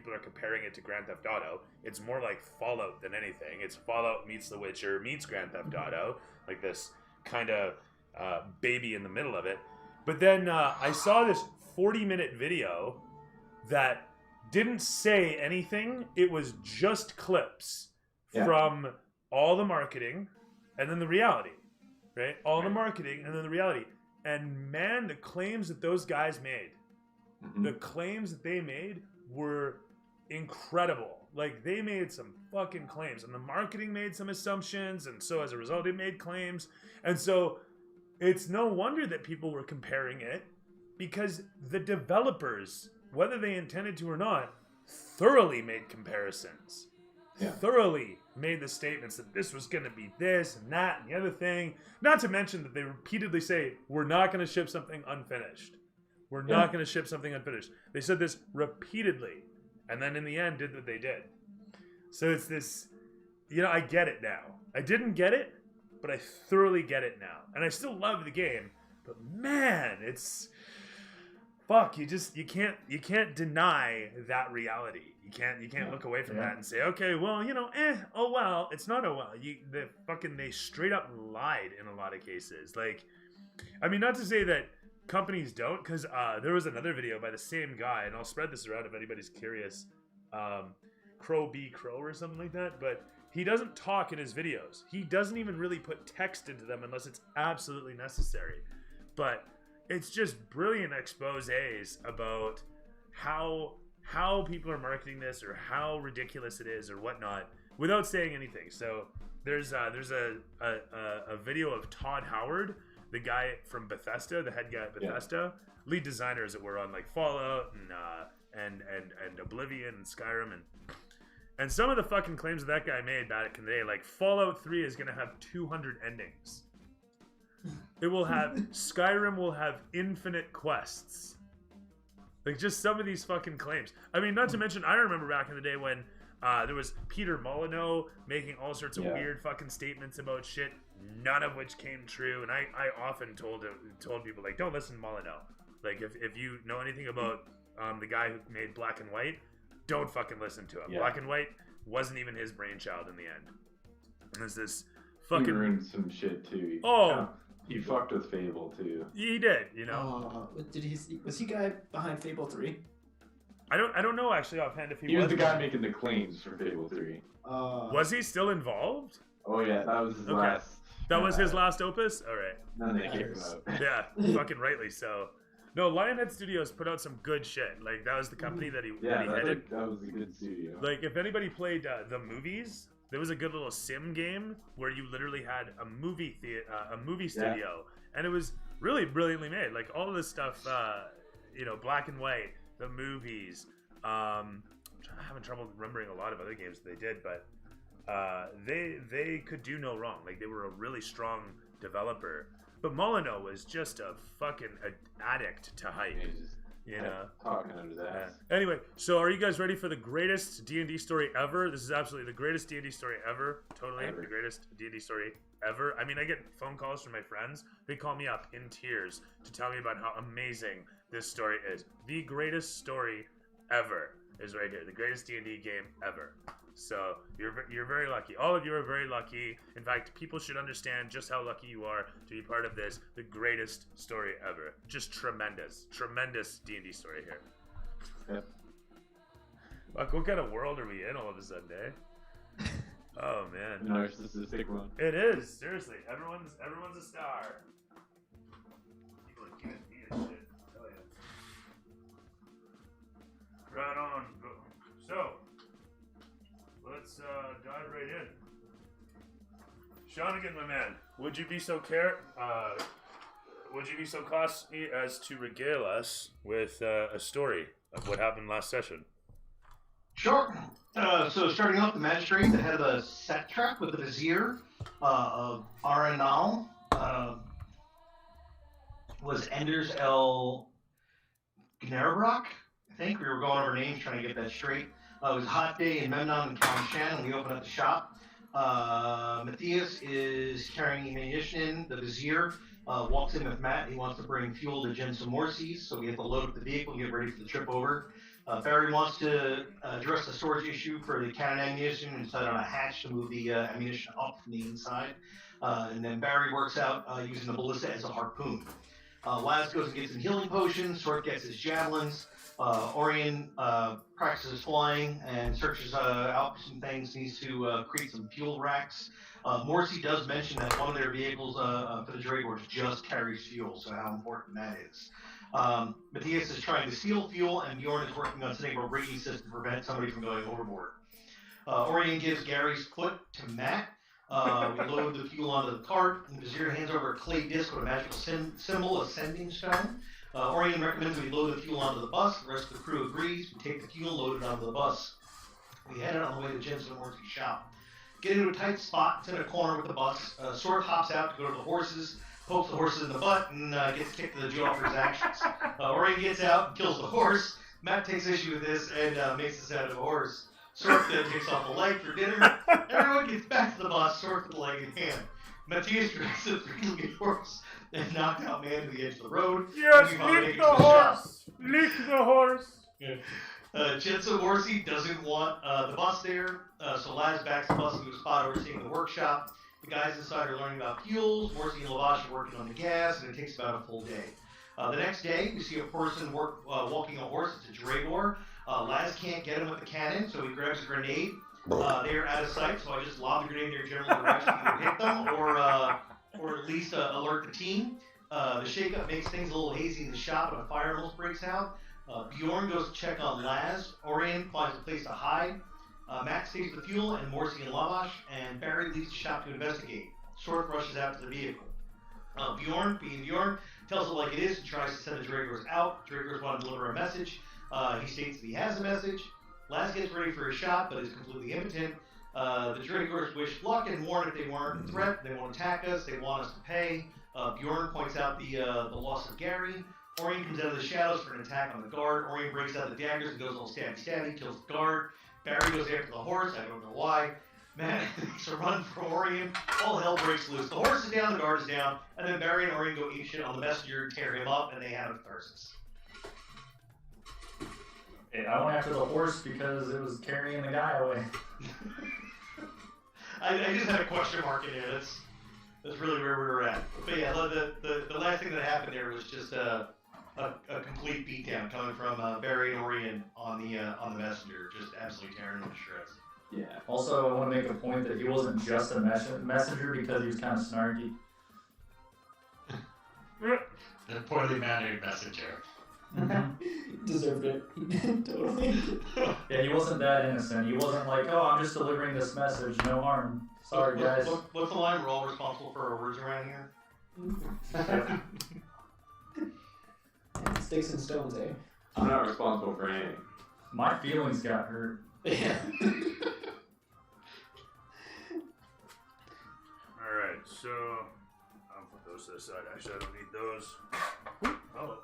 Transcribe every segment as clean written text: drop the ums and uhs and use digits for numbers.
people are comparing it to Grand Theft Auto. It's more like Fallout than anything. It's Fallout meets The Witcher meets Grand Theft Auto, like this kind of baby in the middle of it. But then I saw this 40-minute video that didn't say anything. It was just clips from all the marketing and then the reality, right? All the marketing and then the reality. And man, the claims that those guys made, the claims that they made were incredible. Like, they made some fucking claims, and the marketing made some assumptions, and so as a result, it made claims. And so it's no wonder that people were comparing it, because the developers, whether they intended to or not, thoroughly made comparisons. Thoroughly made the statements that this was going to be this and that and the other thing. Not to mention that they repeatedly say, we're not going to ship something unfinished. We're not going to ship something unfinished. They said this repeatedly, and then in the end did what they did. So it's this, I get it now. I didn't get it, but I thoroughly get it now. And I still love the game, but man, it's... Fuck, you can't deny that reality. You can't look away from that and say, okay, well, oh well, it's not oh well. They straight up lied in a lot of cases. Like, I mean, not to say that companies don't, because there was another video by the same guy, and I'll spread this around if anybody's curious. Crow B Crow or something like that, but he doesn't talk in his videos. He doesn't even really put text into them unless it's absolutely necessary. But it's just brilliant exposés about how people are marketing this, or how ridiculous it is, or whatnot, without saying anything. So there's a video of Todd Howard, the guy from Bethesda, the head guy at Bethesda, lead designer, as it were, on like Fallout and Oblivion and Skyrim, and some of the fucking claims that guy made back in the day, like Fallout 3 is gonna have 200 endings. It will have Skyrim will have infinite quests. Like, just some of these fucking claims. I mean, not to mention, I remember back in the day when there was Peter Molyneux making all sorts of weird fucking statements about shit, none of which came true. And I often told people, like, don't listen to Molyneux. Like, if you know anything about the guy who made Black and White, don't fucking listen to him. Black and White wasn't even his brainchild in the end. And there's this fucking... He ruined some shit, too. He fucked with Fable too. He did, Was he guy behind Fable 3? I don't know actually offhand if he was the guy making the claims for Fable 3. Was he still involved? Oh yeah, that was his last. That was his last opus? Alright. Then they kicked him out. Yeah, fucking rightly so. No, Lionhead Studios put out some good shit. Like, that was the company that he headed. That was a good studio. Like, if anybody played the movies, there was a good little sim game where you literally had a movie studio, and it was really brilliantly made. Like, all of this stuff, Black and White, the movies. I'm having trouble remembering a lot of other games that they did, but they could do no wrong. Like, they were a really strong developer. But Molyneux was just a fucking addict to hype. Talking under that. Anyway, so are you guys ready for the greatest D&D story ever? This is absolutely the greatest D&D story ever. Totally the greatest D&D story ever. I mean, I get phone calls from my friends. They call me up in tears to tell me about how amazing this story is. The greatest story ever is right here. The greatest D&D game ever. So you're very lucky. All of you are very lucky. In fact, people should understand just how lucky you are to be part of this. The greatest story ever. Just tremendous D&D story here. Yep. Fuck, what kind of world are we in all of a sudden, eh? Oh man. Narcissistic one. It is, seriously. Everyone's a star. People are getting me and shit. Hell yeah. Right on. So, let's dive right in. Shawnigan, my man, would you be so classy as to regale us with a story of what happened last session? Sure. So starting off, the magistrate, the head of the set trap with the vizier of Arenal, was Enders El Gnerbrock. I think we were going over names trying to get that straight. It was a hot day in Memnon and Count Shan when we opened up the shop. Matthias is carrying ammunition. The vizier walks in with Matt. He wants to bring fuel to Jim Samorsi's, so we have to load up the vehicle and get ready for the trip over. Barry wants to address the storage issue for the cannon ammunition and set on a hatch to move the ammunition up from the inside. And then Barry works out using the ballista as a harpoon. Laz goes and gets some healing potions. Sword gets his javelins. Orion practices flying and searches out for some things. Needs to create some fuel racks. Morrissey does mention that one of their vehicles for the Draygors just carries fuel, so how important that is. Matthias is trying to steal fuel, and Bjorn is working on setting up a rigging system to prevent somebody from going overboard. Orion gives Gary's foot to Matt. We load the fuel onto the cart, and Vizier hands over a clay disc with a magical symbol, a sending stone. Orion recommends we load the fuel onto the bus. The rest of the crew agrees. We take the fuel, load it onto the bus. We head out on the way to Jensen Morrissey's shop. Get into a tight spot, it's in a corner with the bus. Sword hops out to go to the horses, pokes the horses in the butt, and gets kicked to the jaw for his actions. Orion gets out and kills the horse. Matt takes issue with this and makes the sound of a horse. Sword then takes off a leg for dinner. Everyone gets back to the bus, Sword with the leg in hand. Matthias dresses the really horse and knocked out man to the edge of the road. Yes, lick the horse! Lick the horse! Jensen Morrissey doesn't want the bus there, so Laz backs the bus into a spot overseeing the workshop. The guys inside are learning about fuels. Morrissey and Lavash are working on the gas, and it takes about a full day. The next day, we see a person walking a horse. It's a Draygor. Laz can't get him with the cannon, so he grabs a grenade. They are out of sight, so I just lob the grenade in their general direction to either hit them or at least alert the team. The shakeup makes things a little hazy in the shop, and a fire almost breaks out. Bjorn goes to check on Laz. Orion finds a place to hide. Matt stays with fuel and Morrissey and Lavash, and Barry leaves the shop to investigate. Sorth rushes out to the vehicle. Bjorn, being Bjorn, tells it like it is and tries to send the Draygors out. Draygors want to deliver a message. He states that he has a message. Laz gets ready for a shot, but is completely impotent. The Draygors wish luck and warn if they weren't a threat. They won't attack us. They want us to pay. Bjorn points out the loss of Gary. Orion comes out of the shadows for an attack on the guard. Orion breaks out the daggers and goes all stabby, kills the guard. Barry goes after the horse. I don't know why. Matt makes a run for Orion. All hell breaks loose. The horse is down, the guard is down, and then Barry and Orion go eat shit on the messenger, tear him up, and they have a catharsis. I went after the horse because it was carrying the guy away. I just had a question mark in there. That's really where we were at. But yeah, the last thing that happened there was just a complete beatdown coming from Barry and Orion on the messenger, just absolutely tearing him to shreds. Yeah. Also, I want to make a point that he wasn't just a messenger because he was kind of snarky. The poorly mannered messenger. Deserved it. Totally. Yeah, he wasn't that innocent. He wasn't like, oh, I'm just delivering this message, no harm. Sorry, guys. What's the line? We're all responsible for our words around here. Sticks and stones, eh? I'm not responsible for anything. My feelings got hurt. Yeah. Alright, so I'll put those to the side. Actually, I don't need those. Oh.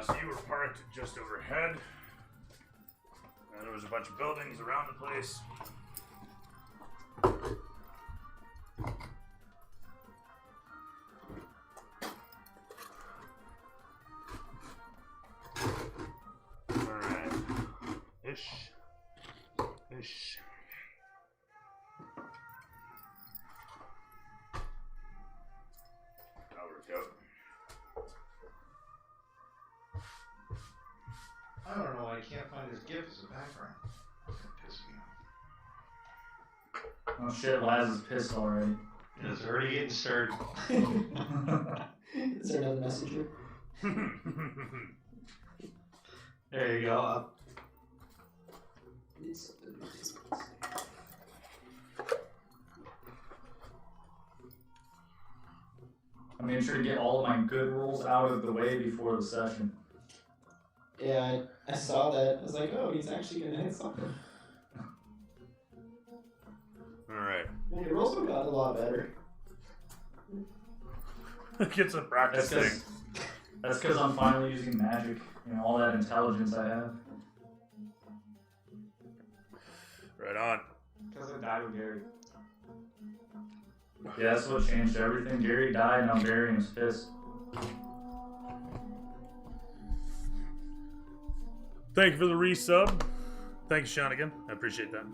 So you were parked just overhead. And there was a bunch of buildings around the place. Alright. Ish. That'll work out. I don't know why I can't find this GIF as a background. That's gonna piss me off. Oh shit, Laz is pissed already. It's already getting started. Is there another messenger? There you go. I made sure to get all of my good rolls out of the way before the session. Yeah, I saw that. I was like, oh, he's actually gonna hit something. Alright. Man, your rolls have got a lot better. Get some practicing. That's because I'm finally using magic. You know, all that intelligence I have. Right on. Because I died with Gary. Yeah, that's what changed everything. Gary died and now Barry is pissed. Thank you for the resub. Thank you, Shonigan. I appreciate that.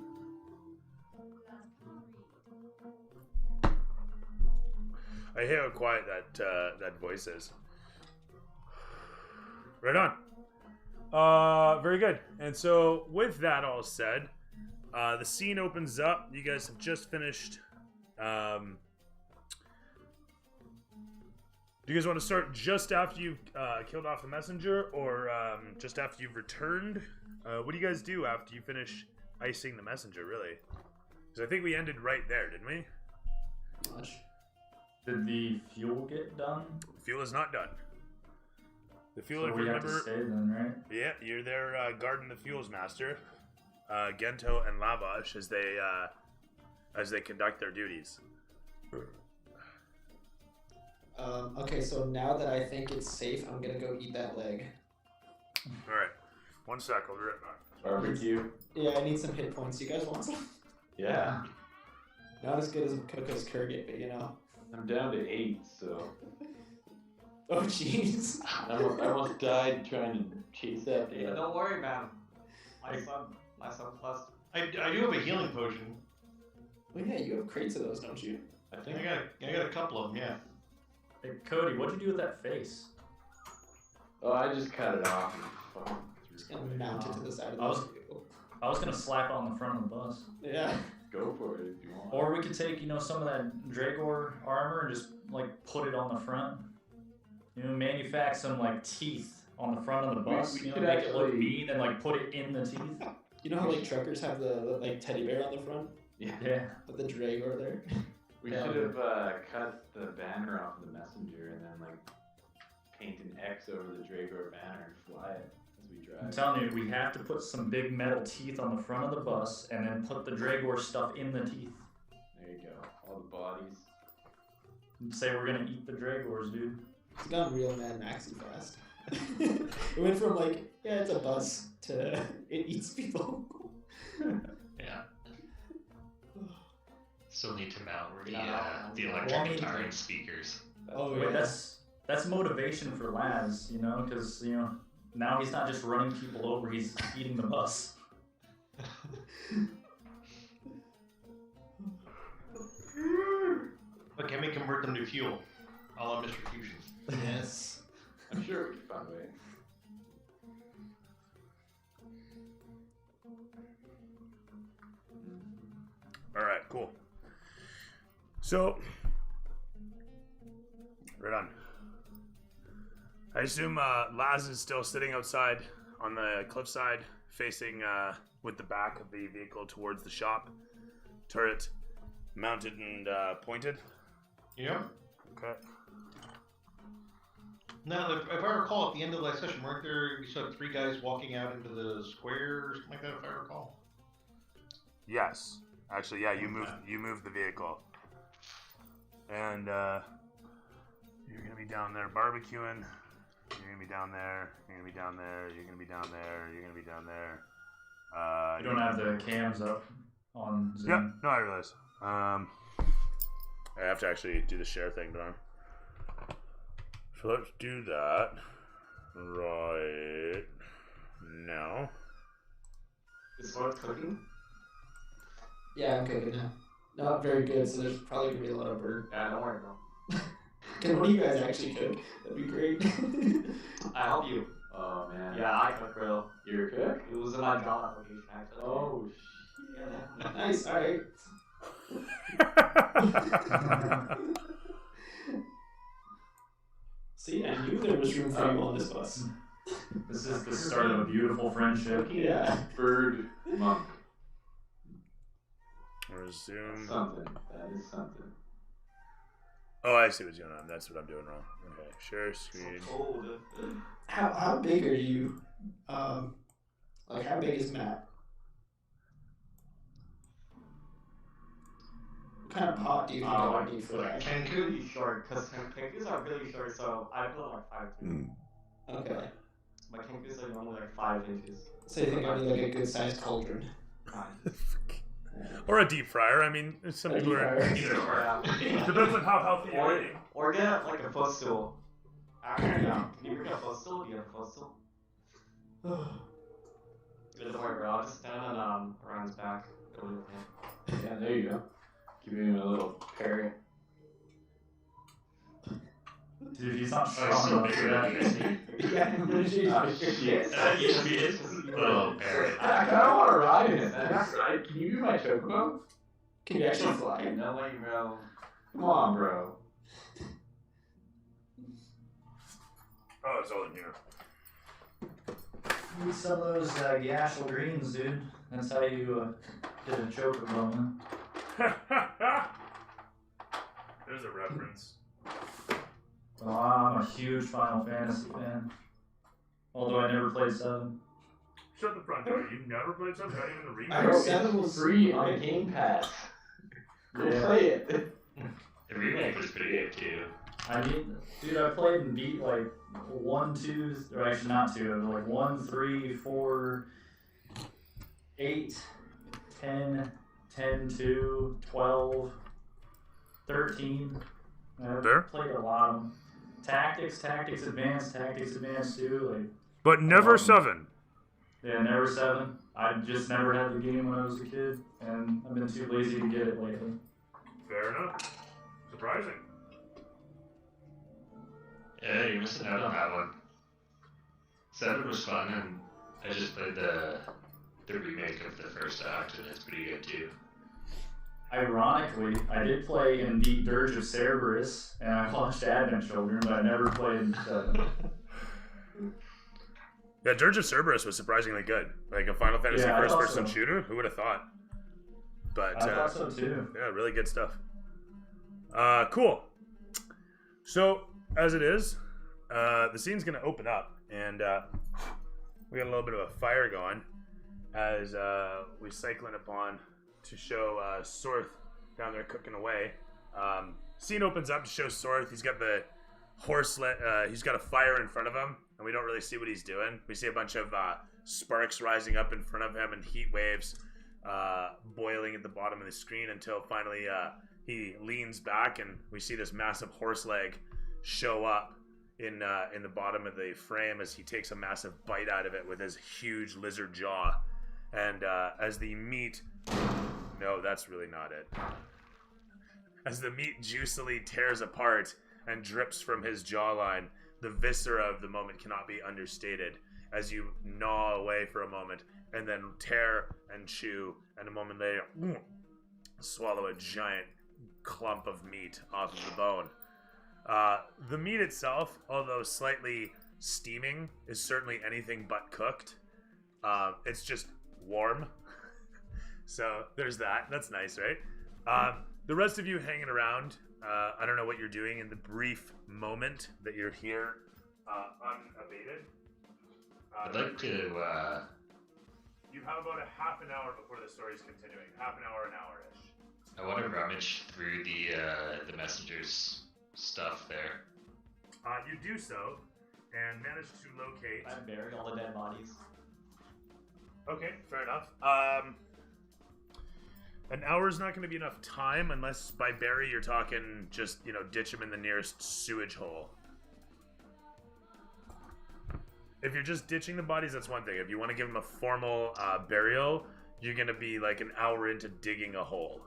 I hate how quiet that voice is. Right on. Very good. And so, with that all said, the scene opens up. You guys have just finished. Do you guys want to start just after you've killed off the messenger, or just after you've returned? What do you guys do after you finish icing the messenger, really? Because I think we ended right there, didn't we? Much. Did the fuel get done? Fuel is not done. The fuel, So if we you have to remember, stay then, right? yeah, you're there guarding the fuels master, Gento and Lavash, as they conduct their duties. Okay, so now that I think it's safe, I'm gonna go eat that leg. All right, 1 sec, I'll be right back. Barbecue. Yeah, I need some hit points. You guys want some? Yeah. Not as good as Coco's Kurgan, but you know. I'm down to 8, so. Oh jeez. I almost died trying to chase that Yeah, thing. don't worry, man. My son plus. I do have a healing potion. Oh yeah, you have crates of those, don't you? I I think got a couple of them, yeah. Hey, Cody, what'd you do with that face? Oh, I just cut it off. And fucking Just gonna mount it to the side of I was- the vehicle. I was gonna slap it on the front of the bus. Yeah. Go for it if you want. Or we could take, some of that Draygor armor and just, put it on the front. Manufacture some, teeth on the front of the bus. We could make it look actually- mean and, put it in the teeth. You know how truckers have the teddy bear on the front Yeah. Yeah. with the Draygor there? We Yeah. should have cut the banner off of the messenger and then paint an X over the Draygor banner and fly it as we drive. I'm telling you, we have to put some big metal teeth on the front of the bus and then put the Draygor stuff in the teeth. There you go. All the bodies. And say we're gonna eat the Draygors, dude. It's gone real Mad Maxy fast. It went from it's a bus to it eats people. Yeah. Still need to mount the Yeah. electric Well, I mean, guitar and speakers. Oh Wait, that's motivation for Laz, because now he's not just running people over; he's eating the bus. But can we convert them to fuel? A la Mr. Fusion. Yes. I'm sure we could find a way. All right, cool. So, right on. I assume Laz is still sitting outside on the cliffside, facing with the back of the vehicle towards the shop. Turret mounted and pointed. Yeah. Okay. Now, if I recall, at the end of the last session, weren't there, you saw 3 guys walking out into the square or something like that, if I recall? Yes. Actually, yeah. You moved the vehicle, and you're gonna be down there barbecuing. You're gonna be down there. You're gonna be down there. You're gonna be down there. You're gonna be down there. You don't have the cams up on Zoom. Yeah, no, I realize. I have to actually do the share thing, don't I? So let's do that right now. Is what cooking? Yeah, I'm cooking now. Not very good, so there's probably gonna be a lot of bird. Yeah, don't worry, bro. Can one of you guys actually cook? That'd be great. I help you. Oh man. Yeah, I cook, bro. You're a cook? It was in my job application, actually. Oh Yeah. Nice. All right. See, I knew there was room for you on this bus. This is the start of a beautiful friendship. Yeah. bird monk. Resume. Something. That is something. Oh, I see what's going on. That's what I'm doing wrong. Okay, share screen. Cold. How big are you? How big is Matt? What kind of pot do you think I would need for that? Really short, because kangaroos are really short, so I put like 5'2". Okay. My kangaroos are normally like 5 inches. So you think I need a good sized cauldron? Or a deep fryer. I mean, some people are. Deep fryer. Yeah. Depends on how healthy you're eating. Or get like a footstool. Yeah. Can you bring a footstool? Do you have a footstool? Don't worry, bro. I'll just stand on Ryan's back. Go with him. Yeah, there you go. Give him a little parry. Dude, he's not Oh, he's strong still enough for bigger than that. you. Yeah, yes. Yes, he is. Little parrot. I kind of want to ride him. That's right. Can you be my chocobo? Can you actually fly? No way, bro. Come on, bro. Oh, it's all in here. Need some of those Gashel greens, dude. That's how you get a choker moment. There's a reference. Well, I'm a huge Final Fantasy fan. Although I never played 7. Shut the front door. You've never played something, not even the remake. I heard Bro, 7 it's was free on Game Pass. Go Yeah. play it. The remake was pretty good too. I mean, dude, I played and beat like 1, 2, or actually not 2, but like 1, 3, 4, 8, 10, 10, 2, 12, 13. I There? played a lot of them. Tactics Advanced too. Like, But never Um, 7. yeah, never 7. I just never had the game when I was a kid, and I've been too lazy to get it lately. Fair enough. Surprising. Yeah, you're missing out on that one. 7 was fun, and I just played the remake of the first act, and it's pretty good too. Ironically, I did play and beat Dirge of Cerberus, and I watched Advent Children, but I never played 7. Yeah, Dirge of Cerberus was surprisingly good. Like a Final Fantasy Yeah, I thought first-person so. shooter. Who would have thought? But I thought so too. yeah, really good stuff. Cool. So as it is, the scene's gonna open up, and we got a little bit of a fire going as we cycling upon to show Sorth down there cooking away. Scene opens up to show Sorth. He's got the he's got a fire in front of him, and we don't really see what he's doing. We see a bunch of sparks rising up in front of him and heat waves boiling at the bottom of the screen until finally he leans back and we see this massive horse leg show up in the bottom of the frame as he takes a massive bite out of it with his huge lizard jaw. And as the meat... No, that's really not it. As the meat juicily tears apart and drips from his jawline, the viscera of the moment cannot be understated as you gnaw away for a moment and then tear and chew, and a moment later swallow a giant clump of meat off of the bone. The meat itself, although slightly steaming, is certainly anything but cooked. It's just warm. So there's that. That's nice, right? The rest of you hanging around, I don't know what you're doing in the brief moment that you're here unabated. I'd like to. You have about a half an hour before the story's continuing. Half an hour-ish. I want to rummage through the messenger's stuff there. You do so, and manage to locate... I'm burying all the dead bodies. Okay, fair enough. An hour's not going to be enough time unless by bury you're talking just, ditch them in the nearest sewage hole. If you're just ditching the bodies, that's one thing. If you want to give them a formal burial, you're going to be like an hour into digging a hole.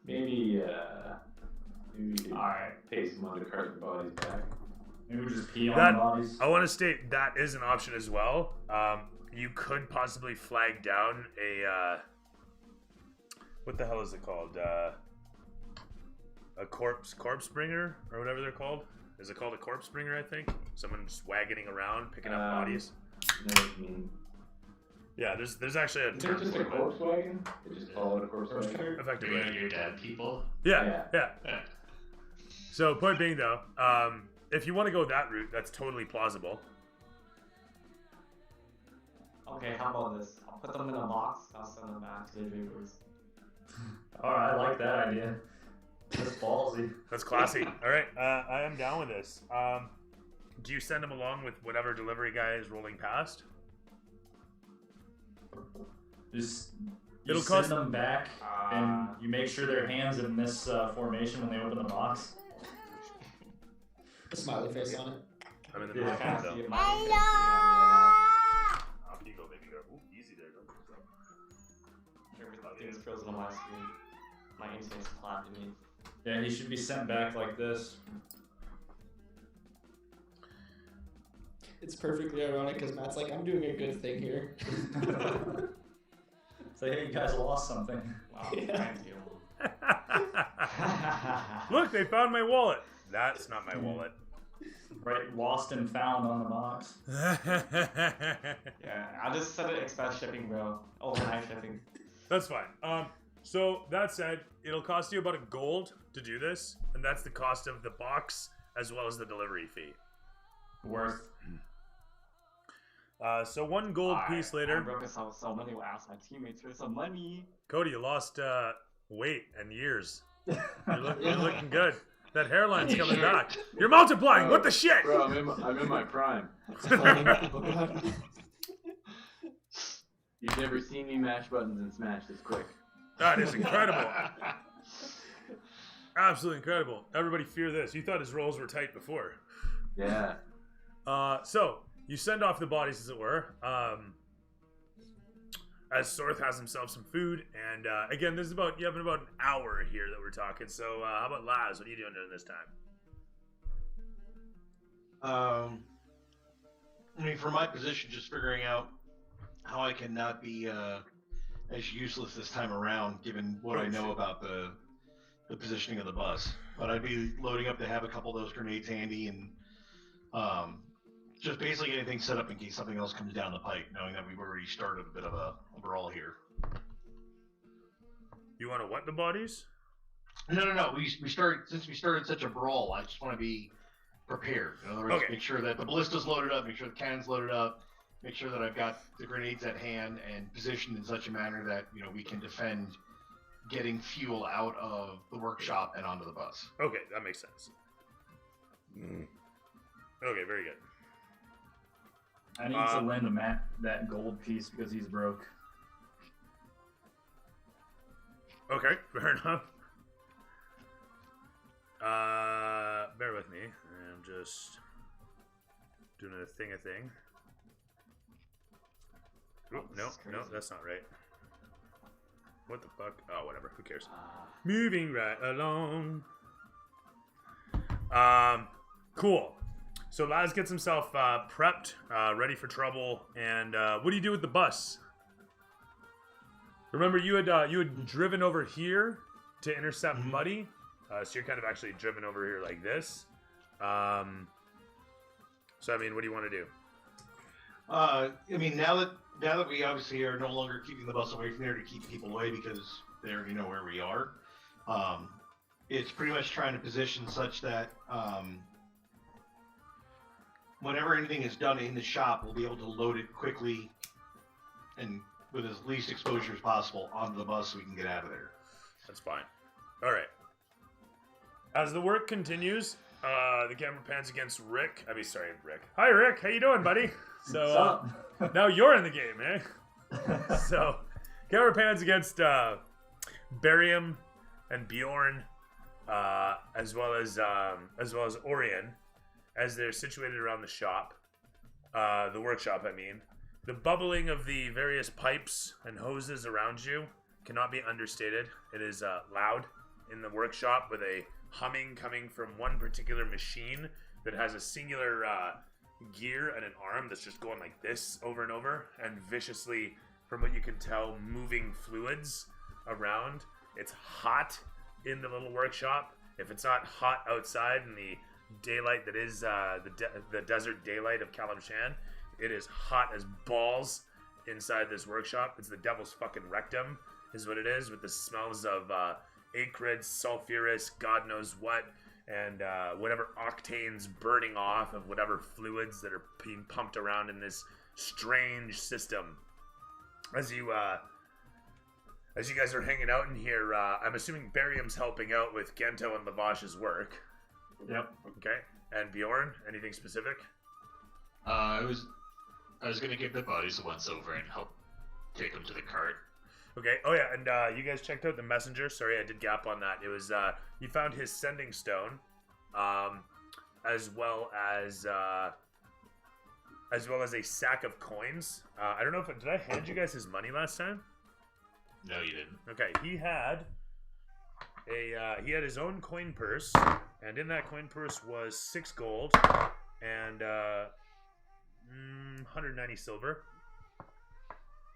Maybe we could Alright. pay someone to cart the bodies back. Maybe we just pee on That- the bodies. I want to state that is an option as well. You could possibly flag down a... what the hell is it called? A corpse bringer, or whatever they're called. Is it called a corpse bringer, I think? Someone just wagoning around, picking up bodies. No, I mean, Yeah, there's actually a is it term just for a it. corpse wagon? They just call it a corpse wagon? Effectively. Bringing your dead people. Yeah. Yeah. So, point being, though, if you want to go that route, that's totally plausible. Okay, how about this? I'll put them in a box. I'll send them back to the Draygors. Alright, I like that idea. That's ballsy. That's classy. All right, I am down with this. Do you send them along with whatever delivery guy is rolling past? Just It'll send cost- them back, and you make sure their hands in this formation when they open the box. A smiley face on it. I'm in the Yeah. middle I of can't it, see though. it. My face is just frozen on my screen. My internet's flat beneath. Yeah, he should be sent back like this. It's perfectly ironic because Matt's like, I'm doing a good thing here. Say, hey, you guys lost something. Wow, Yeah. thank you. Look, they found my wallet. That's not my wallet. Right, lost and found on the box. Yeah, I just set it express shipping, bro. Overnight shipping. That's fine. So that said, it'll cost you about $1 to do this, and that's the cost of the box as well as the delivery fee. Worth. So $1 piece I later, broke us out so many. Will ask my teammates for some money. Cody, you lost weight and years. You're looking good. That hairline's coming back. You're multiplying. What the shit? Bro, I'm in my prime. You've never seen me mash buttons and smash this quick. That is incredible. Absolutely incredible. Everybody fear this. You thought his rolls were tight before. Yeah. So you send off the bodies, as it were. As Sorth has himself some food, and again, you have about an hour here that we're talking. So how about Laz? What are you doing during this time? I mean, for my position, just figuring out how I can not be as useless this time around, given what I know about the positioning of the bus. But I'd be loading up to have a couple of those grenades handy, and just basically getting things set up in case something else comes down the pipe, knowing that we've already started a bit of a brawl here. You want to what the bodies? No. We started such a brawl. I just want to be prepared. In other words, Okay. make sure that the ballista's loaded up, make sure the cannon's loaded up, make sure that I've got the grenades at hand and positioned in such a manner that we can defend getting fuel out of the workshop and onto the bus. Okay, that makes sense. Okay, very good. I need to lend Matt that gold piece because he's broke. Okay, fair enough. Bear with me. I'm just doing a thing. Oh, This no, is crazy. that's not right. What the fuck? Oh, whatever. Who cares? Moving right along. Cool. So Laz gets himself prepped, ready for trouble, and what do you do with the bus? Remember, you had driven over here to intercept Muddy, so you're kind of actually driven over here like this. So I mean, what do you want to do? I mean, now that we obviously are no longer keeping the bus away from there to keep people away because they already know where we are, it's pretty much trying to position such that whenever anything is done in the shop, we'll be able to load it quickly and with as least exposure as possible onto the bus so we can get out of there. That's fine. All right. As the work continues, the camera pans against Rick. Rick. Hi, Rick. How you doing, buddy? So now you're in the game, eh? So camera pans against Barium and Bjorn, as well as Orion, as they're situated around the shop, the workshop. I mean, the bubbling of the various pipes and hoses around you cannot be understated. It is loud in the workshop with a humming coming from one particular machine that has a singular gear and an arm that's just going like this over and over and viciously, from what you can tell, moving fluids around. It's hot in the little workshop. If it's not hot outside in the daylight that is the desert daylight of Kalimshan, it is hot as balls inside this workshop. It's the devil's fucking rectum is what it is, with the smells of acrid, sulfurous, God knows what, and whatever octanes burning off of whatever fluids that are being pumped around in this strange system. As you guys are hanging out in here, I'm assuming Barium's helping out with Gento and Lavash's work. Yep. Okay. And Bjorn, anything specific? I was gonna give the bodies a once over and help take them to the cart. Okay. Oh yeah, and you guys checked out the messenger. Sorry, I did gap on that. It was you found his sending stone, as well as a sack of coins. I don't know if did I hand you guys his money last time? No, you didn't. Okay, he had his own coin purse, and in that coin purse was 6 gold and 190 silver.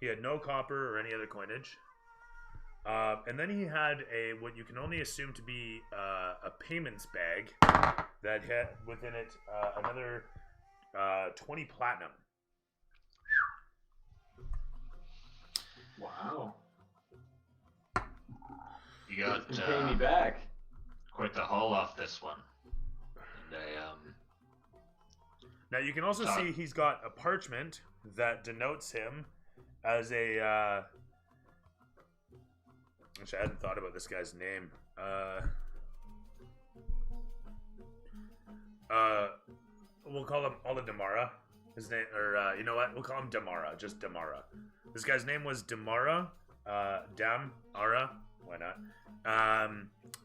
He had no copper or any other coinage. And then he had what you can only assume to be a payments bag that had within it another 20 platinum. Wow. You got You pay me back. quite the haul off this one. And Now you can also see he's got a parchment that denotes him as a. Actually, I hadn't thought about this guy's name. We'll call him Oladamara. His name, or you know what? We'll call him Damara. Just Damara. This guy's name was Damara. Damara. Why not?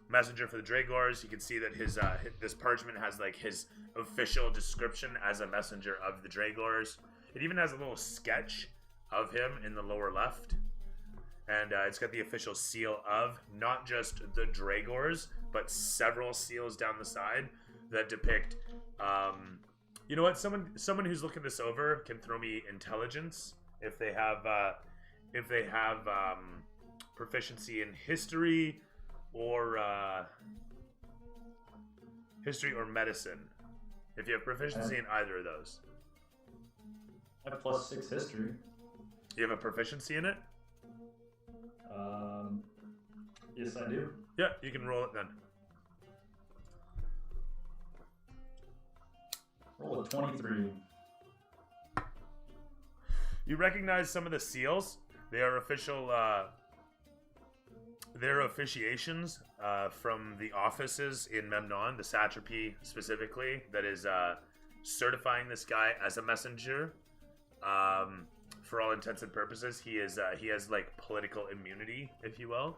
Messenger for the Draygors. You can see that his this parchment has like his official description as a messenger of the Draygors. It even has a little sketch of him in the lower left. And it's got the official seal of not just the Draygors, but several seals down the side that depict. You know what? Someone who's looking this over can throw me intelligence if they have proficiency in history or medicine. If you have proficiency in either of those, I have +6 history. you have a proficiency in it. Yes, I do. Yeah, you can roll it then. Roll a 23. You recognize some of the seals. They are official. They're officiations from the offices in Memnon, the satrapy specifically, that is certifying this guy as a messenger. For all intents and purposes, he has like political immunity, if you will.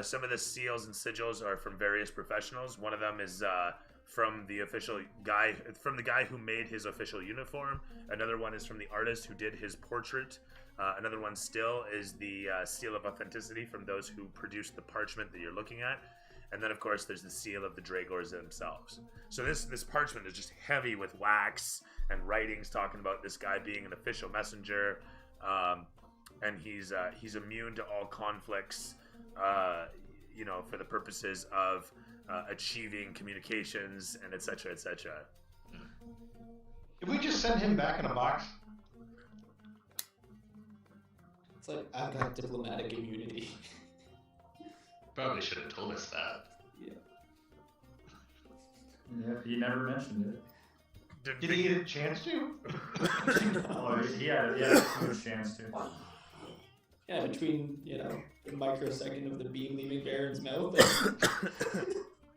Some of the seals and sigils are from various professionals. One of them is from the guy who made his official uniform. Another one is from the artist who did his portrait. Another one still is the seal of authenticity from those who produced the parchment that you're looking at. And then, of course, there's the seal of the Draygors themselves. So this parchment is just heavy with wax and writings talking about this guy being an official messenger, and he's immune to all conflicts, for the purposes of achieving communications and etc. etc. Did we just send him back in a box? It's like, I've got diplomatic immunity. probably should have told us that. Yeah, he never mentioned it. Did he get a chance to? Oh, yeah, a chance to. Yeah, between, the microsecond of the beam leaving Baron's mouth.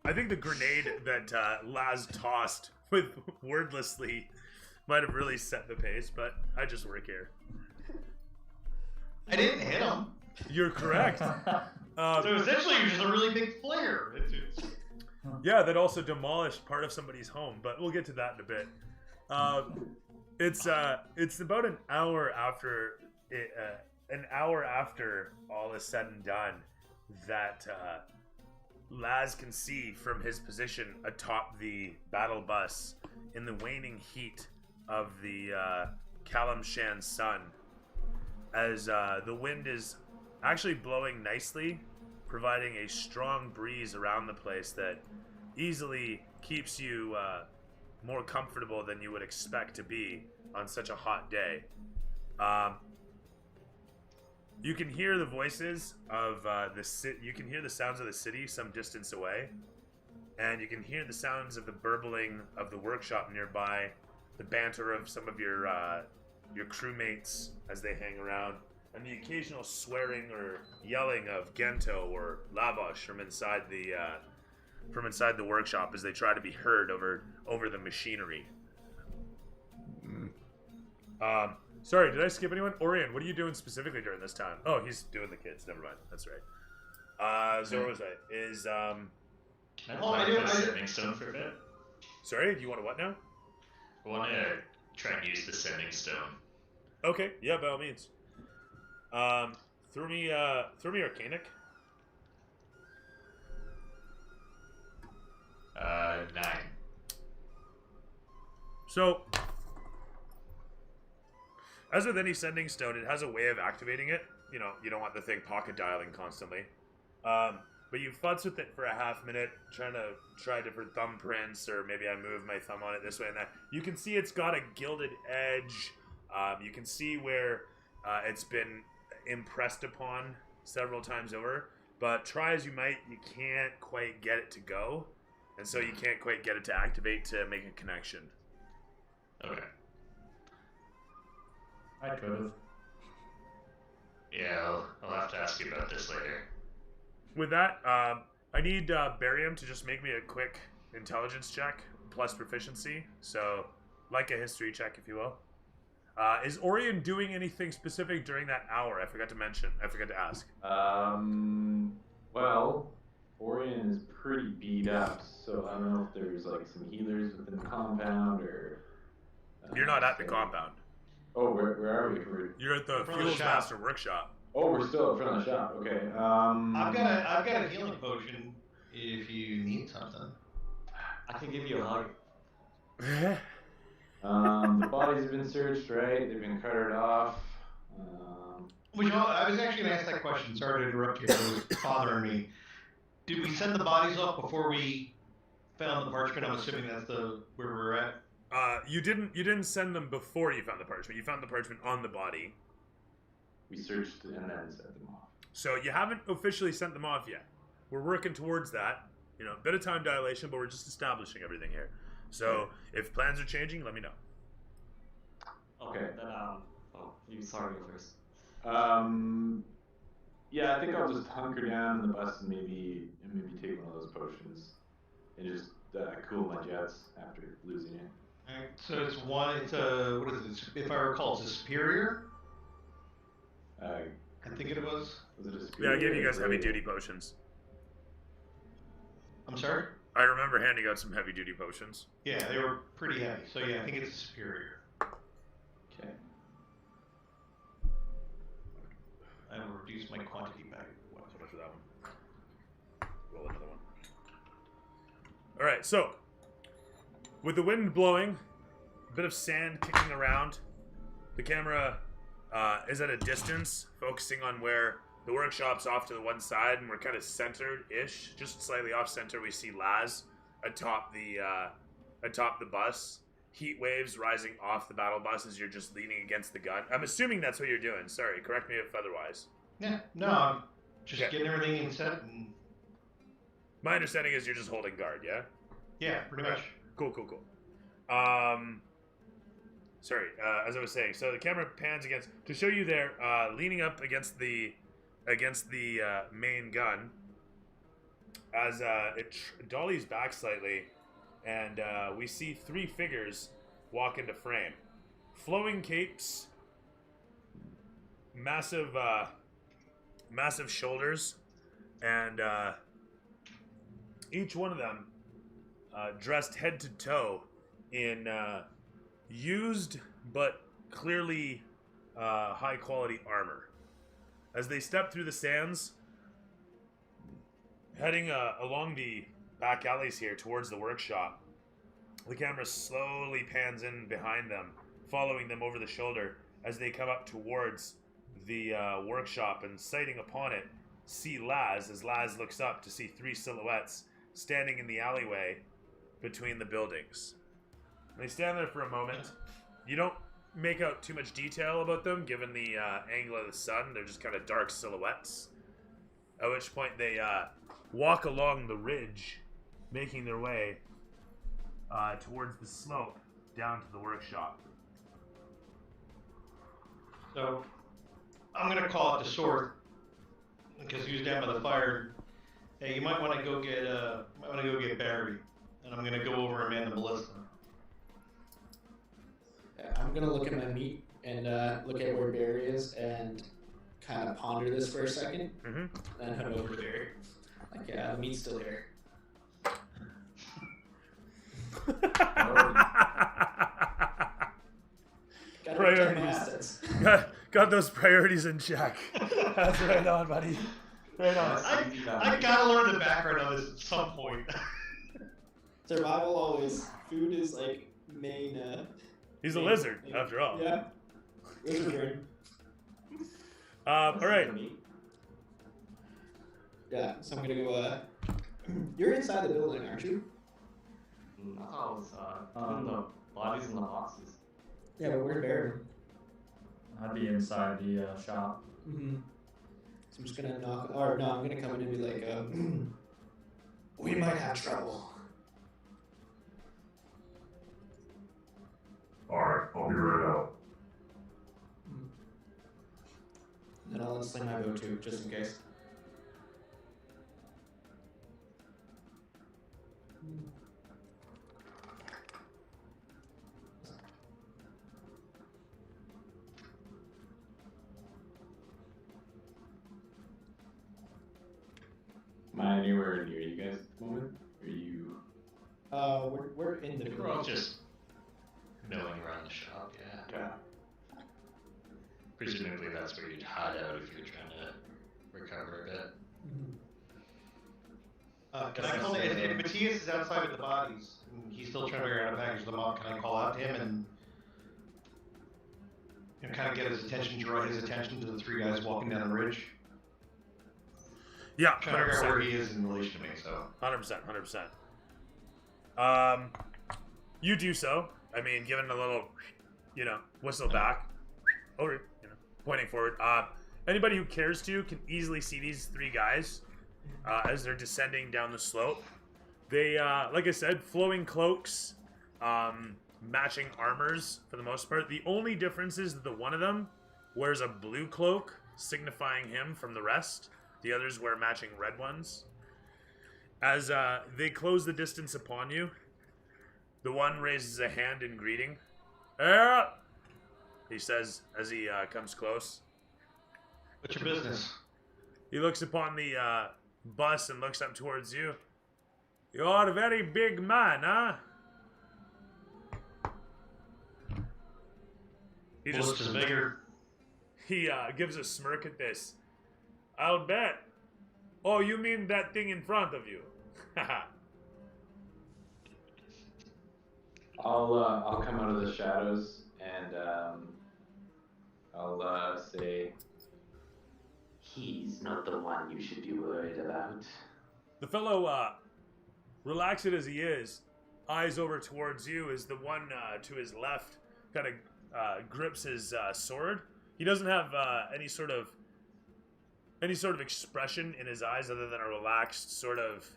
I think the grenade that Laz tossed with wordlessly might have really set the pace, but I just work here. I didn't hit him. You're correct. So essentially, you're just a really big flare. Yeah, that also demolished part of somebody's home, but we'll get to that in a bit. It's about an hour after all is said and done that Laz can see from his position atop the battle bus in the waning heat of the Kalamshan sun, as the wind is actually blowing nicely, providing a strong breeze around the place that easily keeps you more comfortable than you would expect to be on such a hot day. You can hear the voices of you can hear the sounds of the city some distance away, and you can hear the sounds of the burbling of the workshop nearby, the banter of some of your crewmates as they hang around, and the occasional swearing or yelling of Gento or Lavash from inside the workshop as they try to be heard over the machinery. Sorry, did I skip anyone? Orion, what are you doing specifically during this time? Oh, he's doing the kids. Never mind. That's right. Zorozai is Can I Oh, apply I do- the I do- sending stone for a bit? sorry. Do you want to what now? I want to try and use the sending stone. Okay. Yeah, by all means. Throw me Arcanic. 9. So, as with any sending stone, it has a way of activating it. You know, you don't want the thing pocket dialing constantly. But you futz with it for a half minute, trying to try different thumbprints, or maybe I move my thumb on it this way and that. You can see it's got a gilded edge. You can see where it's been impressed upon several times over. But try as you might, you can't quite get it to go. And so you can't quite get it to activate to make a connection. Okay. I could have. Yeah, I'll have to ask you about this later. With that, I need Barium to just make me a quick intelligence check plus proficiency. So, like a history check, if you will. Is Orion doing anything specific during that hour? I forgot to ask. Well, Orion is pretty beat up, so I don't know if there's like some healers within the compound or. You're not at the compound. Oh, where are we? You're at the In front of the Fuels shop. Master workshop. Oh, we're still in front of the shop. Okay. I've got a healing potion if you need something. I can give you a hug. The bodies have been searched, right? They've been carted off. Which I was actually going to ask that question. Sorry to interrupt you. It was bothering me. Did we send the bodies off before we found the parchment? I'm assuming that's where we're at. You didn't send them before you found the parchment. You found the parchment on the body. We searched and then sent them off. So you haven't officially sent them off yet. We're working towards that. You know, a bit of time dilation, but we're just establishing everything here. So if plans are changing, let me know. Okay. Then you sorry first. Yeah, I think I'll just hunker down in the bus and maybe take one of those potions and just cool my jets after losing it. Alright, so it's a, what is it? If I recall, it's a superior? I think it was. Was it a Yeah, I superior gave you or guys heavy greater? duty potions. I'm sorry? I remember handing out some heavy duty potions. Yeah, they were pretty heavy. So yeah, I think it's a superior. Okay. I will reduce my quantity back. So much for that one. Roll another one. All right, so with the wind blowing, a bit of sand kicking around, the camera is at a distance, focusing on where the workshop's off to the one side, and we're kind of centered-ish, just slightly off-center. We see Laz atop the bus. Heat waves rising off the battle bus as you're just leaning against the gun. I'm assuming that's what you're doing. Sorry, correct me if otherwise. Yeah, no, I'm just Okay. getting everything in set and My understanding is you're just holding guard, yeah? yeah, pretty much. Cool. Sorry, as I was saying, so the camera pans to show you there, leaning up against the main gun, as it dollies back slightly, and we see 3 figures walk into frame. Flowing capes, massive shoulders, and each one of them dressed head to toe in used but clearly high quality armor. As they step through the sands, heading along the back alleys here towards the workshop, the camera slowly pans in behind them, following them over the shoulder as they come up towards the workshop, and sighting upon it, see Laz as Laz looks up to see 3 silhouettes standing in the alleyway between the buildings. They stand there for a moment. You don't make out too much detail about them, given the angle of the sun. They're just kind of dark silhouettes. At which point they walk along the ridge, making their way towards the slope down to the workshop. So I'm gonna call it the sword because he was down by the fire. Hey, you might want to go get Barry, and I'm gonna go over and man the ballista. I'm gonna look at my meat and look at where Barry is and kind of ponder this for a second, Mm-hmm. then head over to Barry. Like, yeah, the meat's still here. Gotta Priorities. protect my assets. Got those priorities in check. That's right on, buddy. Right on. I gotta learn the background of this at some point. Survival always. Food is like main. He's a main- lizard, main- after all. Yeah. Lizard brain. All right. Yeah. So I'm gonna go. You're inside the building, aren't you? I thought I was putting the bodies in the boxes. Yeah, but we're buried. I'd be inside the shop. Mm-hmm. So I'm just gonna knock. Or no, I'm gonna come in and be like, we might have trouble. Alright, I'll be right out. And then I'll sling my bow too, just in case. Am I anywhere near you guys at the moment? Are you? We're in the We're all building. just milling around the shop, yeah. Yeah. Presumably that's where you'd hide out if you're trying to recover a bit. Mhm. Can I call it? If Matthias is outside with the bodies, and he's still trying to figure out how to package them up, can I call out to him and kind of get his attention, draw his attention to the three guys walking down the ridge? Yeah, Trying to figure out where he is in relation to me, so. 100%, 100%. You do so. I mean, giving a little, whistle back, or pointing forward. Anybody who cares to can easily see these three guys as they're descending down the slope. They, like I said, flowing cloaks, matching armors for the most part. The only difference is that the one of them wears a blue cloak, signifying him from the rest. The others wear matching red ones. As they close the distance upon you, the one raises a hand in greeting. He says as he comes close. What's your business? He looks upon the bus and looks up towards you. You're a very big man, huh? He Bullets is bigger. He gives a smirk at this. I'll bet. Oh, you mean that thing in front of you? Haha. I'll come out of the shadows and I'll say, he's not the one you should be worried about. The fellow, relaxed as he is, eyes over towards you as the one to his left kind of grips his sword. He doesn't have any sort of expression in his eyes other than a relaxed sort of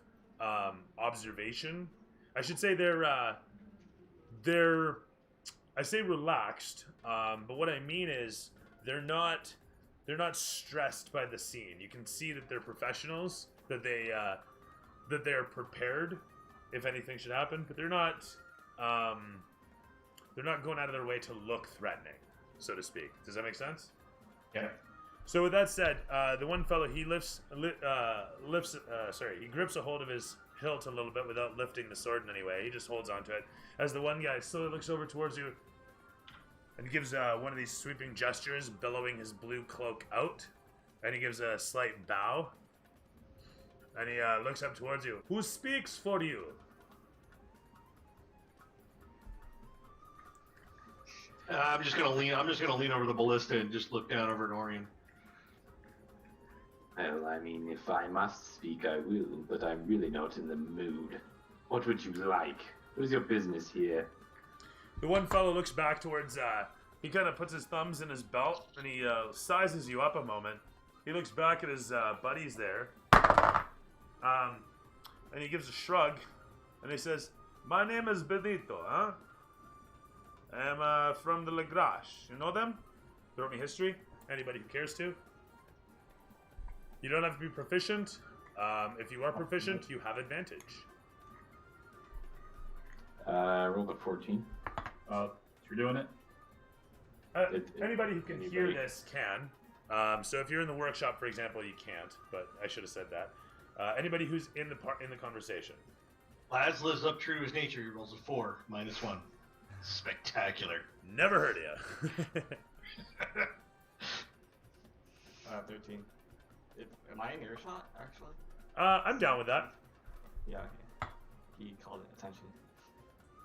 observation. I should say they're I say relaxed, but what I mean is they're not stressed by the scene. You can see that they're professionals, that they're prepared if anything should happen, but they're not going out of their way to look threatening, so to speak. Does that make sense? Yeah. So with that said, the one fellow, he he grips a hold of his hilt a little bit without lifting the sword in any way. He just holds onto it. As the one guy slowly looks over towards you and gives one of these sweeping gestures, billowing his blue cloak out, and he gives a slight bow. And he looks up towards you. Who speaks for you? I'm just gonna lean over the ballista and just look down over at Orion. Well, I mean, if I must speak, I will, but I'm really not in the mood. What would you like? What is your business here? The one fellow looks back towards, he kind of puts his thumbs in his belt, and he sizes you up a moment. He looks back at his buddies there, and he gives a shrug, and he says, "My name is Benito, huh? I'm from the Legrache. You know them? Throw me history. Anybody who cares to. You don't have to be proficient. If you are proficient, you have advantage." Rolled a 14. You're doing it? Anybody who can hear Anybody. this can. So if you're in the workshop, for example, you can't. But I should have said that. Anybody who's in the conversation. Laz lives up true to his nature. He rolls a 4, -1. Spectacular. Never heard of you. 13. Am I in earshot, actually? I'm down with that. Yeah, okay. He called it attention.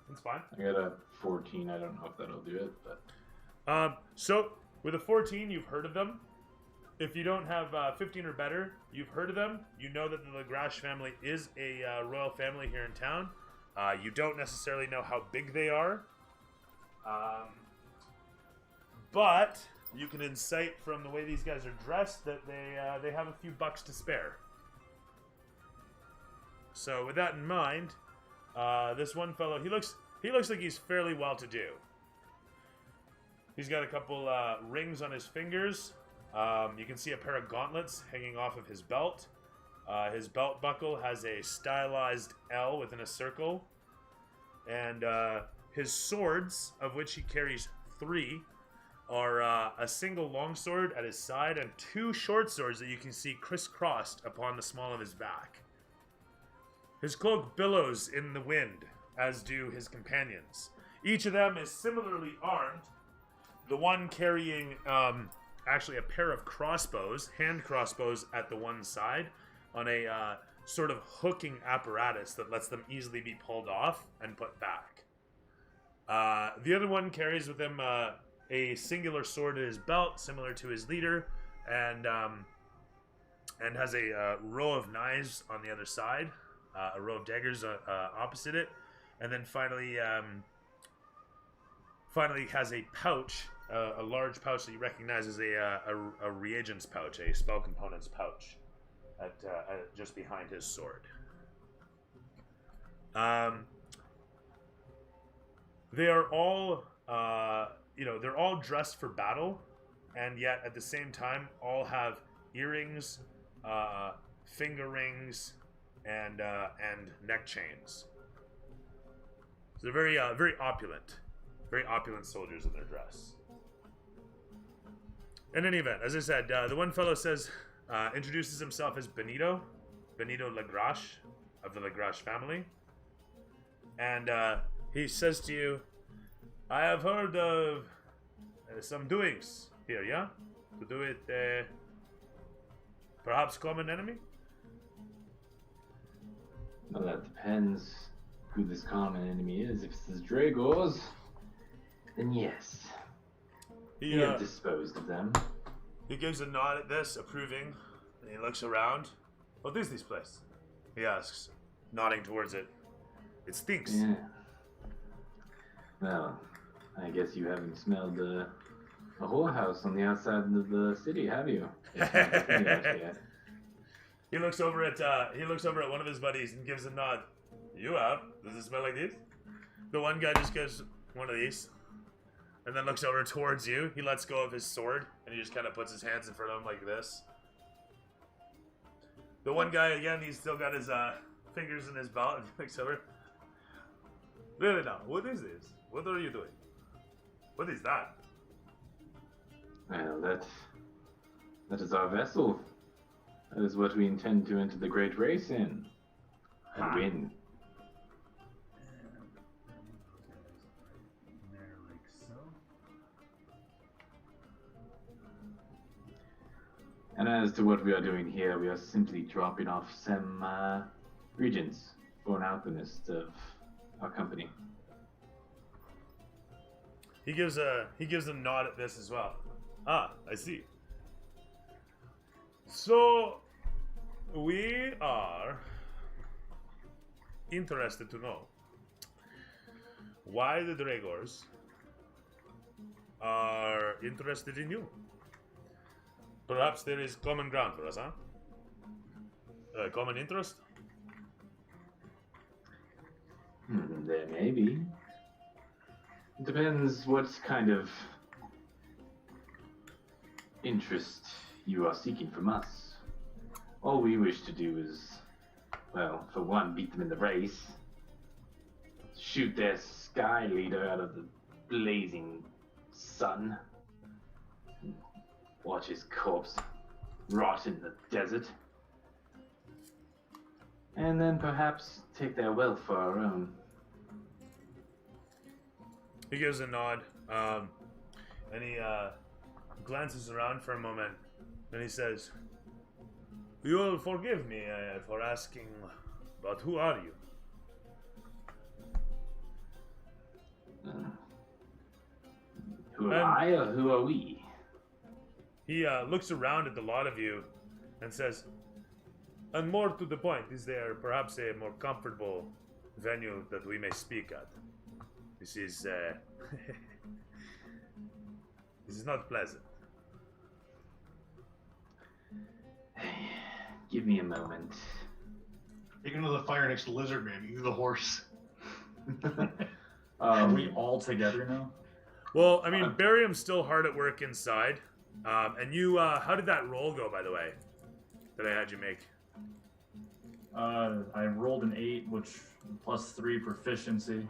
That's fine. I got a 14. I don't know if that'll do it, but So with a 14, you've heard of them. If you don't have 15 or better, you've heard of them. You know that the Lagrache family is a royal family here in town. You don't necessarily know how big they are. But you can incite from the way these guys are dressed that they have a few bucks to spare. So with that in mind, this one fellow, he looks like he's fairly well-to-do. He's got a couple rings on his fingers. You can see a pair of gauntlets hanging off of his belt. His belt buckle has a stylized L within a circle. And his swords, of which he carries 3, are a single longsword at his side and 2 short swords that you can see crisscrossed upon the small of his back. His cloak billows in the wind, as do his companions. Each of them is similarly armed. The one carrying actually a pair of crossbows, hand crossbows at the one side, on a sort of hooking apparatus that lets them easily be pulled off and put back. The other one carries with him a singular sword at his belt, similar to his leader, and has a row of knives on the other side, a row of daggers opposite it, and then finally has a pouch, a large pouch that you recognize as a reagents pouch, a spell components pouch, at just behind his sword. They are all, they're all dressed for battle, and yet at the same time, all have earrings, finger rings, and neck chains. So they're very opulent soldiers in their dress. In any event, as I said, the one fellow introduces himself as Benito Lagrache, of the Lagrache family. And he says to you, I have heard of some doings here, yeah? To do with perhaps common enemy? well, that depends who this common enemy is. If it's the Draygors, then yes. He We have disposed of them. He gives a nod at this, approving, and he looks around. What is this place? He asks, nodding towards it. It stinks. Yeah. Well, I guess you haven't smelled a whorehouse on the outside of the city, have you? It's not the city out yet. He looks over at one of his buddies and gives a nod. You have? Does it smell like this? The one guy just gives one of these, and then looks over towards you. He lets go of his sword, and he just kind of puts his hands in front of him like this. The one guy, again, he's still got his fingers in his belt, and he looks over. Really now, what is this? What are you doing? What is that? Well, that is our vessel. That is what we intend to enter the great race in. And win. And as to what we are doing here, we are simply dropping off some regents for an alchemist of our company. He gives a nod at this as well. Ah, I see. So, we are interested to know why the Draygors are interested in you. Perhaps there is common ground for us, huh? Common interest? There may be. It depends what kind of interest you are seeking from us. All we wish to do is, well, for one, beat them in the race, shoot their sky leader out of the blazing sun, and watch his corpse rot in the desert, and then perhaps take their wealth for our own. He gives a nod, and he glances around for a moment, and he says, "You'll forgive me for asking, but who are you?" Who am I or who are we? He looks around at the lot of you and says, "And more to the point, is there perhaps a more comfortable venue that we may speak at? This is this is not pleasant." Give me a moment. Take him to the fire next to Lizard Man. He's the horse. Are we all together now? Well, I mean, Barium's still hard at work inside. And you, how did that roll go, by the way, that I had you make? I rolled an 8, which plus 3 proficiency.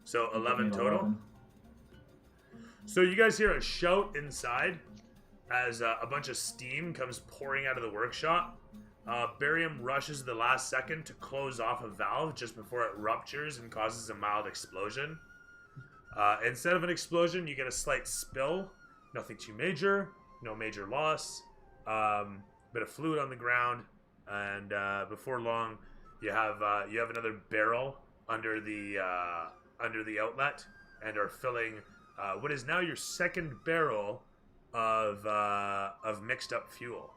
So 11 Made total? 11. So you guys hear a shout inside as a bunch of steam comes pouring out of the workshop. Barium rushes the last second to close off a valve just before it ruptures and causes a mild explosion. Instead of an explosion, you get a slight spill. Nothing too major, no major loss. Bit of fluid on the ground, and before long, you have another barrel under the outlet, and are filling what is now your second barrel of mixed up fuel.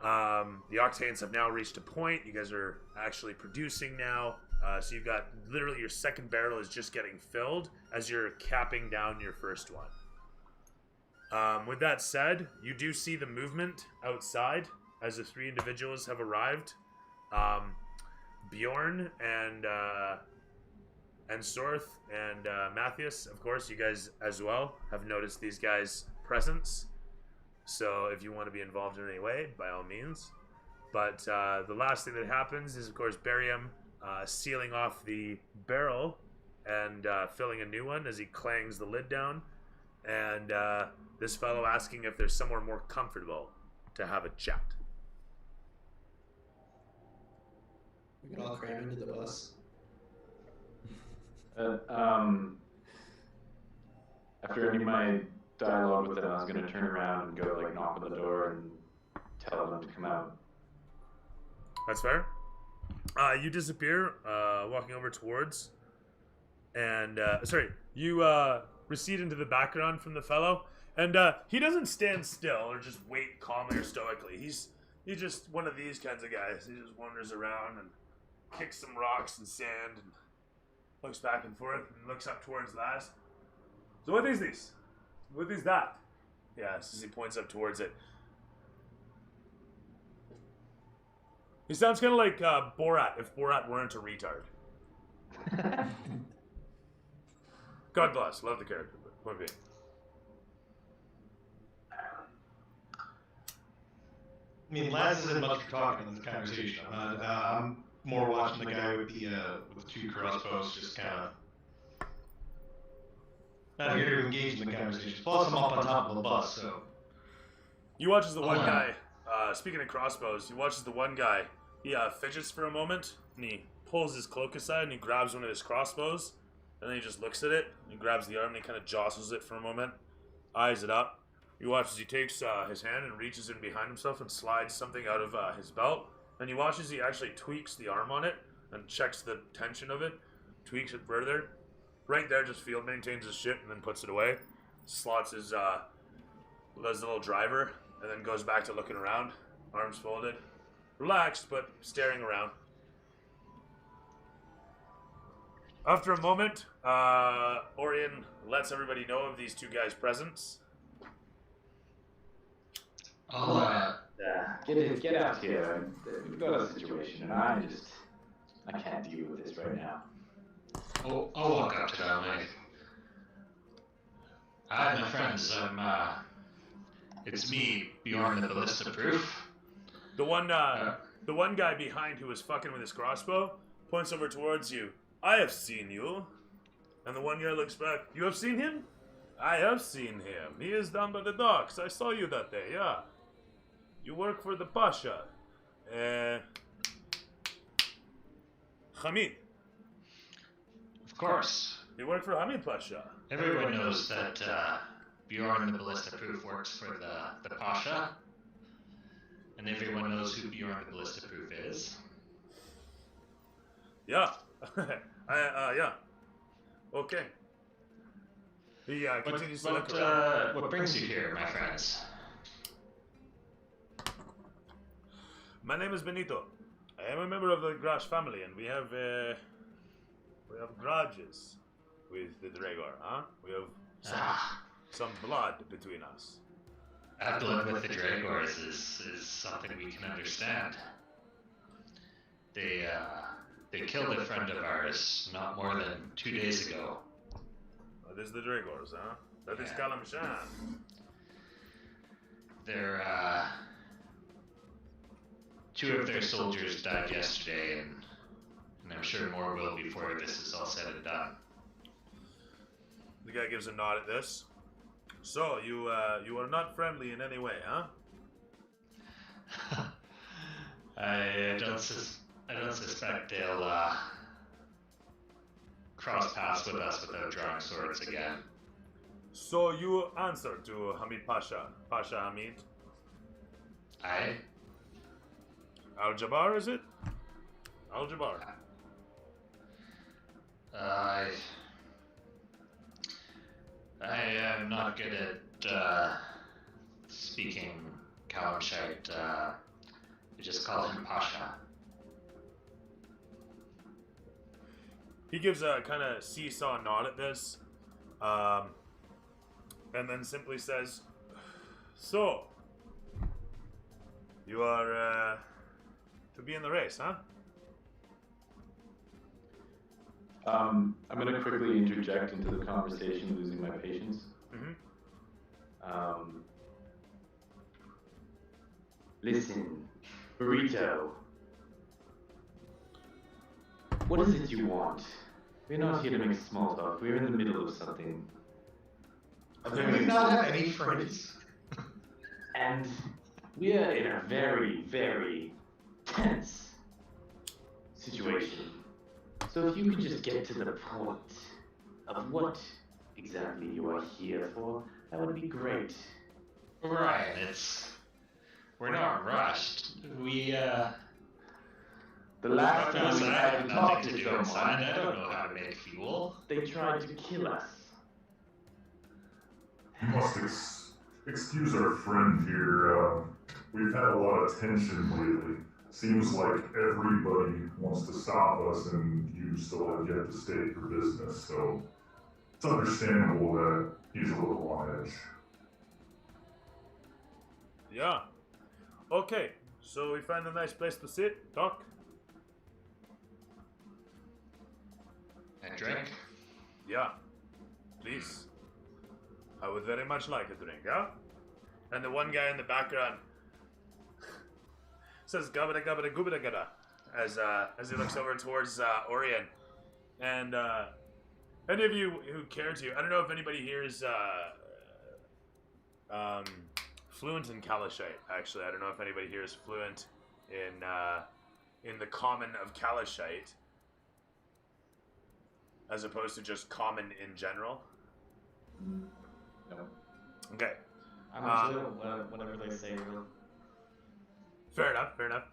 The octanes have now reached a point. You guys are actually producing now. So you've got literally your second barrel is just getting filled as you're capping down your first one. With that said, you do see the movement outside as the 3 individuals have arrived. Bjorn and Sorth and Matthias, of course, you guys as well have noticed these guys' presence. So if you want to be involved in any way, by all means. But the last thing that happens is, of course, Barium sealing off the barrel and filling a new one as he clangs the lid down. And this fellow asking if there's somewhere more comfortable to have a chat. We can all cram into the bus. After ending my dialogue with them, I was going to turn around and go, like, knock on the door and tell them to come out. That's fair. You disappear, walking over towards, and you recede into the background from the fellow, and he doesn't stand still or just wait calmly or stoically. He's just one of these kinds of guys. He just wanders around and kicks some rocks and sand and looks back and forth and looks up towards last. So what is this? What is that? Yeah, as he points up towards it. He sounds kind of like Borat if Borat weren't a retard. God bless. Love the character. But point being. I mean, Laz isn't much for talking in this conversation. I'm more watching the guy with the with 2 crossbows, just kind of not here to engage in the conversation. Plus, I'm up on top of the bus, so. You watch as the one guy, speaking of crossbows, you watch as the one guy, he fidgets for a moment, and he pulls his cloak aside, and he grabs one of his crossbows, and then he just looks at it, and he grabs the arm, and he kind of jostles it for a moment, eyes it up. You watch as he takes his hand and reaches in behind himself and slides something out of his belt, and you watch as he actually tweaks the arm on it, and checks the tension of it, tweaks it further. Right there, just field maintains his shit, and then puts it away, slots his little driver, and then goes back to looking around, arms folded, relaxed, but staring around. After a moment, Orion lets everybody know of these 2 guys' presence. Get out here. We've got a situation, and I can't deal with this right now. I'll walk up to them. Hi, my friends. It's me, Bjorn the Ballista Proof. The one guy behind who was fucking with his crossbow points over towards you. I have seen you. And the one guy looks back. You have seen him? I have seen him. He is down by the docks. I saw you that day, yeah. You work for the Pasha. Hamid. Of course. You work for Hamid Pasha. Everyone knows that Bjorn the Ballista Proof works for the Pasha. And everyone knows who Bjorn the Ballista Proof is. Yeah. Yeah. Okay. He continues to look around. What brings you here, my friends? My name is Benito. I am a member of the Grash family, and we have grudges with the Draygor, huh? We have some blood between us. Our blood with the Draygors is something we can understand. They killed a friend of ours not more than 2 days ago. That is the Draygors, huh? That is Yeah. Kalam Shan. Two of their soldiers died yesterday, and I'm sure more will before this is all said and done. The guy gives a nod at this. So, you are not friendly in any way, huh? I don't suspect they'll cross paths with us without drawing swords again. So you answer to Hamid Pasha. Pasha Hamid. I Al-Jabbar, is it? Al-Jabbar. I am not good at speaking Kalamshite. We just call him Pasha. He gives a kind of seesaw nod at this, and then simply says, "So, you are to be in the race, huh?" I'm gonna quickly interject into the conversation, losing my patience. Mm-hmm. Listen, Burrito. What is it you want? We're not here to make small talk. We're in the middle of something. Do we not have any friends? And we are in a very, very tense situation. So if you could just get to the point of what exactly you are here for, that would be great. Right, we're not rushed. The last I time we had have to talk nothing to to do inside. I someone, don't know how to make fuel. they tried to kill us. You must excuse our friend here. We've had a lot of tension lately. Seems like everybody wants to stop us, and you still have yet to state your business, so it's understandable that he's a little on edge. Yeah. Okay. So we find a nice place to sit, talk. And drink. Yeah. Please. I would very much like a drink, huh? And the one guy in the background says "gabba gabba gubba gabba" as he looks over towards Orion. And any of you who care to, I don't know if anybody here is fluent in Kalashite. Actually, I don't know if anybody here is fluent in the common of Kalashite, as opposed to just common in general. No. Okay. I'm sure whatever they say. Fair enough.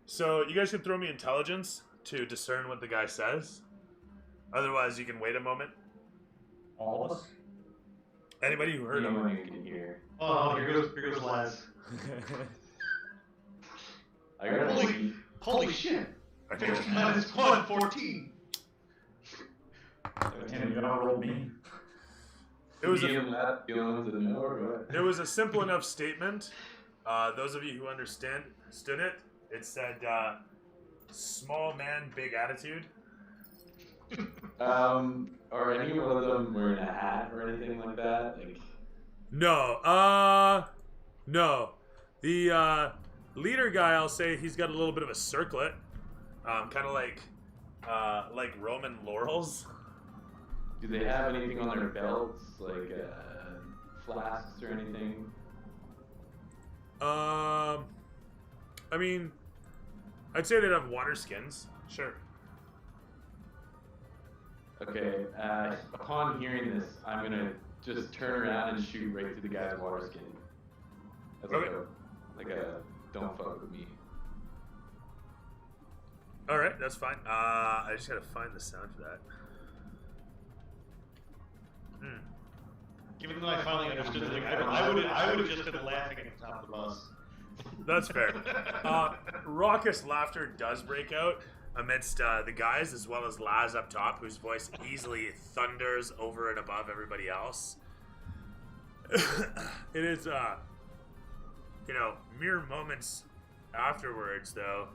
So you guys can throw me intelligence to discern what the guy says. Otherwise, you can wait a moment. All of us? Anybody who heard him. Anyone you can hear. Oh, here goes Laz. I got a sheet. Holy shit! Okay. 15 minus 1, 14. Tim, you gonna roll me? It was Feeling that, feeling the no, or what? It was a simple enough statement. Those of you who understood it, it said, small man, big attitude. Are any one of them wearing a hat or anything like that? Like, No, no. The, leader guy, I'll say he's got a little bit of a circlet. Kind of like Roman laurels. do they have anything on their belts, like flasks or anything? I mean, I'd say they'd have water skins. Sure. Okay, upon hearing this, I'm gonna just turn around and shoot right through the guy's water skin. As like a don't fuck with me. Alright, that's fine. I just gotta find the sound for that. Given that I finally understood the thing, I would have just been laughing at the top of the bus. That's fair. Raucous laughter does break out amidst the guys, as well as Laz up top, whose voice easily thunders over and above everybody else. It is, mere moments afterwards, though,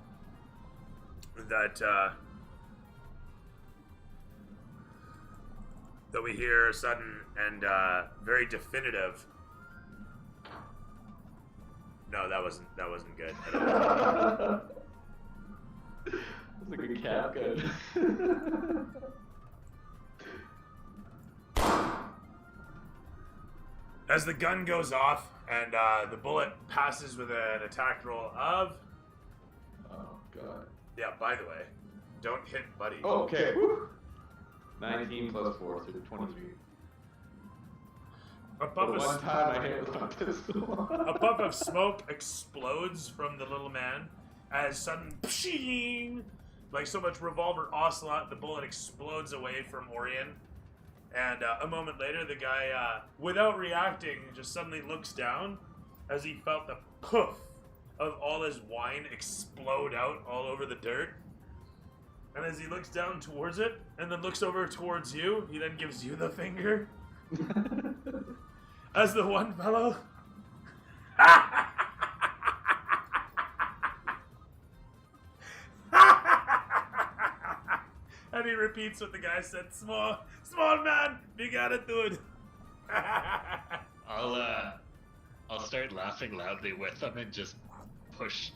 that we hear a sudden and very definitive. No, that wasn't good at all. That's like a cap gun. As the gun goes off and the bullet passes with an attack roll of. Oh god. Yeah. By the way, don't hit Buddy. Okay. 19 plus 4, so 23. A puff, One time I hit with my pistol. a puff of smoke explodes from the little man as sudden pshing, like so much revolver ocelot, the bullet explodes away from Orion. And a moment later, the guy, without reacting, just suddenly looks down as he felt the poof of all his wine explode out all over the dirt. And as he looks down towards it, and then looks over towards you, he then gives you the finger. As the one fellow... And he repeats what the guy said, small man, big attitude. I'll start laughing loudly with him and just push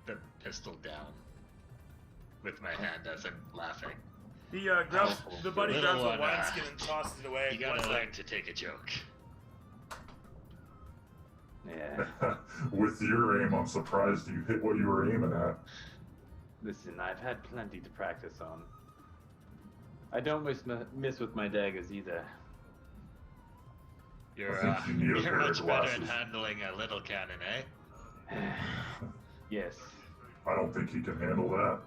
the pistol down with my hand as I'm laughing. He grabs the buddy Little grabs the one, wineskin and tosses it away. You gotta learn to take a joke. Yeah. With your aim, I'm surprised you hit what you were aiming at. Listen, I've had plenty to practice on. I don't miss with my daggers either. You're I think you need a pair of much better at glasses. handling a little cannon, eh? Yes. I don't think he can handle that.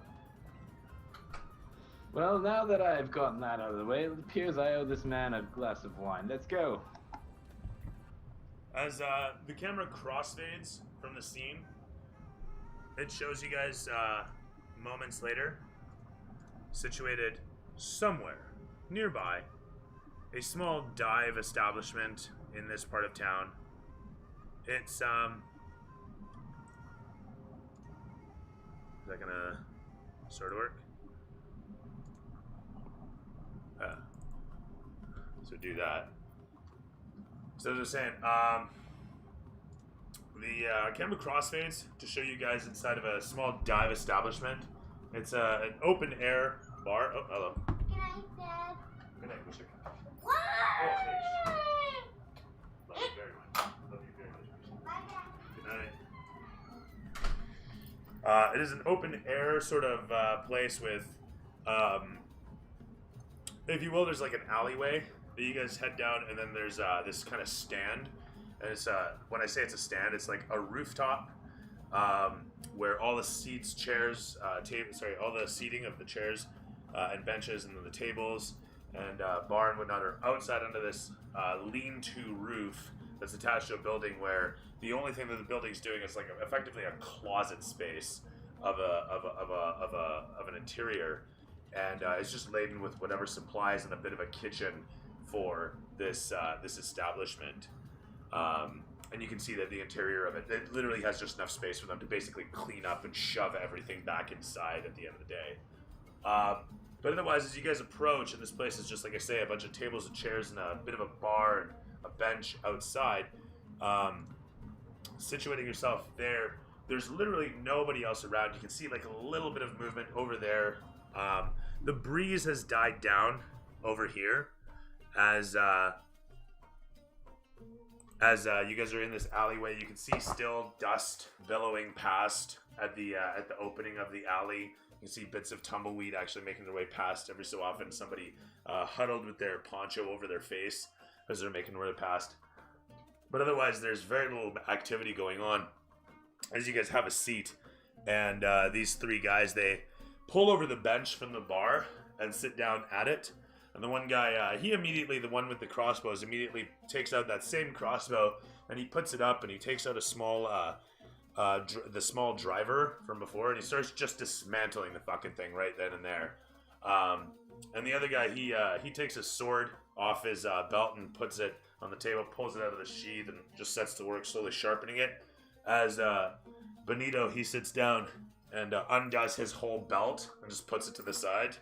Well, now that I've gotten that out of the way, it appears I owe this man a glass of wine. Let's go. As the camera crossfades from the scene, it shows you guys moments later, situated somewhere nearby, a small dive establishment in this part of town. It's is that gonna sort of work? So do that. So as I was saying, the camera crossfades to show you guys inside of a small dive establishment. It's an open air bar. Oh, hello. Good night, Dad. Good night, Mr. Why? Love you very much. Love you very much. Bye, Dad. Good night. It is an open air sort of place with, if you will, there's like an alleyway that you guys head down, and then there's this kind of stand. And it's when I say it's a stand, it's like a rooftop where all the seats, chairs, all the seating of the chairs and benches, and then the tables and bar and whatnot are outside under this lean-to roof that's attached to a building where the only thing that the building's doing is like effectively a closet space of an interior, and it's just laden with whatever supplies and a bit of a kitchen for this establishment. And you can see that the interior of it literally has just enough space for them to basically clean up and shove everything back inside at the end of the day. But otherwise, as you guys approach, and this place is just, like I say, a bunch of tables and chairs and a bit of a bar and a bench outside, situating yourself there, there's literally nobody else around. You can see like a little bit of movement over there. The breeze has died down over here as you guys are in this alleyway. You can see still dust billowing past at the opening of the alley. You You see bits of tumbleweed actually making their way past every so often. Somebody huddled with their poncho over their face as they're making their way past. But otherwise, there's very little activity going on. As you guys have a seat, and these three guys, they pull over the bench from the bar and sit down at it. And the one guy, he immediately, the one with the crossbows, immediately takes out that same crossbow and he puts it up and he takes out a small, the small driver from before, and he starts just dismantling the fucking thing right then and there. And the other guy, he takes his sword off his belt and puts it on the table, pulls it out of the sheath, and just sets to work slowly sharpening it. As Benito, he sits down and undoes his whole belt and just puts it to the side.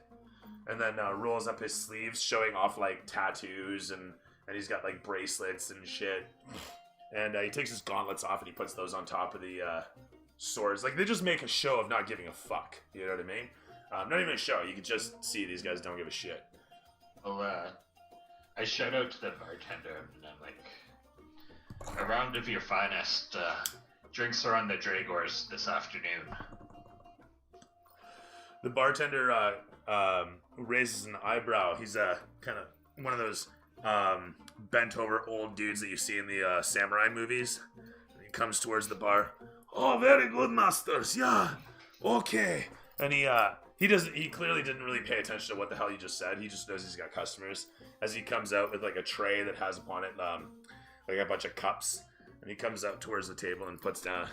And then rolls up his sleeves, showing off like tattoos, and he's got like bracelets and shit. And he takes his gauntlets off and he puts those on top of the swords. Like, they just make a show of not giving a fuck. You know what I mean? Not even a show. You can just see these guys don't give a shit. Well, I shout out to the bartender and I'm like, a round of your finest. Drinks are on the Draygors this afternoon. The bartender raises an eyebrow. He's kind of one of those bent over old dudes that you see in the samurai movies. And he comes towards the bar. Oh, very good, masters. Yeah, okay. And he clearly didn't really pay attention to what the hell you just said. He just knows he's got customers. As he comes out with like a tray that has upon it like a bunch of cups, and he comes out towards the table and put down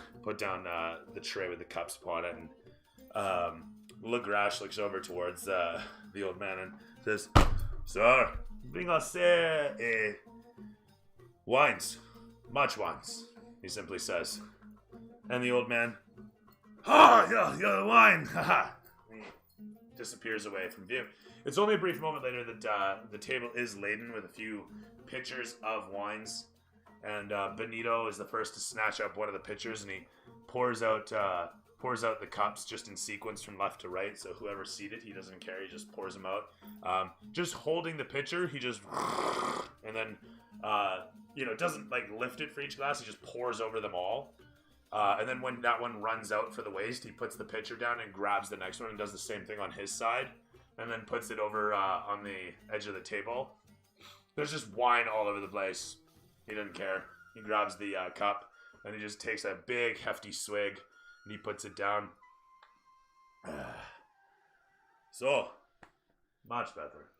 the tray with the cups upon it. And Legrash looks over towards the old man and says, "Sir, bring us wines, much wines," he simply says. And the old man, yeah, wine, haha. He disappears away from view. It's only a brief moment later that the table is laden with a few pitchers of wines, and Benito is the first to snatch up one of the pitchers, and he pours out the cups just in sequence from left to right. So whoever's seated, he doesn't care. He just pours them out. Just holding the pitcher, he just and then doesn't like lift it for each glass. He just pours over them all. And then when that one runs out for the waste, he puts the pitcher down and grabs the next one and does the same thing on his side, and then puts it over on the edge of the table. There's just wine all over the place. He doesn't care. He grabs the cup and he just takes a big hefty swig and he puts it down. So, much better.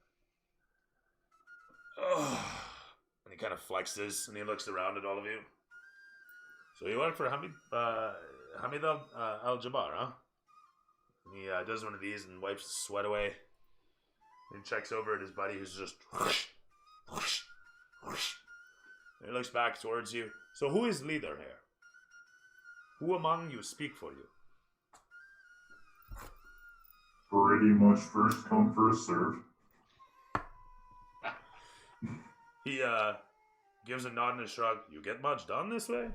And he kind of flexes and he looks around at all of you. So you work for Hamid al-Jabbar, huh? And he does one of these and wipes the sweat away. And he checks over at his buddy who's just whoosh, whoosh, whoosh. And he looks back towards you. So who is leader here? Who among you speak for you? Pretty much first come, first serve. He gives a nod and a shrug. You get much done this way?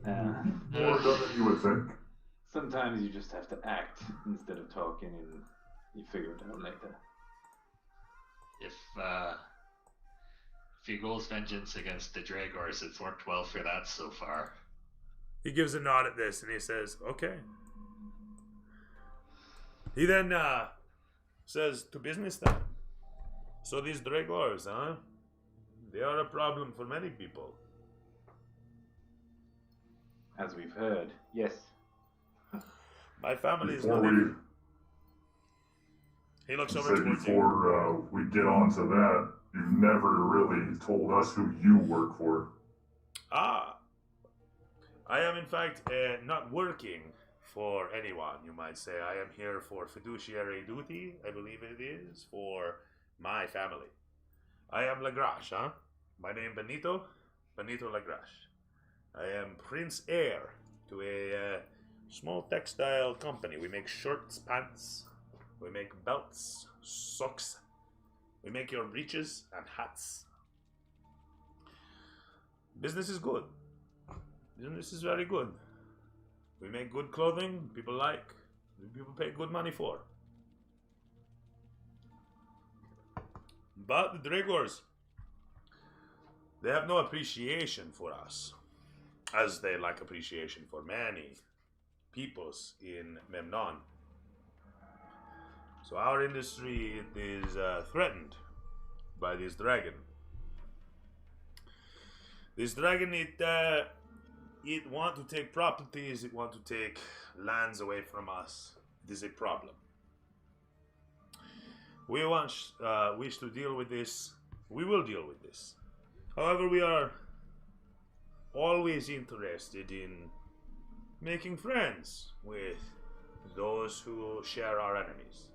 More done than you would think. Sometimes you just have to act instead of talking, and you figure it out later. If your goal's vengeance against the Draygors, it's worked well for that so far. He gives a nod at this and he says, okay. He then says, to business then. So these Draygors, huh? They are a problem for many people. As we've heard, yes. My family is Before living. He looks over towards you. Before we get on to that, you've never really told us who you work for. Ah. I am in fact not working for anyone, you might say. I am here for fiduciary duty, I believe it is, for my family. I am Legrash, huh? My name Benito Legrash. I am Prince Heir to a small textile company. We make shorts, pants, we make belts, socks, we make your breeches and hats. Business is good. Business is very good. We make good clothing, people pay good money for. But the Draygors, they have no appreciation for us, as they lack appreciation for many peoples in Memnon. So our industry is threatened by this dragon. This dragon, it want to take properties, it want to take lands away from us. It is a problem. We wish to deal with this. We will deal with this. However, we are always interested in making friends with those who share our enemies.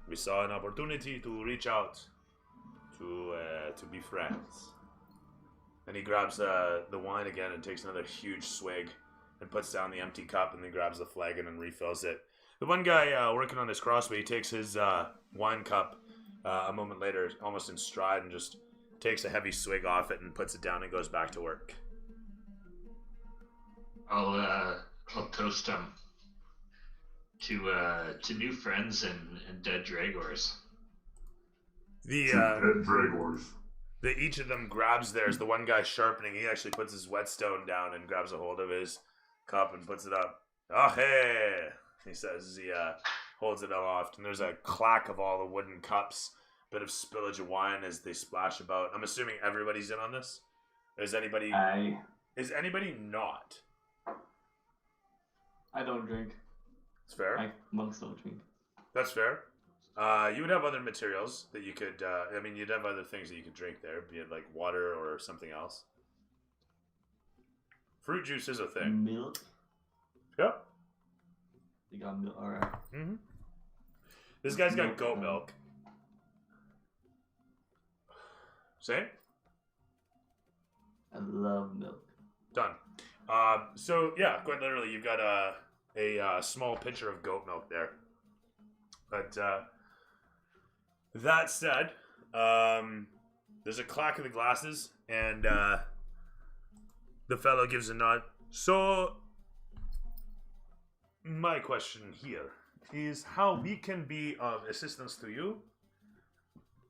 We saw an opportunity to reach out to be friends. And he grabs the wine again and takes another huge swig and puts down the empty cup and then grabs the flagon and refills it. The one guy working on his crossbow, he takes his wine cup a moment later, almost in stride, and just takes a heavy swig off it and puts it down and goes back to work. I'll toast him to new friends and dead Draygors. The Dead Draygors. each of them grabs theirs. The one guy sharpening, he actually puts his whetstone down and grabs a hold of his cup and puts it up. Oh, hey! He says as he holds it aloft, and there's a clack of all the wooden cups, bit of spillage of wine as they splash about. I'm assuming everybody's in on this. Is anybody not? I don't drink. It's fair. Monks don't drink. That's fair. You would have other materials that you could. You'd have other things that you could drink there, be it like water or something else. Fruit juice is a thing. Milk. Yep. You got milk. All right. Mm-hmm. This guy's got goat milk. Say? I love milk. Done. So yeah, quite literally, you've got a small pitcher of goat milk there. But that said, there's a clack of the glasses, and the fellow gives a nod. So, my question here is how we can be of assistance to you,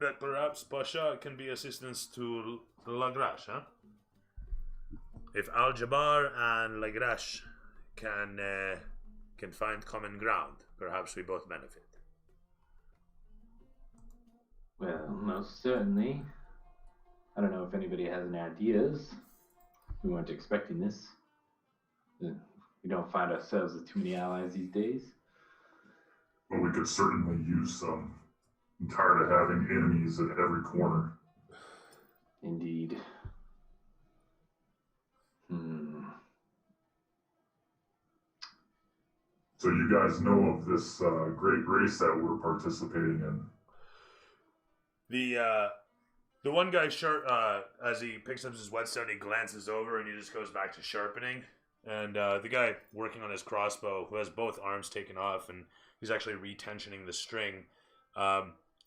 that perhaps Pasha can be assistance to Lagrash, huh? If Al-Jabbar and Lagrash can find common ground, perhaps we both benefit. Well, most certainly. I don't know if anybody has any ideas. We weren't expecting this. We don't find ourselves with too many allies these days. But we could certainly use some. I'm tired of having enemies at every corner. Indeed. So you guys know of this great race that we're participating in? The one guy as he picks up his whetstone, he glances over and he just goes back to sharpening. And the guy working on his crossbow, who has both arms taken off and he's actually retensioning the string,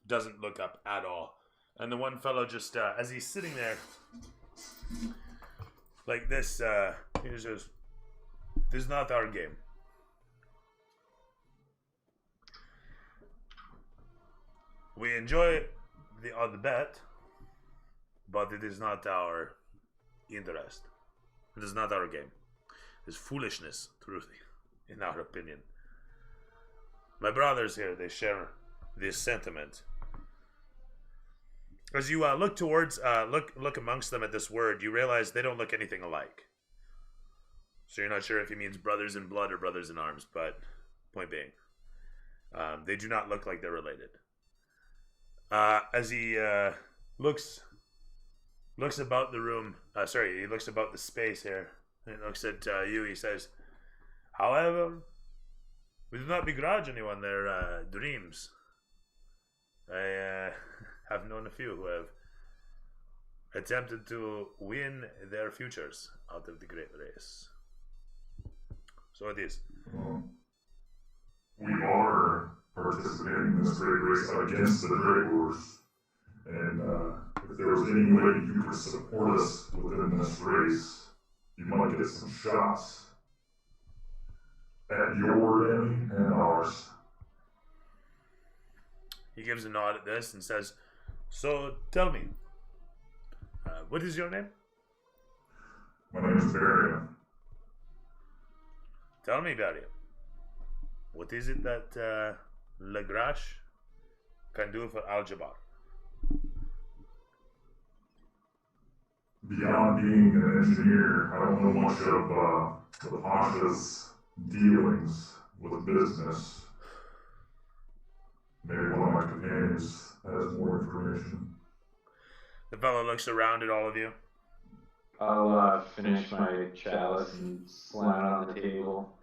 doesn't look up at all. And the one fellow just, as he's sitting there, like this, he just goes, "This is not our game." We enjoy the odd bet, but it is not our interest. It is not our game. It is foolishness, truly, in our opinion. My brothers here, they share this sentiment. As you look towards, look amongst them at this word, you realize they don't look anything alike. So you're not sure if he means brothers in blood or brothers in arms, but point being, they do not look like they're related. As he looks about the room, he looks about the space here, and looks at you, he says, "However, we do not begrudge anyone their dreams. I have known a few who have attempted to win their futures out of the great race. So it is." We are participating in this great race against the Draygors. And if there was any way you could support us within this race, you might get some shots at your enemy and ours. He gives a nod at this and says, "So tell me, what is your name?" My name is Barry. Tell me, Barry. What is it that Legrash can do for Aljabar? Beyond being an engineer, I don't know much of the Pasha's dealings with business. Maybe one of my companions has more information. The fellow looks around at all of you. I'll finish my chalice and slam it on the table.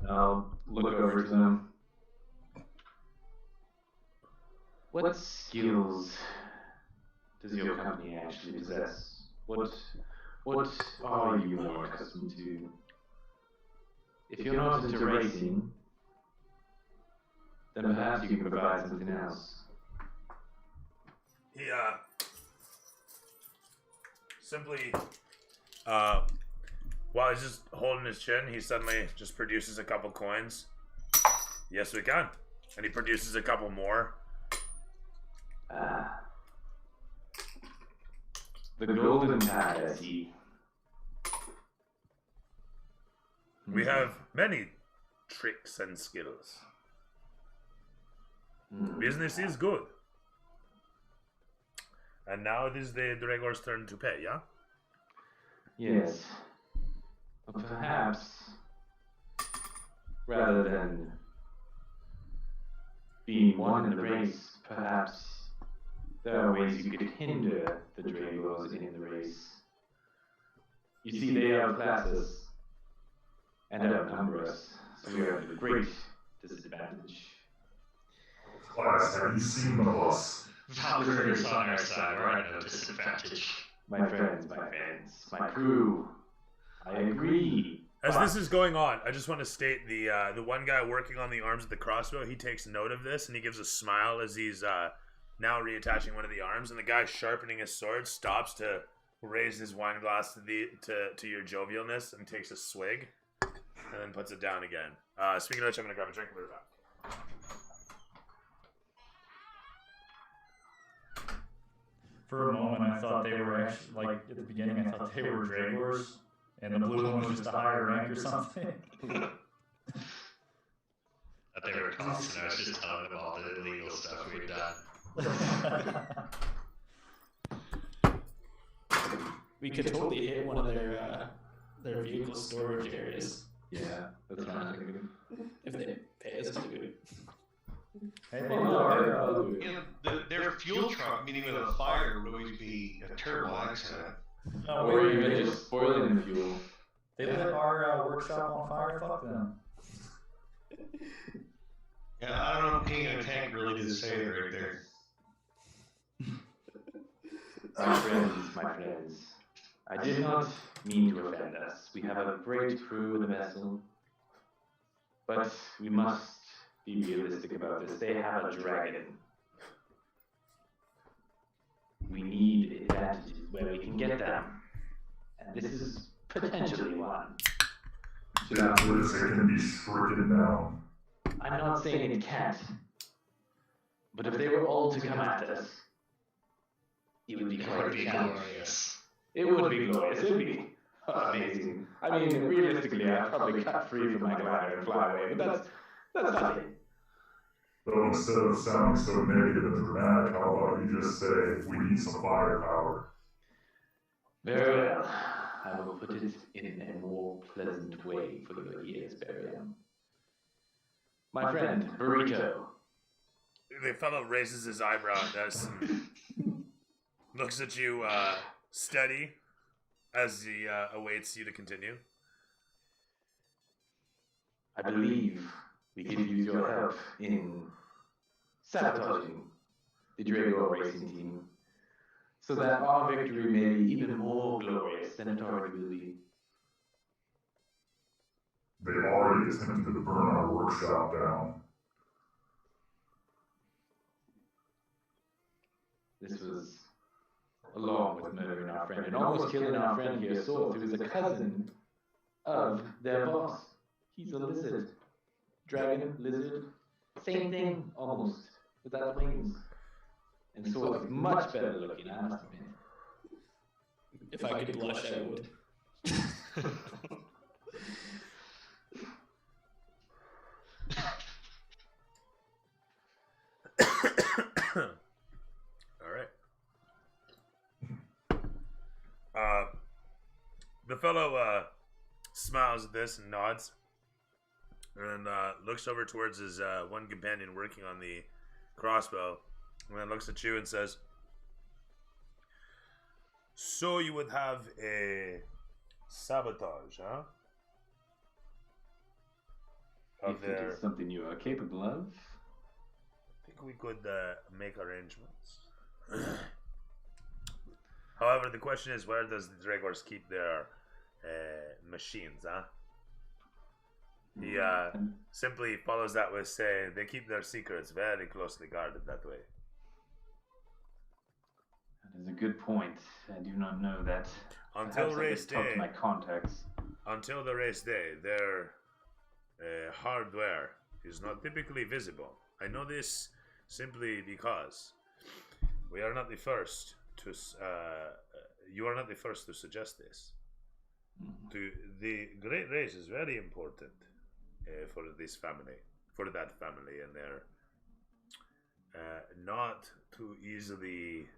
I'll look over to them. What skills does your company actually possess? What are you more accustomed to? If you're not into racing, then perhaps you can provide something else. He simply while he's just holding his chin, he suddenly just produces a couple coins. Yes, we can. And he produces a couple more. The golden pad, I see. We have many tricks and skills. Business is good. And now it is the Draygors' turn to pay, yeah? Yes. But perhaps, rather than being one in the race, perhaps there are ways you could hinder the Draygors in the race. You see, they outclass us and outnumber us, so we are at a great disadvantage. Class, have you seen the bus? Valkyrie is on our side. We're at no disadvantage. My friends, my crew, I agree. As this is going on, I just want to state the one guy working on the arms of the crossbow, he takes note of this and he gives a smile as he's now reattaching one of the arms, and the guy sharpening his sword stops to raise his wine glass to your jovialness and takes a swig and then puts it down again. Speaking of which, I'm going to grab a drink and put it back. For a moment, I thought they were actually, like, at the beginning, I thought they were Draygors, and the blue one was just a higher rank or something. That they were cops, and I was just telling them all the illegal stuff we'd done. We could totally hit one of their vehicle storage areas. Yeah, that's what I'm thinking. If they pay us to do it. Hey, Their fuel truck meeting with a fire would always be a terrible accident. no, Or wait, even just spoiling the fuel. they lit our workshop on fire. Fuck them. Yeah, I don't know if being in a tank really did say it right there. My friends, I did not mean to offend us. We have a great crew in the vessel, but we must be realistic about this. They have a dragon. We need advantages where we can get them, and this is potentially one. That words that can be stricken down. I'm not saying it can't, but if they were all to come at us, it would be It quite would be a challenge. glorious. It would be glorious. It would be amazing. I mean, realistically, I'd probably cut free from my glider and fly away, but that's nothing. Though instead of sounding so negative and dramatic, how about you just say, we need some firepower? Very well. I will put it in a more pleasant way for your ears, Barium. My friend, Burrito. The fellow raises his eyebrow at this and looks at you steady as he awaits you to continue. I believe we could use your help in sabotaging the Draygor racing team so that our victory may be even more glorious than it already will be. They already attempted to burn our workshop down. This was along with murdering our friend and almost killing our friend here, Sorth, who is a cousin of their boss. He's a lizard. Dragon, lizard, same thing almost, without wings. And Sorth is much better looking, I must admit. If I could blush, I would. The fellow smiles at this and nods, and looks over towards his one companion working on the crossbow, and then looks at you and says, "So you would have a sabotage, huh? Of If it their is something you are capable of. I think we could make arrangements. However, the question is, where does the Draygors keep their machines, huh? He simply follows that with saying they keep their secrets very closely guarded that way. That is a good point. I do not know that. Until Perhaps I race could talk day. to my contacts. Until the race day, their hardware is not typically visible. I know this simply because we are not the first to. You are not the first to suggest this. The great race is very important for this family, for that family, and they're not too easily.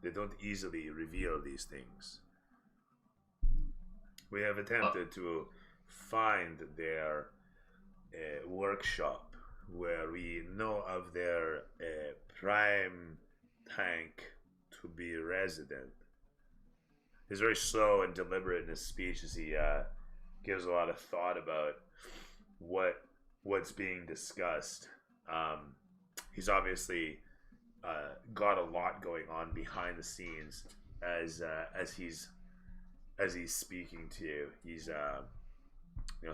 They don't easily reveal these things. We have attempted to find their workshop where we know of their prime tank to be resident. He's very slow and deliberate in his speech as he gives a lot of thought about what's being discussed. He's obviously got a lot going on behind the scenes as he's speaking to you. He's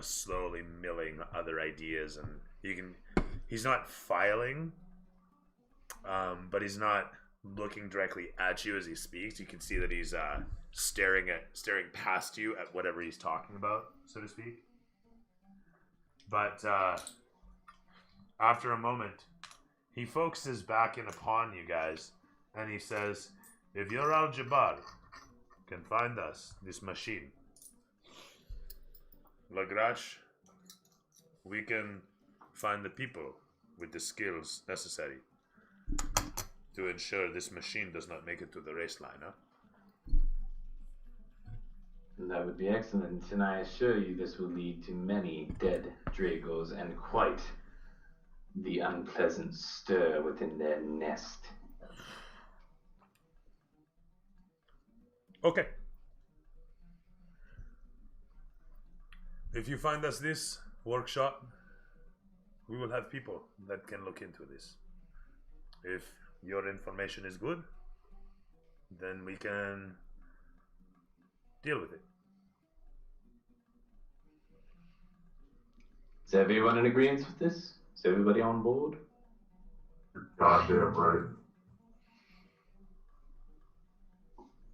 slowly milling other ideas, and he's not filing, but he's not looking directly at you as he speaks. You can see that he's staring past you at whatever he's talking about, so to speak. But after a moment, he focuses back in upon you guys, and he says, "If your Al-Jabbar can find us this machine, Lagrash, we can find the people with the skills necessary to ensure this machine does not make it to the race line, huh?" That would be excellent, and I assure you this will lead to many dead Draygors and quite the unpleasant stir within their nest. Okay. If you find us this workshop, we will have people that can look into this. If your information is good, then we can deal with it. Is everyone in agreement with this? Is everybody on board? You're goddamn right.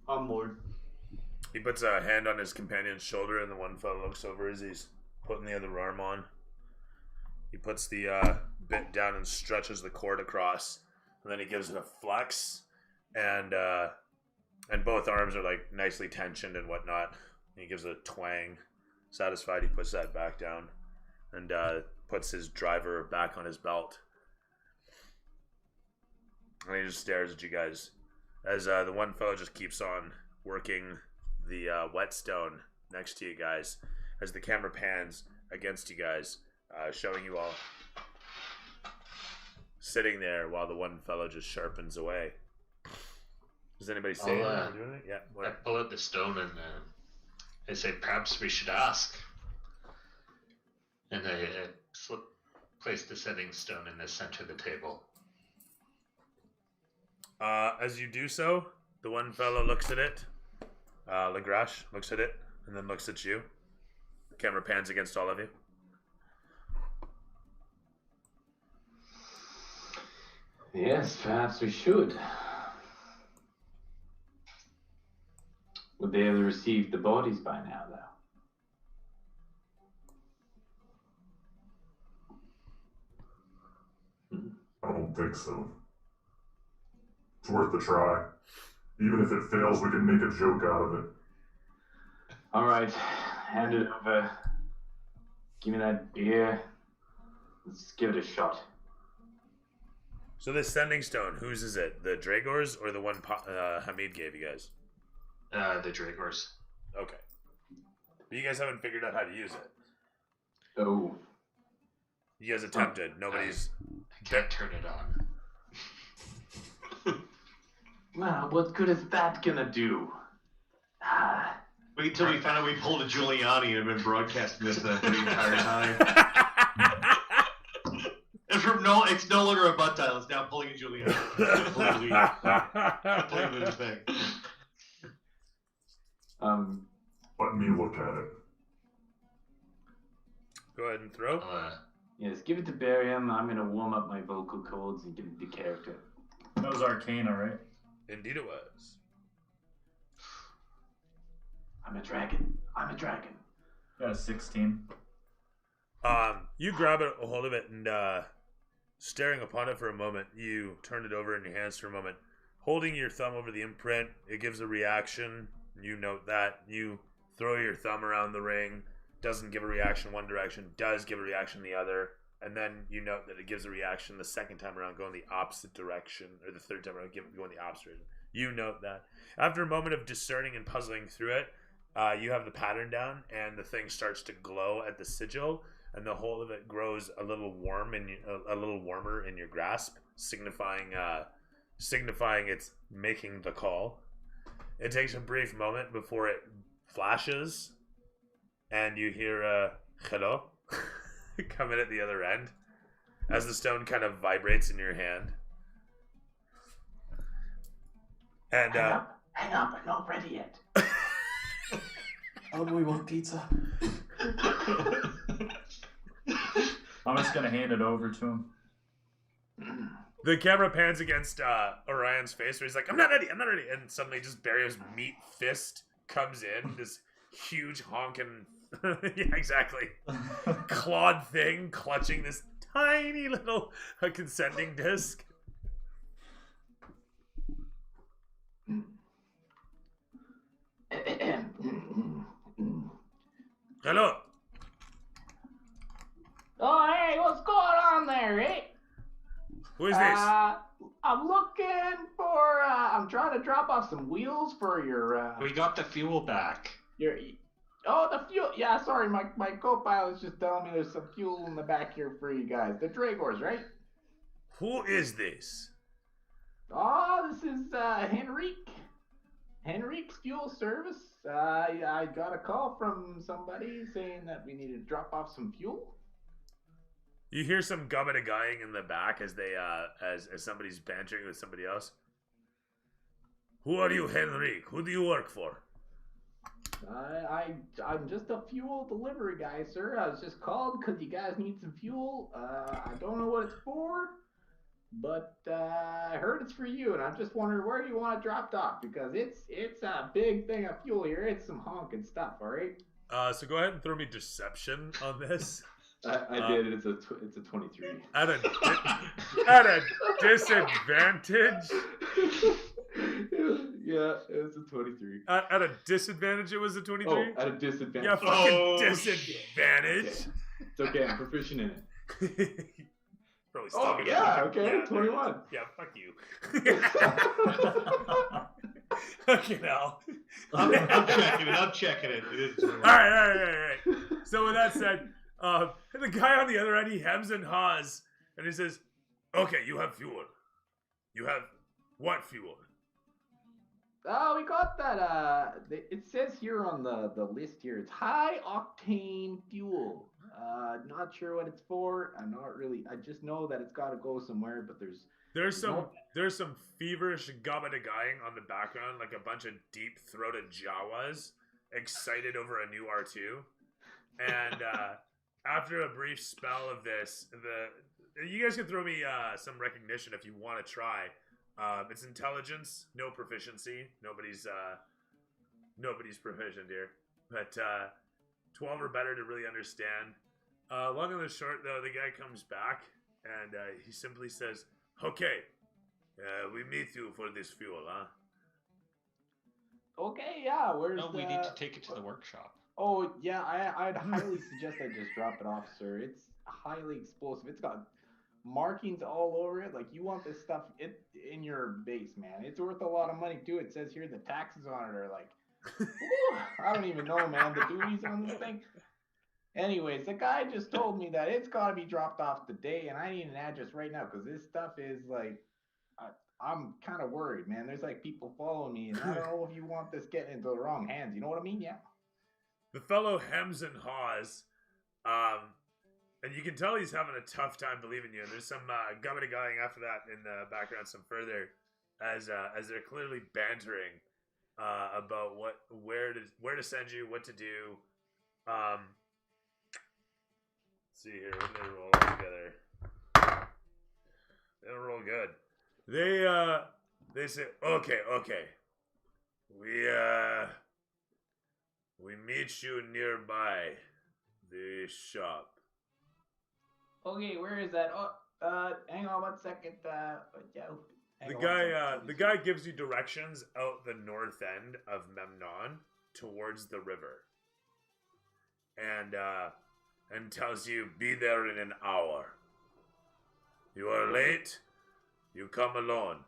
I'm bored. He puts a hand on his companion's shoulder, and the one fellow looks over as he's putting the other arm on. He puts the bit down and stretches the cord across, and then he gives it a flex, and both arms are like nicely tensioned and whatnot. And he gives it a twang. Satisfied, he puts that back down, and puts his driver back on his belt. And he just stares at you guys as the one fellow just keeps on working the whetstone next to you guys as the camera pans against you guys, showing you all sitting there while the one fellow just sharpens away. Does anybody say anything or do anything? Yeah. I pull out the stone and I say, perhaps we should ask. And I place the setting stone in the center of the table. As you do so, the one fellow looks at it. Lagrash looks at it and then looks at you. The camera pans against all of you. Yes, perhaps we should. Would they have received the bodies by now, though? I don't think so. It's worth a try. Even if it fails, we can make a joke out of it. All right, hand it over. Give me that beer. Let's give it a shot. So this sending stone, whose is it? The Draygors or the one Hamid gave you guys? The Draygors. Okay. But you guys haven't figured out how to use it. Oh. You guys attempted. Nobody's. I can't turn it on. Well, what good is that gonna do? Ah. Wait till we found out we pulled a Giuliani and have been broadcasting this the entire time. It's no longer a butt dial. It's now pulling a Giuliani. Completely the thing. Let me look at it. Go ahead and throw. Yes, give it to Barium. I'm gonna warm up my vocal cords and give it the character. That was Arcana, right? Indeed it was. I'm a dragon. I'm a dragon. Got a 16. You grab it, a hold of it, and staring upon it for a moment, you turn it over in your hands for a moment. Holding your thumb over the imprint, it gives a reaction. You note that. You throw your thumb around the ring. Doesn't give a reaction one direction, does give a reaction the other, and then you note that it gives a reaction the second time around going the opposite direction, or the third time around going the opposite direction. You note that. After a moment of discerning and puzzling through it, you have the pattern down, and the thing starts to glow at the sigil, and the whole of it grows a little warmer in your grasp, signifying it's making the call. It takes a brief moment before it flashes. And you hear hello come in at the other end as the stone kind of vibrates in your hand. And hang up, I'm not ready yet. Oh, do we want pizza? I'm just gonna hand it over to him. the camera pans against Orion's face where he's like, I'm not ready. And suddenly just Barrio's meat fist comes in, this huge honking yeah, exactly. Clawed thing clutching this tiny little consenting disc. Hello. Oh, hey, what's going on there, eh? Who is this? I'm looking for, I'm trying to drop off some wheels for your, We got the fuel back. the fuel. Yeah, sorry, my co-pilot's just telling me there's some fuel in the back here for you guys. The Draygors, right? Who is this? Oh, this is Henrique. Henrique's fuel service. I got a call from somebody saying that we need to drop off some fuel. You hear some guying in the back as they as somebody's bantering with somebody else. Who are you, Henrique? Who do you work for? I'm just a fuel delivery guy, sir. I was just called because you guys need some fuel. I don't know what it's for, but I heard it's for you, and I'm just wondering where do you want it dropped off, because it's a big thing of fuel here. It's some honking stuff, all right? So go ahead and throw me deception on this. I did. It's a 23. At a disadvantage. Yeah, it's a 23. At a disadvantage, it was a 23. Oh, at a disadvantage. Yeah, fucking disadvantage. It's okay. I'm proficient in it. Probably still Oh gonna yeah, be- okay, 21. Yeah, fuck you. Fucking hell. I'm checking it. It is. All right. So with that said, the guy on the other end, he hems and haws, and he says, "Okay, you have fuel. You have what fuel?" Oh, we got that. It says here on the list here, it's high octane fuel. Not sure what it's for. I'm not really. I just know that it's got to go somewhere. But there's some feverish gabba-da-guying on the background, like a bunch of deep-throated Jawas excited over a new R2. And after a brief spell of this, you guys can throw me some recognition if you want to try. It's intelligence, no proficiency. Nobody's proficient here, but 12 or better to really understand. Long and the short, though, the guy comes back and he simply says, "Okay, we meet you for this fuel, huh?" okay, yeah. Where's No, we need to take it to the workshop. Oh yeah, I'd highly suggest I just drop it off, sir. It's highly explosive. It's got markings all over it. Like, you want this stuff in your base, man. It's worth a lot of money too. It says here the taxes on it are like I don't even know, man, the duties on this thing. Anyways, the guy just told me that it's got to be dropped off today, and I need an address right now because this stuff is like, I'm kind of worried, man. There's like people following me, and I don't know if you want this getting into the wrong hands. You know what I mean? Yeah. The fellow hems and haws, and you can tell he's having a tough time believing you. And there's some gummity going after that in the background, some further, as they're clearly bantering about where to send you, what to do. Let's see here, when they roll together, they don't roll good. They say, okay, we meet you nearby the shop. Okay, where is that? Oh, hang on 1 second. Joe. The guy gives you directions out the north end of Memnon towards the river, and tells you be there in an hour. You are late, you come alone.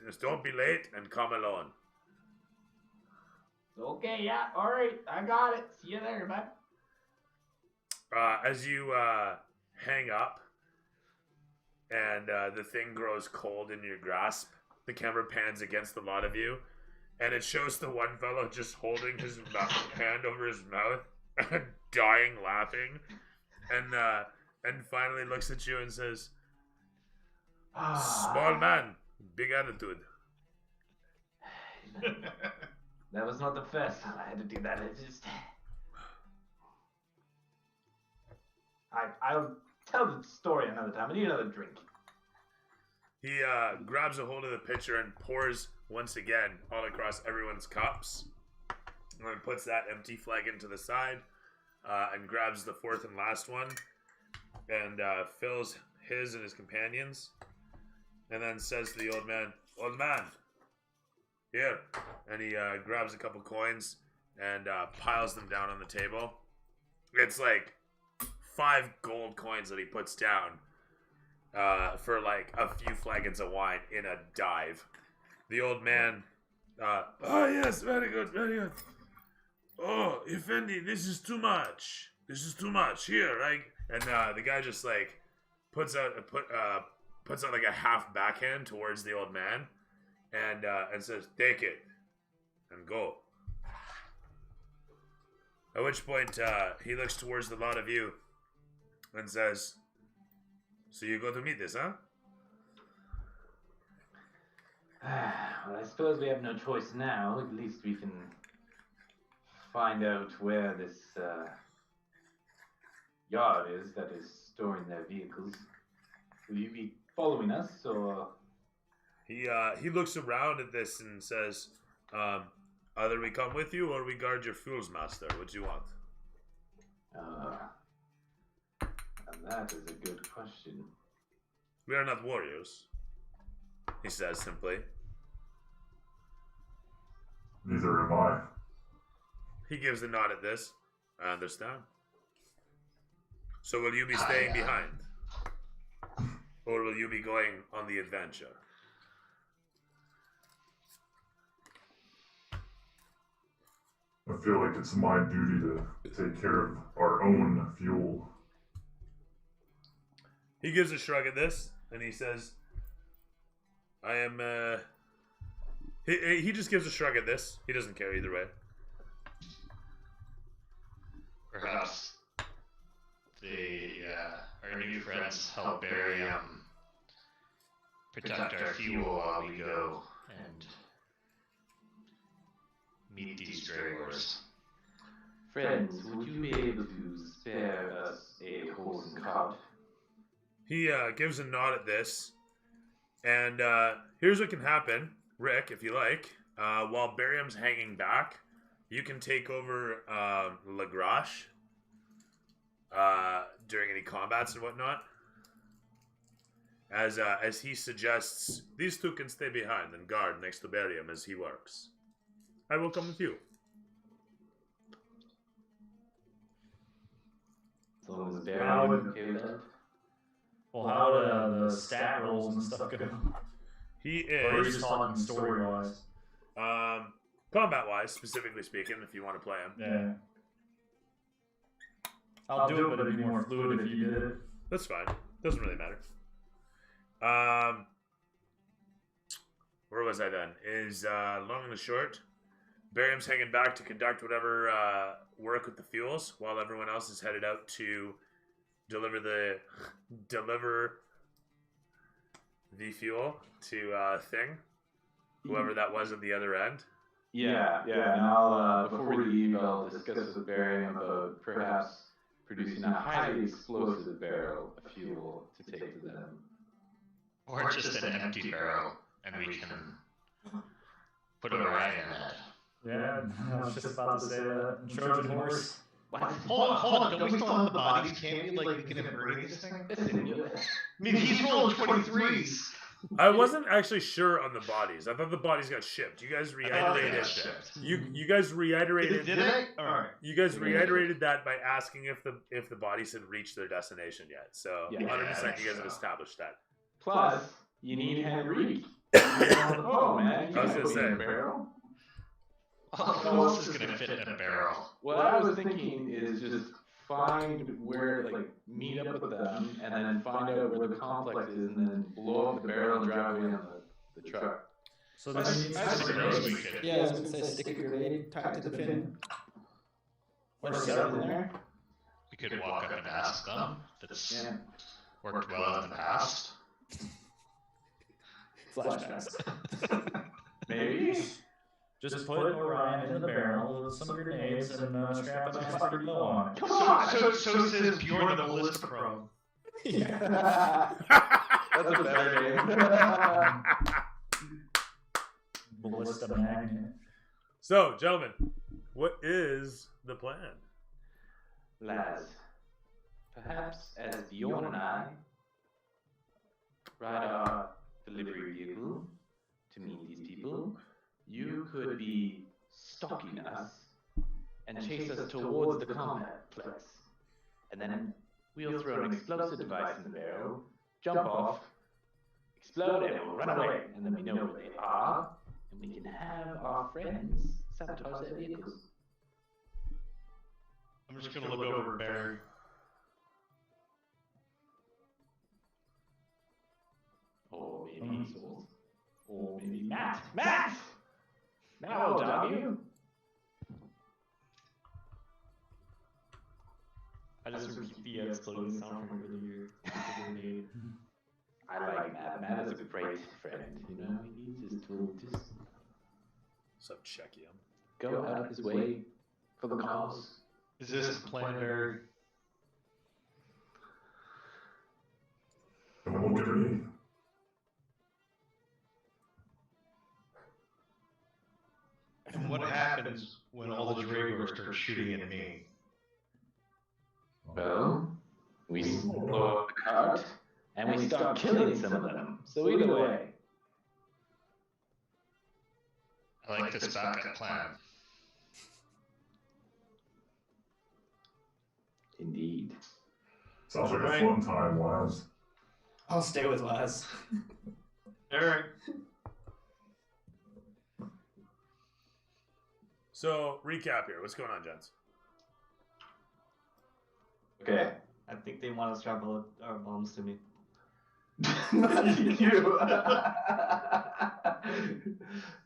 Just don't be late and come alone. Okay, yeah, all right, I got it. See you there, man. As you hang up, and the thing grows cold in your grasp, the camera pans against the lot of you, and it shows the one fellow just holding his hand over his mouth, dying laughing, and finally looks at you and says, "Small man, big attitude." That was not the first time I had to do that. It's just... I'll tell the story another time. I need another drink. He grabs a hold of the pitcher and pours once again all across everyone's cups, and then puts that empty flagon to the side, and grabs the fourth and last one, and fills his and his companions, and then says to the old man, "Old man, here." And he grabs a couple coins and piles them down on the table. It's like 5 gold coins that he puts down for like a few flagons of wine in a dive. The old man, "Oh yes, very good, very good. Oh, Effendi, this is too much. This is too much. Here, right?" And the guy just like puts out like a half backhand towards the old man, and says, "Take it and go." At which point he looks towards the lot of you and says, "So you go to meet this, huh?" Well, I suppose we have no choice now. At least we can find out where this yard is that is storing their vehicles. Will you be following us, or...? He looks around at this and says, "Either we come with you or we guard your fuels, master. What do you want?" And that is a good question. "We are not warriors," he says simply. Neither am I. He gives a nod at this. "I understand. So will you be staying behind? Or will you be going on the adventure?" I feel like it's my duty to take care of our own fuel. He gives a shrug at this, and he says, "I am, He just gives a shrug at this. He doesn't care either way. Perhaps our new friends help Barry protect our fuel while we go and meet these Draygors. Friends, would you be able to spare us a horse and cart? He gives a nod at this, and here's what can happen, Rick, if you like. While Barium's hanging back, you can take over Lagrache during any combats and whatnot. As he suggests, these two can stay behind and guard next to Barium as he works. I will come with you. As long as How would- Barium okay with that? Well, how would the stat rolls and stuff go? He Or are you is just talking story wise? Combat-wise, specifically speaking, if you want to play him. Yeah. I'll do it, but it'd be more fluid if you did it. That's fine. Doesn't really matter. Where was I then? Is long and the short. Barium's hanging back to conduct whatever work with the fuels, while everyone else is headed out to deliver the fuel to Thing, whoever that was at the other end. Yeah. And I'll before we leave, I'll discuss with Barium about perhaps producing a highly explosive barrel of fuel to take to them. Or just an empty barrel, and we can put Orion in it. Yeah, I was just about to say that. Trojan horse. Hold on. Don't we still have the bodies? Can't we, like, we can upgrade this thing? I mean, he's rolling 23s. I wasn't actually sure on the bodies. I thought the bodies got shipped. You guys reiterated. You guys reiterated. Did it? All right. You guys reiterated that by asking if the bodies had reached their destination yet. So 100% you guys have established that. Plus, you need Henry. Oh man, I was gonna say. Barrel. Who else is going to fit in a barrel? What I was thinking is just find where, like, meet up with them, and then find out where the complex is, and then blow up the barrel and drive away on the truck. So I this suppose we could. Yeah, I was gonna say stick a grenade, tied to the pin. Or set in there. We could walk up and ask them. That's Yeah. worked well in the past. Flashbacks. Maybe. just put Orion in the barrel with some grenades and strap a nice big bow on it. Come on. So says Bjorn the Ballista Pro. Yeah. That's a better name. Ballista magnet. So, gentlemen, what is the plan? Laz, perhaps as Bjorn and I ride our delivery vehicle to meet these people, you could be stalking us and chase us towards the complex. And then we'll throw an explosive device in the barrel, jump off, explode, and we'll run away. And then we know where they are, and we can have our friends sabotage their vehicles. I'm just gonna look over at Barry. Or maybe Souls. Or maybe Matt. Matt! Now, W. I just repeat the exploding sound from earlier. I like Matt. Matt is a great friend. You know, he needs to just So check him. go out of his way for the cause. Is this the plan, Barry? Don't look at me. And what happens when all the Draygors start shooting at me? Well, we blow up the cart and we start killing some of them. So either way. I like this backup plan. Indeed. Sounds like a fun time, Laz. I'll stay with Laz. Alright. So, recap here. What's going on, gents? Okay. I think they want to strap our bombs to me. You.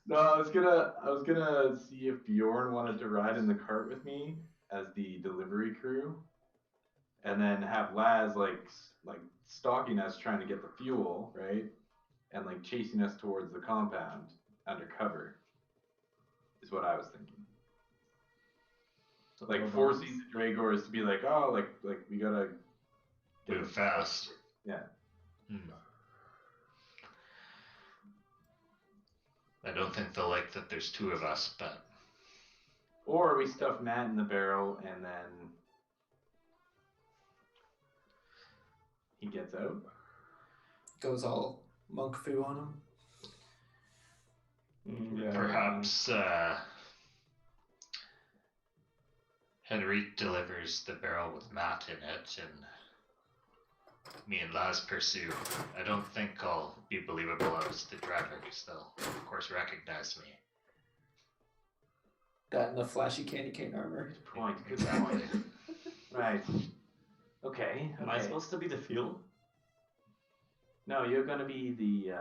No, I was gonna see if Bjorn wanted to ride in the cart with me as the delivery crew, and then have Laz like stalking us, trying to get the fuel, right, and like chasing us towards the compound undercover. Is what I was thinking. So Like no forcing the Draygors to be like, oh, like we gotta Move fast. Yeah. I don't think they'll like that there's two of us, but Or we stuff Matt in the barrel and then he gets out. Goes all monk foo on him. Yeah. perhaps Henry delivers the barrel with Matt in it, and me and Laz pursue. I don't think I'll be believable as the driver, because they'll, of course, recognize me. That and the flashy candy cane armor. Good point. Good point. Right. Okay. Am I okay. supposed to be the fuel? No, you're gonna be the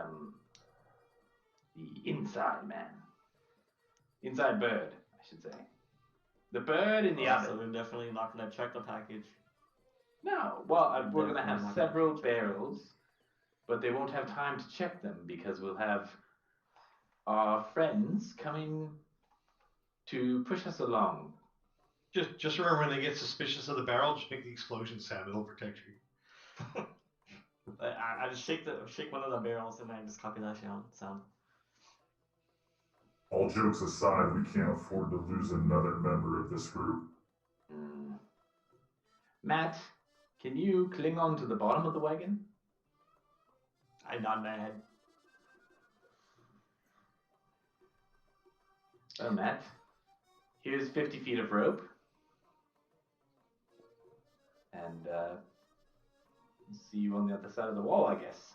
inside man. Inside bird, I should say. The bird in the So oven. we're definitely not gonna check the package. No, well, we're gonna Definitely have not gonna several check. barrels, but they won't have time to check them because we'll have our friends coming to push us along. Just remember when they get suspicious of the barrel, just make the explosion sound. It'll protect you. I just shake one of the barrels and then I just copy that sound. All jokes aside, we can't afford to lose another member of this group. Mm. Matt, can you cling on to the bottom of the wagon? I nod my head. Oh, Matt, here's 50 feet of rope. And see you on the other side of the wall, I guess.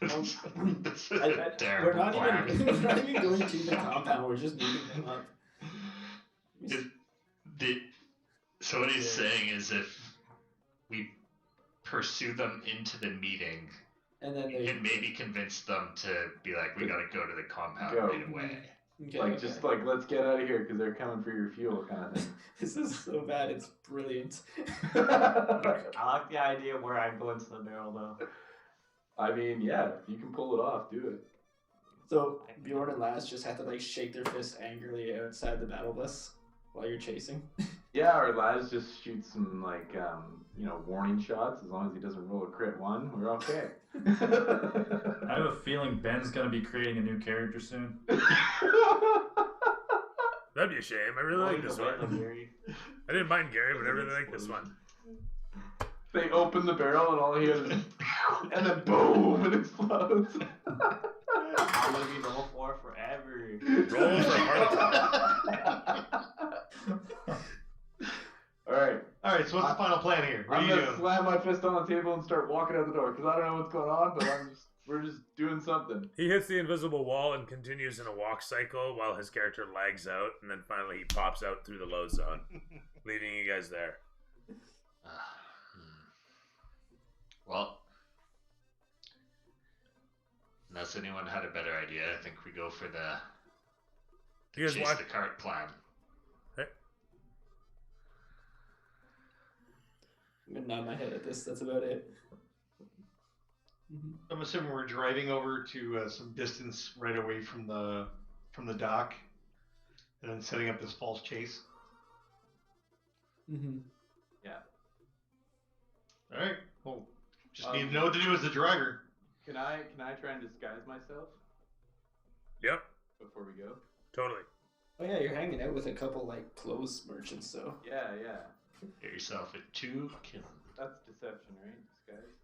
That's a We're terrible not plan. even we're not even going to the compound. We're just moving them up. So what he's saying is if we pursue them into the meeting And then they and maybe convince them to be like, we gotta go to the compound Go. right away. okay, Like, okay. just like, let's get out of here because they're coming for your fuel kind of thing. This is so bad. It's brilliant. I like the idea where I go into the barrel though. I mean, yeah, if you can pull it off, do it. So Bjorn and Laz just have to like shake their fists angrily outside the battle bus while you're chasing. Yeah, or Laz just shoots some, like, warning shots. As long as he doesn't roll a crit 1, we're okay. I have a feeling Ben's gonna be creating a new character soon. That'd be a shame. I really like this Like one. Gary. I didn't mind Gary, but I really like this one. They open the barrel and all he hears is and then boom, it explodes. I'm gonna be level 4 forever. Roll for heart attack. Alright, Alright, so what's the final plan here? What I'm are you gonna doing? slam my fist on the table and start walking out the door because I don't know what's going on, but we're just doing something. He hits the invisible wall and continues in a walk cycle while his character lags out, and then finally he pops out through the low zone, leaving you guys there. Well, unless anyone had a better idea, I think we go for the You guys chase walk. the cart plan. I'm gonna nod my head at this. That's about it. I'm assuming we're driving over to some distance right away from the dock, and then setting up this false chase. Mm-hmm. All right. Well, just need to know what to do as the driver. Can I try and disguise myself Yep, before we go? totally. Oh yeah, you're hanging out with a couple like clothes merchants, so Yeah. Get yourself a 2 kill. That's deception, right? Disguise.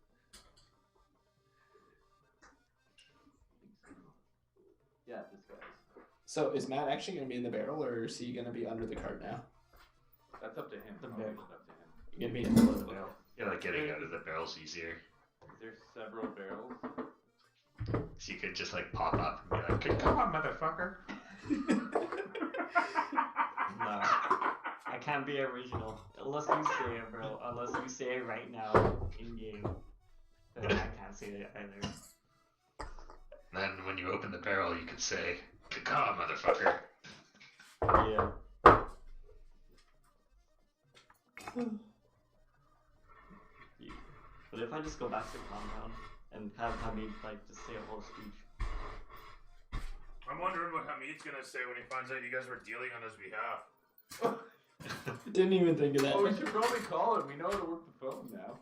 Yeah, disguise. So is Matt actually gonna be in the barrel, or is he gonna be under the cart now? That's up to him. The I'll barrel. leave it up to him. You're gonna be in the middle of the barrel. Yeah, like getting out of the barrel's easier. There's several barrels. So you could just like pop up and be like, come on, motherfucker. No, I can't be original unless you say it, bro. Unless you say it right now in game, then I can't say it either. Then when you open the barrel, you could say, come on, motherfucker. Yeah. But if I just go back to the compound and have Hamid like just say a whole speech. I'm wondering what Hamid's gonna say when he finds out you guys were dealing on his behalf. Didn't even think of that. Oh, we should probably call him. We know how to work the phone now.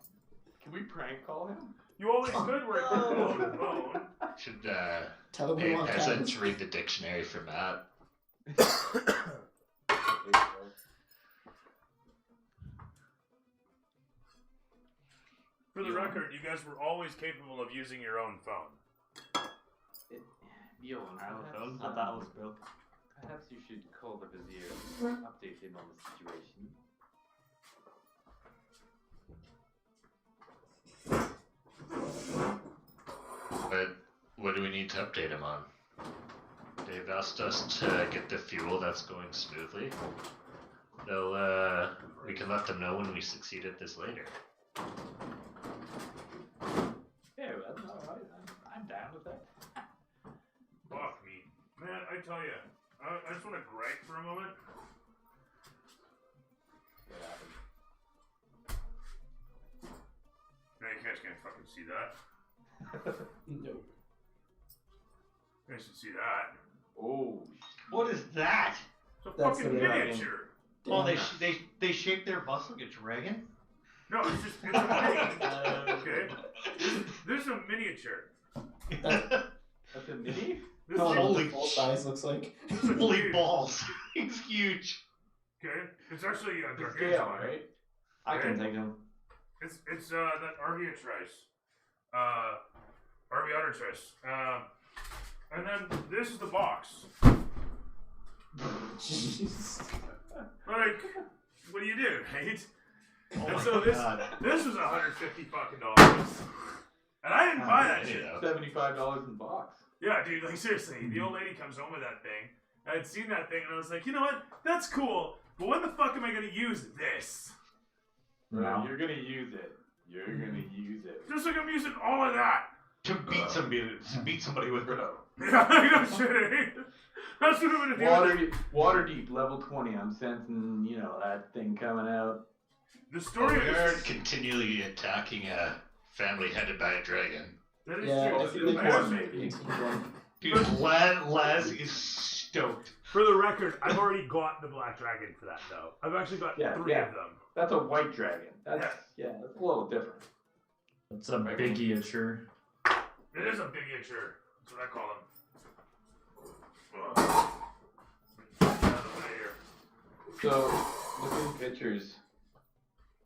Can we prank call him? You always could work the phone. Should Tell him we pay a want peasant cabins. to read the dictionary for Matt. For the record, you guys were always capable of using your own phone. Bjorn, I have a perhaps, phone. I thought I was broke. perhaps you should call the vizier, update him on the situation. But What do we need to update them on? They've asked us to get the fuel that's going smoothly. They'll, we can let them know when we succeed at this later. Yeah, that's alright. I'm down with that. Fuck me. Man, I tell you, I just want to gripe for a moment. What happened? Man, you guys can't fucking see that. No. You guys should see that. Oh, What is that? It's a That's fucking the dragon. miniature. Oh, Damn. they shaped their bus like a dragon? No, it's just, it's a mini. Okay? This is a miniature. that's a mini? This No, is what Holy the full size looks like. this is Holy huge. balls. It's huge. Okay? It's actually a The gargantuan. scale, right? I can take him. It's that Archaeotrice. Archaeotrice. And then this is the box. Jeez. Like, what do you do, right? Oh And my so this God. this was $150 fucking dollars. And I didn't buy that shit. $75 in box. Yeah, dude, like seriously, the old lady comes home with that thing. I had seen that thing and I was like, you know what? That's cool, but when the fuck am I gonna use this? No, you're gonna use it. You're gonna use it. Just like I'm using all of that. To beat somebody with it. Yeah, like no shit, eh? That's what I'm gonna do. Water deep, level 20. I'm sensing, that thing coming out. The story we is aren't continually attacking a family headed by a dragon. that is Yeah, true. I That's think they the best coordinate thing. the team one. Dude, Les is stoked. For the record, I've already got the black dragon for that though. I've actually got Yeah, 3 yeah. of them. That's a white dragon. That's that's a little different. It's a biggiature. It is a big miniature. That's what I call them. Ugh. Get out of the way here. So, looking at pictures,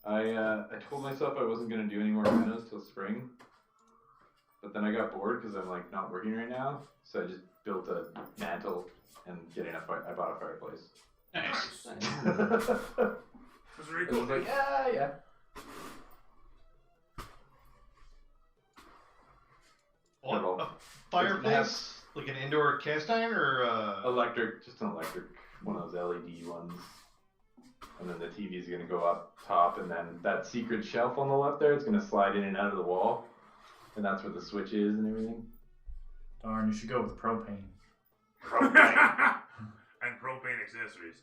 I told myself I wasn't gonna do any more rhinos till spring, but then I got bored because I'm like not working right now, so I just built a mantle and I bought a fireplace. Nice. Nice. That's very I cool. was like, yeah. What, Well, a fireplace? Like an indoor cast iron or Electric, just an electric, one of those LED ones. And then the TV is gonna go up top, and then that secret shelf on the left there, it's gonna slide in and out of the wall, and that's where the switch is and everything. Darn, you should go with propane. And propane accessories.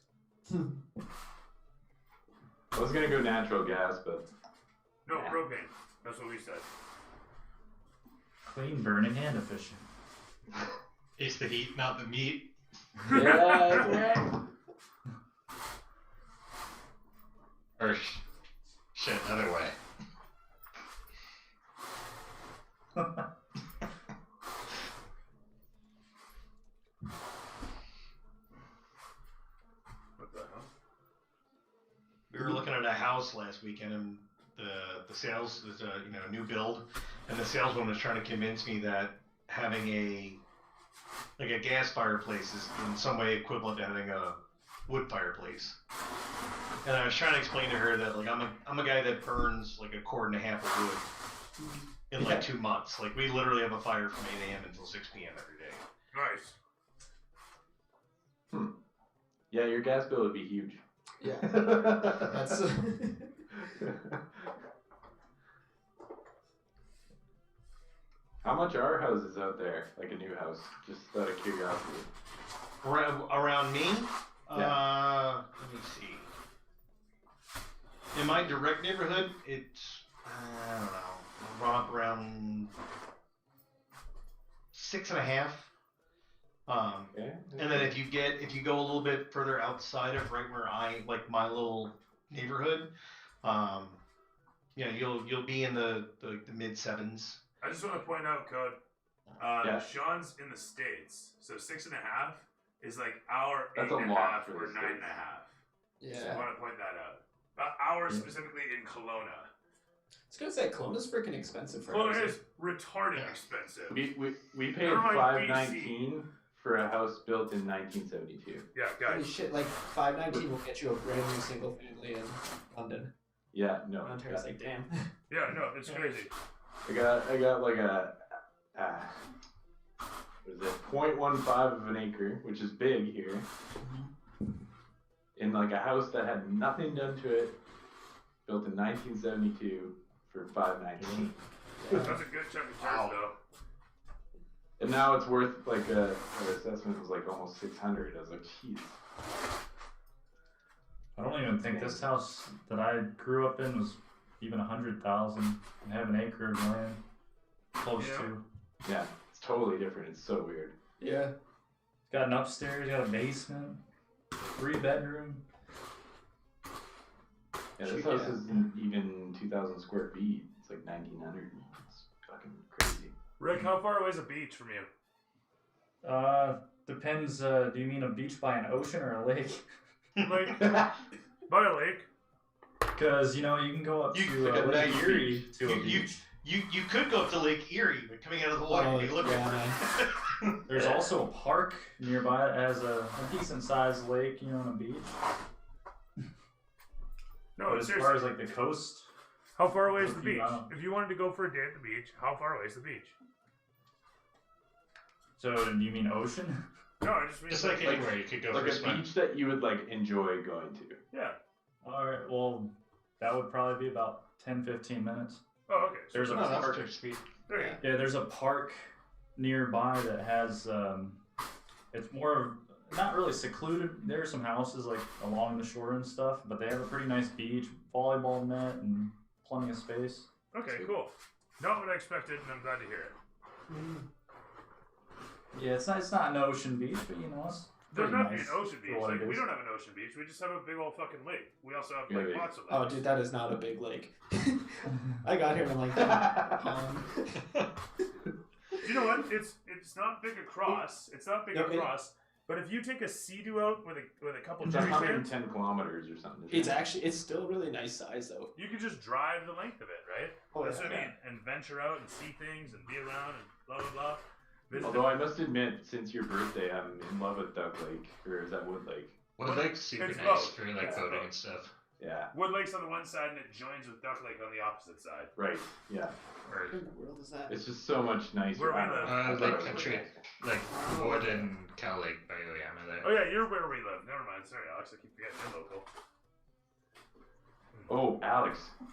I was gonna go natural gas, but No, Yeah. propane. That's what we said. Clean, burning, and efficient. It's the heat, not the meat. yeah, that's right. Or shit, another way. What the hell? we were looking at a house last weekend and the sales is a new build and the saleswoman was trying to convince me that having a gas fireplace is in some way equivalent to having a wood fireplace. And I was trying to explain to her that like I'm a guy that burns like 1.5 cords of wood in like 2 months. Like we literally have a fire from 8 a.m. until 6 p.m. every day. Nice. Yeah, your gas bill would be huge. Yeah. That's How much are houses out there? Like a new house, just out of curiosity. Around me? Let me see. In my direct neighborhood, it's I don't know, around 6.5. Okay. And then if you go a little bit further outside of right where I like my little neighborhood, you'll be in the mid 7s. I just want to point out, Code. Yeah. Sean's in the States, so 6.5 is like our That's a 8.5 lot for or the 9.5. States. So I yeah. want to point that out. Ours specifically in Kelowna. I was gonna say Kelowna's freaking expensive for Kelowna houses. is retarded expensive. We paid Never mind $519 for a house built in 1972. Yeah, Holy guys. shit! Like $519 will get you a brand new single family in London. Yeah, no. Ontario's like, damn. Yeah, no, it's crazy. I got like What is it? 0.15 of an acre, which is big here. In like a house that had nothing done to it, built in 1972 for $519. That's a good chunk of turf, though. And now it's worth like an assessment was like almost 600. I was like, jeez. I don't even think this house that I grew up in was even 100,000. And have an acre of land close to. Yeah, it's totally different. It's so weird. Yeah. It's got an upstairs, got a basement, 3-bedroom. Yeah, this house isn't even 2,000 square feet. It's like 1,900. It's fucking crazy. Rick, how far away is a beach from you? Depends. Do you mean a beach by an ocean or a lake? Like, by a lake. Because you know you can go up You- to like a Lake nice Erie to a You beach. could go up to Lake Erie, but coming out of the water, Oh, you look yeah. There's also a park nearby that has a decent sized lake, you know, on a beach. No, But as seriously. far as like the coast, How far away is a the few beach? miles. If you wanted to go for a day at the beach, how far away is the beach? so do you mean ocean? No, I just mean Just like anywhere you could go Like for a a swim. beach that you would like enjoy going to. yeah. All right, well, that would probably be about 10-15 minutes. Oh, okay. So There's a No, that's park. pretty sweet. there you go. Yeah, there's a park nearby that has. It's more of not really secluded. There are some houses like along the shore and stuff, but they have a pretty nice beach, volleyball net, and plenty of space. Okay, cool. Not what I expected, and I'm glad to hear it. Yeah, it's not an ocean beach, but you know it's There's pretty not be nice an ocean for beach. what Like, it we is. don't have an ocean beach. We just have a big old fucking lake. We also have like Yeah, lots of lakes. Oh, dude, that is not a big lake. I got here and I'm like, pond. You know what? It's not big across. It's not big No, it- across. But if you take a sea-doo out with a couple It's trees in, 110 kilometers or something. isn't it? It's still really nice size though. you can just drive the length of it, right? Oh, That's yeah. what I mean. And venture out and see things and be around and blah blah blah. Visit Although I must admit, since your birthday, I'm in love with Duck Lake, or is that Wood Lake? Wood Lake's super It's nice both. for like Yeah. boating and stuff. Yeah, Wood Lake's on the one side and it joins with Duck Lake on the opposite side. right. Yeah, Or What in the world is that? it's just so much nicer. Where we I don't live. know. I thought Lake it was Country. really nice. Like Wood and Cow Lake by Oyama there. Oh yeah, you're where we live. Never mind. Sorry, Alex. I keep forgetting you're local. Oh, Alex. You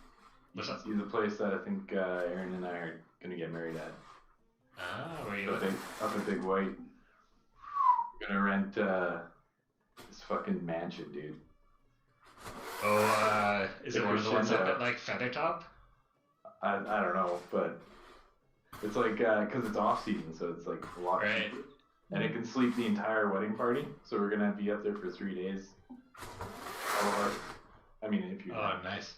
What's should up? see the place that I think Aaron and I are gonna get married at. Ah, where you Up live? in Big White. We're gonna rent this fucking mansion, dude. Oh, is it one of the ones up Christian, at like Feathertop? I don't know, but it's like because it's off season, so it's like a lot Right. cheaper. And it can sleep the entire wedding party. So we're gonna be up there for 3 days. All of our, I mean, if you. Oh, nice.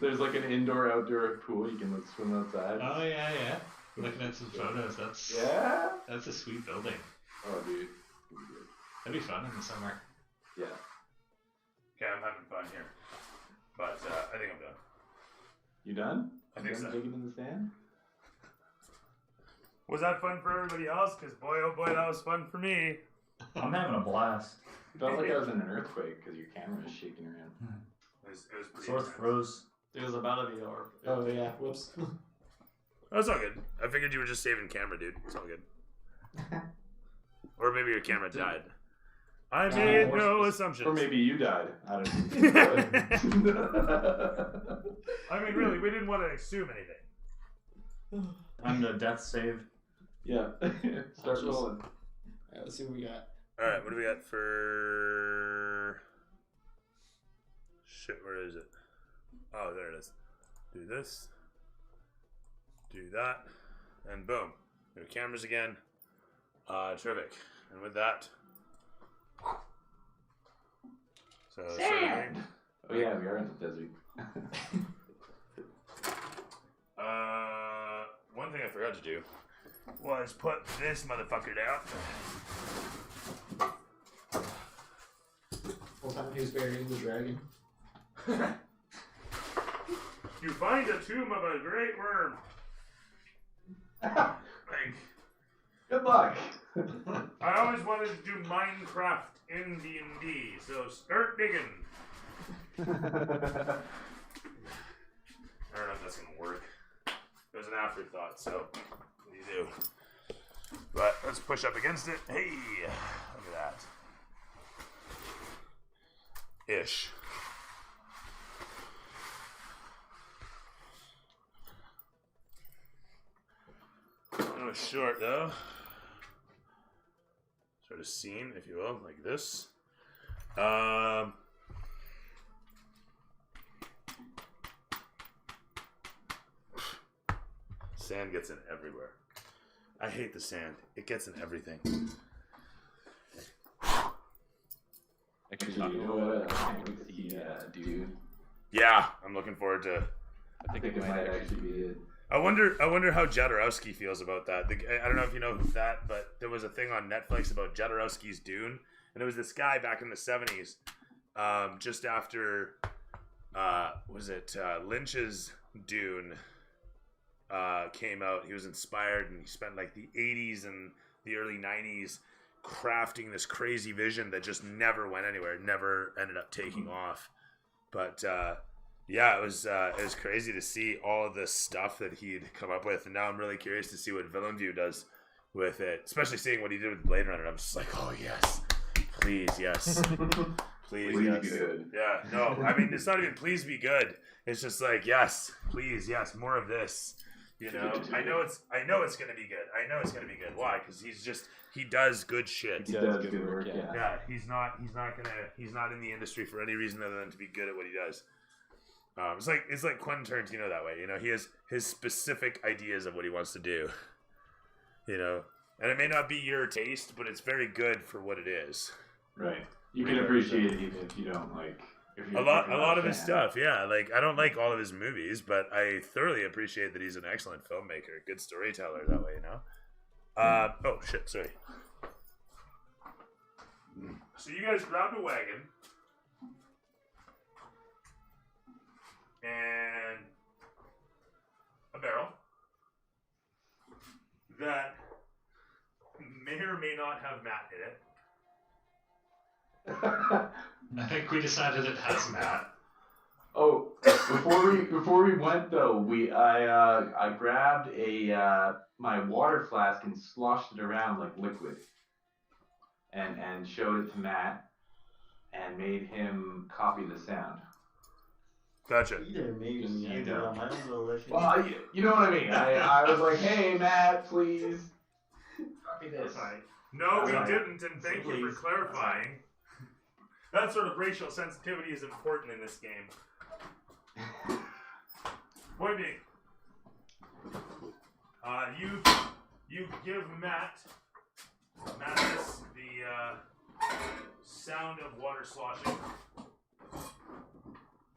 There's like an indoor-outdoor pool. You can like swim outside. Oh yeah, yeah. Looking at some photos, that's Yeah. a sweet building. Oh, dude. That'd be fun in the summer. Yeah. Yeah, I'm having fun here. But I think I'm done. You done? I You think done so. digging in the sand? Was that fun for everybody else? Because boy, oh boy, that was fun for me. I'm having a blast. Felt like I was in an earthquake because your camera is shaking around. It was pretty Source intense. froze. It was about to be over. Oh yeah, whoops. That's all good. I figured you were just saving camera, dude. It's all good. Or maybe your camera died. I made no assumptions. Or maybe you died. I don't know. I mean, really, we didn't want to assume anything. I'm the death save. Yeah. Start rolling. Alright, let's see what we got. All right, what do we got for? Shit, where is it? Oh, there it is. Do this. Do that, and boom. We have cameras again. Terrific. And with that, so Sand! Oh yeah, we are in the desert. one thing I forgot to do was put this motherfucker down. Whole time he was burying the dragon. You find a tomb of a great worm. Like, Good luck. I always wanted to do Minecraft in D&D, so start digging. I don't know if that's gonna work. It was an afterthought, so what do you do? But let's push up against it. Hey, look at that. Ish. A little short though. Sort of scene, if you will, like this. Sand gets in everywhere. I hate the sand. It gets in everything. Actually, you know what? I can't wait to see dude. Yeah, I'm looking forward to. I think it might actually be it. I wonder how Jodorowsky feels about that. I don't know if you know that, but there was a thing on Netflix about Jodorowsky's Dune, and there was this guy back in the 70s, just after, Lynch's Dune came out. He was inspired, and he spent like the 80s and the early 90s crafting this crazy vision that just never went anywhere. It never ended up taking off. But yeah, it was crazy to see all of this stuff that he'd come up with, and now I'm really curious to see what Villeneuve does with it, especially seeing what he did with Blade Runner. I'm just like, oh yes, please, yes, please, yes. Be good. Yeah, no, I mean it's not even please be good. It's just like yes, please, yes, more of this. You know, I know it's gonna be good. I know it's gonna be good. Why? Because he does good shit. He does good work. Yeah. Yeah, he's not in the industry for any reason other than to be good at what he does. It's like Quentin Tarantino that way. You know, he has his specific ideas of what he wants to do. You know, and it may not be your taste, but it's very good for what it is. Right. You can appreciate it even if you don't like. A lot of his stuff, yeah. Like I don't like all of his movies, but I thoroughly appreciate that he's an excellent filmmaker, good storyteller that way, you know. Oh shit, sorry. So you guys grabbed a wagon and a barrel that may or may not have Matt in it. I think we decided it has Matt. Oh, before we went though, I grabbed my water flask and sloshed it around like liquid, and showed it to Matt, and made him copy the sound. Gotcha. Either maybe You either know. on my own volition. Well, you know what I mean. I was like, hey Matt, please copy this. No, we Sorry. didn't, and thank you Please. for clarifying. That sort of racial sensitivity is important in this game. Point being, you give Matt Mattis the sound of water sloshing. Is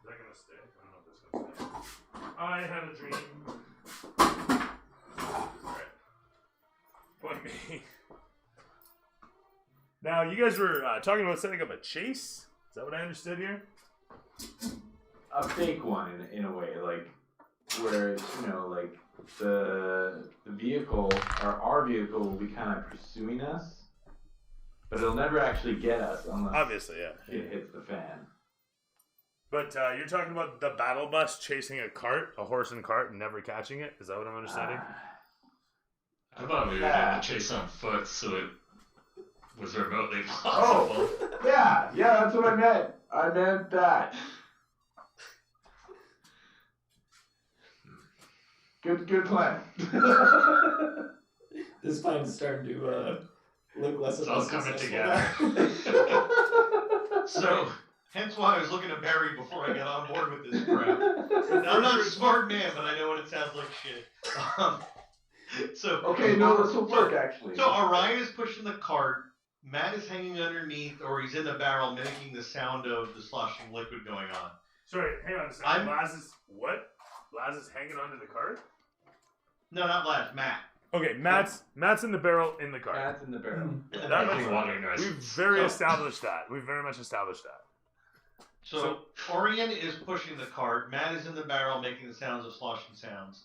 that gonna stay? I don't know if that's gonna stay. I had a dream. Alright. Point being. Now, you guys were talking about setting up a chase? Is that what I understood here? A fake one in a way, like where like the vehicle or our vehicle will be kind of pursuing us, but it'll never actually get us unless Obviously, yeah. it hits the fan. But you're talking about the battle bus chasing a horse and cart, and never catching it? Is that what I'm understanding? I thought we were Yeah. going to chase on foot, so it was remotely possible. Oh, yeah, that's what I meant. I meant that. Good plan. This plan's starting to look less It's and all less coming successful. together. So, hence why I was looking at Barry before I got on board with this crap. Now, I'm not a smart man, but I know when it sounds like shit. Okay, no, this will work actually. So Orion is pushing the cart. Matt is hanging underneath, or he's in the barrel, mimicking the sound of the sloshing liquid going on. Sorry, hang on a second. Laz is hanging onto the cart? No, not Laz, Matt. Okay, Matt's in the barrel in the cart. That's in the barrel. In the That barrel. makes Water noise. We've very much established that. So Orion is pushing the cart. Matt is in the barrel, making the sounds of sloshing sounds.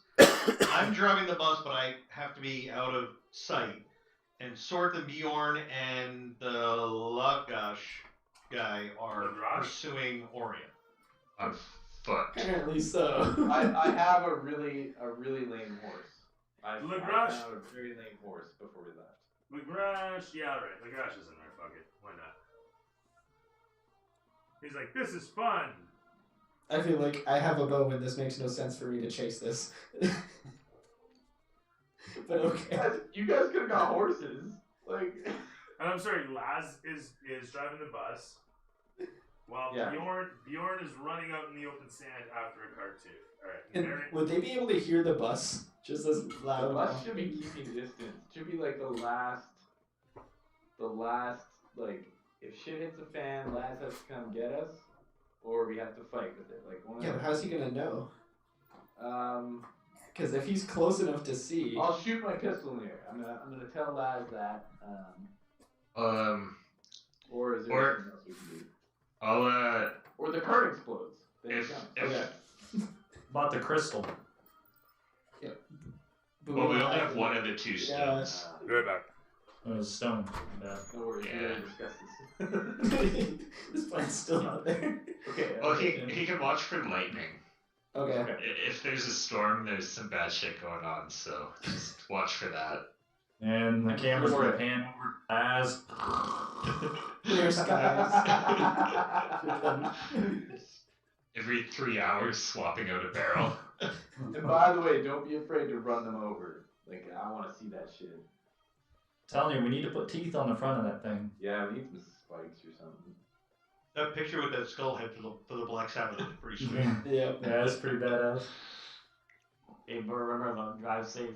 I'm driving the bus, but I have to be out of sight. And Sort the Bjorn and the Lagash guy are Lagash? pursuing Orion. On foot. Apparently so. I have a really lame horse. I Lagrange? found a very lame horse before we left. Grash. Yeah, alright. The Grash is in there. Fuck it. Why not? He's like, this is fun. I feel like I have a bow and this makes no sense for me to chase this. But okay. You guys could have got horses. Like. And I'm sorry, Laz is driving the bus. While Yeah. Bjorn is running out in the open sand after a cart too. Alright. And would they be able to hear the bus just as loud? The bus should be keeping distance. Should be like the last, like, if shit hits the fan, Laz has to come get us, or we have to fight with it. Like one. Yeah, but how's he gonna know? Um, Because if he's close enough to see, I'll shoot my pistol in the air. I'm gonna tell Laz that. Or is there Or- something else we can do? I'll Or the cart explodes. Then it if comes. if About the crystal. well, we only have one of the two stones. Be right back. It was stone. Yeah. No worries, we Yeah. already discussed this. this plan's still not there. Okay. Well, he can watch for lightning. Okay. If there's a storm, there's some bad shit going on. So just watch for that. And the camera's gonna pan over as Clear skies. Every 3 hours, swapping out a barrel. And by the way, don't be afraid to run them over. Like, I want to see that shit. telling you, we need to put teeth on the front of that thing. Yeah, we need some spikes or something. That picture with that skull head for the Black Sabbath is pretty sweet. Yeah. Yeah, that's pretty badass. Hey, but remember, though, drive safe.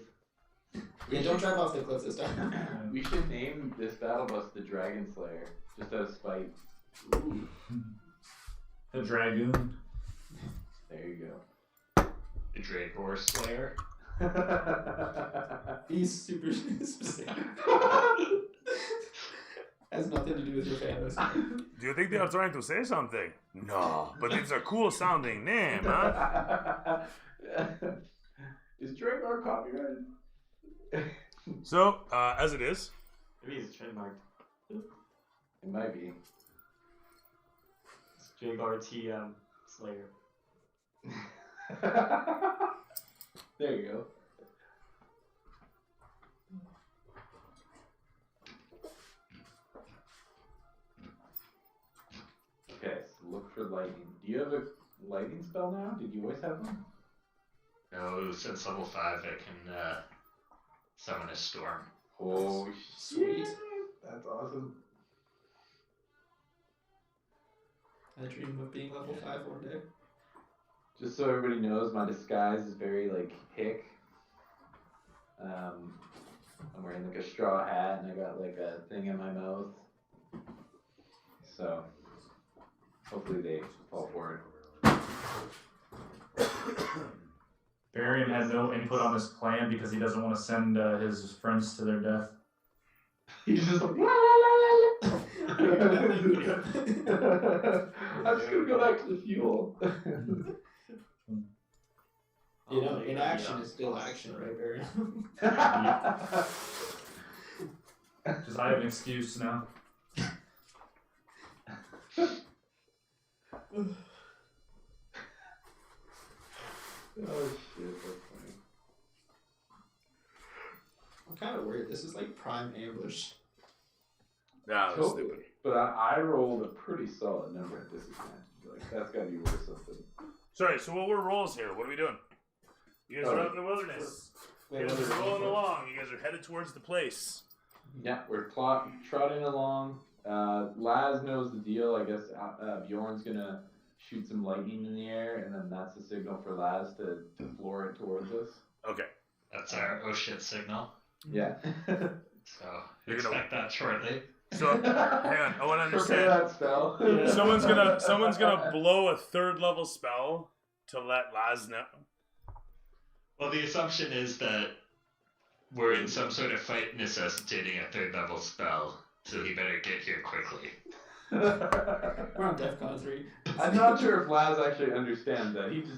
Yeah, don't drive off the cliff this time. We should name this battle bus the Dragon Slayer, just out of spite. Ooh, The dragoon. there you The Draygors Slayer. go. He's super specific. Has nothing to do with your family. Do you think they are trying to say something? No, but it's a cool sounding name, huh? Is Draygor copyrighted? So, as it is, Maybe it's trademarked. It might be. It's Draygor TM Slayer. There you go. Okay, so look for lightning. Do you have a lightning spell now? Did you always have one? No, since level 5, I can summon a storm. Oh, Sweet. shit. That's awesome. I dream of being level 5 one day. Just so everybody knows, my disguise is very, like, hick. I'm wearing, like, a straw hat, and I got, like, a thing in my mouth. So, hopefully they fall for it. Barian has no input on this plan because he doesn't want to send his friends to their death. He's just like, la la la la la. I'm just gonna go back to the fuel. You know, inaction is still action, right, Barry? Because I have an excuse now. Oh shit, that's funny. I'm kind of worried. This is like prime ambush. nah, that's Totally. stupid. But I rolled a pretty solid number at disadvantage. Like, that's gotta be worth something. Sorry, so what were rolls here? What are we doing? You guys are out in the wilderness. You guys are rolling along. You guys are headed towards the place. Yeah, we're trotting along. Laz knows the deal. I guess Bjorn's gonna shoot some lightning in the air, and then that's the signal for Laz to floor it towards us. Okay. That's our oh shit signal. Yeah. So expect that shortly. So, hang on. I want to Prepare understand. that spell. Someone's gonna blow a 3rd level spell to let Laz know. Well, the assumption is that we're in some sort of fight necessitating a 3rd level spell, so he better get here quickly. We're on DEFCON 3. I'm not sure if Laz actually understands that. He just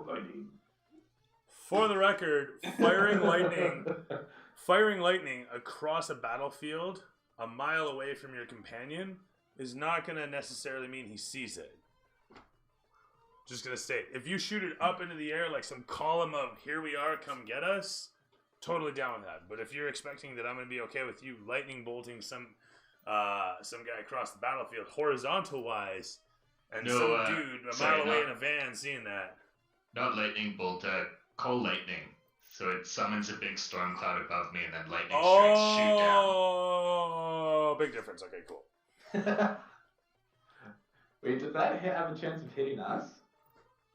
lightning. For the record, firing lightning across a battlefield a mile away from your companion is not going to necessarily mean he sees it. Just going to state, if you shoot it up into the air like some column of "here we are, come get us," totally down with that. But if you're expecting that I'm going to be okay with you lightning bolting some guy across the battlefield horizontal wise, and No, some dude a sorry, mile away not- in a van seeing that. Not lightning bolt, cold lightning. So it summons a big storm cloud above me, and then lightning strikes shoot down. Oh, big difference. Okay, cool. Wait, does that have a chance of hitting us?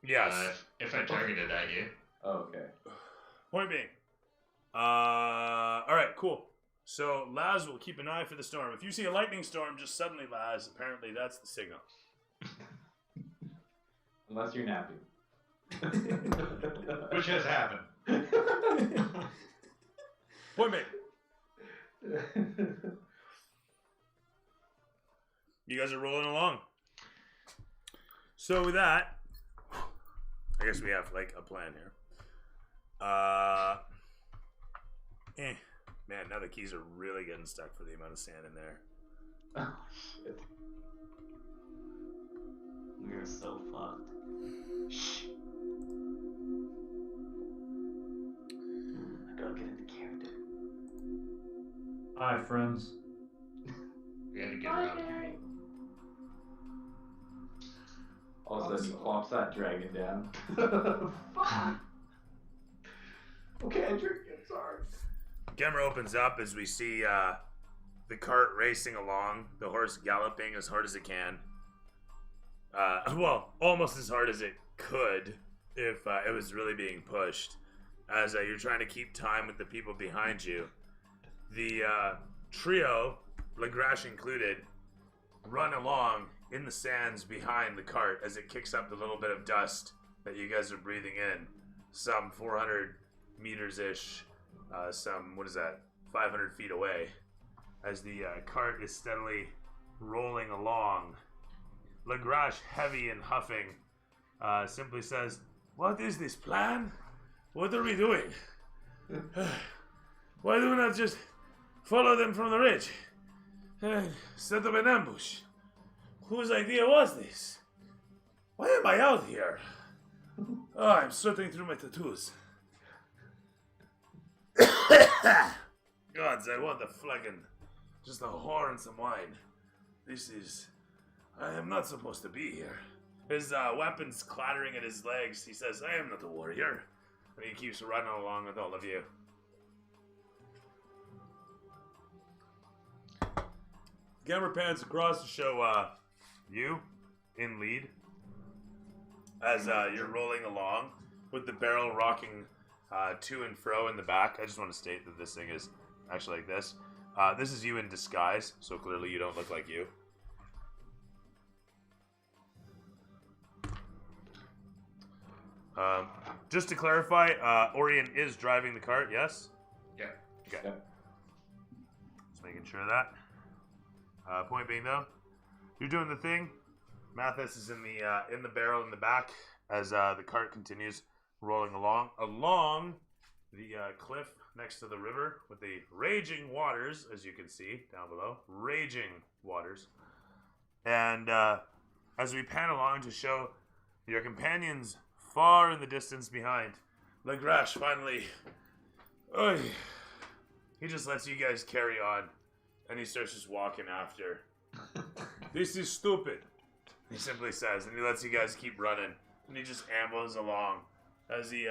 Yes. If I targeted at you. Oh, okay. Point being. All right, cool. So Laz will keep an eye for the storm. If you see a lightning storm, just suddenly, Laz, apparently that's the signal. Unless you're napping. Which has happened. Point being. You guys are rolling along. So with that, I guess we have like a plan here. Man, now the keys are really getting stuck for the amount of sand in there. Oh, shit. We're so fucked. Shh. I gotta get into character. Hi, friends. We gotta get around here. All of a sudden, he plops that dragon down. Okay, I drink it, sorry. Camera opens up as we see the cart racing along, the horse galloping as hard as it can. Well, almost as hard as it could if it was really being pushed. As you're trying to keep time with the people behind you. The trio, Legrash included, run along in the sands behind the cart as it kicks up the little bit of dust that you guys are breathing in. Some 400 meters-ish, some, 500 feet away, as the cart is steadily rolling along. Legrash, heavy and huffing, simply says, "What is this plan? What are we doing? Why do we not just follow them from the ridge and set up an ambush? Whose idea was this? Why am I out here? Oh, I'm sweating through my tattoos. Gods, I want a flagon. Just a whore and some wine. I am not supposed to be here." His weapons clattering at his legs. He says, "I am not a warrior." And he keeps running along with all of you. Camera pans across to show you in lead as you're rolling along with the barrel rocking to and fro in the back. I just want to state that this thing is actually like this. This is you in disguise, so clearly you don't look like you. Just to clarify, Orion is driving the cart, yes? Yeah. Okay. Yeah. Just making sure of that. Point being, though, you're doing the thing. Mathis is in the barrel in the back as the cart continues rolling along the cliff next to the river with the raging waters, as you can see down below, raging waters. And as we pan along to show your companions far in the distance behind, Legrash finally, he just lets you guys carry on, and he starts just walking after. "This is stupid," he simply says, and he lets you guys keep running, and he just ambles along as he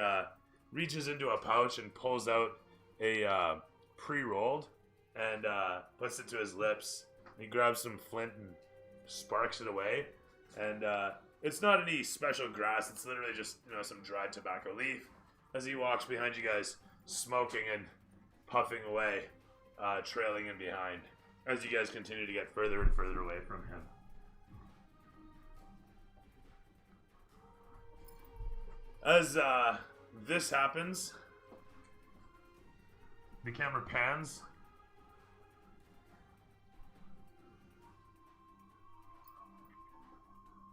reaches into a pouch and pulls out a pre-rolled and puts it to his lips. He grabs some flint and sparks it away, and it's not any special grass. It's literally just some dried tobacco leaf. As he walks behind you guys, smoking and puffing away, trailing in behind, as you guys continue to get further and further away from him. As this happens, the camera pans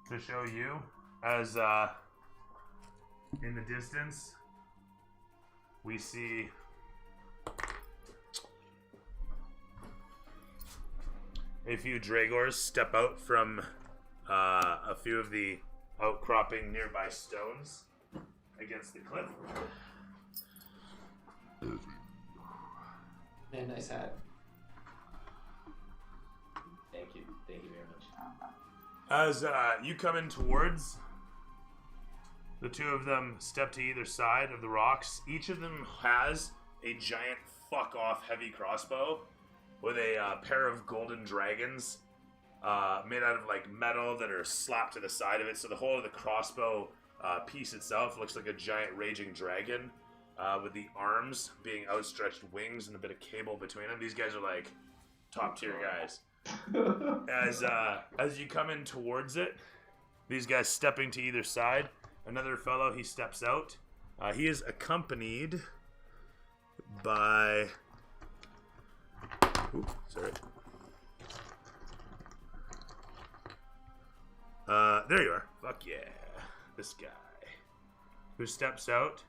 to show you as in the distance we see a few Draygors step out from a few of the outcropping nearby stones against the cliff. And nice hat. Thank you very much. As you come in towards, the two of them step to either side of the rocks. Each of them has a giant fuck-off heavy crossbow with a pair of golden dragons made out of like metal that are slapped to the side of it. So the whole of the crossbow piece itself looks like a giant raging dragon with the arms being outstretched wings and a bit of cable between them. These guys are like top tier guys. As you come in towards it, these guys stepping to either side. Another fellow, he steps out. He is accompanied by... Oops, sorry. There you are. Fuck yeah. This guy. Who steps out.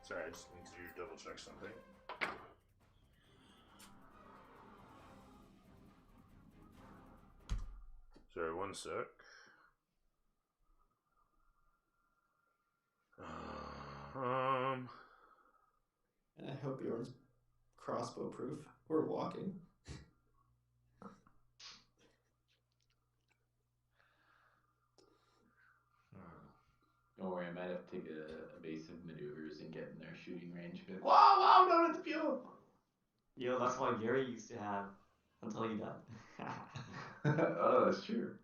Sorry, I just need to double check something. Sorry, one sec. And I hope yours crossbow proof. We're walking. Don't worry, I might have to take a base of maneuvers and get in their shooting range. But whoa, don't hit the fuel! Yo, that's what Gary used to have until he died. Oh, that's true.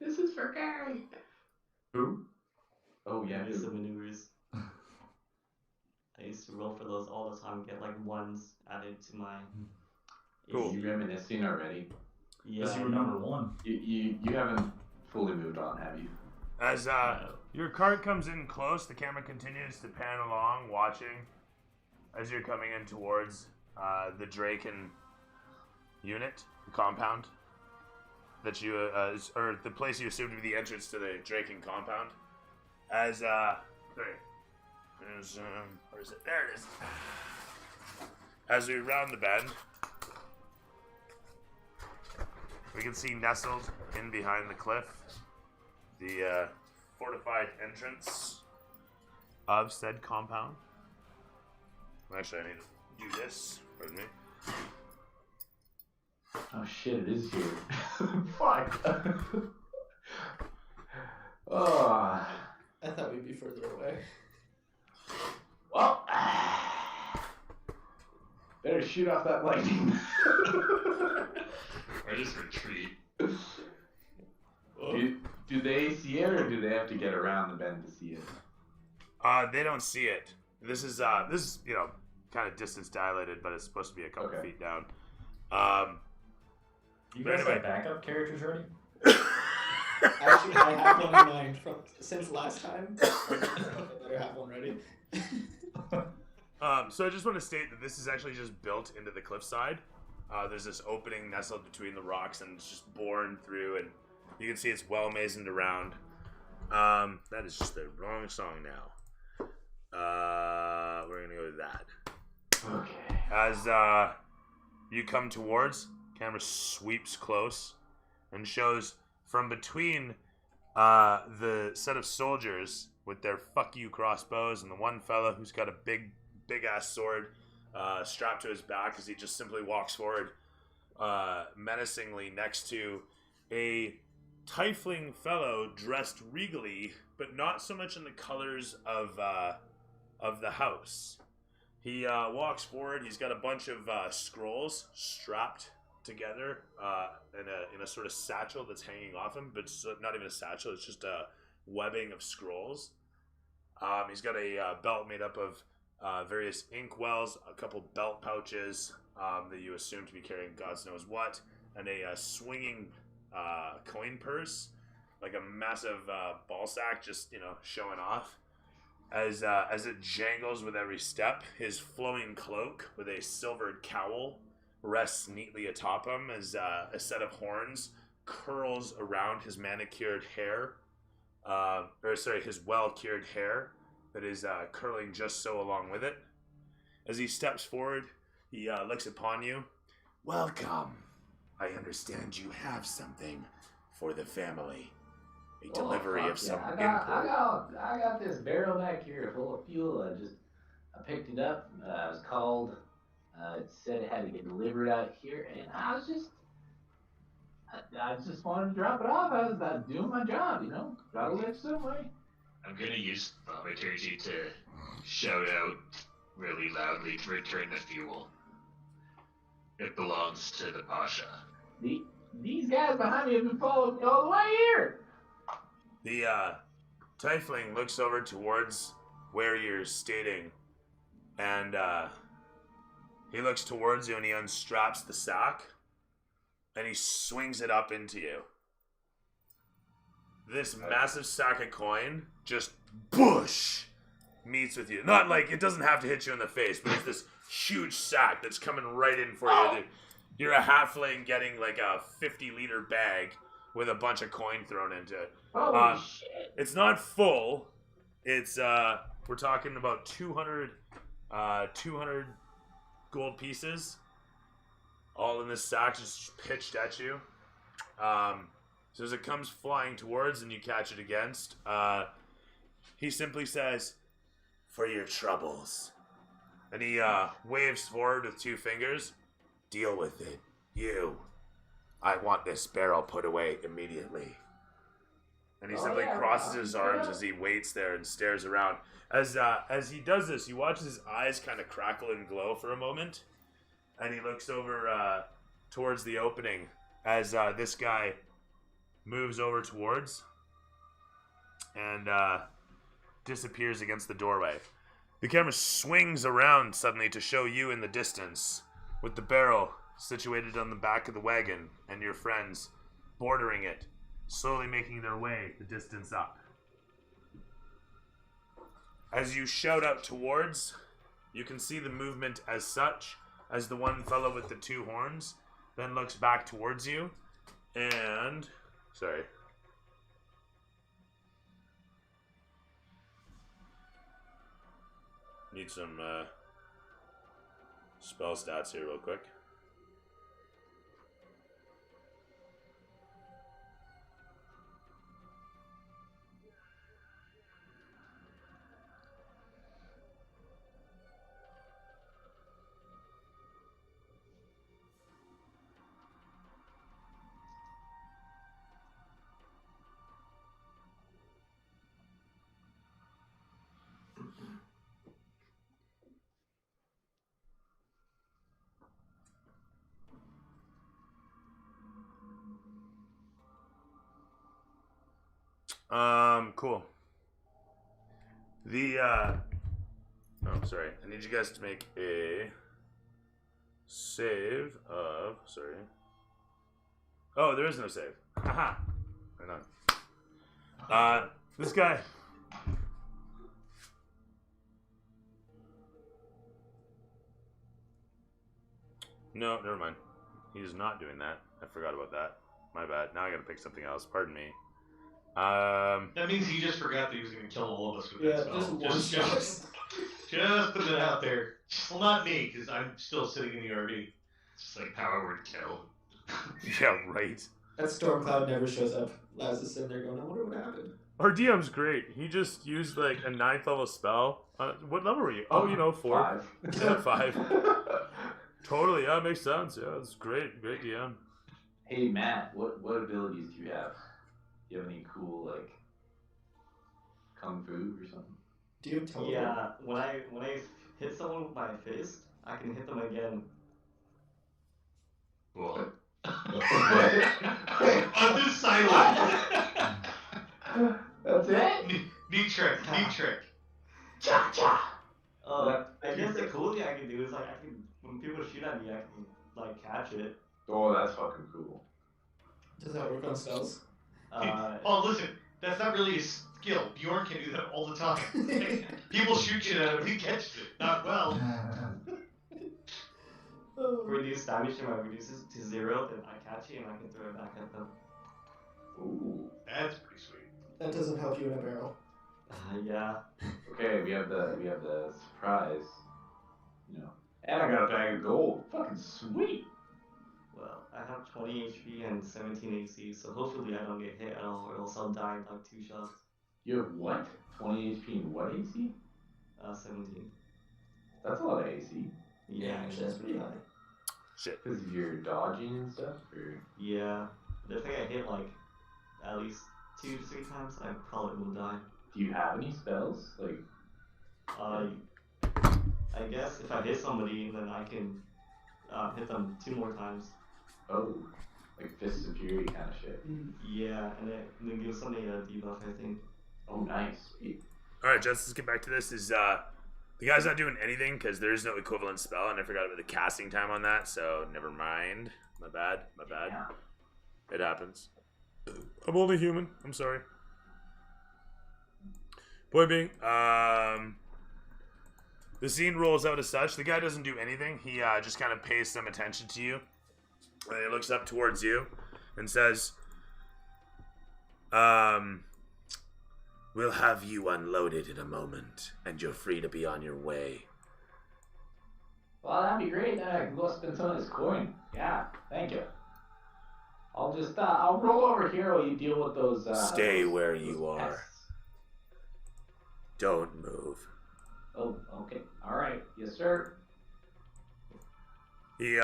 This is for Gary. Who? Oh yeah, Base who? of maneuvers. I used to roll for those all the time, get like ones added to my. Cool. You reminiscing already? Yeah. Unless you were number one. You haven't fully moved on, have you? As your cart comes in close, the camera continues to pan along, watching as you're coming in towards the Draken unit, the compound that you, or the place you assume to be the entrance to the Draken compound. As, sorry, there's, where is it? There it is. As we round the bend, we can see nestled in behind the cliff the fortified entrance of said compound. Actually, I need to do this. Pardon me. Oh shit, it is here. Fuck. Oh. I thought we'd be further away. Well, better shoot off that lightning. Or just retreat. Do they see it, or do they have to get around the bend to see it? They don't see it. This is you know, kind of distance dilated, but it's supposed to be a couple Okay. feet down. You But guys anyway. have backup characters ready? Actually, I have one in mind from since last time. I better have one ready. So I just want to state that this is actually just built into the cliffside. There's this opening nestled between the rocks, and it's just bored through, and you can see it's well masoned around. That is just the wrong song now. We're gonna go with that. Okay. As you come towards, camera sweeps close and shows from between the set of soldiers with their fuck you crossbows and the one fella who's got a big ass sword strapped to his back as he just simply walks forward menacingly next to a tiefling fellow dressed regally, but not so much in the colors of the house. He walks forward. He's got a bunch of scrolls strapped together in a sort of satchel that's hanging off him, but it's not even a satchel. It's just a webbing of scrolls. He's got a belt made up of various inkwells, a couple belt pouches that you assume to be carrying God knows what, and a swinging coin purse, like a massive ball sack, just showing off. As it jangles with every step, his flowing cloak with a silvered cowl rests neatly atop him as a set of horns curls around his manicured hair, his well-cured hair that is curling just so along with it. As he steps forward, he looks upon you. Welcome. I understand you have something for the family. a delivery fuck of some yeah. import. I got this barrel back here full of fuel. I picked it up. I was called. It said it had to get delivered out here, and I just wanted to drop it off. I was doing my job, you know. Gotta live some way. I'm gonna use thaumaturgy to shout out really loudly to return the fuel. It belongs to the Pasha. These guys behind me have been following me all the way here. The tiefling looks over towards where you're stating, and he looks towards you and he unstraps the sack, and he swings it up into you. This massive sack of coin just boosh meets with you. Not like it doesn't have to hit you in the face, but it's this huge sack that's coming right in for you. You're a halfling getting like a 50-liter bag with a bunch of coin thrown into it. Holy shit. It's not full. It's we're talking about 200 gold pieces all in this sack just pitched at you. So as it comes flying towards and you catch it against, he simply says, "For your troubles." And he waves forward with 2 fingers. "Deal with it. You. I want this barrel put away immediately." And he simply crosses his arms as he waits there and stares around. As he does this, you watch his eyes kind of crackle and glow for a moment. And he looks over towards the opening as this guy moves over towards and disappears against the doorway. The camera swings around suddenly to show you in the distance with the barrel situated on the back of the wagon and your friends bordering it, slowly making their way the distance up. As you shout out towards, you can see the movement as such as the one fellow with the 2 horns then looks back towards you and... Sorry. Need some spell stats here real quick. Cool. Sorry. I need you guys to make a save of, sorry. Oh, there is no save. Haha. Right on. This guy. No, never mind. He's not doing that. I forgot about that. My bad. Now I gotta pick something else. Pardon me. That means he just forgot that he was going to kill all of us with that spell. just one shot. Just put it out there. Well, not me, because I'm still sitting in the RD. It's just like power word kill. Yeah, right. That Stormcloud never shows up. Laz is sitting there going, I wonder what happened. Our DM's great. He just used like a 9th level spell. What level were you? Oh, 4. 5. Yeah, 5. Totally, yeah, makes sense. Yeah, it's great. Great DM. Hey Matt, what abilities do you have? Do you have any cool like kung fu or something? Do you have teleport? Yeah, when I hit someone with my fist, I can hit them again. What? On this silent. That's it? Neat trick. Cha cha! I guess the cool thing I can do is like when people shoot at me, I can like catch it. Oh, that's fucking cool. Does that work on spells? Oh, listen, that's not really a skill. Bjorn can do that all the time. People shoot you at him, he catches it. Not well. Reduce damage to my reduces to 0, then I catch it and I can throw it back at them. Ooh. That's pretty sweet. That doesn't help you in a barrel. Yeah. Okay, we have the surprise. You know. And I got a bag of gold. Fucking sweet. Well, I have 20 HP and 17 AC, so hopefully I don't get hit at all, or else I'll die in like 2 shots. You have what? 20 HP and what AC? 17. That's a lot of AC. Yeah, actually, that's pretty high. Shit. Because you're dodging and stuff? Or... Yeah, but if I get hit like at least 2 to 3 times, I probably will die. Do you have any spells? Like, I guess if I hit somebody, then I can hit them 2 more times. oh, like Fists of Fury kind of shit. Yeah, and it gives somebody a debuff, I think. Oh, nice. Sweet. All right, Jess, let's get back to this. Is the guy's not doing anything because there is no equivalent spell, and I forgot about the casting time on that, so never mind. My bad. Yeah. It happens. I'm only human. I'm sorry. Point being, the scene rolls out as such. The guy doesn't do anything. He just kind of pays some attention to you. And he looks up towards you and says, we'll have you unloaded in a moment, and you're free to be on your way. Well, that'd be great. Then I can go spend some of this coin. Yeah, thank you. I'll just, I'll roll over here while you deal with those, Stay those- where those you are. pests. Don't move. Oh, okay. Alright. Yes, sir. He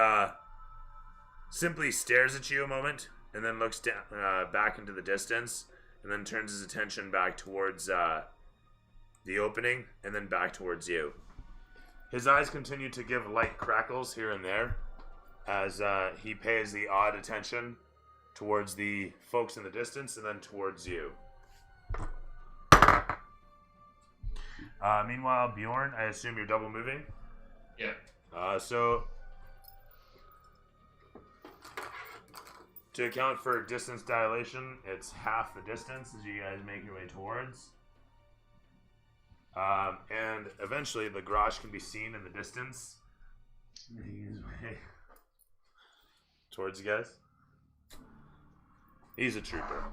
simply stares at you a moment, and then looks down, back into the distance, and then turns his attention back towards the opening, and then back towards you. His eyes continue to give light crackles here and there, as he pays the odd attention towards the folks in the distance, and then towards you. Meanwhile, Bjorn, I assume you're double moving? Yeah. So, to account for distance dilation, it's half the distance as you guys make your way towards. And eventually, the Grosh can be seen in the distance, making his way towards you guys. He's a trooper.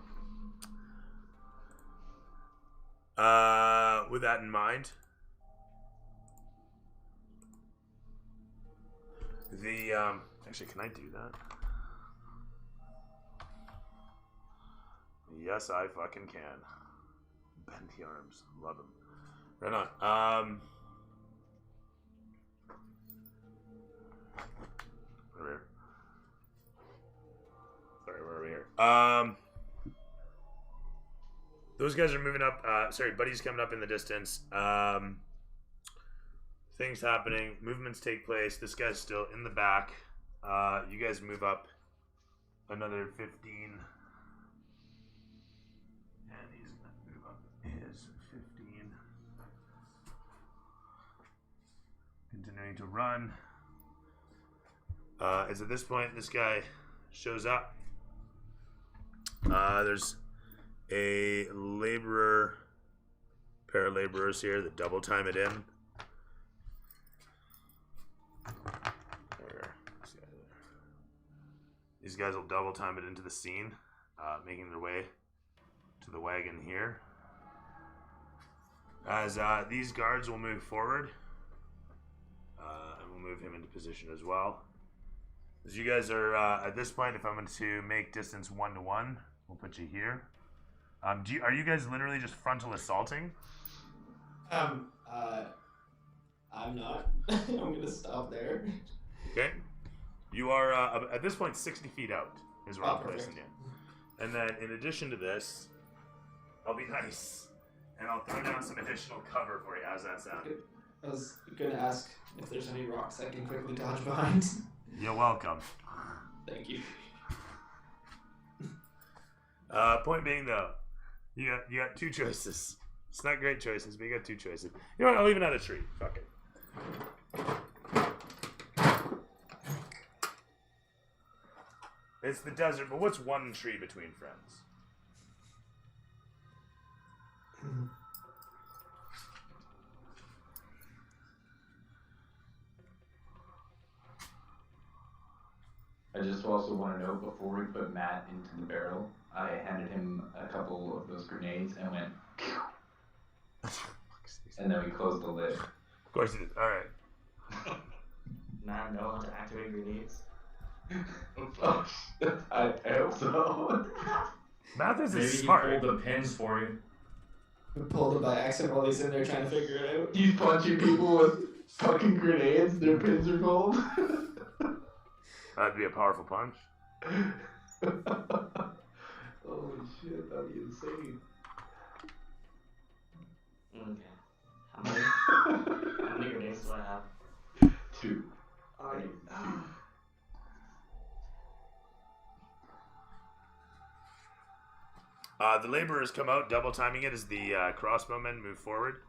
With that in mind, actually, can I do that? Yes, I fucking can. Bend the arms, love them. Right on. Over here. Sorry, we're over here. Those guys are moving up. Buddy's coming up in the distance. Things happening. Movements take place. This guy's still in the back. You guys move up another 15. And he's going to move up his 15. Continuing to run. As at this point, this guy shows up. There's a pair of laborers here that double time it in. These guys will double time it into the scene, making their way to the wagon here. As these guards will move forward, and we'll move him into position as well. As you guys are at this point, if I'm going to make distance 1-to-1, we'll put you here. Are you guys literally just frontal assaulting? I'm not. I'm gonna stop there. Okay. You are at this point 60 feet out is where I'm placing you. And then in addition to this, I'll be nice and I'll throw down some additional cover for you. How's that sound? I was gonna ask if there's any rocks I can quickly dodge behind. You're welcome. Thank you. Point being though, you got 2 choices. It's not great choices, but you got 2 choices. You know what? I'll leave it at a tree. Fuck it. It's the desert, but what's one tree between friends? I just also want to note, before we put Matt into the barrel, I handed him a couple of those grenades and went, and then we closed the lid. Of course you did. Alright. Now I know how to activate grenades. I hope so. Mathis Maybe is he smart. pulled the pins for you. We pulled it by accident while he's in there trying to figure it out. He's punching people with fucking grenades. Their pins are gold. That'd be a powerful punch. Holy shit, that'd be insane. Okay. How many grenades do I have? 2. Alright. The laborers come out, double timing it as the crossbowmen move forward.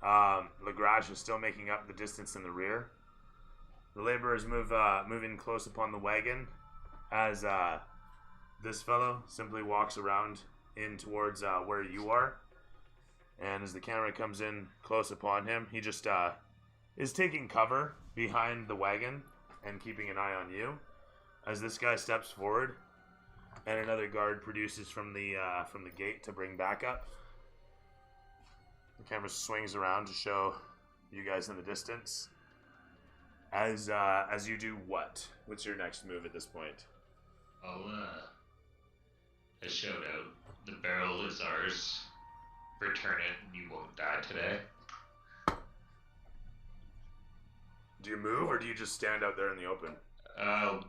Legrage is still making up the distance in the rear. The laborers move in close upon the wagon as this fellow simply walks around in towards where you are. And as the camera comes in close upon him, he just is taking cover behind the wagon and keeping an eye on you. As this guy steps forward, and another guard produces from the gate to bring backup. The camera swings around to show you guys in the distance. As you do what? What's your next move at this point? I shout out, the barrel is ours. Return it and you won't die today. Do you move or do you just stand out there in the open? I'll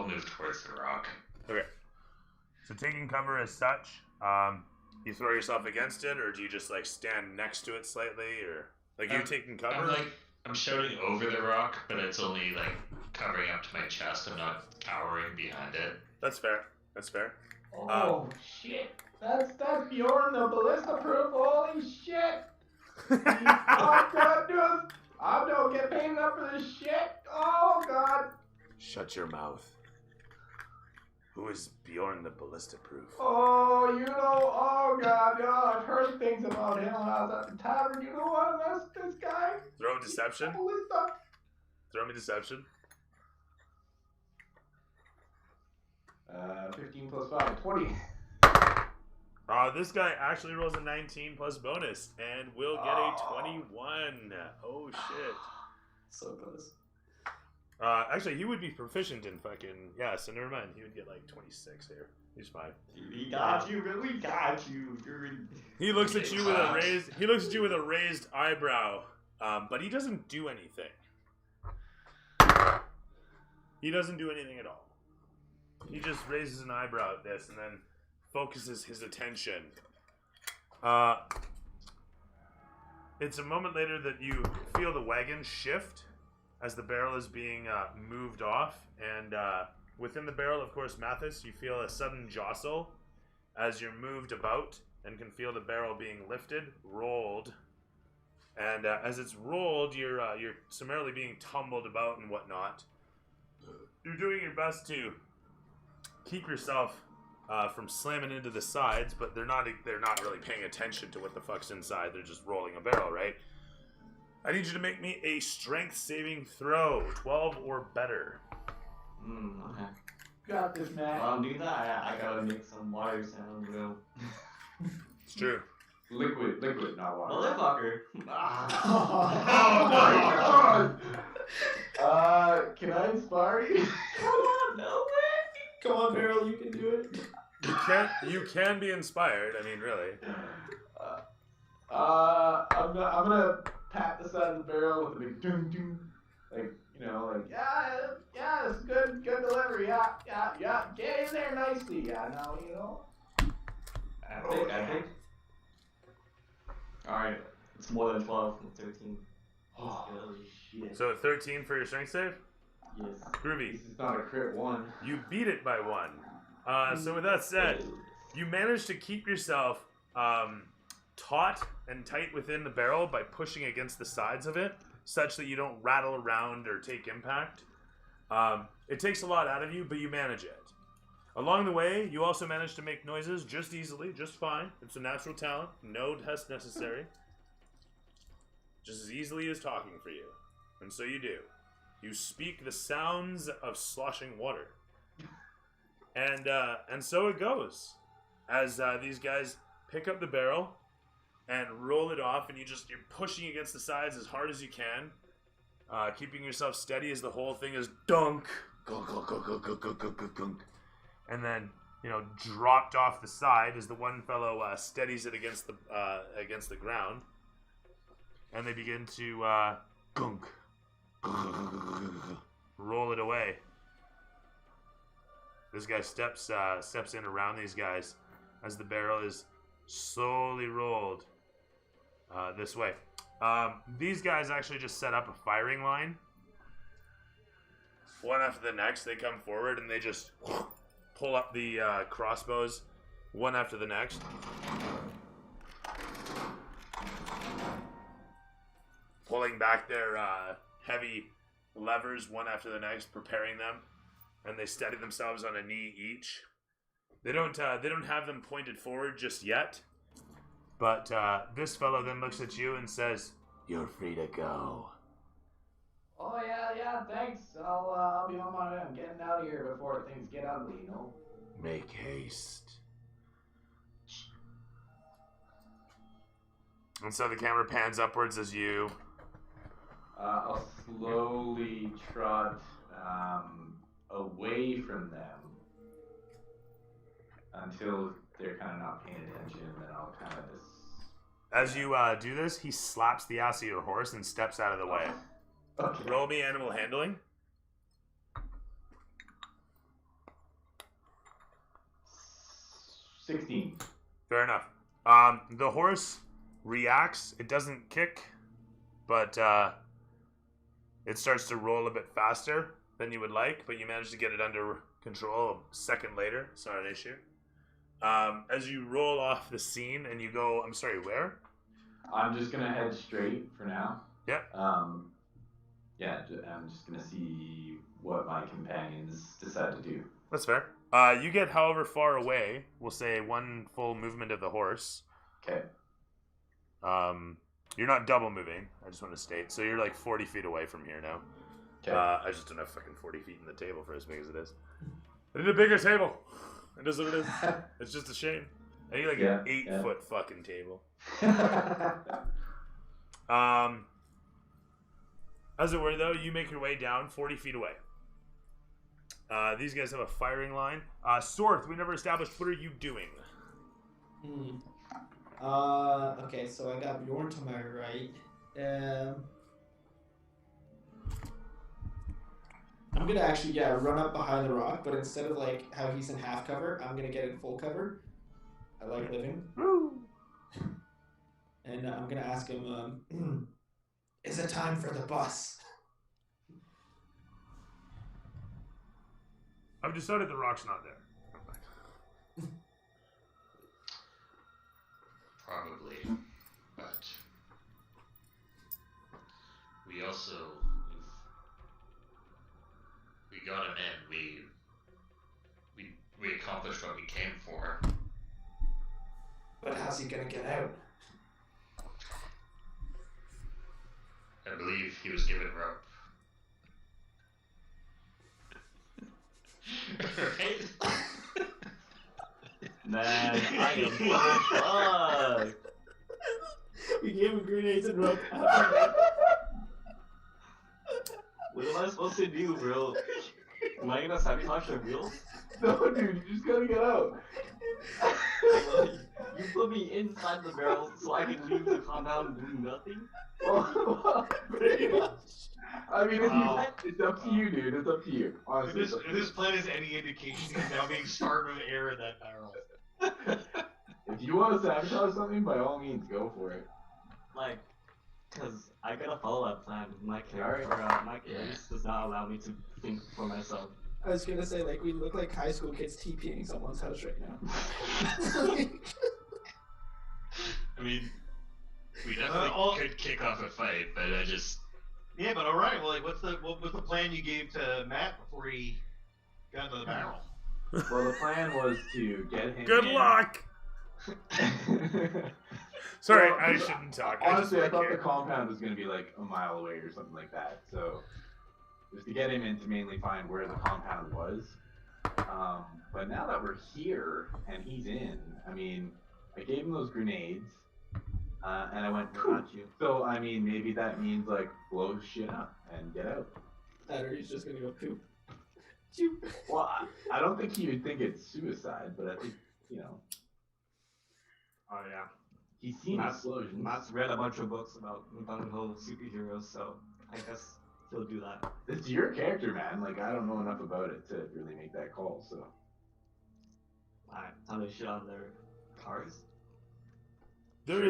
move towards the rock. Okay. So taking cover as such, you throw yourself against it, or do you just like stand next to it slightly, or like you taking cover? I'm shouting over the rock, but it's only like covering up to my chest. I'm not cowering behind it. That's fair. That's fair. Oh shit! That's Bjorn the ballista proof. Holy shit! Oh god, dude! I don't get paid enough for this shit. Oh god! Shut your mouth. Who is Bjorn the ballista proof? Oh, you know, oh god, I've heard things about him when I was at the tavern. You know what? That's this guy. Throw deception. Ballista. Throw me deception. 15 plus 5, 20. This guy actually rolls a 19 plus bonus and will get a 21. Oh shit. So close. Actually, he would be proficient in fucking so never mind. He would get like 26 here. He's fine. We got you, man. We got you. He looks at you with a raised eyebrow, but he doesn't do anything. He doesn't do anything at all. He just raises an eyebrow at this and then focuses his attention. It's a moment later that you feel the wagon shift as the barrel is being moved off, and within the barrel, of course, Mathis, you feel a sudden jostle as you're moved about and can feel the barrel being lifted, rolled, and as it's rolled, you're summarily being tumbled about and whatnot. You're doing your best to keep yourself from slamming into the sides, but they're not really paying attention to what the fuck's inside. They're just rolling a barrel, right? I need you to make me a strength saving throw, 12 or better. Okay. Got this, man. While I'm doing that, I gotta make some water sound, bro. It's true. Liquid, not water. Motherfucker. Oh my god! Can I inspire you? Come on, no way. Come on, Beryl, you can do it. You can be inspired. I mean, really. I'm gonna pat the side of the barrel with a big doom doom, like yeah, it's good delivery, yeah, get in there nicely, I think. Alright, it's more than 12 from 13. Holy shit. So 13 for your strength save? Yes. Groovy. This is not a crit one. You beat it by 1. So with that said, you managed to keep yourself taut and tight within the barrel by pushing against the sides of it, such that you don't rattle around or take impact. It takes a lot out of you, but you manage it. Along the way, you also manage to make noises just easily, just fine. It's a natural talent, no test necessary. Just as easily as talking for you. And so you do. You speak the sounds of sloshing water. And so it goes. As these guys pick up the barrel and roll it off, and you're pushing against the sides as hard as you can, keeping yourself steady as the whole thing is dunk, gunk, gunk, gunk, gunk, gunk, gunk, gunk, gunk, gunk, and then dropped off the side as the one fellow steadies it against the ground, and they begin to gunk, roll it away. This guy steps in around these guys as the barrel is slowly rolled this way. These guys actually just set up a firing line. One after the next, they come forward and they just pull up the crossbows one after the next. Pulling back their heavy levers one after the next, preparing them, and they steady themselves on a knee each. They don't have them pointed forward just yet, but this fellow then looks at you and says, "You're free to go." Oh yeah, thanks. I'll be on my way. I'm getting out of here before things get ugly, you know. Make haste. And so the camera pans upwards as you. I'll slowly trot away from them until they're kind of not paying attention, and then I'll kind of just. As you do this, he slaps the ass of your horse and steps out of the way. Okay. Roll me animal handling. 16. Fair enough. The horse reacts. It doesn't kick, but it starts to roll a bit faster than you would like, but you manage to get it under control a second later. It's not an issue. As you roll off the scene and you go, I'm sorry, where? I'm just gonna head straight for now. Yeah. Yeah, I'm just gonna see what my companions decide to do. That's fair. You get however far away, we'll say one full movement of the horse. Okay. You're not double moving, I just want to state. So you're like 40 feet away from here now. Okay. I just don't have fucking 40 feet in the table for as big as it is. I need a bigger table. It is what it is. It's just a shame. I need like an 8-foot fucking table. As it were, though, you make your way down 40 feet away. These guys have a firing line. Sorth, we never established. What are you doing? Okay, so I got Bjorn to my right. I'm gonna actually, run up behind the rock, but instead of like how he's in half cover, I'm gonna get in full cover. I like living. And I'm gonna ask him, is it time for the bus? I've decided the rock's not there. Probably, but we also we got him in. We accomplished what we came for. But how's he gonna get out? I believe he was given rope. Right? Man, I am so fucked. We gave him grenades and rope. What am I supposed to do, bro? Am I gonna sabotage the wheel? No, dude, you just gotta get out. You put me inside the barrel so I can leave the compound and do nothing? Well, pretty much. I mean, it's up to you, dude. It's up to you. Honestly, If this plan is any indication, he's now being starved of air in that barrel. if you want to sabotage something, by all means, go for it. Like, cause I gotta follow that plan. My character, my case does not allow me to think for myself. I was gonna say, like, we look like high school kids TPing someone's house right now. I mean, we definitely could kick off a fight, but I just. Yeah, but all right. Well, like, what was the plan you gave to Matt before he got into the barrel? Well, the plan was to get him. Good in. luck! Sorry, Well, I shouldn't talk. Honestly, I just thought care. the compound was going to be like a mile away or something like that. So, it was to get him in to mainly find where the compound was. But now that we're here and he's in, I mean, I gave him those grenades, and I went, Got you. so I mean, maybe that means like blow shit up and get out. That or he's just gonna go poop. Well, I don't think he would think it's suicide, but I think, you know, Oh yeah. he's seen explosions. Matt's read a bunch of books about gung-ho superheroes, so I guess he'll do that. It's your character, man. Like, I don't know enough about it to really make that call, so. Alright, time to shit on their cars. There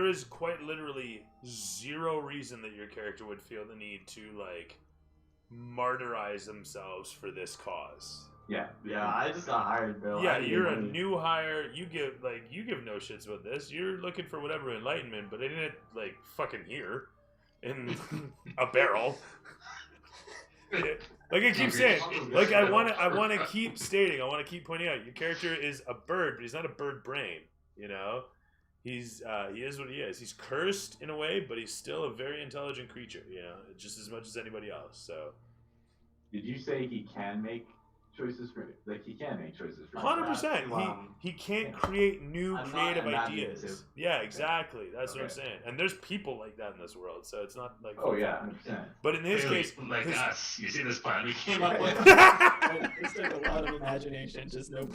is quite literally zero reason that your character would feel the need to like martyrize themselves for this cause. Yeah. Yeah, I just got hired, Bill. Yeah, I need you're a money. new hire. You give no shits about this. You're looking for whatever enlightenment, but it ain't like fucking here in a barrel. Like I keep saying, like I want to keep stating, I want to keep pointing out, your character is a bird, but he's not a bird brain. You know, he is what he is. He's cursed in a way, but he's still a very intelligent creature. You know, just as much as anybody else. So. Did you say he can make choices for like he can make choices for 100%. He can't create new I'm creative not ideas. imaginative. Yeah, exactly. That's what I'm Okay. saying. And there's people like that in this world, so it's not like. Oh yeah, 100%. But in his Clearly, case, like his- us, you see this plan we came up with. It's like a lot of imagination, just no.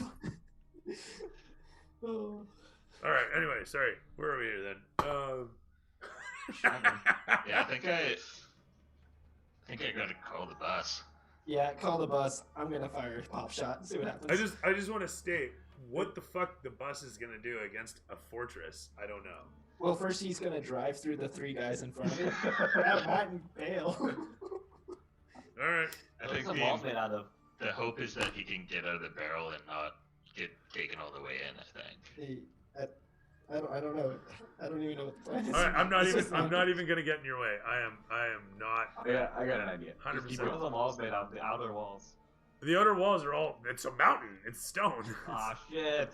Oh. All right. Anyway, sorry. Where are we here then? Yeah, I think I gotta call the bus. Yeah, call the bus. I'm gonna fire a pop shot and see what happens. I just want to state what the fuck the bus is gonna do against a fortress. I don't know. Well, first he's gonna drive through the three guys in front of it, grab Matt and bail. All right. I What's think the walls made out of? the hope is that he can get out of the barrel and not get taken all the way in. I think. Hey, I don't know. I don't even know what the plan is. All right. I'm not It's even. just I'm like- not even gonna get in your way. I am not. I got an idea. 100%. What are the walls made out of? The outer walls. The outer walls are all. It's a mountain. It's stone. Ah shit.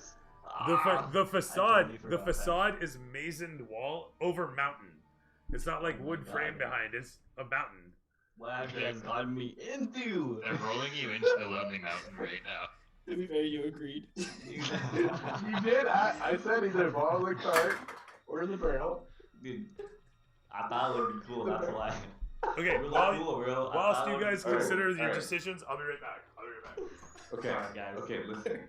The facade totally forgot that. is masoned wall over mountain. It's not like Oh my wood God. frame behind. It's a mountain. What have you guys gotten me into? They're rolling you into the lonely mountain right now. To be fair, you agreed. You did. I said either borrow the cart or the barrel. Dude, I thought it would be cool. That's why. Okay, We're while, cool, bro. I whilst thought you it would guys be Alright, consider your alright. decisions, I'll be right back. Okay, Alright, guys. okay, listen.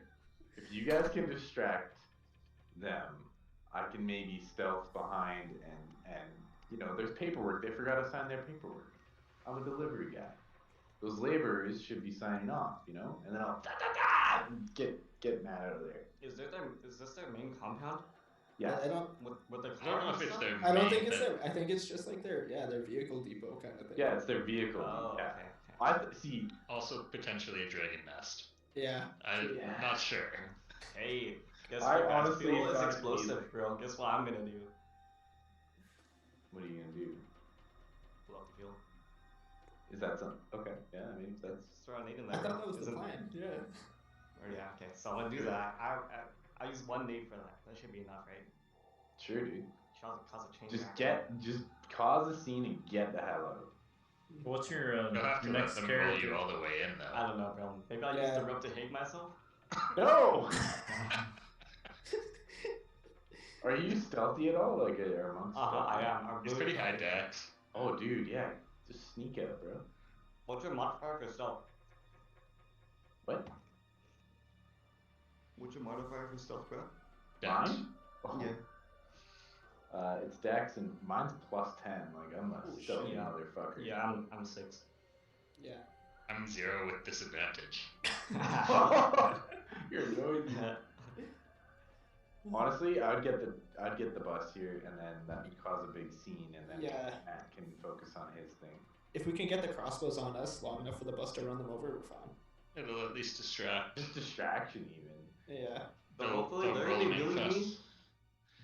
If you guys can distract them, I can maybe stealth behind and you know, there's paperwork. They forgot to sign their paperwork. I'm a delivery guy. Those laborers should be signing off, you know, and then I'll get Matt out of there. Is this their main compound? Yeah. I don't. With the I don't know if it's their. I don't main think it's thing. their. I think it's just like their vehicle depot kind of thing. Yeah, it's their vehicle. Oh, yeah. okay. See. Also potentially a dragon nest. Yeah. I'm Yeah. not sure. Hey, guess I what? Guys? honestly Fuel is thought it'd be explosive, like- bro. Guess what I'm gonna do? What are you gonna do? Blow up the fuel. Is that something? Okay. Yeah. I mean, that's. Just throw a nade in I there. thought that was the Isn't- plan. Yeah. Or yeah, okay. So I'm gonna do that. I use one nade for that. That should be enough, right? Sure, dude. Cause a chain Just reaction. just cause a scene and get the hell out. What's your You'll have to your let next them roll character? you all the way in though. I don't know, bro. Maybe I use the rope to hang myself. No. Are you stealthy at all, like are amongst? I am. I'm He's really pretty high dex. Oh, dude, yeah. Just sneak out, bro. What's your modifier for stealth? What? What's your modifier for stealth, bro? Dex. Mine? Oh. It's Dex and mine's +10. Like I'm a Oh, stealthy shit. motherfucker. Yeah, I'm 6. Yeah. I'm 0 with disadvantage. You're noisy. Honestly, I'd get the bus here, and then that would cause a big scene, and then Yeah. Matt can focus on his thing. If we can get the crossbows on us long enough for the bus to run them over, we're fine. It'll at least distract. Just distraction, even. Yeah. But They'll- hopefully they'll they're roll gonna be them in wheeling me. fast.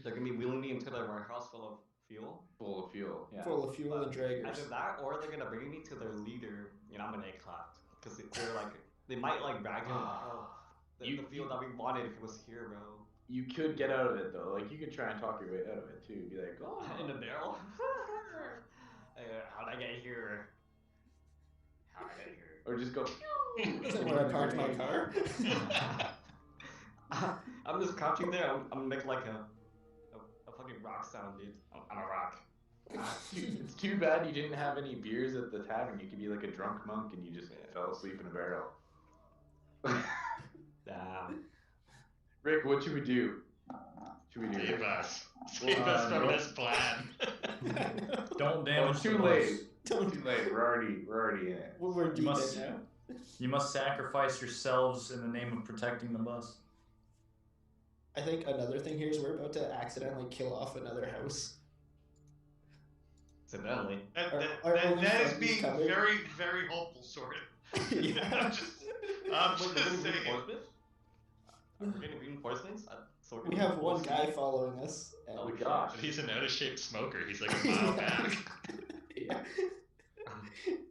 They're gonna be wheeling me into the warehouse full of fuel. Full of fuel. Yeah. Full of fuel and Draygors. Either that, or they're gonna bring me to their leader, and I'm gonna get clapped. Cause they're like, they might like brag on, oh, the field that we wanted if it was here, bro. You could get out of it though. Like you could try and talk your way out of it too. Be like, oh, In a barrel. How'd I get here? How'd I get here? or just go. Is that where I parked my car? I'm just crouching there. I'm gonna make like a fucking rock sound, dude. I'm a rock. It's too bad you didn't have any beers at the tavern. You could be like a drunk monk and you just fell asleep in a barrel. Damn. Rick, what should we do? Should we do Save Rick? us. Save us from nope. this plan. Don't Oh, damage too the bus. late. Too late. We're already in it. We're deep must- in now. You must sacrifice yourselves in the name of protecting the bus. I think another thing here is we're about to accidentally kill off another house. Incidentally. Our only That is friend being coming. very, very hopeful, sort of. Yeah. I'm Wait, just we're getting saying. reinforcements? We're getting reinforcements? We have one guy following us. And Oh my gosh. But he's an out of shape smoker. He's like a mile back. yeah.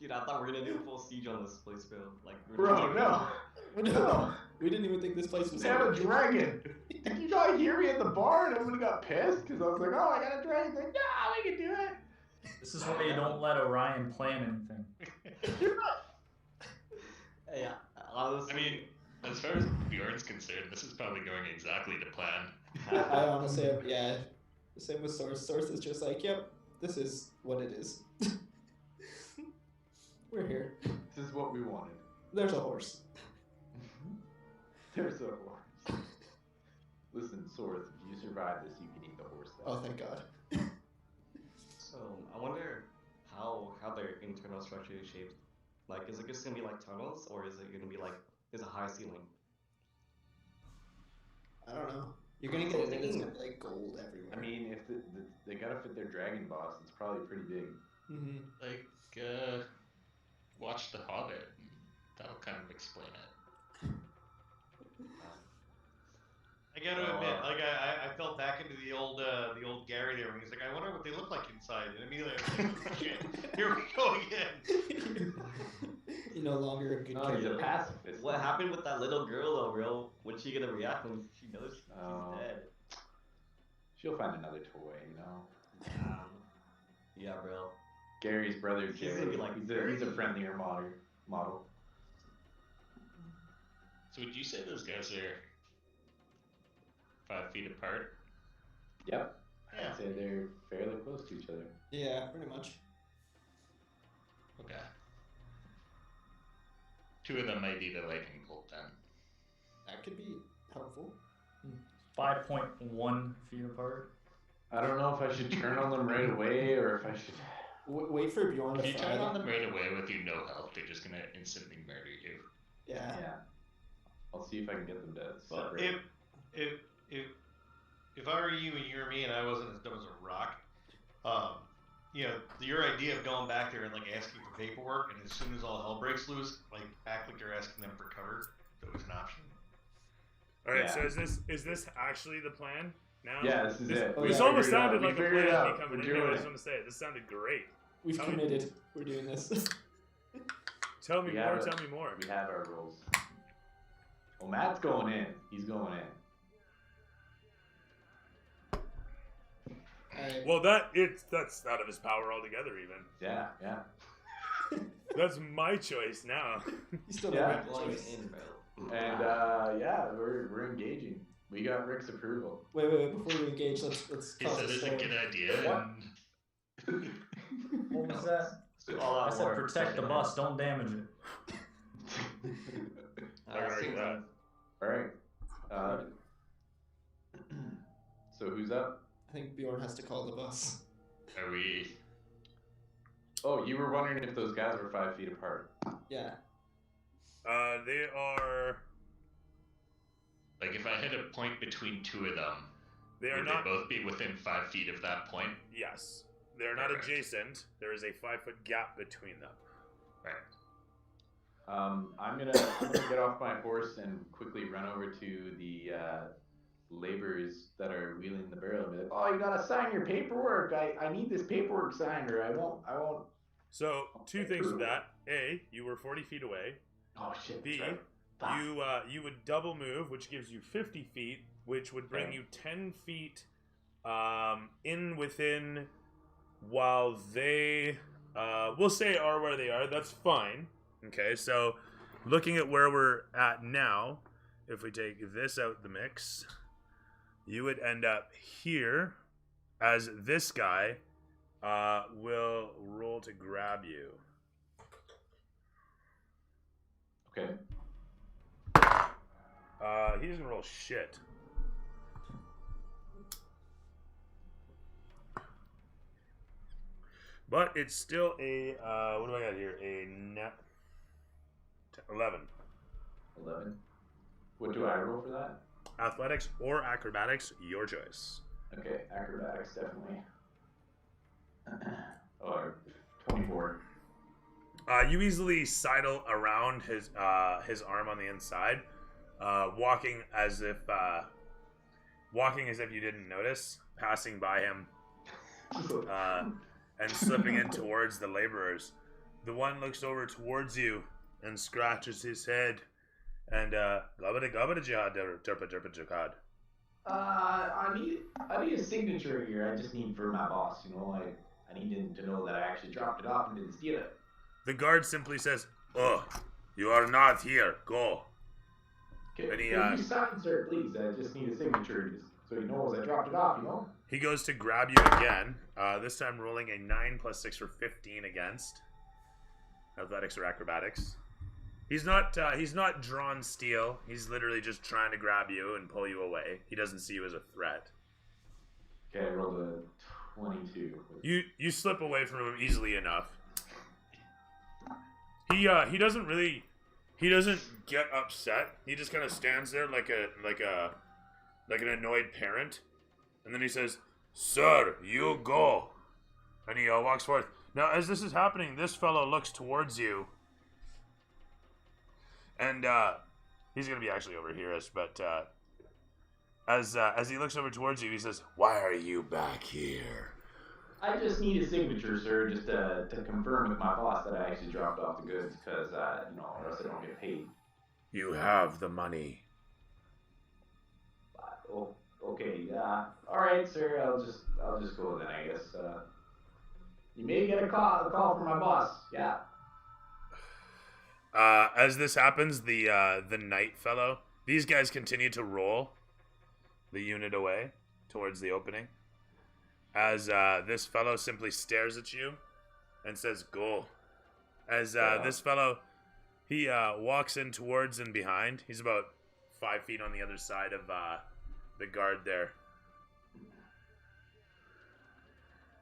Dude, I thought we were gonna do a full siege on this place, bro. Like, Bro, no. No, we didn't even think this place was They have a open. dragon. Did you not hear me at the bar and everybody got pissed? Because I was like, oh, I got a dragon. Like, yeah, we can do it. This is why you don't let Orion plan anything. Yeah, honestly. I mean, as far as Bjorn's concerned, this is probably going exactly to plan. I honestly, yeah. The same with Source. Source is just like, yep, this is what it is. We're here. This is what we wanted. There's a horse. There's a horse. Listen, Sorth, if you survive this, you can eat the horse. Then. Oh, thank God. So, I wonder how their internal structure is shaped. Like, is it just gonna be like tunnels, or is it gonna be like, there's a high ceiling? I don't know. You're gonna get it. It's gonna be like gold everywhere. I mean, if they gotta fit their dragon boss, it's probably pretty big. Mm-hmm. Like, watch The Hobbit. And that'll kind of explain it. I gotta admit, like I fell back into the old Gary there when he's like, I wonder what they look like inside, and immediately I was like, shit, here we go again. You're no longer a good Oh, he's a character. pacifist. What happened with that little girl, though, bro? What's she gonna react when she knows she's Oh. dead? She'll find another toy, you know. Yeah, bro. Gary's brother He's Jay. gonna be like, he's a friendlier model. So would you say those guys are 5 feet apart? Yep. Yeah. I'd say they're fairly close to each other. Yeah, pretty much. Okay. 2 of them might be the lightning bolt then. That could be helpful. 5.1 feet apart. I don't know if I should turn on them right away or if I should. Wait for Bjorn If to you fry turn on them. them right away with you no health, they're just gonna instantly murder you. Yeah. Yeah. I'll see if I can get them to Well, separate. if I were you and you were me and I wasn't as dumb as a rock, you know, your idea of going back there and like asking for paperwork, and as soon as all hell breaks loose, like act like you're asking them for cover, if it was an option. All right, Yeah. so is this actually the plan now? Yeah, this is it. Oh, This yeah. almost figured it out. sounded We like a figured plan it to me out. coming We're in here. I doing just it. want to say this sounded great. We've Tell me- committed. We're doing this. Tell me We more. have it. Tell me more. We have our rules. Well, Matt's going in. He's going in. Well, that's out of his power altogether. Even Yeah, yeah. that's my choice now. You still Yeah. don't have a Going choice. in, bro. And yeah, we're engaging. We got Rick's approval. Wait. Before we engage, let's He call said the it's a story. good idea. What? And What was that? All I out said war. protect the bus, don't damage it. I can argue that. All right. So who's up? I think Bjorn has to call the bus. are we? Oh, you were wondering if those guys were 5 feet apart. Yeah. They are. Like, if I hit a point between 2 of them, They are would not. they both be within 5 feet of that point? Yes, they're not Perfect. adjacent. There is a 5-foot gap between them. Right. I'm gonna get off my horse and quickly run over to the laborers that are wheeling the barrel and be like, Oh, you gotta sign your paperwork. I need this paperwork signed, or I won't. So two things with that: A, you were 40 feet away. oh shit. B, that's right. you would double move, which gives you 50 feet, which would bring Okay. you 10 feet in within while they we'll say are where they are. That's fine. Okay, so looking at where we're at now, if we take this out the mix, you would end up here as this guy will roll to grab you. Okay. He doesn't roll shit. But it's still a, what do I got here? A net 11. 11. What do I roll for that? Athletics or acrobatics, your choice. Okay, acrobatics, definitely. Or 24. You easily sidle around his arm on the inside, walking as if you didn't notice, passing by him, and slipping in towards the laborers. The one looks over towards you and scratches his head, and gobba jihad derpa jihad. I need a signature here. I just need for my boss. You know, I need him to know that I actually dropped it off and didn't steal it. The guard simply says, "Oh, you are not here. Go." Can And he, you sign, sir, please? I just need a signature just so he knows I dropped it off, you know? He goes to grab you again, this time rolling a 9 + 6 for 15 against athletics or acrobatics. He's not drawn steel. He's literally just trying to grab you and pull you away. He doesn't see you as a threat. Okay, I rolled a 22. You slip away from him easily enough. He doesn't get upset. He just kind of stands there like an annoyed parent, and then he says, "Sir, you go," and he walks forth. Now, as this is happening, this fellow looks towards you, and he's gonna be actually over here, but as he looks over towards you, he says, "Why are you back here?" I just need a signature, sir, just to confirm with my boss that I actually dropped off the goods, because, or else I don't get paid. You have the money. Oh, okay, all right, sir. I'll just go then, I guess. You may get a call from my boss. Yeah. As this happens, the knight fellow, these guys continue to roll the unit away towards the opening. As this fellow simply stares at you and says, "Go." As this fellow, he walks in towards and behind. He's about 5 feet on the other side of the guard there.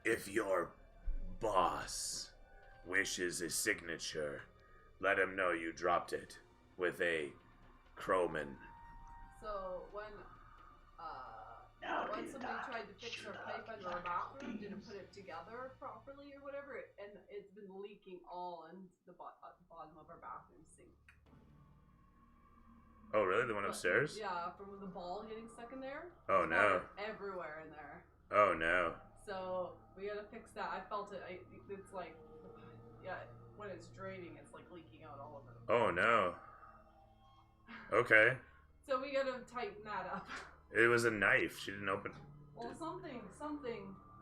If your boss wishes a signature, let him know you dropped it with a crowman. So when somebody tried to fix our pipe under our bathroom, didn't put it together properly or whatever, and it's been leaking all in the bottom of our bathroom sink. Oh, really? The one upstairs? Yeah, from the ball getting stuck in there. Oh, no. Everywhere in there. Oh, no. So we gotta fix that. I felt it. It's like, yeah, when it's draining, it's like leaking out all over. Oh, no. Okay. So we gotta tighten that up. It was a knife. She didn't open. Well, something.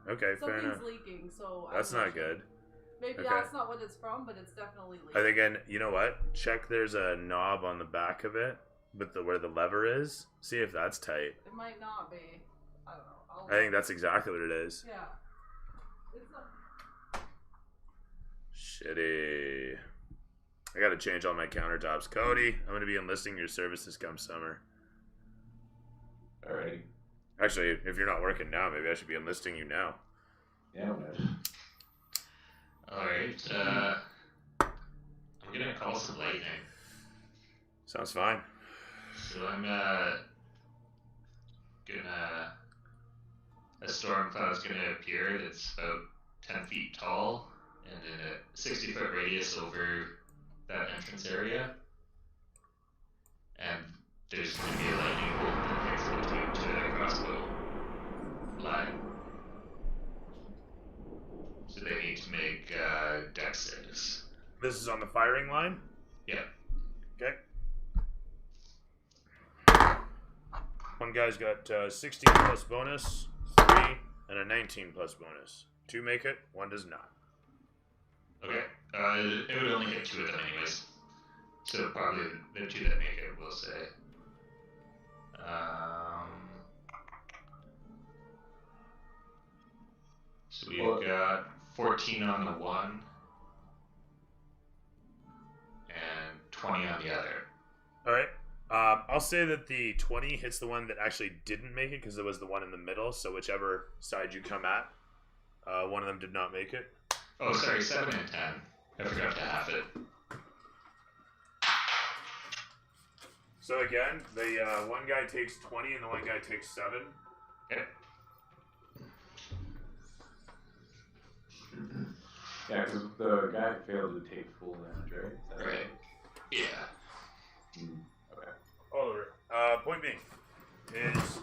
Okay, fair enough. Something's leaking, so that's not good. Maybe Okay. that's not what it's from, but it's definitely leaking. I think, and you know what? Check. There's a knob on the back of it, but where the lever is. See if that's tight. It might not be. I don't know. I think that's exactly what it is. Yeah. It's not. Shitty. I gotta change all my countertops. Cody, I'm gonna be enlisting your services come summer. Alrighty. Actually, if you're not working now, maybe I should be enlisting you now. Yeah, whatever. Alright, I'm gonna call some lightning. Sounds fine. So I'm gonna... A storm cloud's gonna appear that's about 10 feet tall and in a 60-foot radius over that entrance area. And there's gonna be a lightning bolt that hits between to the crossbow line. So they need to make dex saves. This is on the firing line? Yeah. Okay. One guy's got 16 plus bonus, 3, and a 19 plus bonus. 2 make it, 1 does not. Okay. It would only hit 2 of them anyways. So probably the 2 that make it, we'll say. So we've got 14 on the one and 20 on the other. Alright. I'll say that the 20 hits the one that actually didn't make it because it was the one in the middle. So whichever side you come at, one of them did not make it. Oh, sorry, 7 and 10. I forgot to half it. So again, the one guy takes 20 and the one guy takes 7. Yep. Yeah, because the guy failed to take full damage, right? Is that Right. Yeah. Okay. Oliver. Point being is,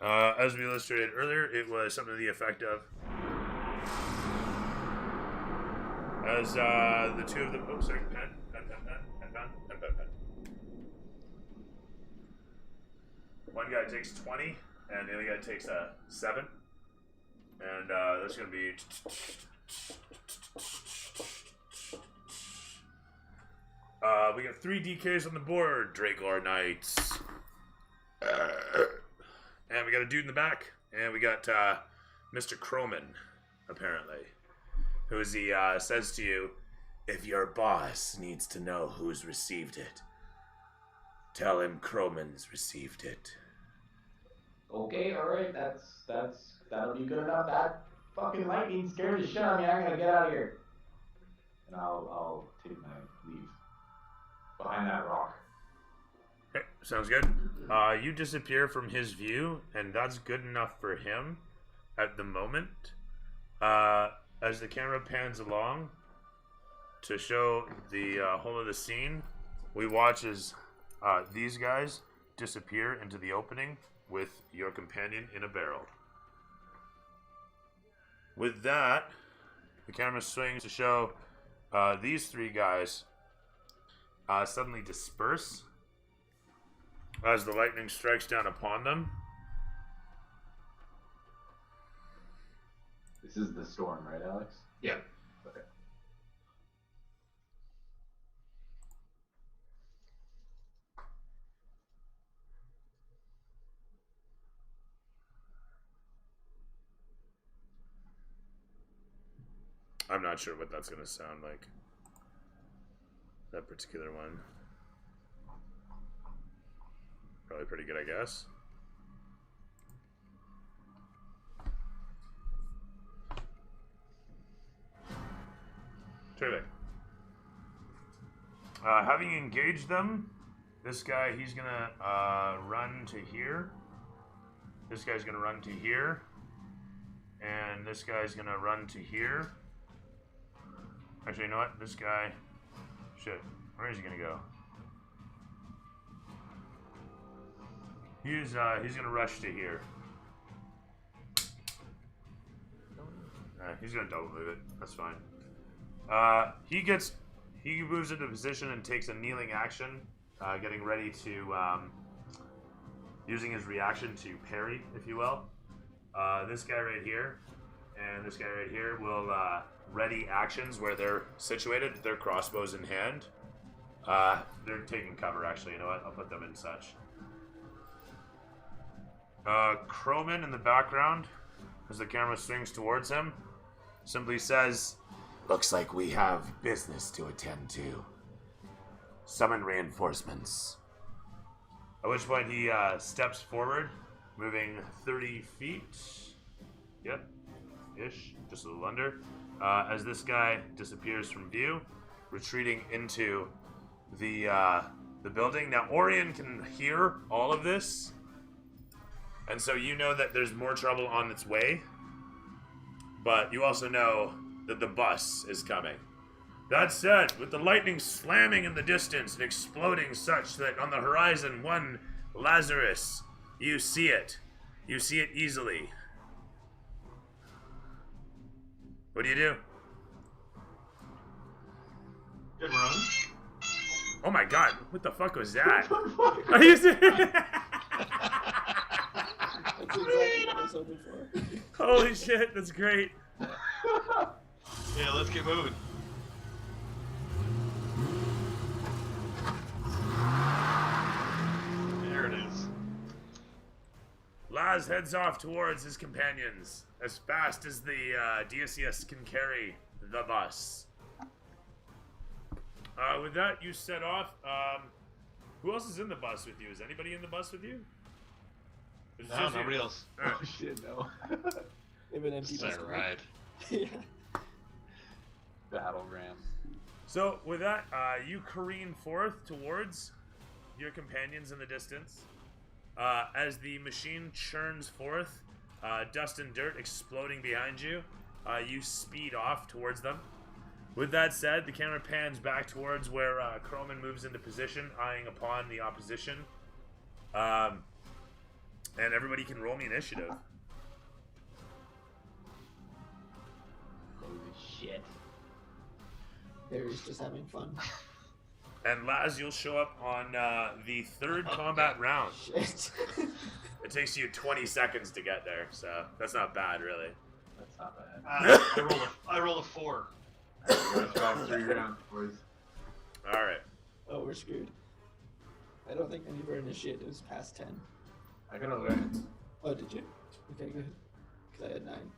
as we illustrated earlier, it was something to the effect of, as the two of them. Oh, sorry, pen. One guy takes 20, and the other guy takes 7, and that's gonna be. We got 3 DKs on the board, Draygor Knights. And we got a dude in the back. And we got Mr. Croman, apparently. Who is he says to you, if your boss needs to know who's received it, tell him Croman's received it. Okay, alright, that'll be good enough. That fucking lightning scared the shit out of me. I'm gonna get out of here. And I'll take my leave. Behind that rock. Okay, sounds good. You disappear from his view, and that's good enough for him at the moment. As the camera pans along to show the whole of the scene, we watch as these guys disappear into the opening with your companion in a barrel. With that, the camera swings to show these 3 guys suddenly disperse as the lightning strikes down upon them. This is the storm, right, Alex? Yeah. Okay. I'm not sure what that's going to sound like. That particular one. Probably pretty good, I guess. Terrific. Having engaged them, this guy, he's going to run to here. This guy's going to run to here. And this guy's going to run to here. Actually, you know what? This guy... Shit. Where is he gonna go? He's gonna rush to here. He's gonna double move it. That's fine. He moves into position and takes a kneeling action, getting ready to using his reaction to parry, if you will. This guy right here and this guy right here will ready actions where they're situated, their crossbows in hand. They're taking cover, actually. You know what? I'll put them in such. Croman in the background, as the camera swings towards him, simply says, "Looks like we have business to attend to. Summon reinforcements." At which point he steps forward, moving 30 feet. Yep. Ish. Just a little under. As this guy disappears from view, retreating into the building. Now, Orion can hear all of this, and so you know that there's more trouble on its way, but you also know that the bus is coming. That said, with the lightning slamming in the distance and exploding such that on the horizon, one Lazarus, you see it. You see it easily. What do you do? Good run. Oh my god, what the fuck was that? Are you serious? That's exactly what I was hoping for. Holy shit, that's great. Yeah, let's get moving. There it is. Laz heads off towards his companions as fast as the Odysseus can carry the bus. With that, you set off. Who else is in the bus with you? Is anybody in the bus with you? It's No, just you? nobody else. Alright. Oh shit, no. They have an empty It's bus. a ride. Yeah. Battleground. So with that, you careen forth towards your companions in the distance. As the machine churns forth, dust and dirt exploding behind you, you speed off towards them. With that said, the camera pans back towards where Croman moves into position, eyeing upon the opposition. And everybody can roll me initiative. Holy shit. Barry's just having fun. And Laz, you'll show up on the third combat round. Shit. It takes you 20 seconds to get there, so that's not bad, really. That's not bad. I rolled a 4. Let's try 3 rounds, boys. All right. Oh, we're screwed. I don't think any of our initiatives past 10. I got 11. Oh, did you? Okay, good. Because I had 9.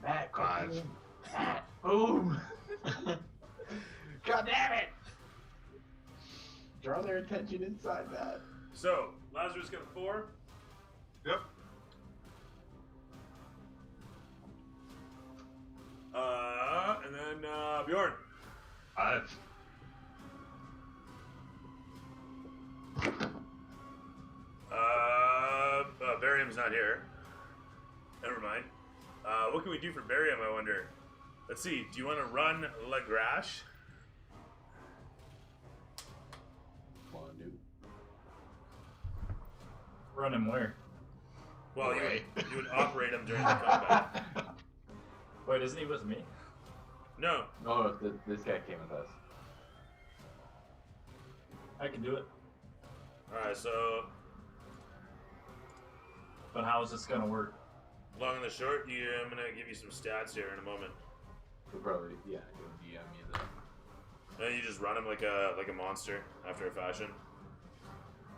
Matt, 5. Matt, boom! God damn it! Draw their attention inside that. So, Lazarus got 4. Yep. And then Bjorn. 5. Barium's not here. Never mind. What can we do for Barium, I wonder? Let's see. Do you want to run Lagrache? Come on, dude. Run him where? Well, Right. you would operate him during the combat. Wait, isn't he with me? No. Oh, this guy came with us. I can do it. Alright, so But how is this gonna work? long and the short, I'm going to give you some stats here in a moment. We'll probably, yeah, go DM you that. And you just run him like a monster after a fashion.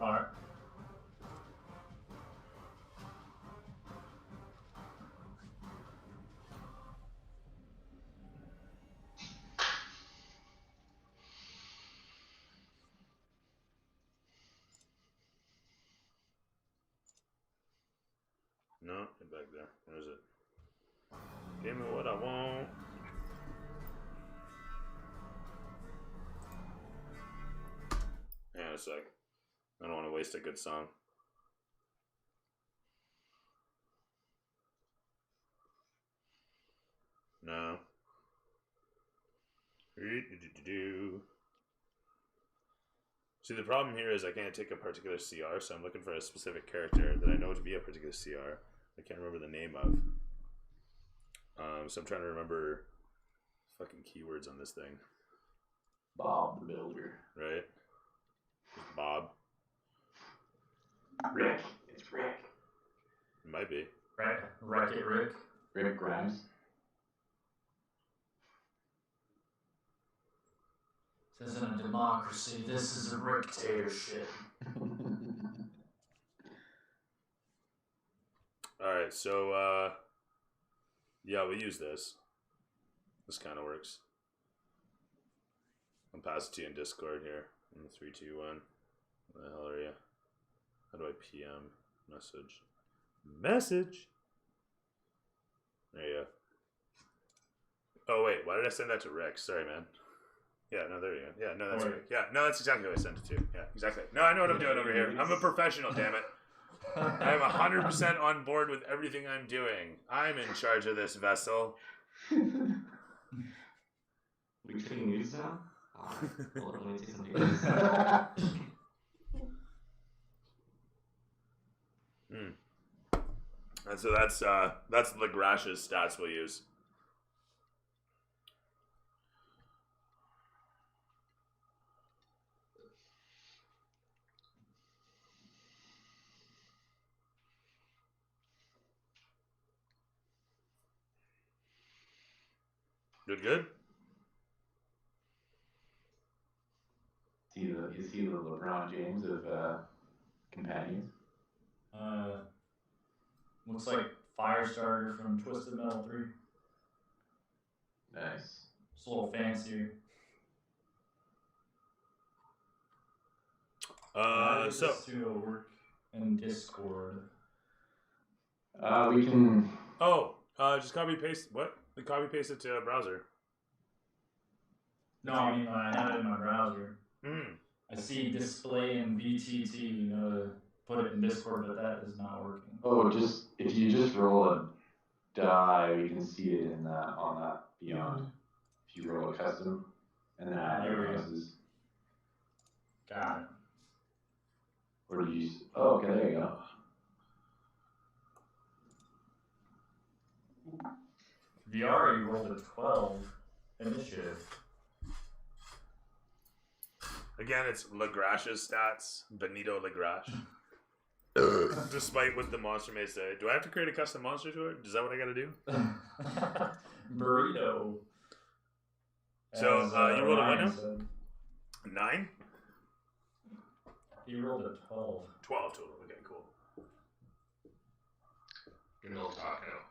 Alright. No, get back there. Where is it? Give me what I want. Hang on a sec. I don't want to waste a good song. No. See, the problem here is I can't take a particular CR, so I'm looking for a specific character that I know to be a particular CR. I can't remember the name of. So I'm trying to remember fucking keywords on this thing. Bob the Builder. Right? Just Bob. Rick. It's Rick. It might be. Wreck-It Rick. Rick Grimes. This isn't a democracy, this is a dictatorship. Alright, so, yeah, we'll use this. This kind of works. I'll pass it to you in Discord here. In 3, 2, 1. Where the hell are you? How do I PM? Message. Message! There you go. Oh, wait, why did I send that to Rick? Sorry, man. Yeah, no, there you go. Yeah, no, that's Right. right. Yeah, no, that's exactly what I sent it to. Yeah, exactly. No, I know what I'm doing over here. I'm a professional, damn it. I'm 100% on board with everything I'm doing. I'm in charge of this vessel. We taking news now? Well, let me take some news. And so that's Lagrache's stats we'll use. Good? Is he the LeBron James of companions? Looks like Firestarter from Twisted Metal 3. Nice. It's a little fancier. Just So to work in Discord. We can. just copy paste what? Copy paste it to a browser. No, I mean I have it in my browser. Mm. I see display in VTT, to put it in Discord, but that is not working. Oh, if you just roll a die, we can see it in that on that beyond. If you roll a custom, and then add your houses. Got it. Or do you? Oh, okay, there you go. Viari rolled a 12 initiative. Again, it's Lagrash's stats. Benito Lagrash. Despite what the monster may say. Do I have to create a custom monster to it? Is that what I gotta do? Burrito. So, you rolled a what now? said. 9? He rolled a 12. 12 total. Okay, cool. Good old taco.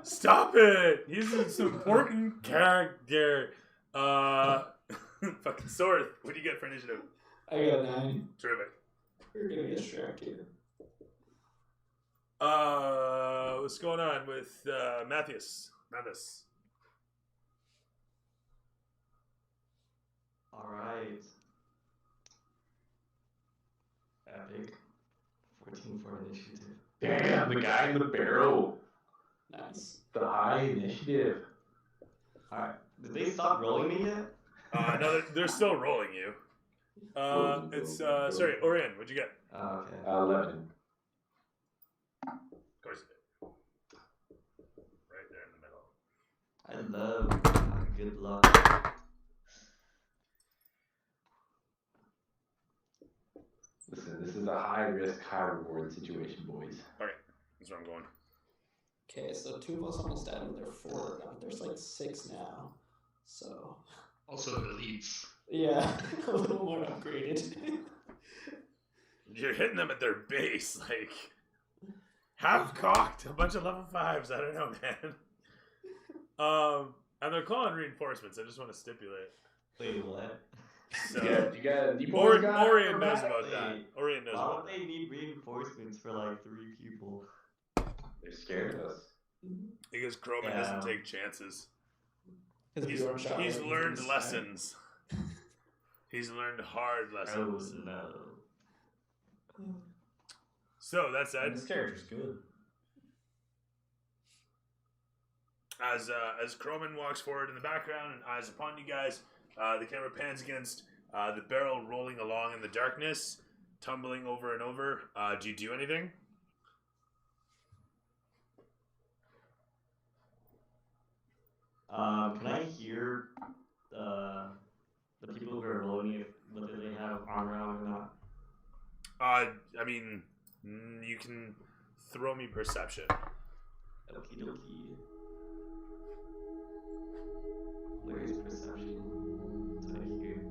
Stop it! He's an important character. Fucking Sorth. What do you get for initiative? I got a 9. Terrific. We're gonna get distracted. What's going on with Matthias? Mathis. Alright. Epic. 14 for initiative. Damn, the guy in the barrel. Nice. The high initiative. Alright. Did they stop rolling me yet? No, they're still rolling you. Sorry, Orion, what'd you get? Okay. 11. Of course you did. Right there in the middle. I love good luck. Listen, this is a high risk, high reward situation, boys. Okay, that's where I'm going. Okay, so 2 of us almost died with their 4. Now there's like 6 now. So. Also elites. Yeah, a little more upgraded. You're hitting them at their base, like half cocked, a bunch of level 5s. I don't know, man. And they're calling reinforcements. I just want to stipulate. Wait, what? So, Orion knows about that. Orion knows Why about would they need reinforcements for like 3 people? They're scared of us. Because Croman doesn't take chances. He's learned lessons. He's learned hard lessons. Oh no. So that said, This character's good. as Croman walks forward in the background and eyes upon you guys, the camera pans against the barrel rolling along in the darkness, tumbling over and over. Do you do anything? Can I hear the people who are rolling it, whether they have armor on or not? I mean, you can throw me perception. Okie dokie. Where is perception? It's right here.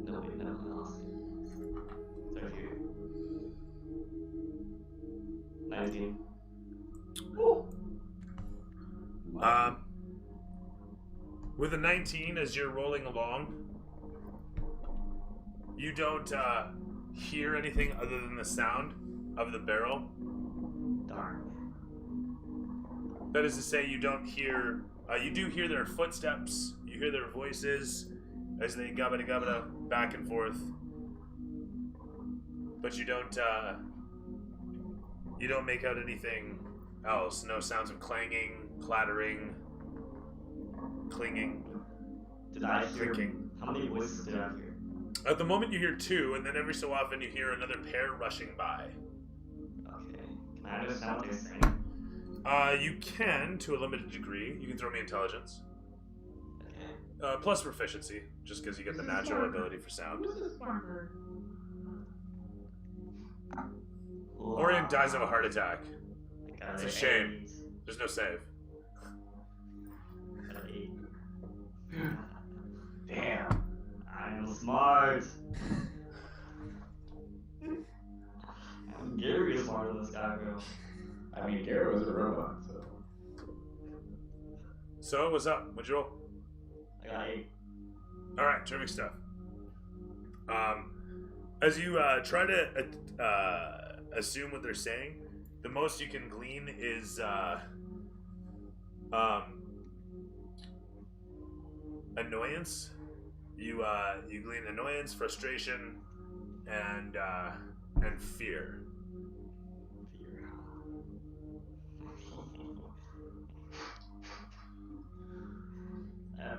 No, wait, no, I lost it. It's right here. 19. With a 19, as you're rolling along, you don't hear anything other than the sound of the barrel. Darn. That is to say, you don't hear. You do hear their footsteps. You hear their voices as they gabba back and forth. But you don't. You don't make out anything else. No sounds of clanging, clattering, clinging. Did I hear? Clicking. How many voices did I hear? At the moment, you hear 2, and then every so often you hear another pair rushing by. Okay. Can I understand what they're saying? You can, to a limited degree. You can throw me intelligence. Okay. Plus proficiency, just because you get the natural ability for sound. Orion dies of a heart attack. It's a shame. There's no save. Damn. I'm smart. Gary is smarter than this guy, bro. I mean, Garrett was a robot, so. So, what's up? What'd you roll? I got 8. Alright, terrific stuff. As you try to assume what they're saying, the most you can glean is annoyance. You glean annoyance, frustration, and fear.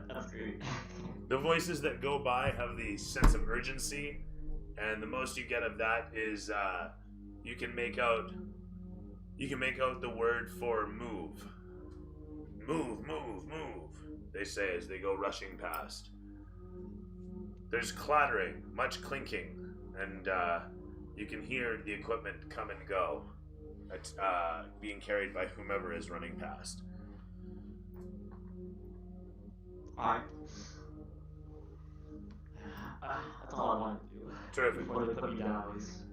That's great. The voices that go by have the sense of urgency, and the most you get of that is you can make out the word for move. Move, move, move, they say as they go rushing past. There's clattering, much clinking, and you can hear the equipment come and go, being carried by whomever is running past. Alright. That's all I wanted to do. Terrific. Before they put me down, at least.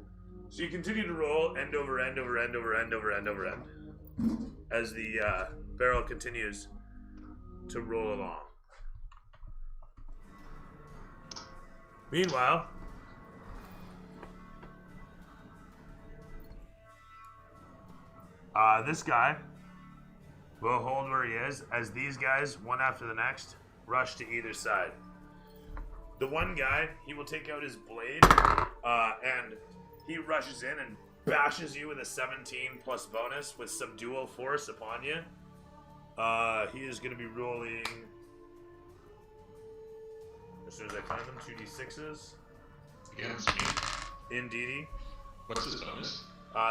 So you continue to roll end over end over end over end over end over end as the barrel continues to roll along. Meanwhile, this guy will hold where he is as these guys, one after the next, rush to either side. The one guy, he will take out his blade, and he rushes in and bashes you with a 17 plus bonus with subdual force upon you. He is going to be rolling, as soon as I find them, 2d6s. Against me. Indeedy. What's his bonus?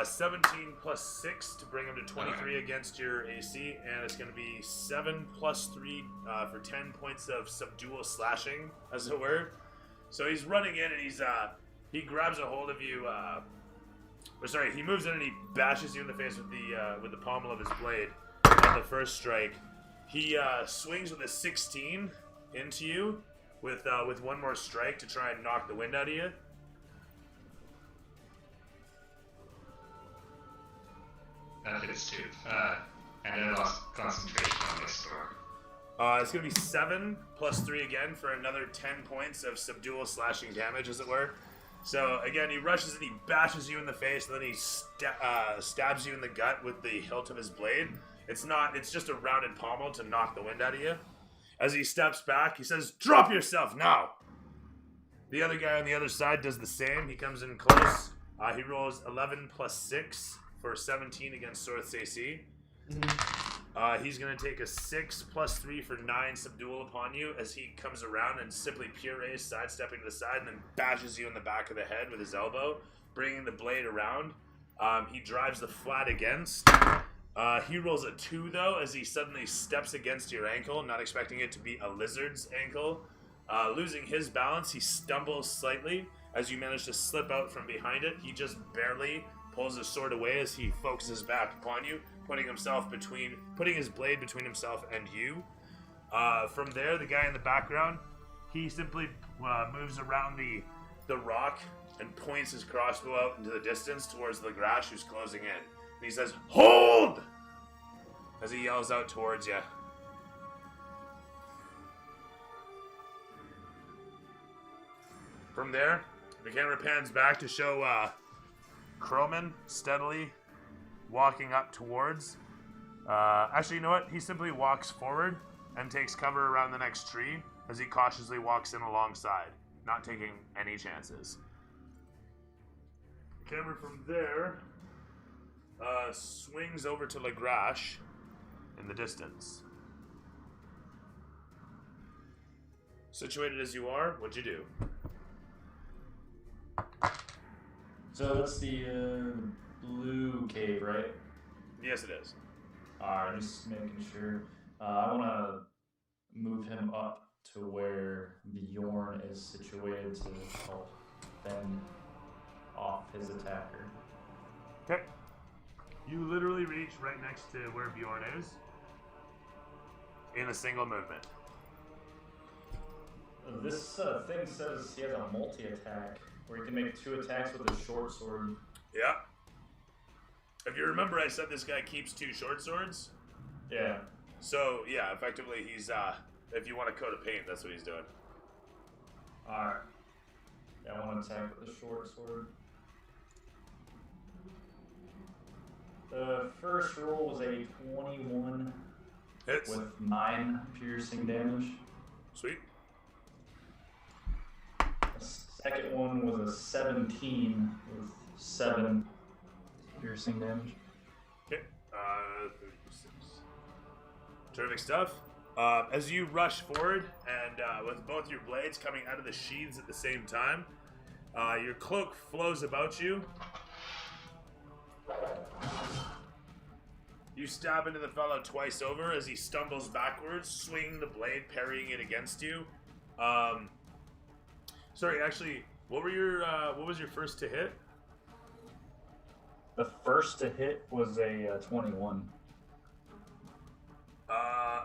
17 plus 6 to bring him to 23 against your AC, and it's going to be 7 plus 3 for 10 points of subdual slashing, as it were. So he's running in, and he grabs a hold of you. He moves in and he bashes you in the face with the pommel of his blade on the first strike. He swings with a 16 into you with one more strike to try and knock the wind out of you. That hits too. And I lost concentration on this storm. It's going to be 7 plus 3 again for another 10 points of subdual slashing damage, as it were. So, again, he rushes and he bashes you in the face, and then he stabs you in the gut with the hilt of his blade. It's just a rounded pommel to knock the wind out of you. As he steps back, he says, "Drop yourself now!" The other guy on the other side does the same. He comes in close. He rolls 11 plus 6 for 17 against Sorth's AC. He's going to take a 6 plus 3 for 9 subdual upon you as he comes around and simply purees, sidestepping to the side, and then bashes you in the back of the head with his elbow, bringing the blade around. He drives the flat against. He rolls a 2, though, as he suddenly steps against your ankle, not expecting it to be a lizard's ankle. Losing his balance, he stumbles slightly as you manage to slip out from behind it. He just barely pulls his sword away as he focuses back upon you, putting his blade between himself and you. From there, the guy in the background, he simply moves around the rock and points his crossbow out into the distance towards Legrash, who's closing in. And he says, "Hold!" as he yells out towards you. From there, the camera pans back to show Croman steadily walking up towards. Actually, you know what? He simply walks forward and takes cover around the next tree as he cautiously walks in alongside, not taking any chances. The camera from there swings over to Legrash in the distance. Situated as you are, what'd you do? So that's the blue cave, right? Yes, it is. Alright, just making sure. I want to move him up to where Bjorn is situated to help fend off his attacker. Okay. You literally reach right next to where Bjorn is in a single movement. This thing says he has a multi-attack where he can make 2 attacks with his short sword. Yeah. If you remember, I said this guy keeps 2 short swords. Yeah. So, yeah, effectively, he's, if you want a coat of paint, that's what he's doing. Alright. Yeah, I want to attack with the short sword. The first roll was a 21 Hits. with 9 piercing damage. Sweet. The second one was a 17 with 7 piercing damage. Okay. 36. Terrific stuff. As you rush forward and with both your blades coming out of the sheaths at the same time, your cloak flows about you. You stab into the fellow twice over as he stumbles backwards, swinging the blade, parrying it against you. Sorry, actually, what was your first to hit? The first to hit was a 21.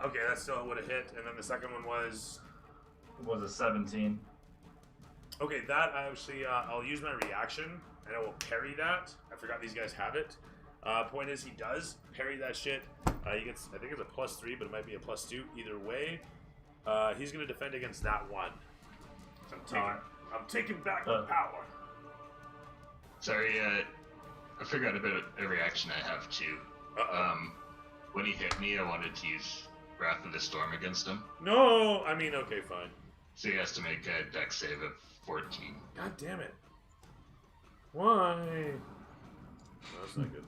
Okay, that still would have hit, and then the second one was a 17. Okay, that actually, I'll use my reaction, and I will parry that. I forgot these guys have it. Point is, he does parry that shit. He gets, I think it's a +3, but it might be a +2. Either way, he's going to defend against that one. So I'm taking back the power. Sorry, I forgot about a reaction I have too. When he hit me, I wanted to use Wrath of the Storm against him. No! I mean, okay, fine. So he has to make a dex save of 14. God damn it. Why? No, that's not good.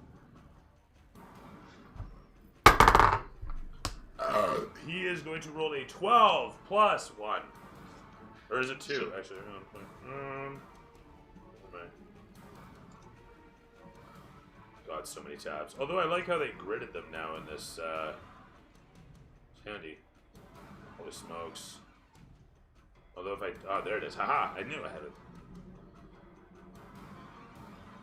He is going to roll a 12 plus 1. Or is it 2? Actually, God, so many tabs. Although I like how they gridded them now in this, handy. Holy smokes. Although if oh, there it is. Haha, I knew I had it.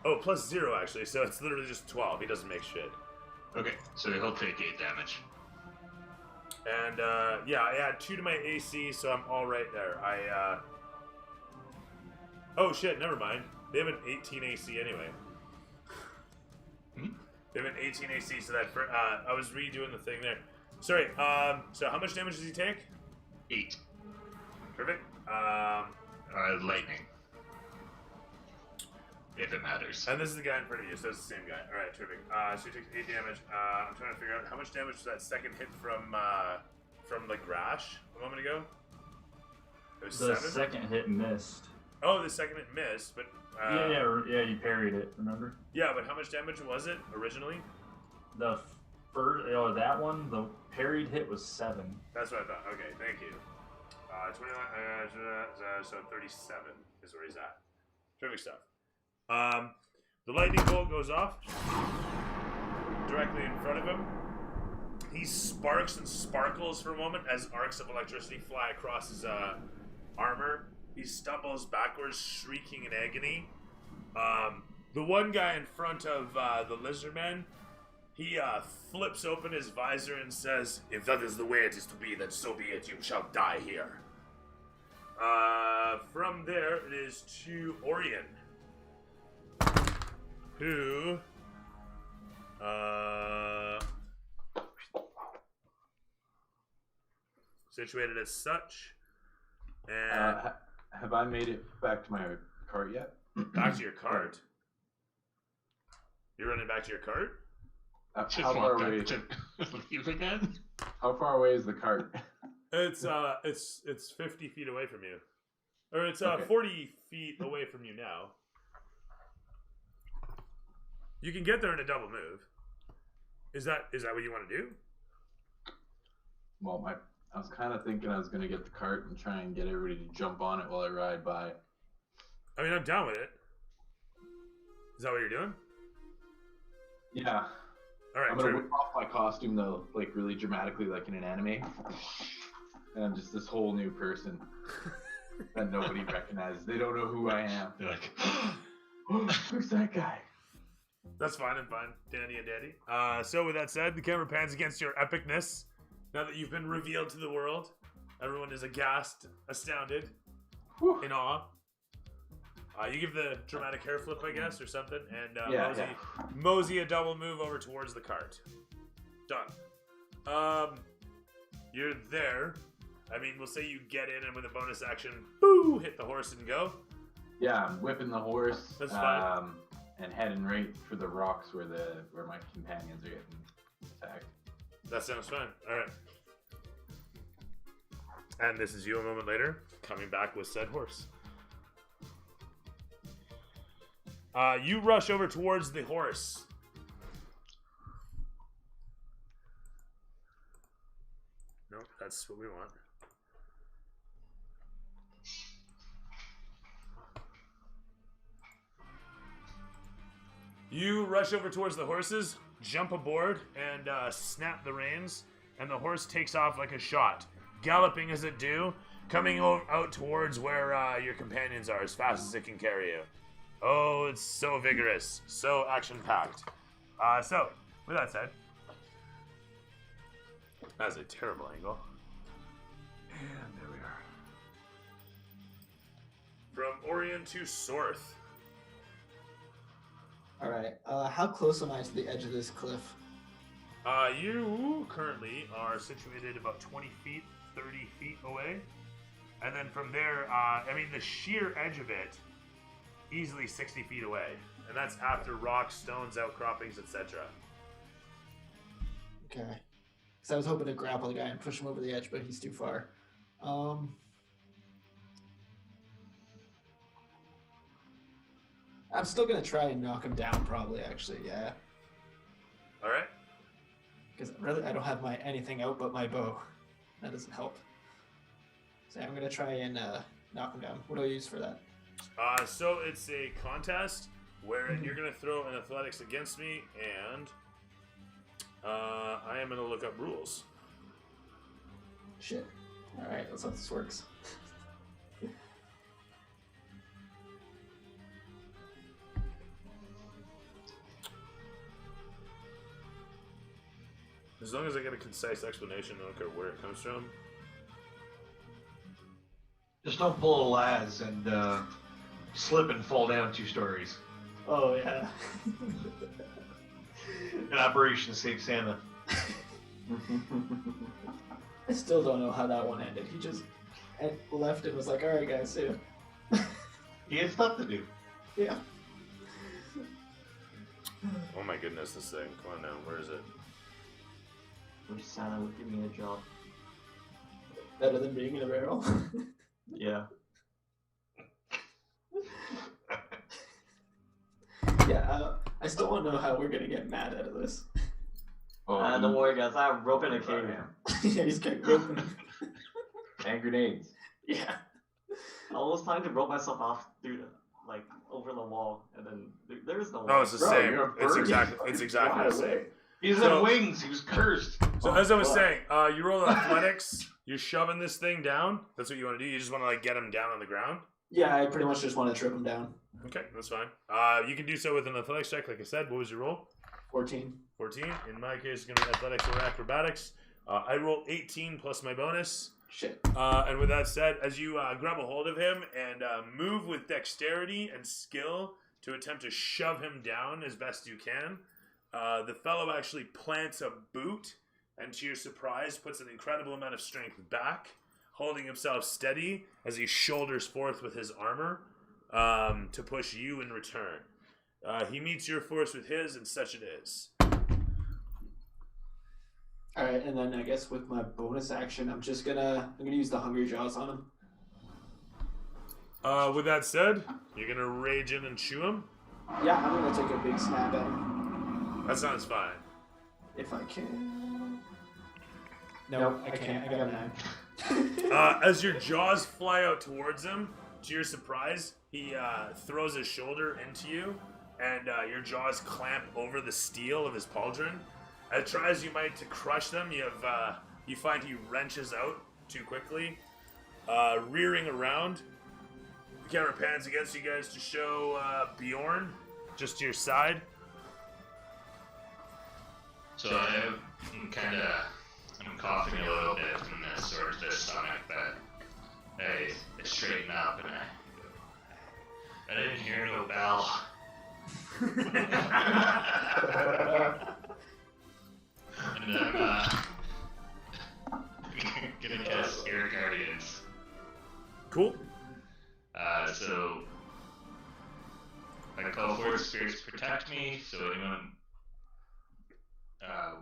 Oh, +0 actually, so it's literally just 12. He doesn't make shit. Okay, so he'll take 8 damage. And, yeah, I add 2 to my AC, so I'm all right there. Oh shit, never mind. They have an 18 AC anyway. They have an 18 AC, so that, I was redoing the thing there. Sorry, so how much damage does he take? 8. Perfect. Lightning. If it matters. And this is the guy in front of you, so it's the same guy. Alright, terrific. So he takes 8 damage. I'm trying to figure out how much damage was that second hit from the Grash a moment ago? It was The 7? second hit missed. Oh, the second hit missed, but... yeah, you parried it, remember? Yeah, but how much damage was it originally? The first, that one, the parried hit was 7. That's what I thought. Okay, thank you. 29, so 37 is where he's at. Terrific stuff. The lightning bolt goes off directly in front of him. He sparks and sparkles for a moment as arcs of electricity fly across his armor. He stumbles backwards, shrieking in agony. The one guy in front of the lizardman, he flips open his visor and says, "If that is the way it is to be, then so be it. You shall die here." From there, it is to Orion, who situated as such, and have I made it back to my cart yet? back to your cart. You're running back to your cart? How far away? Leave again? How far away is the cart? It's 50 feet away from you, or it's Okay. 40 feet away from you now. You can get there in a double move. Is that what you want to do? Well, I was kind of thinking I was going to get the cart and try and get everybody to jump on it while I ride by. I mean, I'm down with it. Is that what you're doing? Yeah. All right, I'm going to true. whip off my costume, though, like really dramatically, like in an anime. And I'm just this whole new person that nobody recognizes. They don't know who I am. They're like, Who's that guy? That's fine. I'm fine. Danny and Daddy. So with that said, the camera pans against your epicness. Now that you've been revealed to the world, everyone is aghast, astounded, Whew. in awe. You give the dramatic hair flip, I guess, or something, and mosey a double move over towards the cart. Done. You're there. I mean, we'll say you get in and with a bonus action, boo, hit the horse and go. Yeah, I'm whipping the horse. That's fine. And heading right for the rocks where my companions are getting attacked. That sounds fine. All right. And this is you a moment later, coming back with said horse. You rush over towards the horse. Nope, that's what we want. You rush over towards the horses, jump aboard, and snap the reins, and the horse takes off like a shot, galloping as it do, coming out towards where your companions are as fast as it can carry you. Oh, it's so vigorous, so action-packed. So, with that said, that's a terrible angle. And there we are. From Orion to Sorth. Alright, how close am I to the edge of this cliff? You currently are situated about 20 feet, 30 feet away. And then from there, the sheer edge of it, easily 60 feet away. And that's after rocks, stones, outcroppings, etc. Okay. Because I was hoping to grapple the guy and push him over the edge, but he's too far. I'm still going to try and knock him down, probably, actually, yeah. Alright. Because really, I don't have anything out but my bow. That doesn't help. So I'm going to try and knock him down. What do I use for that? So it's a contest where you're going to throw an athletics against me, and I am going to look up rules. Shit. Alright, let's hope this works. As long as I get a concise explanation, I don't care where it comes from. Just don't pull a Laz and slip and fall down 2 stories. Oh, yeah. An Operation Save Santa. I still don't know how that one ended. He just left and was like, alright guys, see ya. He had stuff to do. Yeah. Oh my goodness, this thing. Come on now, where is it? Wish Santa would give me a job. Better than being in a barrel. Yeah. Yeah, I still want to know how we're gonna get mad out of this. Don't worry guys, I have rope in a cave. Yeah, he's got roping. And grenades. Yeah. I was trying to rope myself off through over the wall, and then there is no wall. No, it's the Bro, same. you're a It's bird. exactly the same. He doesn't have wings. He was cursed. So as I was saying, you roll athletics. You're shoving this thing down. That's what you want to do. You just want to get him down on the ground. Yeah, I pretty much just want to trip him down. Okay, that's fine. You can do so with an athletics check, like I said. What was your roll? 14. 14. In my case, it's going to be athletics or acrobatics. I roll 18 plus my bonus. Shit. And with that said, as you grab a hold of him and move with dexterity and skill to attempt to shove him down as best you can, the fellow actually plants a boot and, to your surprise, puts an incredible amount of strength back, holding himself steady as he shoulders forth with his armor to push you in return. He meets your force with his, and such it is. Alright, and then I guess with my bonus action, I'm gonna use the Hungry Jaws on him. With that said, you're gonna rage in and chew him. Yeah, I'm gonna take a big snap at him. That sounds fine. If I can. Nope, I can't. I got a 9. As your jaws fly out towards him, to your surprise, he throws his shoulder into you, and your jaws clamp over the steel of his pauldron. As try as you might to crush them, you find he wrenches out too quickly, rearing around. The camera pans against you guys to show Bjorn just to your side. So I'm coughing a little bit from this sort of this stomach, but I straighten up and I didn't hear no bell. And I'm gonna cast Air Guardians. Cool. So I call forth spirits protect me, so anyone, I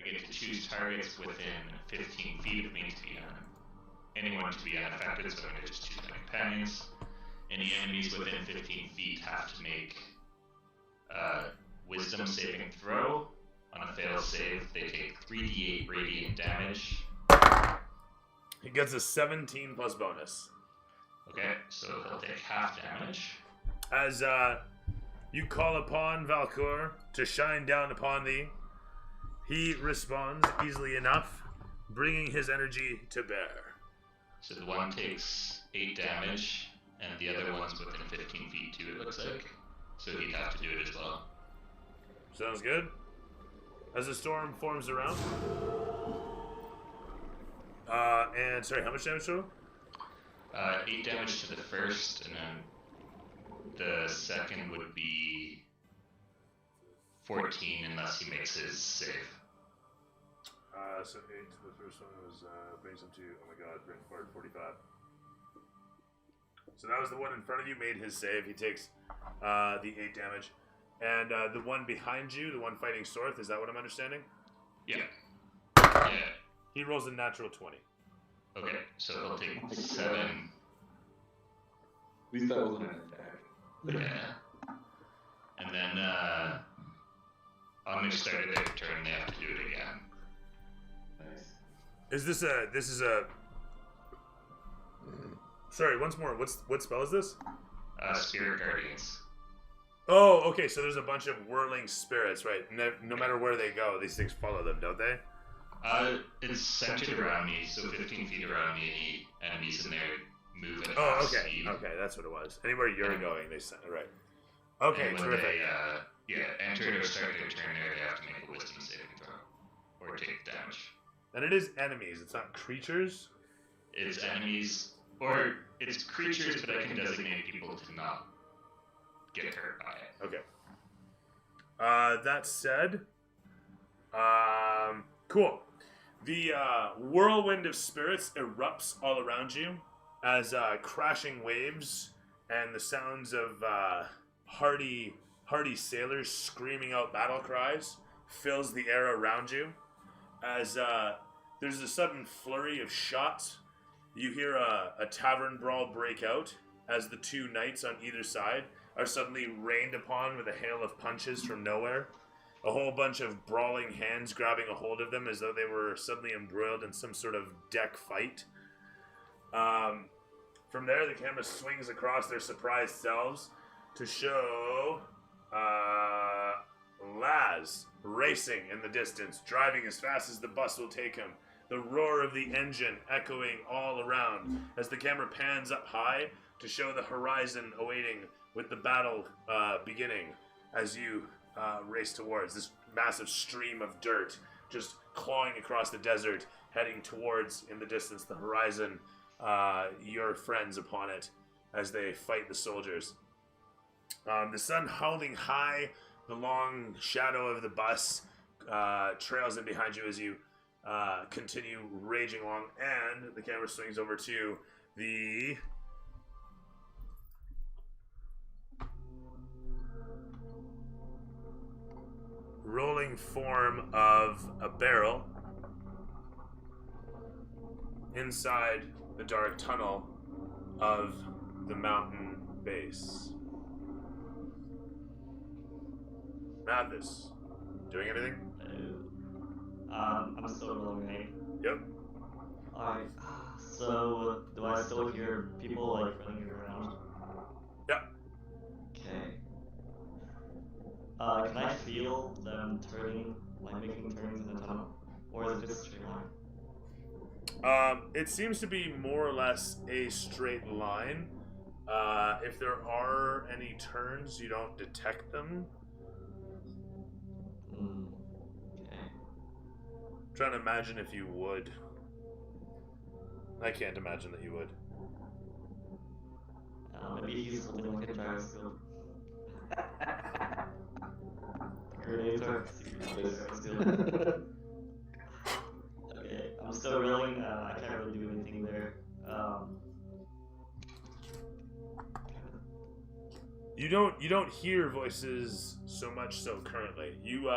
get to choose targets within 15 feet of me to be anyone to be unaffected, so I'm going to just choose my companions. Any enemies within 15 feet have to make wisdom saving throw. On a failed save, they take 3d8 radiant damage. He gets a 17 plus bonus. Okay, so they'll take half damage. As you call upon Valkor to shine down upon thee, he responds easily enough, bringing his energy to bear. So the one takes 8 damage, and the other one's within 15 feet too, it looks like. So he'd have to do it as well. Sounds good. As the storm forms around. And sorry, how much damage total? 8 damage to the first, and then the second would be 14 unless he makes his save. So 8 to the first one was brings him to, oh my god, bring forward 45. So that was the one in front of you, made his save. He takes the 8 damage. And the one behind you, the one fighting Sorth, is that what I'm understanding? Yeah. Yeah. He rolls a natural 20. Okay, so he'll take 7. At least that wasn't an attack. Yeah. And then on the start of their turn, they have to do it again. Nice. Is this a sorry, once more, what spell is this? Spirit Guardians. Oh, okay, so there's a bunch of whirling spirits, right? No matter where they go, these things follow them, don't they? It's centered around me, so 15 feet around me, any enemies in there move at Oh, fast okay. speed. Okay, that's what it was. Anywhere you're going, they send right. Okay, And when terrific. they enter or start their turn there, they have to make a wisdom saving throw. Or take damage. And it is enemies, it's not creatures? It's enemies, or it's creatures, but I can designate people to not get hurt by it. Okay. That said, cool. The whirlwind of spirits erupts all around you as crashing waves and the sounds of hardy sailors screaming out battle cries fills the air around you. As there's a sudden flurry of shots, you hear a tavern brawl break out as the two knights on either side are suddenly rained upon with a hail of punches from nowhere. A whole bunch of brawling hands grabbing a hold of them as though they were suddenly embroiled in some sort of deck fight. From there, the camera swings across their surprised selves to show Laz racing in the distance, driving as fast as the bus will take him. The roar of the engine echoing all around as the camera pans up high to show the horizon awaiting with the battle beginning as you race towards this massive stream of dirt just clawing across the desert, heading towards, in the distance, the horizon, your friends upon it as they fight the soldiers. The sun holding high, the long shadow of the bus trails in behind you as you continue raging along, and the camera swings over to the rolling form of a barrel inside the dark tunnel of the mountain base. Mathis, doing anything? I'm still rolling, right? Yep. Alright, so do I still hear people like running around? Yep. Okay. Can I feel them turning, like making turns in the tunnel? Or is it just a straight line? It seems to be more or less a straight line. If there are any turns, you don't detect them. Okay. I'm trying to imagine if you would. I can't imagine that you would. Maybe he's something like a giant skill. Grenades are skill. Okay, I'm still rolling. I can't really do anything there. You don't hear voices so much so currently. You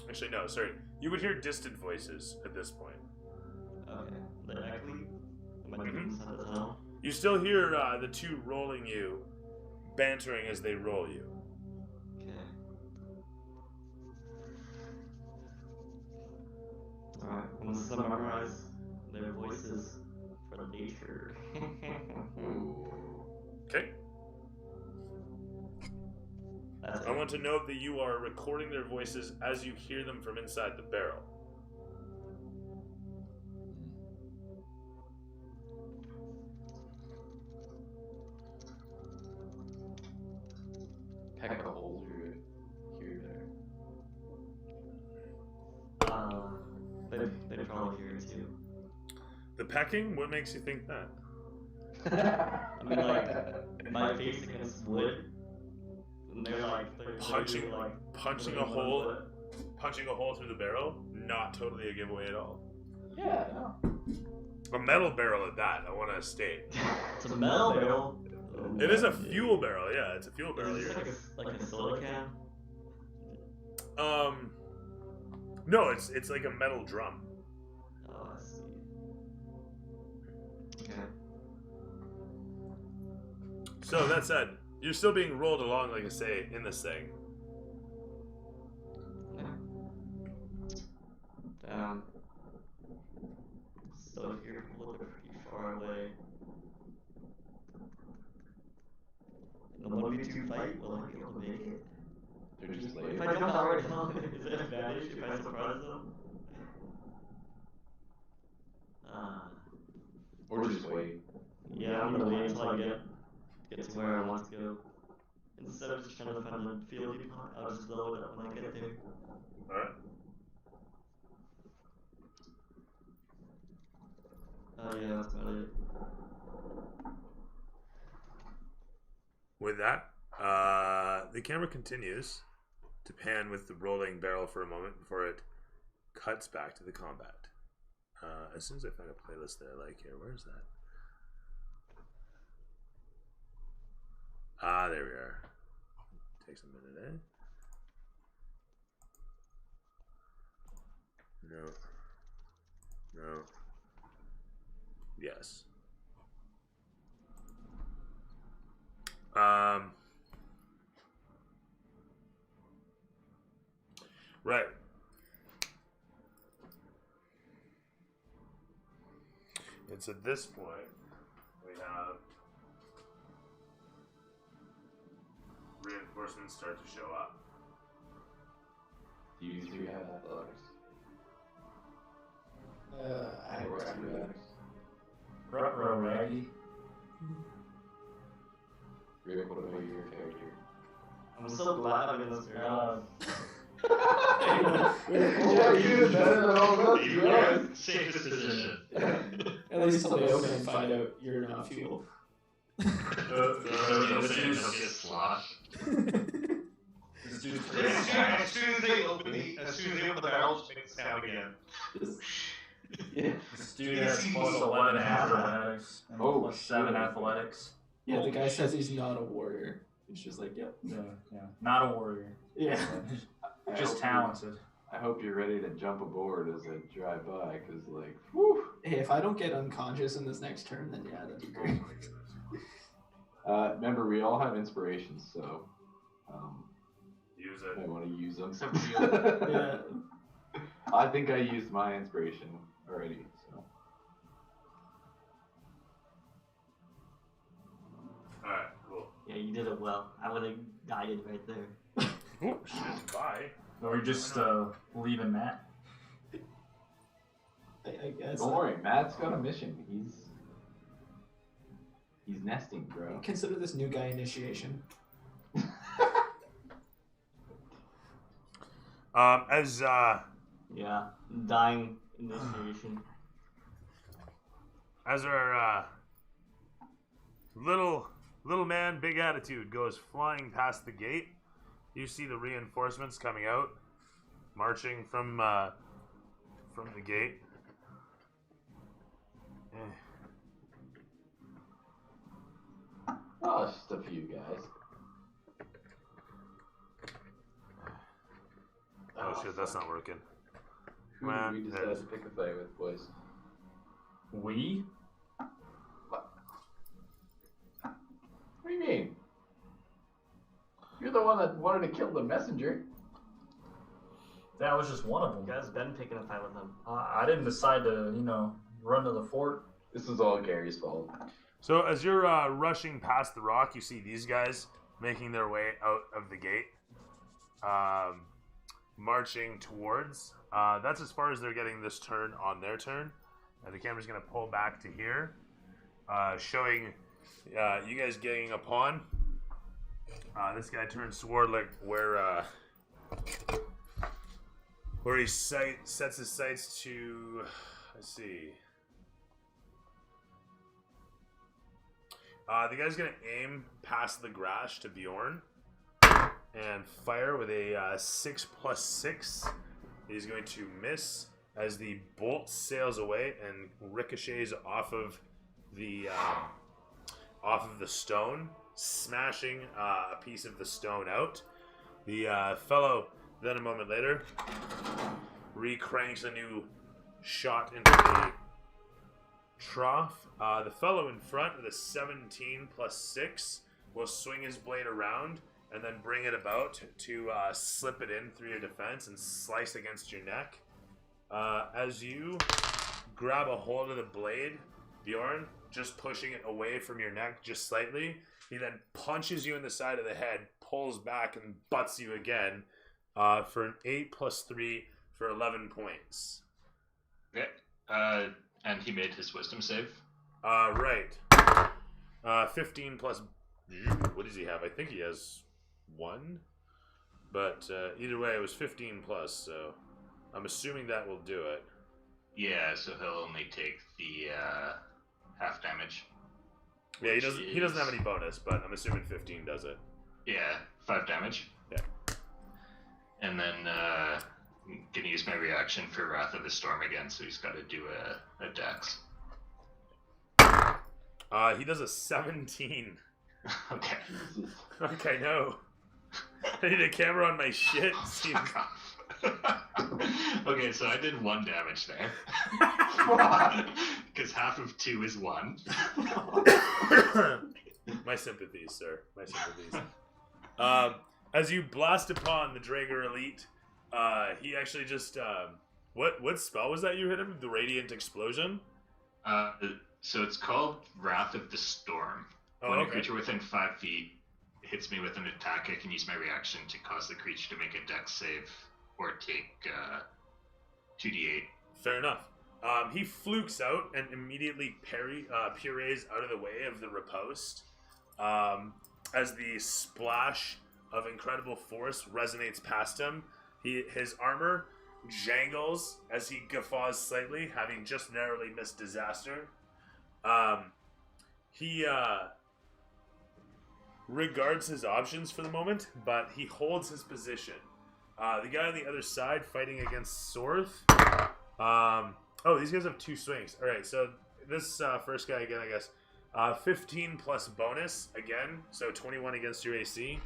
actually no, sorry. You would hear distant voices at this point. Okay. Directly? Am I doing this as well? You still hear the two rolling you, bantering as they roll you. Okay. Alright, I'm gonna memorize their voices for later. Okay. That's I it. want to note that you are recording their voices as you hear them from inside the barrel. Peck a hole through it. Here, there. They probably hear it too. The pecking? What makes you think that? I mean, like, my face against wood, and they're Punching doing, like, punching a doing hole one punching a hole through the barrel? Not totally a giveaway at all. Yeah, no. A metal barrel at that, I want to state. It's a metal barrel. It is a fuel barrel, yeah, it's a fuel barrel. Is this like a soda can? No, it's like a metal drum. Oh, I see. Okay. So that said, you're still being rolled along, like I say, in this thing. So here people are pretty far away. The 1v2 fight, will I be able to make it? They're just If later. I jump out right now, is it an advantage if I surprise them? Or just wait. Yeah, I'm gonna wait until I get to where I want to go. Instead of just trying to find the field, I'll just blow it up when I get there. Alright. Yeah, that's about it. With that, the camera continues to pan with the rolling barrel for a moment before it cuts back to the combat. As soon as I find a playlist that I like here, where's that? Ah, there we are. Takes a minute, eh? No. No. Yes. Right. It's at this point we have reinforcements start to show up. Do you three have athletics? I Or don't acrobatics? Ruh-roh, Raggy. Rick, what about your character? I'm so glad I'm in this area. Yeah, you did better than all of us, to be honest. Safest position. At least until they open and find out you're not fuel. He'll get sloshed. This dude's As soon as they open the barrel, just make the sound again. Yeah. This dude has plus 11 athletics and Oh, plus 7 shit. athletics. Yeah, the guy says he's not a warrior. He's just like, yep. Yeah, yeah. Not a warrior. Yeah. Just talented. I hope you're ready to jump aboard as I drive by, because, like, whew. Hey, if I don't get unconscious in this next turn, then yeah, that'd be great. Remember, we all have inspirations, so Use I it. want to use them. Except for you. Yeah. I think I used my inspiration already, so. Alright, cool. Yeah, you did it well. I would have guided right there. Oh, shit, bye. Or you're just leaving Matt. I guess. Don't worry, Matt's got a mission. He's nesting, bro. Consider this new guy initiation. As Yeah, dying initiation. as our little man, big attitude goes flying past the gate, you see the reinforcements coming out, marching from the gate. Oh, it's just a few guys. Oh shit, that's not working. Who Man, do we there it decide is. to pick a fight with, boys? We? What do you mean? You're the one that wanted to kill the messenger. That was just one of You them. guys been picking a fight with him. I didn't decide to, run to the fort. This is all Gary's fault. So as you're rushing past the rock, you see these guys making their way out of the gate, marching towards. That's as far as they're getting this turn on their turn. And the camera's going to pull back to here, showing you guys getting upon. This guy turns toward like where he sets his sights to. Let's see. The guy's gonna aim past the grass to Bjorn and fire with a 6+6. He's going to miss as the bolt sails away and ricochets off of the stone, smashing a piece of the stone out. The fellow then a moment later recranks a new shot into the trough. The fellow in front with a 17+6 will swing his blade around and then bring it about to slip it in through your defense and slice against your neck. As you grab a hold of the blade, Bjorn, just pushing it away from your neck just slightly, he then punches you in the side of the head, pulls back, and butts you again for an 8+3 for 11 points. Okay. And he made his wisdom save. Right. 15 plus. What does he have? I think he has 1. But either way, it was 15 plus, so I'm assuming that will do it. Yeah, so he'll only take the half damage. Yeah, he doesn't have any bonus, but I'm assuming 15 does it. Yeah, 5 damage. Yeah. And then can use my reaction for Wrath of the Storm again, so he's got to do a dex. He does a 17. Okay. Okay, no. I need a camera on my shit. Okay, so I did 1 damage there. Because half of 2 is 1. My sympathies, sir. My sympathies. As you blast upon the Draygor Elite, he actually just what spell was that you hit him? The Radiant Explosion? So it's called Wrath of the Storm. Oh, When a okay. creature within 5 feet hits me with an attack, I can use my reaction to cause the creature to make a dex save or take 2d8. Fair enough. He flukes out and immediately purees out of the way of the riposte. As the splash of incredible force resonates past him, his armor jangles as he guffaws slightly, having just narrowly missed disaster. He regards his options for the moment, but he holds his position. The guy on the other side fighting against Sorth. These guys have 2 swings. All right, so this first guy again, I guess, 15 plus bonus again, so 21 against your AC.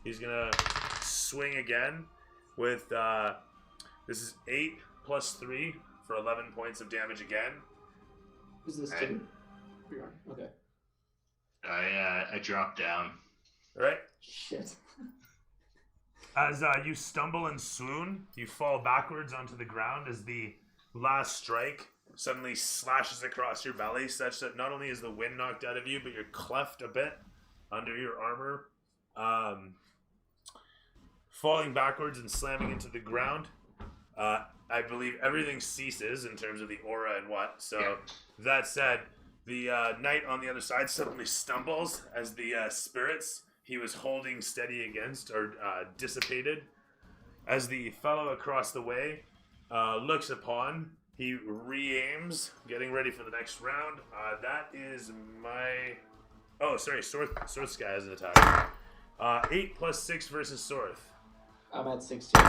He's gonna swing again with this is 8+3 for 11 points of damage again. Who's this to? Bjorn. Okay. I drop down. All right. Shit. As you stumble and swoon, you fall backwards onto the ground as the last strike suddenly slashes across your belly, such that not only is the wind knocked out of you, but you're cleft a bit under your armor. Falling backwards and slamming into the ground. I believe everything ceases in terms of the aura and what. So, that said, the knight on the other side suddenly stumbles as the spirits he was holding steady against are dissipated. As the fellow across the way looks upon, he re-aims, getting ready for the next round. That is my... Oh, sorry, Sorth's guy has an attack. 8+6 versus Sorth. I'm at 16.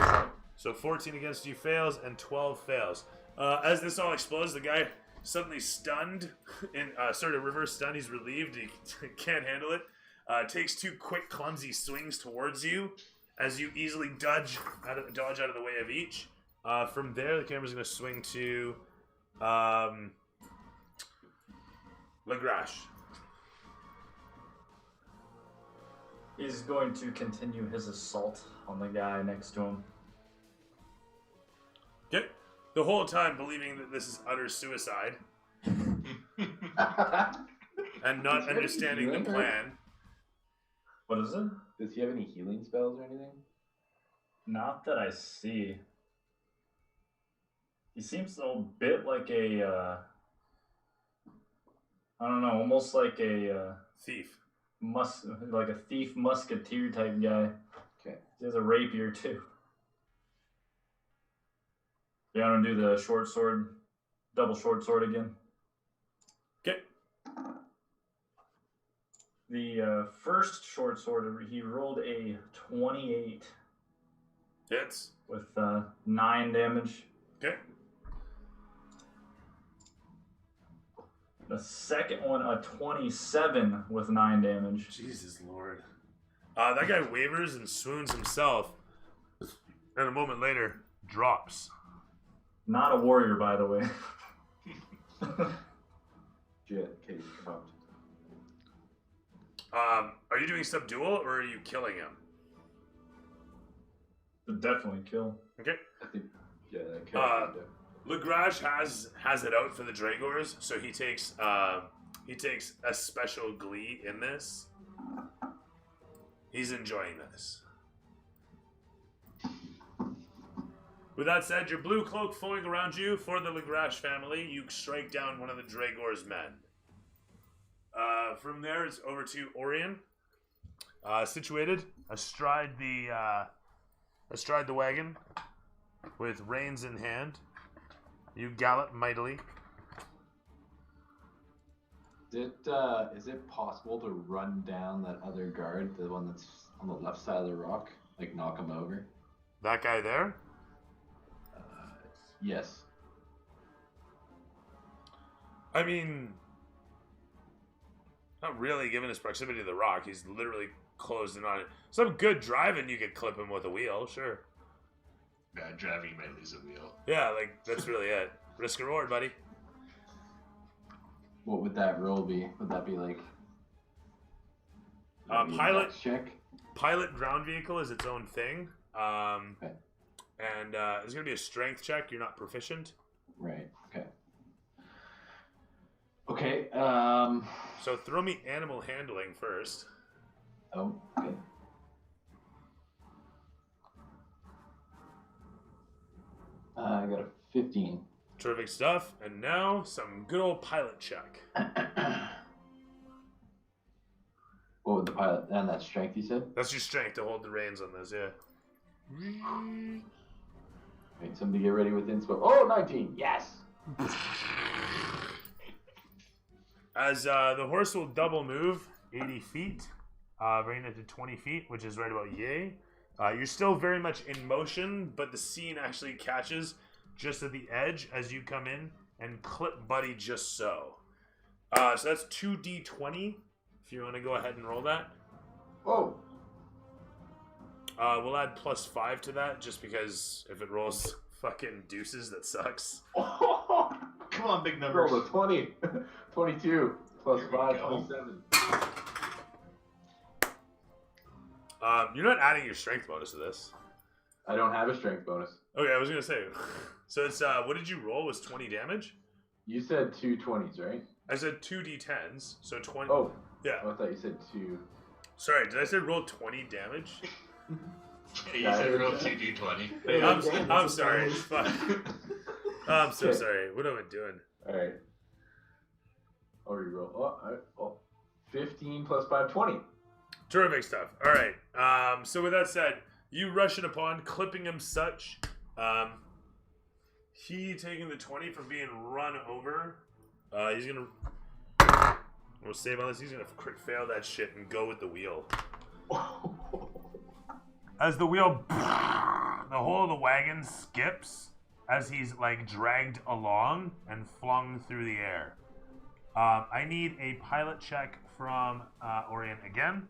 So 14 against you fails, and 12 fails. As this all explodes, the guy suddenly stunned, in sort of reverse stun. He's relieved, he can't handle it. Takes 2 quick, clumsy swings towards you, as you easily dodge out of the way of each. From there, the camera's going to swing to Legrash. He's going to continue his assault on the guy next to him. Okay. The whole time believing that this is utter suicide and not understanding the plan. What is it? Does he have any healing spells or anything? Not that I see. He seems a bit like a, I don't know, almost like a thief. Like a thief musketeer type guy. Okay. He has a rapier too. Yeah, I'm gonna do the short sword, double short sword again. Okay. The first short sword, he rolled a 28. Hits. With 9 damage. Okay. The second one, a 27 with 9 damage. Jesus Lord. That guy wavers and swoons himself, and a moment later, drops. Not a warrior, by the way. Shit, okay, come Are you doing subdual, or are you killing him? Definitely kill. Okay. I think, yeah, that Legrash has it out for the Draygors, so he takes a special glee in this. He's enjoying this. With that said, your blue cloak flowing around you for the Legrash family, you strike down one of the Draygors' men. From there, it's over to Orion, situated astride the wagon, with reins in hand. You gallop mightily. Is it possible to run down that other guard, the one that's on the left side of the rock, like knock him over? That guy there? Yes. I mean, not really, given his proximity to the rock. He's literally closed in on it. Some good driving, you could clip him with a wheel, sure. Bad driving, you might lose a wheel. Yeah, like, that's really it. Risk reward, buddy. What would that roll be? Would that be like... Pilot check? Pilot ground vehicle is its own thing. Okay. And there's going to be a strength check. You're not proficient. Right, okay. Okay, So throw me animal handling first. Oh, okay. I got a 15. Terrific stuff. And now, some good old pilot check. What would the pilot... And that strength, you said? That's your strength to hold the reins on this, yeah. Wait, somebody get ready with inspo. Oh, 19! Yes! As the horse will double move 80 feet, bringing it to 20 feet, which is right about yay. You're still very much in motion, but the scene actually catches just at the edge as you come in and clip Buddy just so. So that's 2d20, if you want to go ahead and roll that. Oh! We'll add +5 to that, just because if it rolls fucking deuces, that sucks. Come on, big numbers. Roll a 20. 22 plus Here we 5, go. 27. You're not adding your strength bonus to this. I don't have a strength bonus. Okay, I was gonna say. So it's what did you roll? Was 20 damage? You said 2 20s, right? I said 2d10s, so 20. Oh. Yeah. I thought you said 2. Sorry, did I say roll 20 damage? You said roll 2d20. I'm sorry. Fuck. I'm so sorry. What am I doing? Alright. I'll reroll. Oh, 15 plus 5, 20. Terrific stuff. All right. So with that said, you rush it upon, clipping him such. He taking the 20 from being run over. He's gonna. We'll save on this. He's gonna crit fail that shit and go with the wheel. As the wheel, the whole of the wagon skips as he's like dragged along and flung through the air. I need a pilot check from Orion again.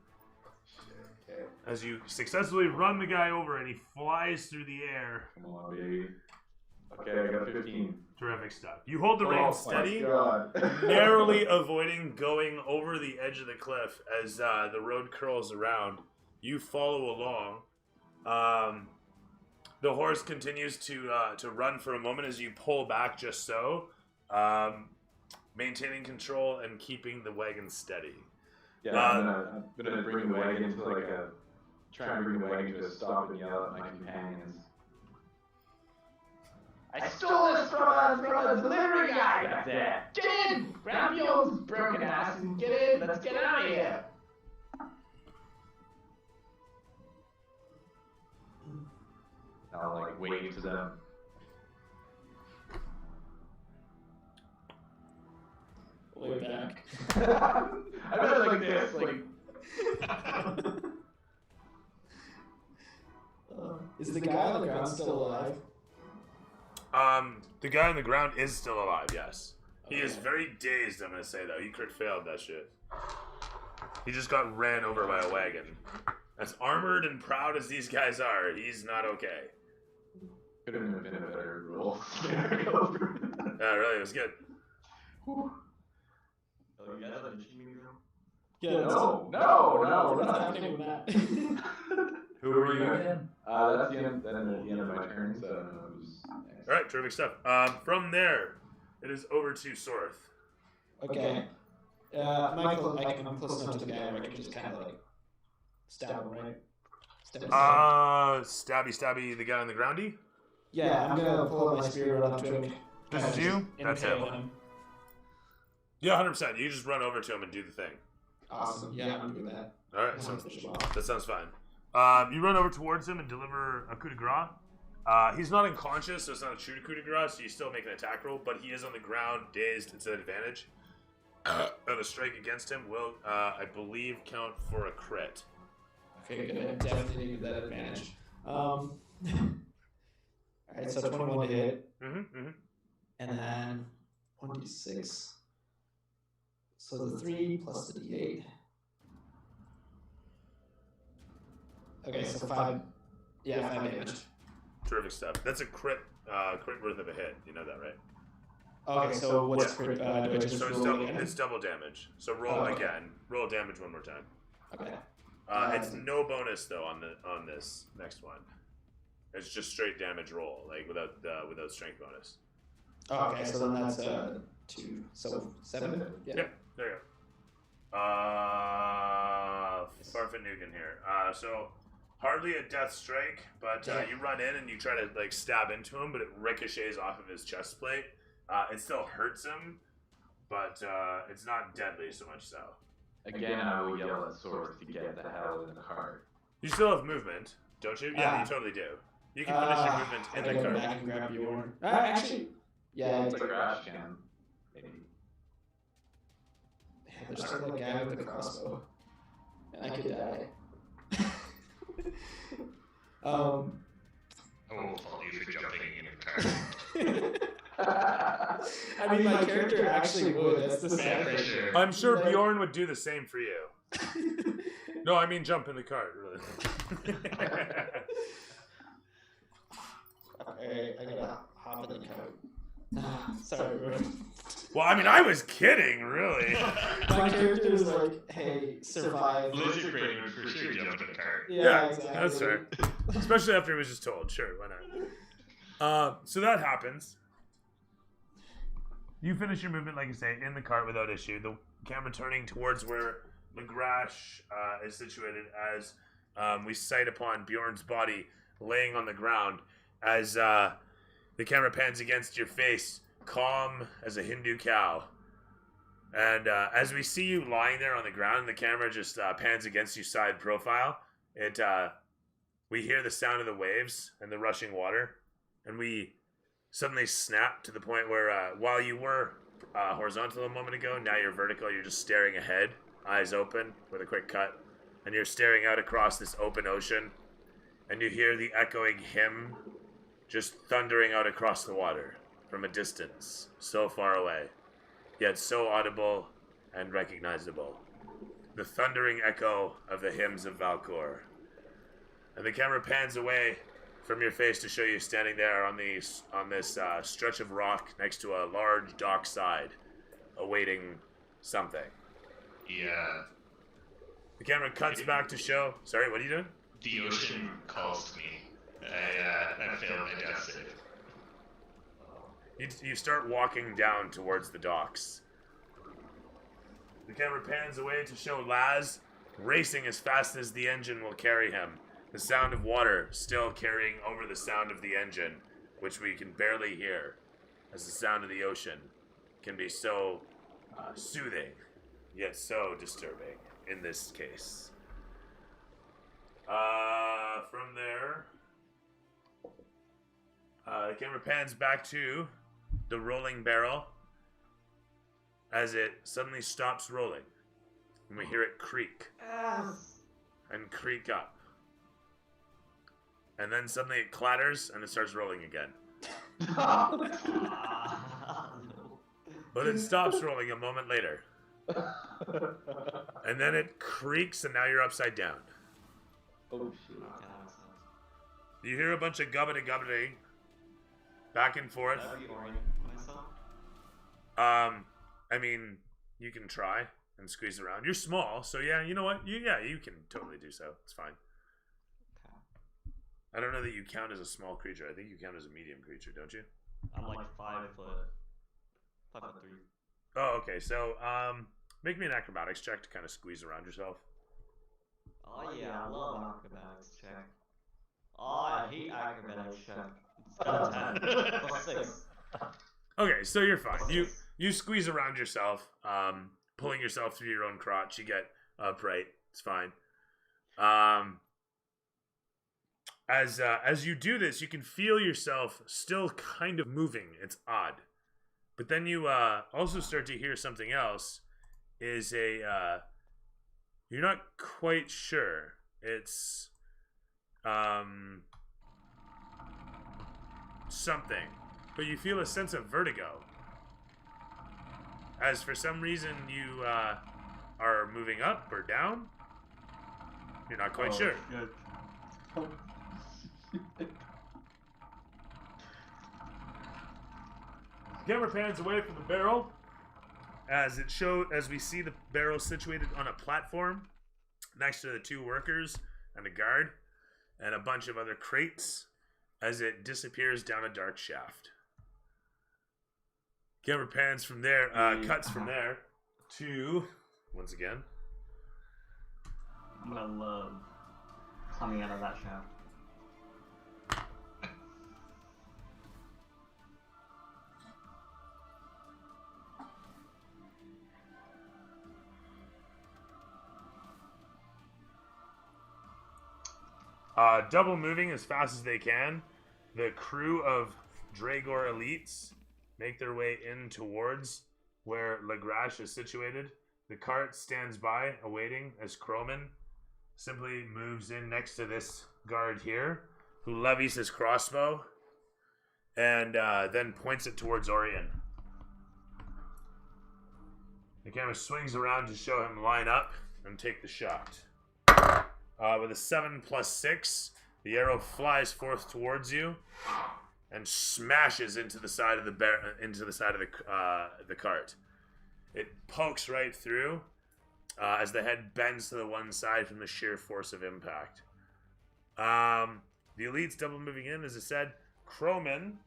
Okay. as you successfully run the guy over and he flies through the air. Come on, baby. Okay, I got 15. Terrific stuff. You hold the reins steady, My God. narrowly avoiding going over the edge of the cliff as the road curls around. You follow along. The horse continues to run for a moment as you pull back just so, maintaining control and keeping the wagon steady. Yeah, I'm gonna bring the wagon to like a. Try and bring the wagon to a stop and yell at my companions. I stole this from a delivery guy back there. Get in! Grab Bjorn's broken ass and get in. Let's get out of here. I'll like wave to them. Way back. I bet like this, like. Is the guy on the ground still alive? The guy on the ground is still alive, yes. He is very dazed, I'm gonna say, though. He crit failed that shit. He just got ran over by a wagon. As armored and proud as these guys are, he's not okay. Could have been a better roll. Yeah, really, it was good. Oh, you guys have a meeting room? Yeah, No, we're not happening with that. Who are you again? That's the end of my turn, so it was next. Alright, terrific stuff. From there, it is over to Sorth. Okay. Michael, I'm close enough to the guy where I can just kind of like stab him, right? Stabby, the guy on the groundy? Yeah, I'm gonna pull out my spear, run up to him. This is you? That's him. him. Yeah, 100%. You just run over to him and do the thing. Awesome. Yeah, I'm doing that. Alright, I'm so gonna finish him off. that sounds fine. You run over towards him and deliver a coup de grace. He's not unconscious, so it's not a true coup de grace, so you still make an attack roll, but he is on the ground, dazed. It's an advantage. And a strike against him will, I believe, count for a crit. Okay, good. I definitely need that advantage. Alright, so 21 to hit. And then 1d6. So the 3 plus the d8. Okay, so 5. Yeah, 5 damage. Terrific stuff. That's a crit worth of a hit. You know that, right? Okay, so what's crit? Do I just So roll again? it's double damage. So roll again. Roll damage one more time. Okay. It's no bonus though on this next one. It's just straight damage roll, like without strength bonus. Okay, so then that's 2. So 7. Yeah. Yep. There you go. Farfanugan here. So hardly a death strike, but you run in and you try to like stab into him, but it ricochets off of his chest plate. It still hurts him, but it's not deadly so much so. Again, I will yell at Source to get the hell in the cart. You still have movement, don't you? Yeah, you totally do. You can finish your movement in the go cart. back and grab Bjorn. Actually, yeah. It's a trash can. Maybe. There's still a guy with a crossbow. And I could die. I will fault you for jumping in a car. I mean, my character actually would. That's the sad For thing. sure. I'm sure Bjorn would do the same for you. No, I mean jump in the cart, really. Okay, I gotta hop in the cart. Sorry, bro. Well, I mean, I was kidding, really. My character is like, hey, survive. Lizard Brain would for sure jump in a car. Yeah, exactly. That's fair. Especially after he was just told. Sure, why not? So that happens. You finish your movement, like you say, in the cart without issue. The camera turning towards where McGrash is situated as we sight upon Bjorn's body laying on the ground as the camera pans against your face, calm as a Hindu cow. And as we see you lying there on the ground, the camera just pans against you side profile. We hear the sound of the waves and the rushing water, and we suddenly snap to the point where while you were horizontal a moment ago, now you're vertical. You're just staring ahead, eyes open with a quick cut, and you're staring out across this open ocean, and you hear the echoing hymn just thundering out across the water from a distance, so far away, yet so audible and recognizable. the thundering echo of the hymns of Valcor. And the camera pans away from your face to show you standing there on this stretch of rock next to a large dockside, awaiting something. Yeah. The camera cuts back to show. Sorry, what are you doing? The ocean calls to me. I failed my death save. You start walking down towards the docks. The camera pans away to show Laz racing as fast as the engine will carry him. The sound of water still carrying over the sound of the engine, which we can barely hear, as the sound of the ocean can be so soothing, yet so disturbing in this case. From there, the camera pans back to the rolling barrel as it suddenly stops rolling. And we hear it creak. And creak up. And then suddenly it clatters and it starts rolling again. But it stops rolling a moment later. And then it creaks and now you're upside down. Oh shit. You hear a bunch of gubbity back and forth. I mean, you can try and squeeze around. You're small, so yeah, you know what? You can totally do so. It's fine. I don't know that you count as a small creature. I think you count as a medium creature, don't you? I'm like 5 foot. 5'3". Oh, okay. So, make me an acrobatics check to kind of squeeze around yourself. Oh yeah, I love acrobatics check. Oh, I hate acrobatics check. It's got a 10. Plus 6. Okay, so you're fine. You squeeze around yourself, pulling yourself through your own crotch. You get upright. It's fine. As you do this, you can feel yourself still kind of moving. It's odd. But then you also start to hear something else. You're not quite sure. It's something. But you feel a sense of vertigo. As for some reason you are moving up or down. You're not quite sure. Oh, The camera pans away from the barrel as we see the barrel situated on a platform next to the 2 workers and a guard and a bunch of other crates as it disappears down a dark shaft. Camera pans from there, cuts from there to, once again, I'm gonna love coming out of that shaft. double moving as fast as they can. The crew of Draygor elites make their way in towards where Legrash is situated. The cart stands by, awaiting, as Croman simply moves in next to this guard here, who levies his crossbow and then points it towards Orion. The camera swings around to show him line up and take the shot. With a 7 + 6, the arrow flies forth towards you and smashes into the side of the cart. It pokes right through as the head bends to the one side from the sheer force of impact. The elites double moving in, as I said. Croman.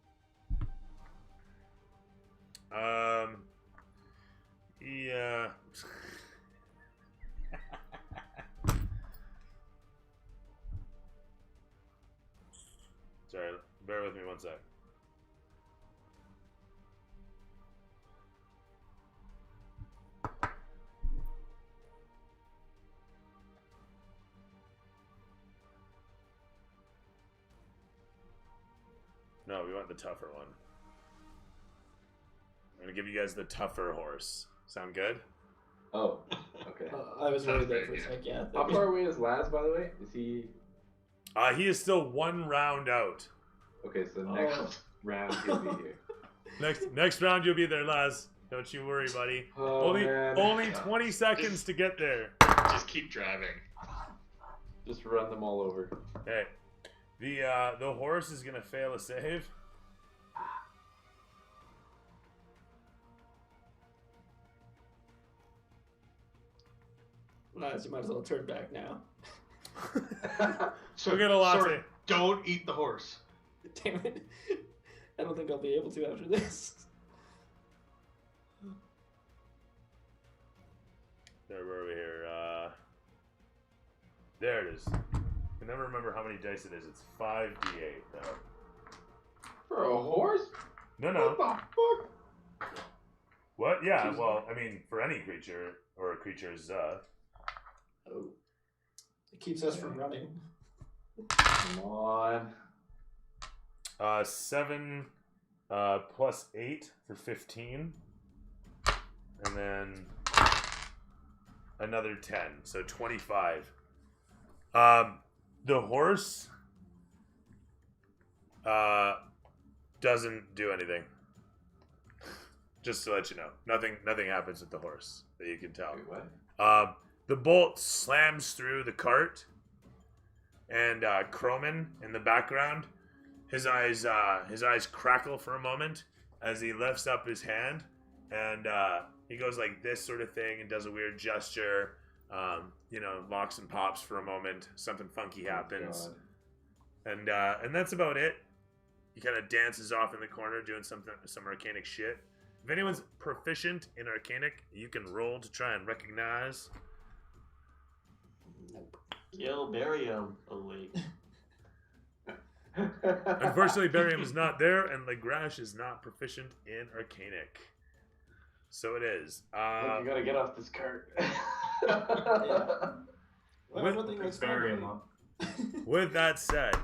Yeah. Sorry, bear with me one sec. No, we want the tougher one. I'm gonna give you guys the tougher horse. Sound good? Oh, okay. I was worried there for a sec, yeah. How far away is Laz, by the way? Is he... He is still 1 round out. Okay, so next round he'll be here. Next round you'll be there, Laz. Don't you worry, buddy. Oh, only man. only 20 seconds to get there. Just keep driving. Just run them all over. Hey, the horse is gonna fail a save. Nice, you might as well turn back now. So, We're gonna latte. sorry, don't eat the horse. Damn it. I don't think I'll be able to after this. There, where are we here? There it is. I can never remember how many dice it is. It's 5d8 though. For a horse? No, What no. the fuck? What? Yeah. Jeez. Well, I mean, for any creature or a creature's. Oh. It keeps us from running. Come on. 7 plus 8 for 15, and then another 10, so 25. The horse doesn't do anything. Just to let you know, nothing happens with the horse that you can tell. Wait, what? The bolt slams through the cart, and Croman in the background, his eyes crackle for a moment as he lifts up his hand, and he goes like this sort of thing and does a weird gesture. Locks and pops for a moment. Something funky happens, and that's about it. He kind of dances off in the corner doing some arcanic shit. If anyone's proficient in arcanic, you can roll to try and recognize. Kill Barium awake. Unfortunately, Barium is not there, and Legrash is not proficient in arcanic. So it is. Look, you gotta get off this cart. Well, one thing that's Bury fine. him up. With that said,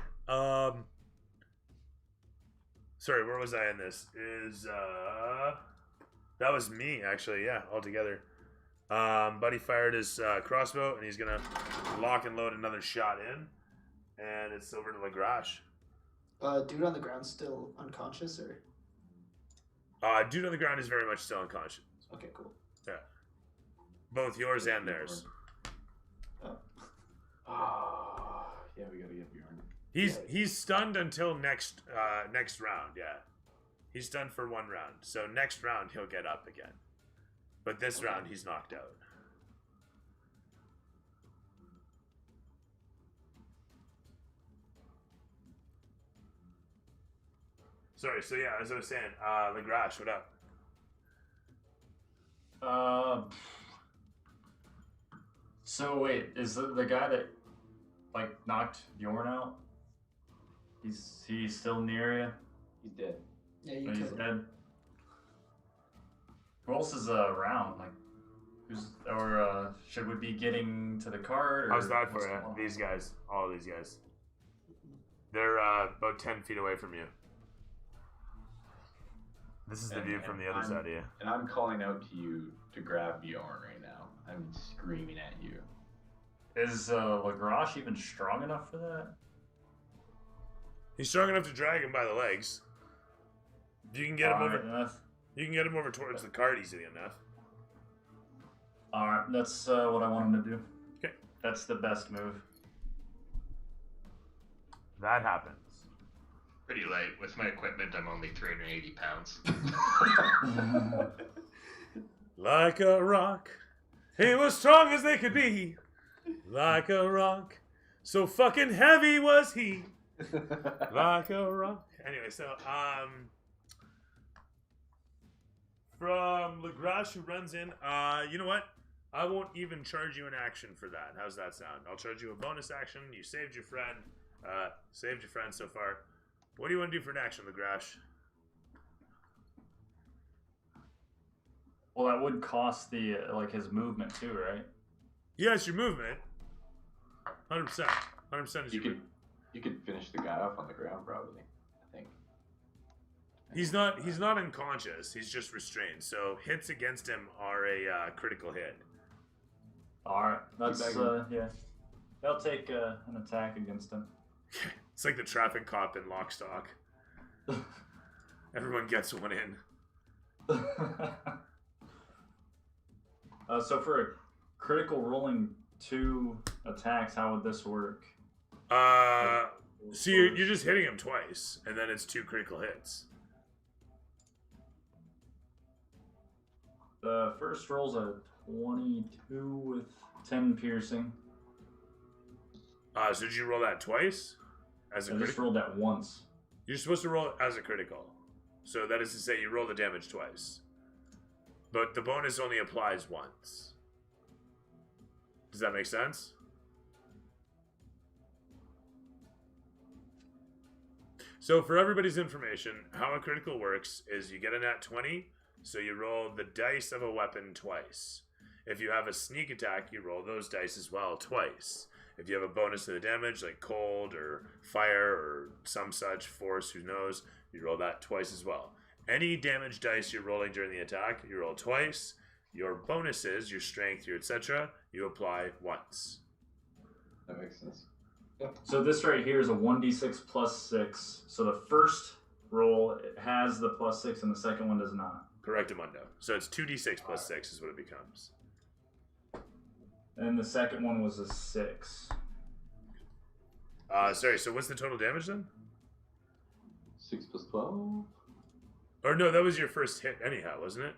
sorry, where was I in this? That was me actually. Yeah, altogether. Buddy fired his crossbow, and he's gonna lock and load another shot in, and it's over to Legrash. Dude on the ground still unconscious, or? Dude on the ground is very much still unconscious. Okay, cool. Yeah, both yours and theirs. Oh, yeah, we gotta get Bjorn. He's stunned until next round. Yeah, he's stunned for 1 round. So next round he'll get up again, but this round he's knocked out. Sorry. So yeah, as I was saying, Legrash, what up? So wait, is the guy that like knocked Bjorn out? He's still near you? He's dead. Yeah, you But he's killed him. dead. Who else is around? Like, should we be getting to the cart? Or How's that what's for going on? these guys? All these guys. They're about 10 feet away from you. This is the view from the other side of you. And I'm calling out to you to grab Bjorn right now. I'm screaming at you. Is Legrash even strong enough for that? He's strong enough to drag him by the legs. You can get him over. Enough. You can get him over towards the cart easily enough. Alright, that's what I want him to do. Okay. That's the best move. That happens. Pretty light. With my equipment, I'm only 380 pounds. Like a rock, he was strong as they could be. Like a rock, so fucking heavy was he. Like a rock. Anyway, so from Legrash who runs in, you know what? I won't even charge you an action for that. How's that sound? I'll charge you a bonus action. You saved your friend. Saved your friend so far. What do you want to do for an action, Legrash? Well, that would cost the his movement too, right? Yeah, it's your movement. 100%. 100% is your movement. You could finish the guy off on the ground, probably. I think. He's not unconscious. He's just restrained. So hits against him are a critical hit. All right, that's yeah. They'll take an attack against him. It's like the traffic cop in Lock, Stock. Everyone gets one in. So for a critical rolling 2 attacks, how would this work? So you're just hitting him twice, and then it's 2 critical hits. The first roll's a 22 with 10 piercing. So did you roll that twice? As a I just critical? rolled that once. You're supposed to roll it as a critical. So that is to say you roll the damage twice. But the bonus only applies once. Does that make sense? So for everybody's information, how a critical works is you get a nat 20, so you roll the dice of a weapon twice. If you have a sneak attack, you roll those dice as well twice. If you have a bonus to the damage, like cold or fire or some such force, who knows, you roll that twice as well. Any damage dice you're rolling during the attack, you roll twice. Your bonuses, your strength, your etc., you apply once. That makes sense. So this right here is a 1d6 plus 6. So the first roll it has the plus 6 and the second one does not. Correctamundo. So it's 2d6 plus 6 is what it becomes. And the second one was a 6. Sorry, so what's the total damage then? 6 plus 12? Or no, that was your first hit anyhow, wasn't it?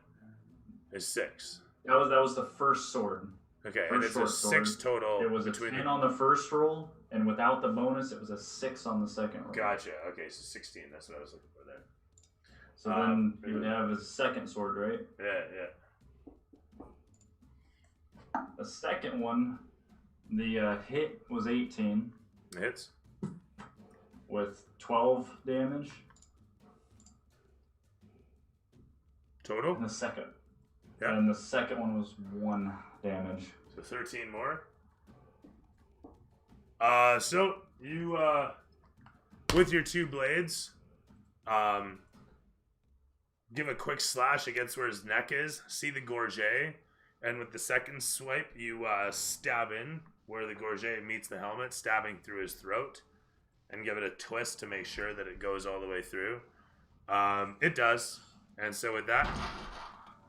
It's 6. That was the first sword. Okay, First and it's a short 6 sword. total It was a between 10 on the first roll, and without the bonus, it was a 6 on the second roll. Gotcha. Okay, so 16. That's what I was looking for there. So then you would have his second sword, right? Yeah. The second one, the hit was 18 It hits. with 12 damage. Total? And the second. Yeah. And the second one was 1 damage. So 13 more. So you, with your 2 blades, give a quick slash against where his neck is. See the gorget, and with the second swipe, you stab in where the gorget meets the helmet, stabbing through his throat, and give it a twist to make sure that it goes all the way through. It does, and so with that,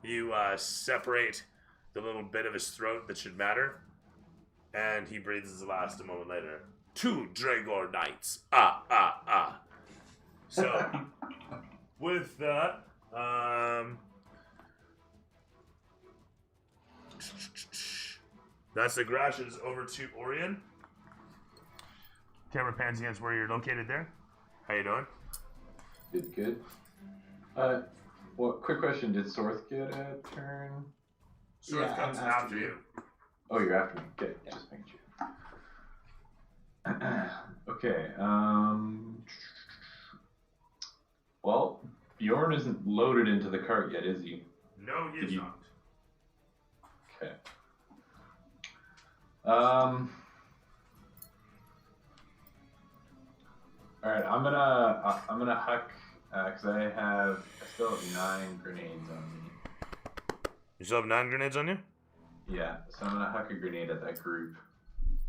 you separate the little bit of his throat that should matter, and he breathes his last a moment later. 2 Draygor knights. So, with that, that's the Grashes over to Orion. Camera pans against where you're located there. How you doing? Good. Well, quick question. Did Sorth get a turn? So it comes after you. Oh, you're after me. Okay, just making sure. Okay, well, Bjorn isn't loaded into the cart yet, is he? No, he is not. Okay. Alright, I'm gonna huck, cause I still have 9 grenades on me. You still have 9 grenades on you? Yeah, so I'm gonna huck a grenade at that group.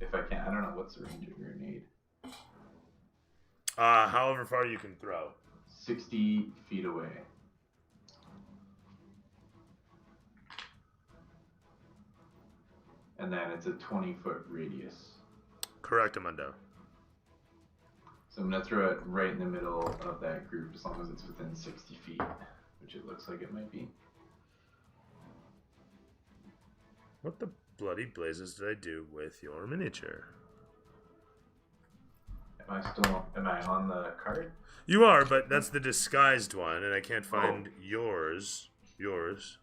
If I can. I don't know what's the range of a grenade. However far you can throw. 60 feet away. And then it's a 20-foot radius. Correct, Amundo. So I'm gonna throw it right in the middle of that group as long as it's within 60 feet, which it looks like it might be. What the bloody blazes did I do with your miniature? Am I on the card? You are, but that's the disguised one, and I can't find yours. Yours.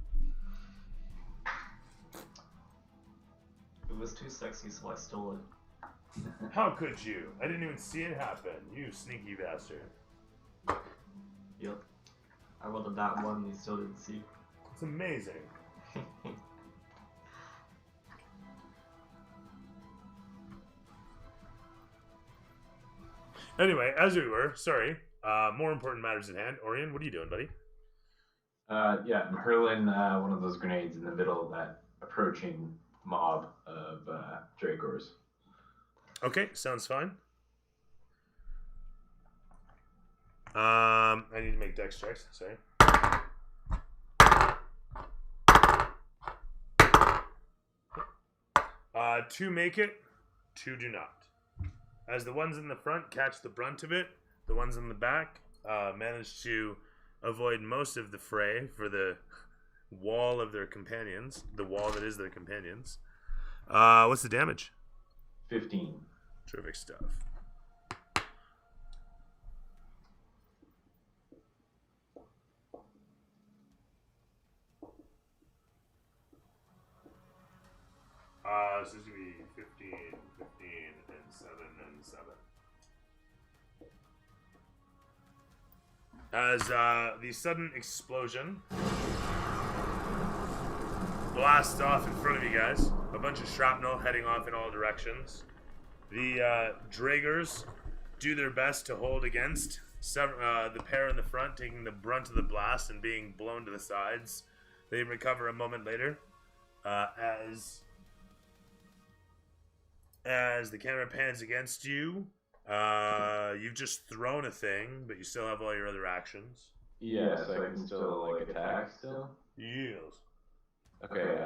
It was too sexy, so I stole it. How could you? I didn't even see it happen. You sneaky bastard. Yep. I rolled a that one and you still didn't see. It's amazing. Anyway, as we were, sorry. More important matters at hand. Orion, what are you doing, buddy? Yeah, I'm hurling one of those grenades in the middle of that approaching mob of Draygors. Okay, sounds fine. I need to make dex checks. Sorry. Two make it, two do not. As the ones in the front catch the brunt of it, the ones in the back manage to avoid most of the fray for the wall of their companions, the wall that is their companions. What's the damage? 15. Terrific stuff. So this is going to be 15, 15, and 7, and 7. As the sudden explosion blasts off in front of you guys, a bunch of shrapnel heading off in all directions. The Draygors do their best to hold against the pair in the front, taking the brunt of the blast and being blown to the sides. They recover a moment later as the camera pans against you. You've just thrown a thing, but you still have all your other actions. Yeah, so I can still like attack still. Yes. Okay.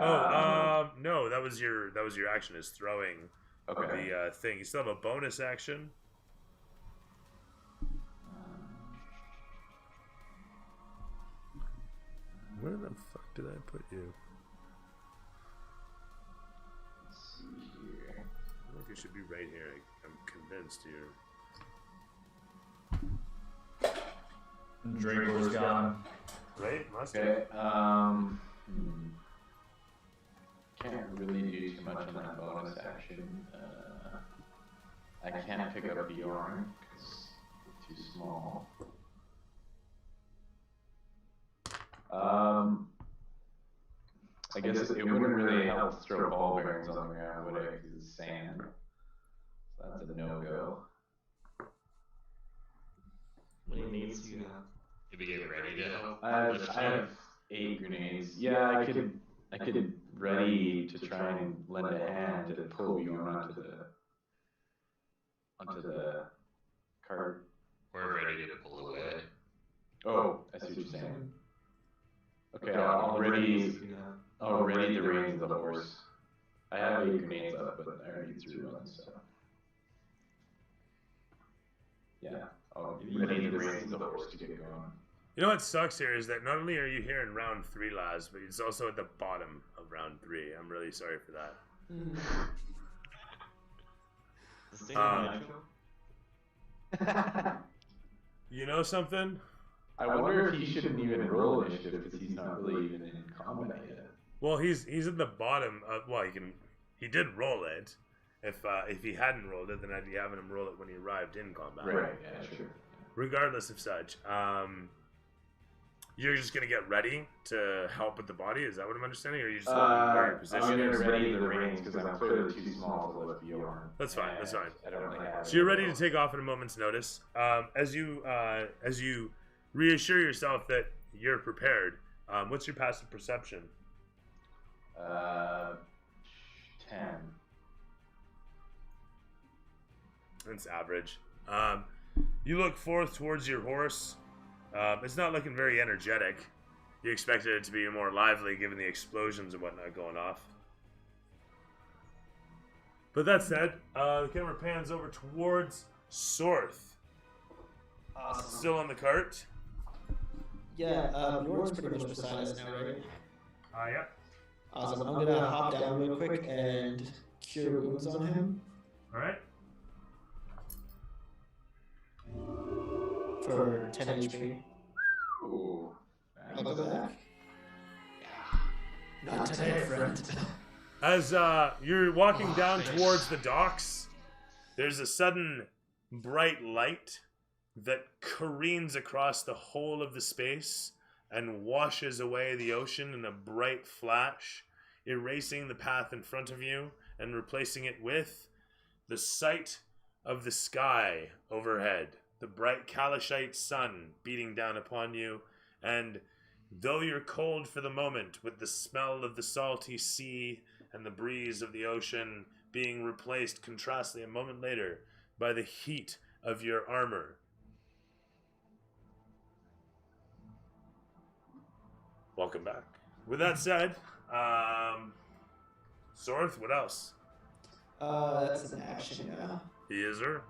No, that was your action is throwing Okay. the thing. You still have a bonus action. Where the fuck did I put you? Let's see here. I think you should be right here. I'm convinced you're. Draygors gone. Right? Must be. Okay. Can't really do too much on that bonus action. I can't pick up Bjorn because it's too small. I guess it wouldn't really help to throw ball bearings on the ground, would it? Because it's sand. So that's a no-go. What do you need to Did we get ready to help? I have 8 grenades. Yeah, I could ready to try and lend a hand to pull Bjorn onto the cart. We're ready to pull away. Oh, I see what you're saying. Okay, I'll ready the reins of the horse. I have 8 grenades left, but I already threw one, so. Yeah, I'll ready the reins of the horse to get going. You know what sucks here is that not only are you here in round 3, Laz, but it's also at the bottom of round 3. I'm really sorry for that. You know something? I wonder if he shouldn't even roll initiative because he's not really even in combat yet. Well, he's at the bottom. Well, he did roll it. If he hadn't rolled it, then I'd be having him roll it when he arrived in combat. Right. Yeah. Sure. Regardless of such, you're just gonna get ready to help with the body. Is that what I'm understanding, or are you just looking where your position I'm is? gonna ready the reins because I'm clearly too small to lift Bjorn. That's fine. That's fine. I don't really have. So you're ready to take off at a moment's notice. As you reassure yourself that you're prepared. What's your passive perception? 10. It's average. You look forth towards your horse. It's not looking very energetic. You expected it to be more lively given the explosions and whatnot going off. But that said, the camera pans over towards Sorth. Awesome. Still on the cart. Yeah, Bjorn's pretty much beside us now, right? Yeah. Awesome. I'm gonna hop down real quick and cure wounds on him Alright. for 10 HP. Ooh. I'll go back. Not today, friend. As you're walking down towards the docks, there's a sudden bright light that careens across the whole of the space and washes away the ocean in a bright flash, erasing the path in front of you and replacing it with the sight of the sky overhead, the bright Kalashite sun beating down upon you, and though you're cold for the moment with the smell of the salty sea and the breeze of the ocean being replaced contrastly a moment later by the heat of your armor. Welcome back. With that said, Sorth, what else? That's an action, yeah. Yes, sir.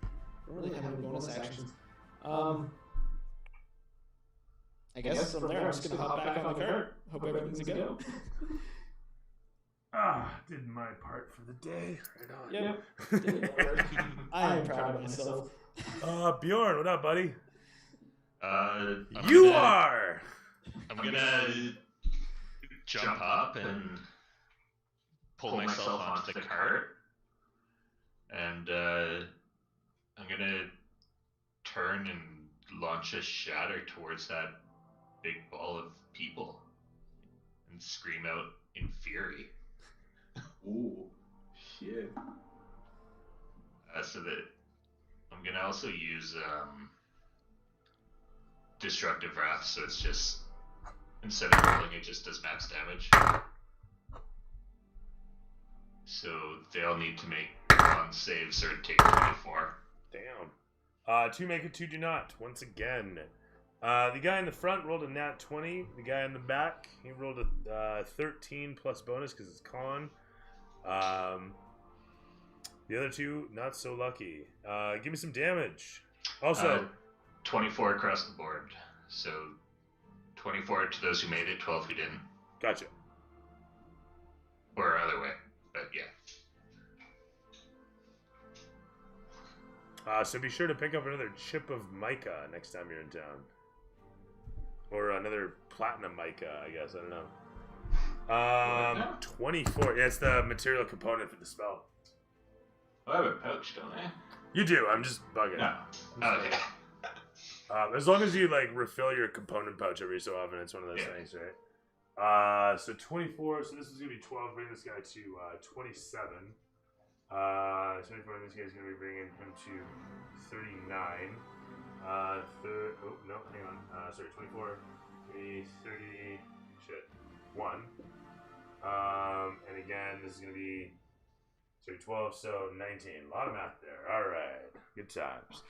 I don't really have any bonus actions. I guess from there I'm just gonna hop back on the cart. Hope everything's a go. Did my part for the day. Right on. Yep. I am proud of myself. Bjorn, what up, buddy? I'm You gonna- are! I'm gonna jump up and pull myself onto the cart, and I'm gonna turn and launch a shatter towards that big ball of people and scream out in fury. Ooh, shit. So that I'm gonna also use destructive wrath, so it's just instead of rolling, it just does max damage. So they all need to make one save, so it takes 24. Damn. 2 make it, 2 do not. Once again. The guy in the front rolled a nat 20. The guy in the back, he rolled a 13 plus bonus because it's con. The other 2, not so lucky. Give me some damage. Also, 24 across the board. So 24 to those who made it, 12 who didn't. Gotcha. Or other way, but yeah. So be sure to pick up another chip of mica next time you're in town. Or another platinum mica, I guess. I don't know. 24. Yeah, it's the material component for the spell. I have a pouch, don't I? You do. I'm just bugging. No. Okay. As long as you like refill your component pouch every so often, it's one of those things, right? So 24. So this is gonna be 12. Bring this guy to 27. 24. This guy's gonna be bringing him to 39. Oh no, hang on. Sorry, 24. 30. Shit. 1. And again, this is gonna be 12. So 19. A lot of math there. All right. Good times.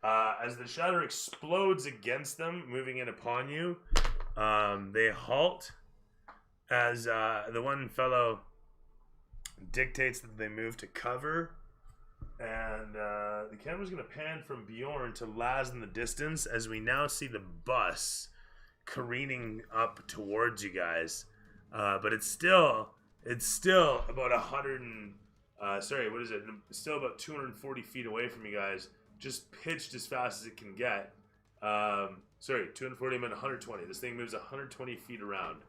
As the shatter explodes against them, moving in upon you, they halt as the one fellow dictates that they move to cover. And the camera's going to pan from Bjorn to Laz in the distance as we now see the bus careening up towards you guys. But it's still about 100 and... what is it? Still about 240 feet away from you guys. Just pitched as fast as it can get. 240, I meant 120. This thing moves 120 feet around.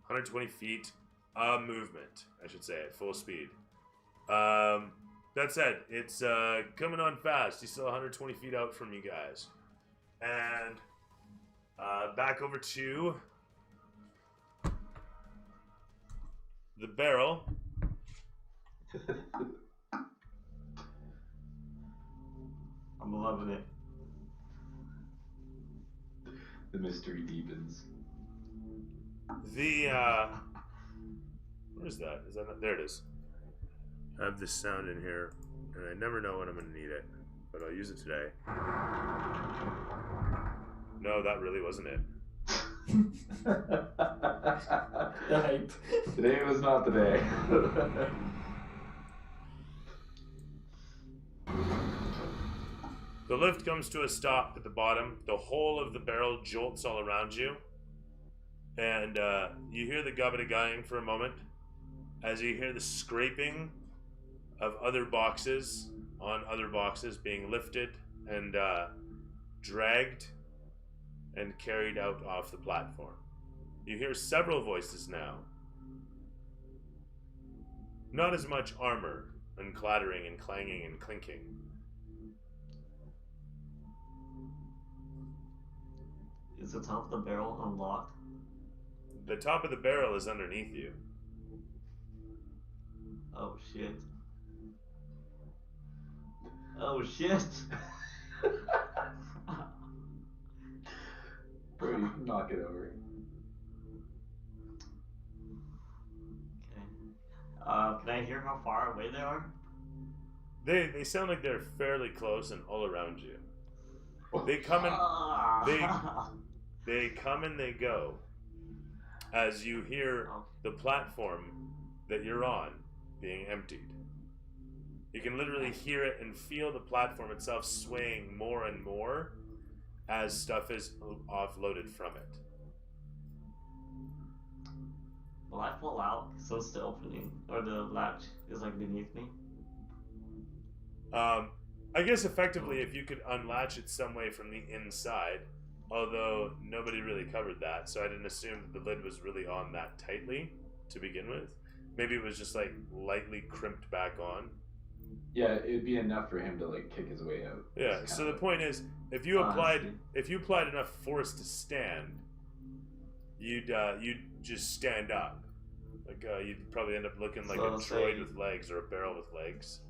120 feet of movement, I should say, at full speed. That said, it's coming on fast. He's still 120 feet out from you guys. And back over to the barrel. I'm loving it. The mystery deepens. What is that? Is that not, there it is. I have this sound in here, and I never know when I'm going to need it, but I'll use it today. No, that really wasn't it. The hype. Today was not the day. The lift comes to a stop at the bottom. The whole of the barrel jolts all around you. And you hear the gubba-guying for a moment as you hear the scraping of other boxes on other boxes being lifted and dragged and carried out off the platform. You hear several voices now. Not as much armor and clattering and clanging and clinking. Is the top of the barrel unlocked? The top of the barrel is underneath you. Oh shit. Oh shit. Bro, you can knock it over. Okay. Can I hear how far away they are? They sound like they're fairly close and all around you. They come and they come and they go. As you hear the platform, that you're on being emptied. You can literally hear it and feel the platform itself swaying more and more as stuff is offloaded from it. Will I fall out since the opening or the latch is like beneath me? I guess effectively if you could unlatch it some way from the inside, although nobody really covered that, so I didn't assume that the lid was really on that tightly to begin with. Maybe it was just like lightly crimped back on. Yeah, it'd be enough for him to like kick his way out. Yeah, so the point is, if you applied enough force to stand, you'd just stand up. Like you'd probably end up looking like a droid with legs or a barrel with legs.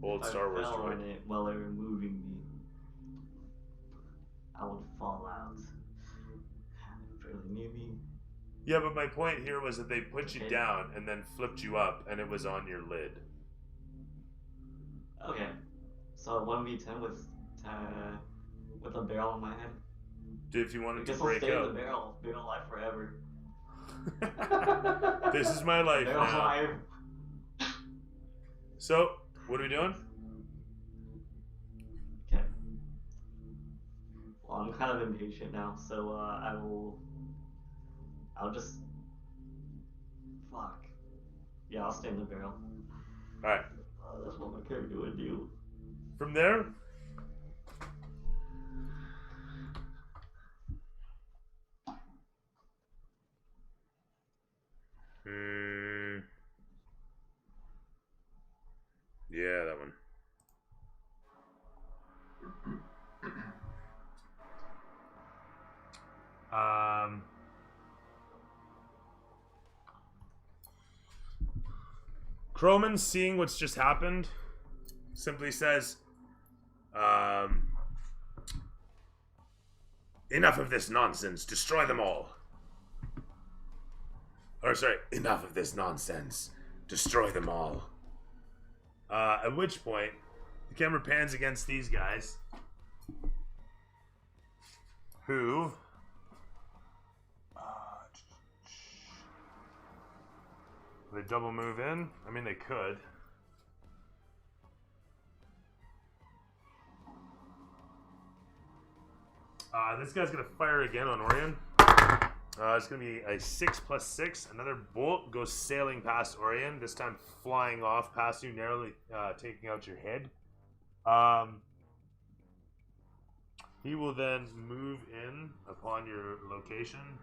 Old Star Wars fell droid. on it while they were moving me, I would fall out. Fairly near me. Yeah, but my point here was that they put you down and then flipped you up, and it was on your lid. Okay, so 1v10 with a barrel in my head. Dude, if you wanted to I'll break stay out, in the barrel. Be no life forever. this is my life Barrel now. life. So, what are we doing? Okay. Well, I'm kind of impatient now, so I'll just. Fuck. Yeah, I'll stay in the barrel. Alright. That's what my character would do. From there, yeah, that one. Croman, seeing what's just happened, simply says, enough of this nonsense. Destroy them all. Or, sorry, enough of this nonsense. Destroy them all. At which point, the camera pans against these guys. Who... they double move in? I mean, they could. This guy's gonna fire again on Orion. It's gonna be a 6+6. Another bolt goes sailing past Orion, this time flying off past you, narrowly taking out your head. He will then move in upon your location,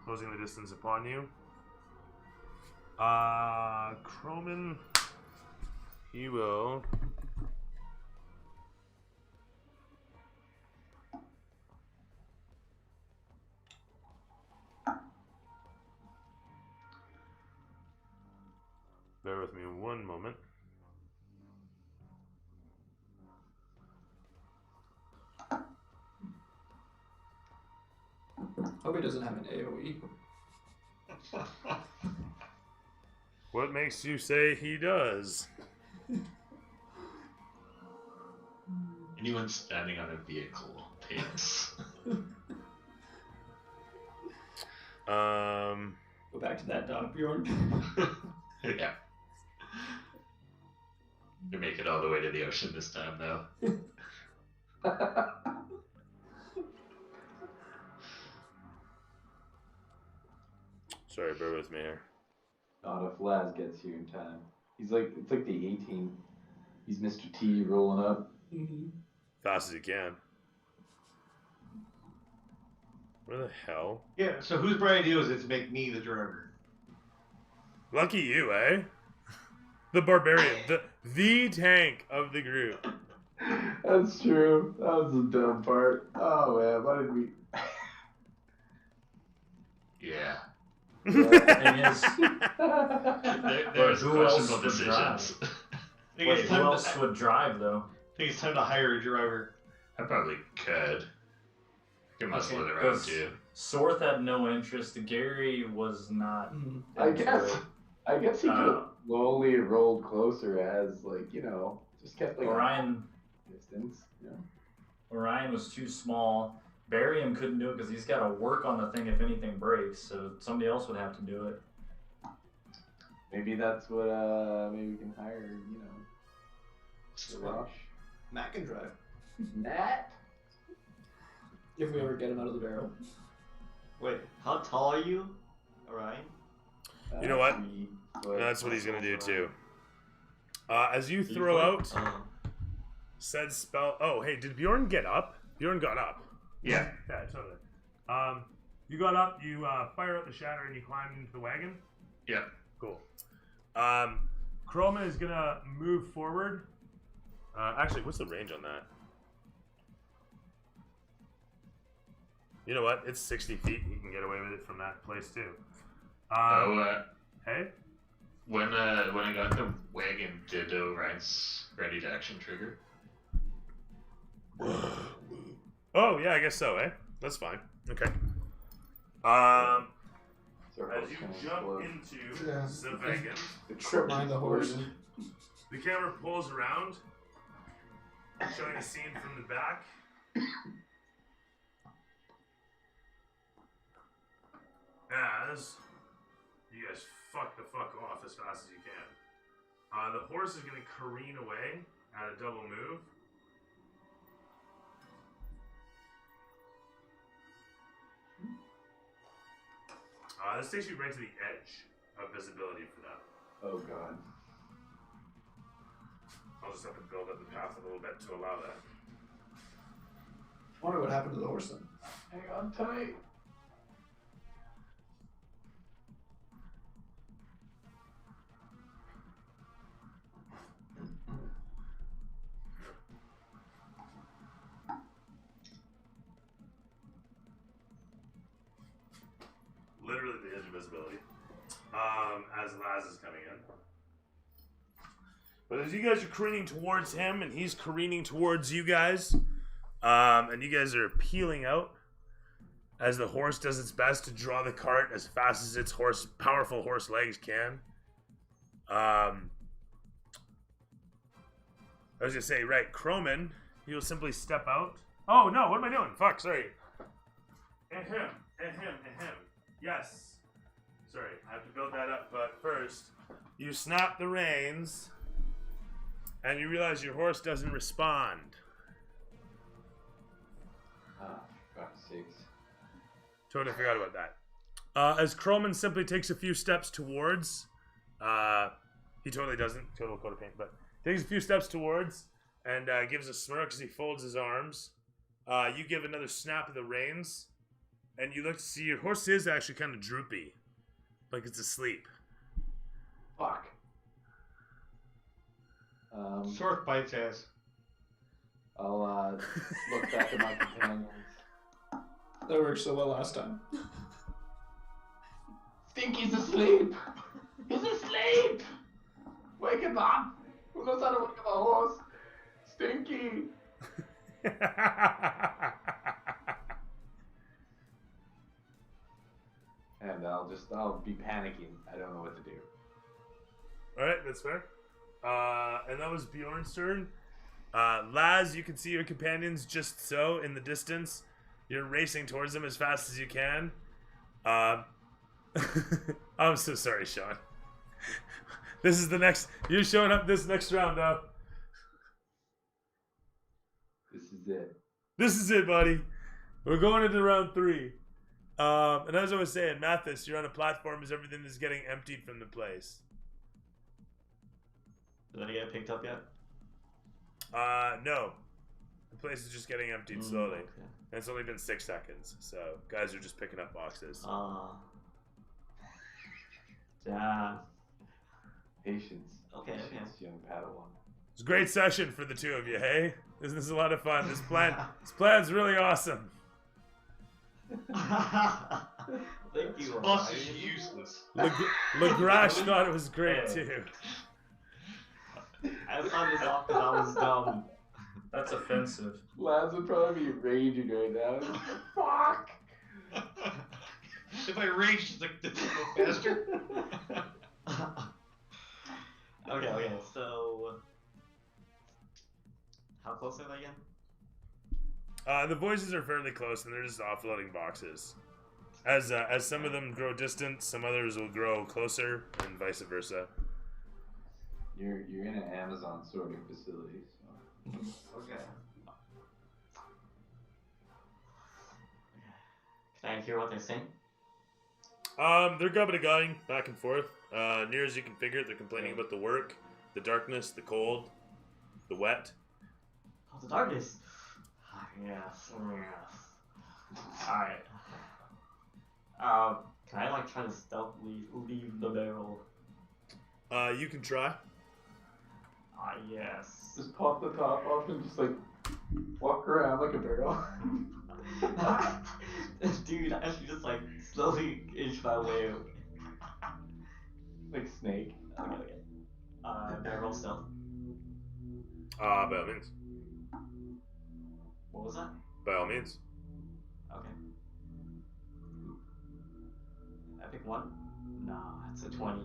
closing the distance upon you. Croman, he will... bear with me one moment. Hope he doesn't have an AoE. What makes you say he does? Anyone standing on a vehicle takes. Go back to that dog, Bjorn. Yeah. You make it all the way to the ocean this time, though. Sorry, bear with me here. Not if Laz gets here in time. He's like, it's like the 18. He's Mr. T rolling up. Fast as you can. Where the hell? Yeah, so whose bright idea was it to make me the driver? Lucky you, eh? The barbarian, the tank of the group. That's true. That was the dumb part. Oh man, why did we? Yeah. There's There's who else questionable would drive? decisions. Wait, who else would drive though? I think it's time to hire a driver. I probably could. Could muscle it around Because too. Sorth had no interest. Gary was not. I into guess. it. I guess he could have slowly rolled closer as, like, you know, just kept like Orion. a distance. You know. Orion was too small. Barium couldn't do it because he's got to work on the thing if anything breaks, so somebody else would have to do it. Maybe that's what, maybe we can hire, you know, the Rush. Matt can drive. Nat? If we ever get him out of the barrel. Wait, how tall are you, Orion? You know what? That's what he's gonna do too. As you throw out said spell. Oh, hey, did Bjorn get up? Bjorn got up. Yeah. Yeah, totally. You got up. You fire out the shatter and you climb into the wagon. Yeah. Cool. Chroma is gonna move forward. Actually, what's the range on that? You know what? It's 60 feet. He can get away with it from that place too. Hey? When I got the wagon, did Ryan's ready to action trigger? Oh yeah, I guess so. That's fine. Okay. As you jump into the wagon, Trip behind the horse. the camera pulls around, showing a scene from the back. As you guys fuck the fuck off as fast as you can. The horse is going to careen away at a double move. This takes you right to the edge of visibility for them. Oh god. I'll just have to build up the path a little bit to allow that. I wonder what happened to the horse then. Hang on tight. Literally the edge of visibility. As Laz is coming in. But as you guys are careening towards him and he's careening towards you guys, and you guys are peeling out as the horse does its best to draw the cart as fast as its powerful horse legs can. I was gonna say, right, Croman, he'll simply step out. Oh no, what am I doing? Fuck, sorry. And him. Yes. Sorry, I have to build that up, but first, you snap the reins, and you realize your horse doesn't respond. Ah, for fuck's sakes. Totally forgot about that. As Croman simply takes a few steps towards, he totally doesn't, total coat of paint, but takes a few steps towards, and gives a smirk as he folds his arms. You give another snap of the reins, and you look to see your horse is actually kind of droopy. Like it's asleep. Fuck. Sork bites ass. I'll look back at my companions. That worked so well last time. Stinky's asleep! He's asleep! Wake him up! Who knows how to wake up a horse? Stinky! And I'll be panicking. I don't know what to do. Alright, that's fair. And that was Bjorn's turn. Laz, you can see your companions just so in the distance. You're racing towards them as fast as you can. I'm so sorry, Sean. This is the next. You're showing up this next round, though. This is it. This is it, buddy. We're going into round 3. And as I was saying, Mathis, you're on a platform as everything is getting emptied from the place. Did I get picked up yet? No. The place is just getting emptied slowly. Okay. And it's only been 6 seconds, so guys are just picking up boxes. Yeah. Patience. Okay, Patience, young Padawan. It's a great session for the two of you, hey? Isn't this a lot of fun? This plan's really awesome. Thank you. Boss is useless. Legrash thought it was great too. I found this off because I was dumb. That's offensive. Laz would probably be raging right now. Fuck! If I rage, it's like, this go faster. Okay, so how close are they again? The voices are fairly close, and they're just offloading boxes. As some of them grow distant, some others will grow closer, and vice versa. You're in an Amazon sorting facility, so. Okay. Can I hear what they're saying? They're gubbing back and forth. Near as you can figure it, they're complaining about the work, the darkness, the cold, the wet. Oh, the darkness. Yes, yes. Alright. Can I like try to stealthily leave the barrel? You can try. Yes. Just pop the top off and just like walk around like a barrel. Dude, I should just like slowly inch my way out. Like Snake. Okay. Barrel stealth. By all means. What was that? By all means. Okay. Epic 1? No, it's a 20.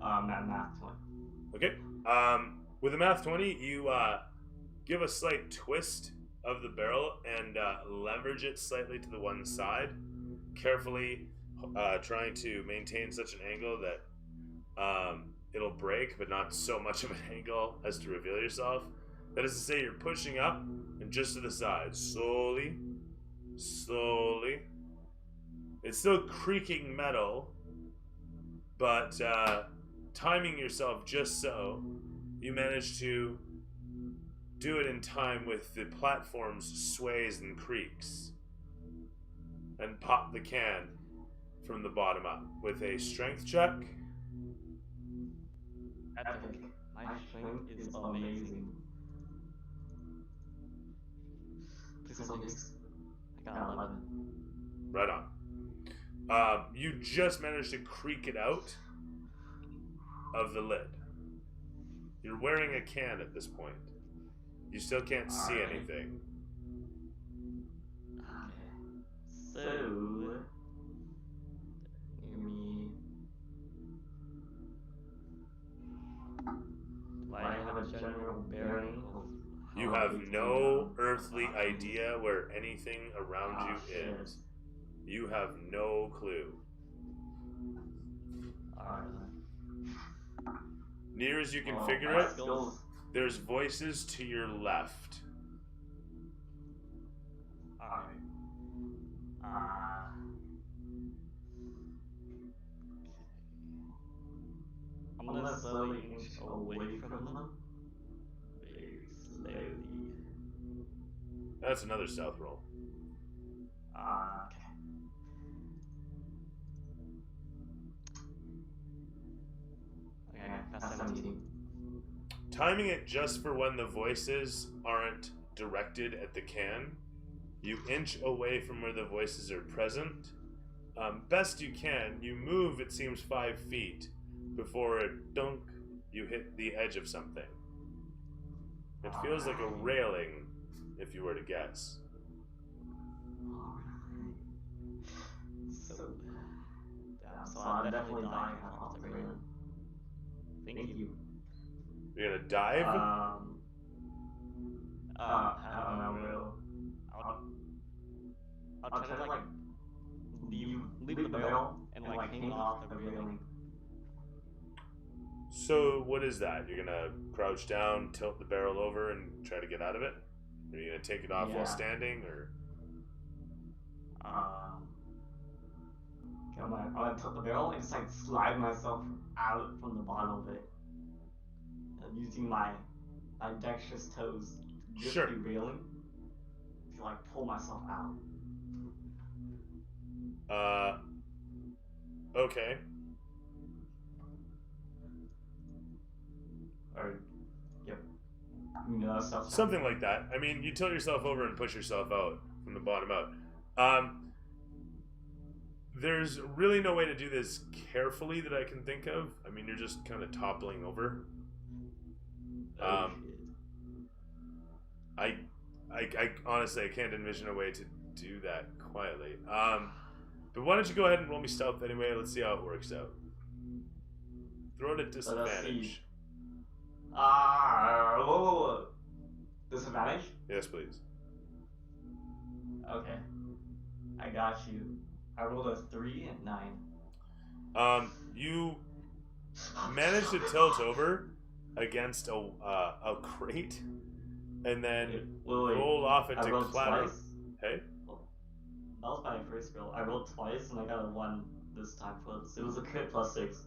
Math 20. Okay. With a math 20, you give a slight twist of the barrel and leverage it slightly to the one side, carefully trying to maintain such an angle that it'll break, but not so much of an angle as to reveal yourself. That is to say, you're pushing up and just to the side, slowly, slowly. It's still creaking metal, but timing yourself just so, you manage to do it in time with the platform's sways and creaks, and pop the can from the bottom up with a strength check. Epic. My strength is amazing. Please don't miss. I got 11. Right on. You just managed to creak it out of the lid. You're wearing a can at this point. You still can't see anything. Okay. So, let me. Do I have a general bearing of You have no earthly idea where anything around you is. You have no clue. Near as you can figure it, there's voices to your left. I'm gonna slowly inch away from them. Very slowly. That's another stealth roll. Okay. Okay, that's 17. Timing it just for when the voices aren't directed at the can, you inch away from where the voices are present. Best you can, you move, it seems, 5 feet before dunk, you hit the edge of something. It feels like a railing, if you were to guess. So I'm definitely dying off the railing. Thank you. You're gonna dive? I don't know. I'll try to like leave the barrel and like hang off the railing. So what is that? You're gonna crouch down, tilt the barrel over, and try to get out of it? Are you gonna take it off while standing, or? I'm gonna tilt the barrel and just like slide myself out from the bottom of it, and using my dexterous toes to just be railing to like pull myself out. Okay. Or, yep. You know, Something like that. I mean, you tilt yourself over and push yourself out from the bottom out. There's really no way to do this carefully that I can think of. I mean, you're just kind of toppling over. I honestly, I can't envision a way to do that quietly. But why don't you go ahead and roll me stealth anyway? Let's see how it works out. Throw it at disadvantage. Whoa. Disadvantage? Yes, please. Okay. I got you. I rolled a 3 and 9. You manage to tilt over against a crate, and then Wait, roll off it I to rolled clatter. twice? Hey? That was my first roll. I rolled twice and I got a 1 this time for this. It was a crit plus 6.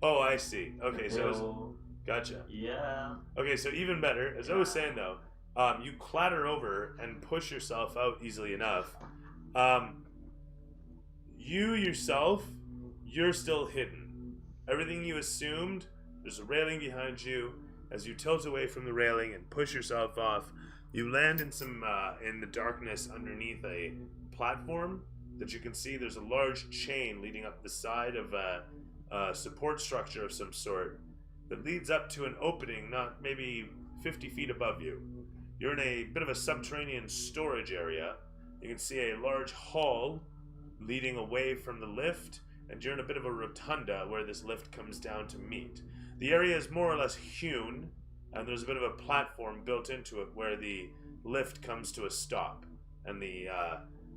Oh, I see. Okay, so So, gotcha. yeah. Okay, so even better. As I was saying though, you clatter over and push yourself out easily enough. You yourself, you're still hidden. Everything you assumed, there's a railing behind you. As you tilt away from the railing and push yourself off, you land in in the darkness underneath a platform that you can see. There's a large chain leading up the side of a support structure of some sort that leads up to an opening not maybe 50 feet above you. You're in a bit of a subterranean storage area. You can see a large hall leading away from the lift, and you're in a bit of a rotunda where this lift comes down to meet. The area is more or less hewn, and there's a bit of a platform built into it where the lift comes to a stop, and the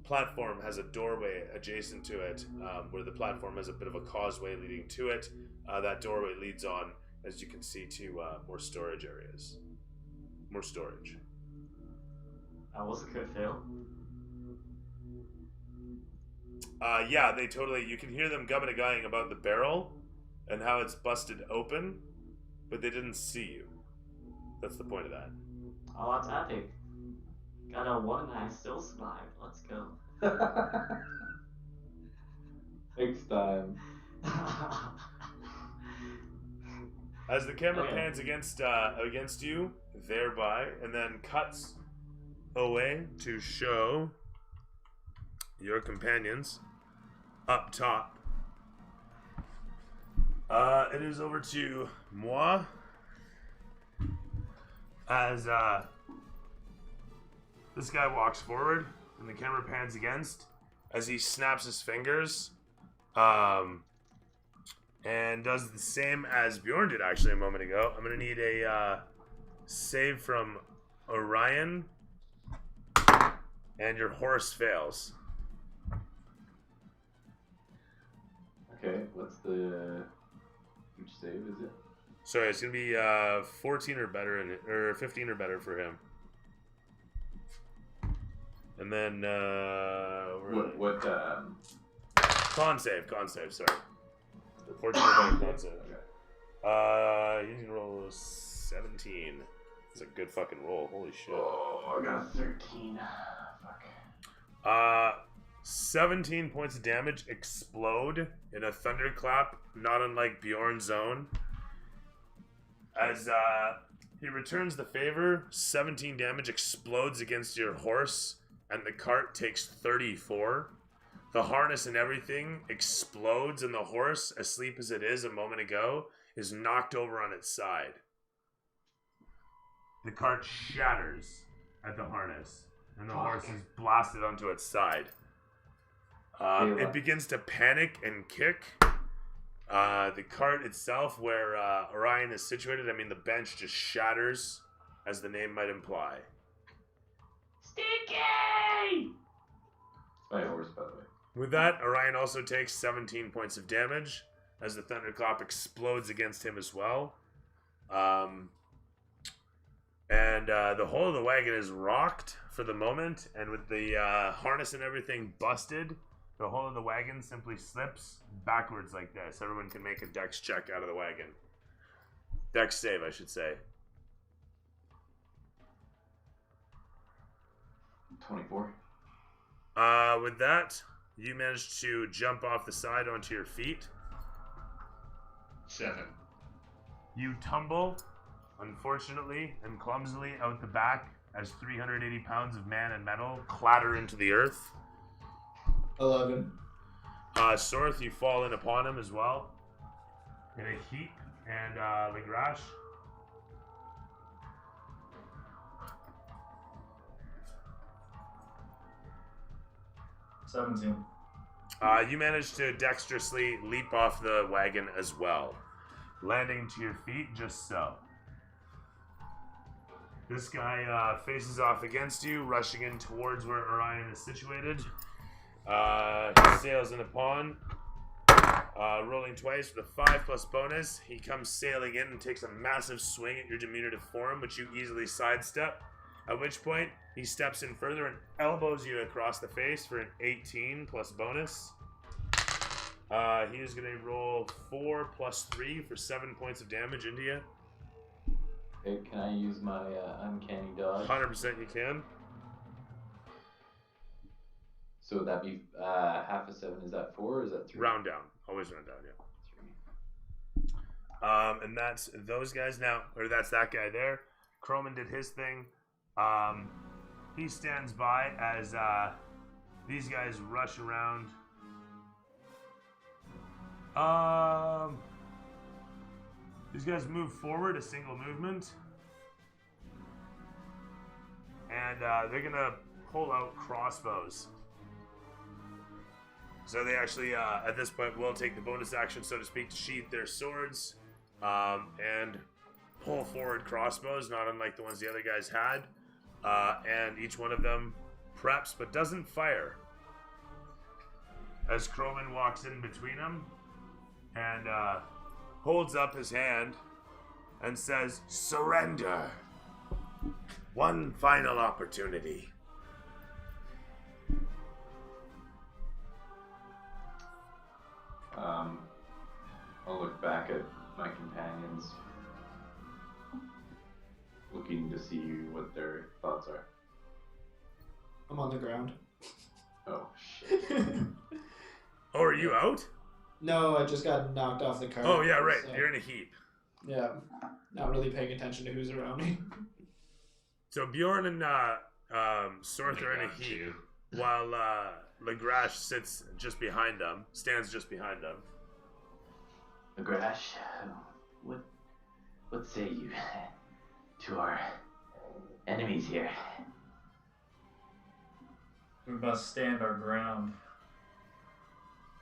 platform has a doorway adjacent to it, where the platform has a bit of a causeway leading to it. That doorway leads on, as you can see, to more storage areas. More storage. Was a crit fail? Yeah, they totally. You can hear them gumming and guying about the barrel and how it's busted open, but they didn't see you. That's the point of that. Oh, that's epic. Got a 1 and I still survived. Let's go. Next time. As the camera pans against you, thereby, and then cuts away to show your companions up top. It is over to moi as this guy walks forward and the camera pans against as he snaps his fingers and does the same as Bjorn did actually a moment ago. I'm going to need a save from Orion, and your horse fails. Okay, what's the huge save, is it? Sorry, it's gonna be 14 or better, or 15 or better for him. And then What con save, sorry. 14 or better con save. Okay. You can roll 17. It's a good fucking roll. Holy shit. Oh, I got 13. Fuck. 17 points of damage explode in a thunderclap, not unlike Bjorn's own. As he returns the favor, 17 damage explodes against your horse, and the cart takes 34. The harness and everything explodes, and the horse, asleep as it is a moment ago, is knocked over on its side. The cart shatters at the harness, and the horse is blasted onto its side. It begins to panic and kick. The cart itself, where Orion is situated, I mean, the bench just shatters, as the name might imply. Sticky! My horse, by the way. With that, Orion also takes 17 points of damage, as the thunderclap explodes against him as well. And the whole of the wagon is rocked for the moment, and with the harness and everything busted, the whole of the wagon simply slips backwards like this. Everyone can make a dex check out of the wagon. Dex save, I should say. 24. With that, you managed to jump off the side onto your feet. 7. You tumble, unfortunately and clumsily, out the back as 380 pounds of man and metal clatter into the earth. 11. Sorth, you fall in upon him as well in a heap, and Legrash. 17. You manage to dexterously leap off the wagon as well, landing to your feet just so. This guy faces off against you, rushing in towards where Orion is situated. He sails in upon, rolling twice with a 5+ bonus. He comes sailing in and takes a massive swing at your diminutive form, which you easily sidestep. At which point, he steps in further and elbows you across the face for an 18+ bonus. He is going to roll 4 + 3 for 7 points of damage into you. Okay, can I use my uncanny dodge? 100% you can. So would that be half a 7? Is that 4 or is that 3? Round down. Always round down, yeah. And that's those guys now, or that's that guy there. Croman did his thing. He stands by as these guys rush around. These guys move forward, a single movement. And they're going to pull out crossbows. So they actually, at this point, will take the bonus action, so to speak, to sheath their swords and pull forward crossbows, not unlike the ones the other guys had. And each one of them preps but doesn't fire. As Croman walks in between them and holds up his hand and says, "Surrender. One final opportunity." I'll look back at my companions, looking to see what their thoughts are. I'm on the ground. Oh, shit. Oh, are you out? No, I just got knocked off the cart. Oh, yeah, right. so- You're in a heap. Yeah, not really paying attention to who's around me. So Bjorn and Sorth are in a heap, while Legrash sits just behind them, stands just behind them. Legrash, what say you to our enemies here? We must stand our ground.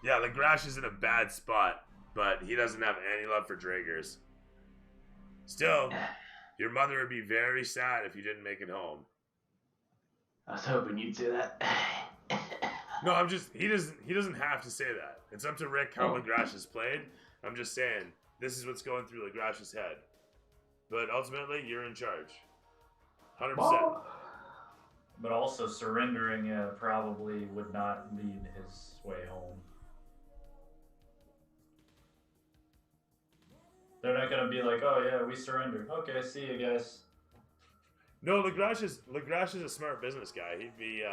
Yeah, Legrash is in a bad spot, but he doesn't have any love for Draygors. Still, your mother would be very sad if you didn't make it home. I was hoping you'd say that. No, he doesn't have to say that. It's up to Rick how Legrash is played. I'm just saying, this is what's going through Legrash's head. But ultimately, you're in charge. 100%. But also surrendering probably would not lead his way home. They're not gonna be like, "Oh yeah, we surrendered. Okay, see you guys." No, Legrash is a smart business guy. He'd be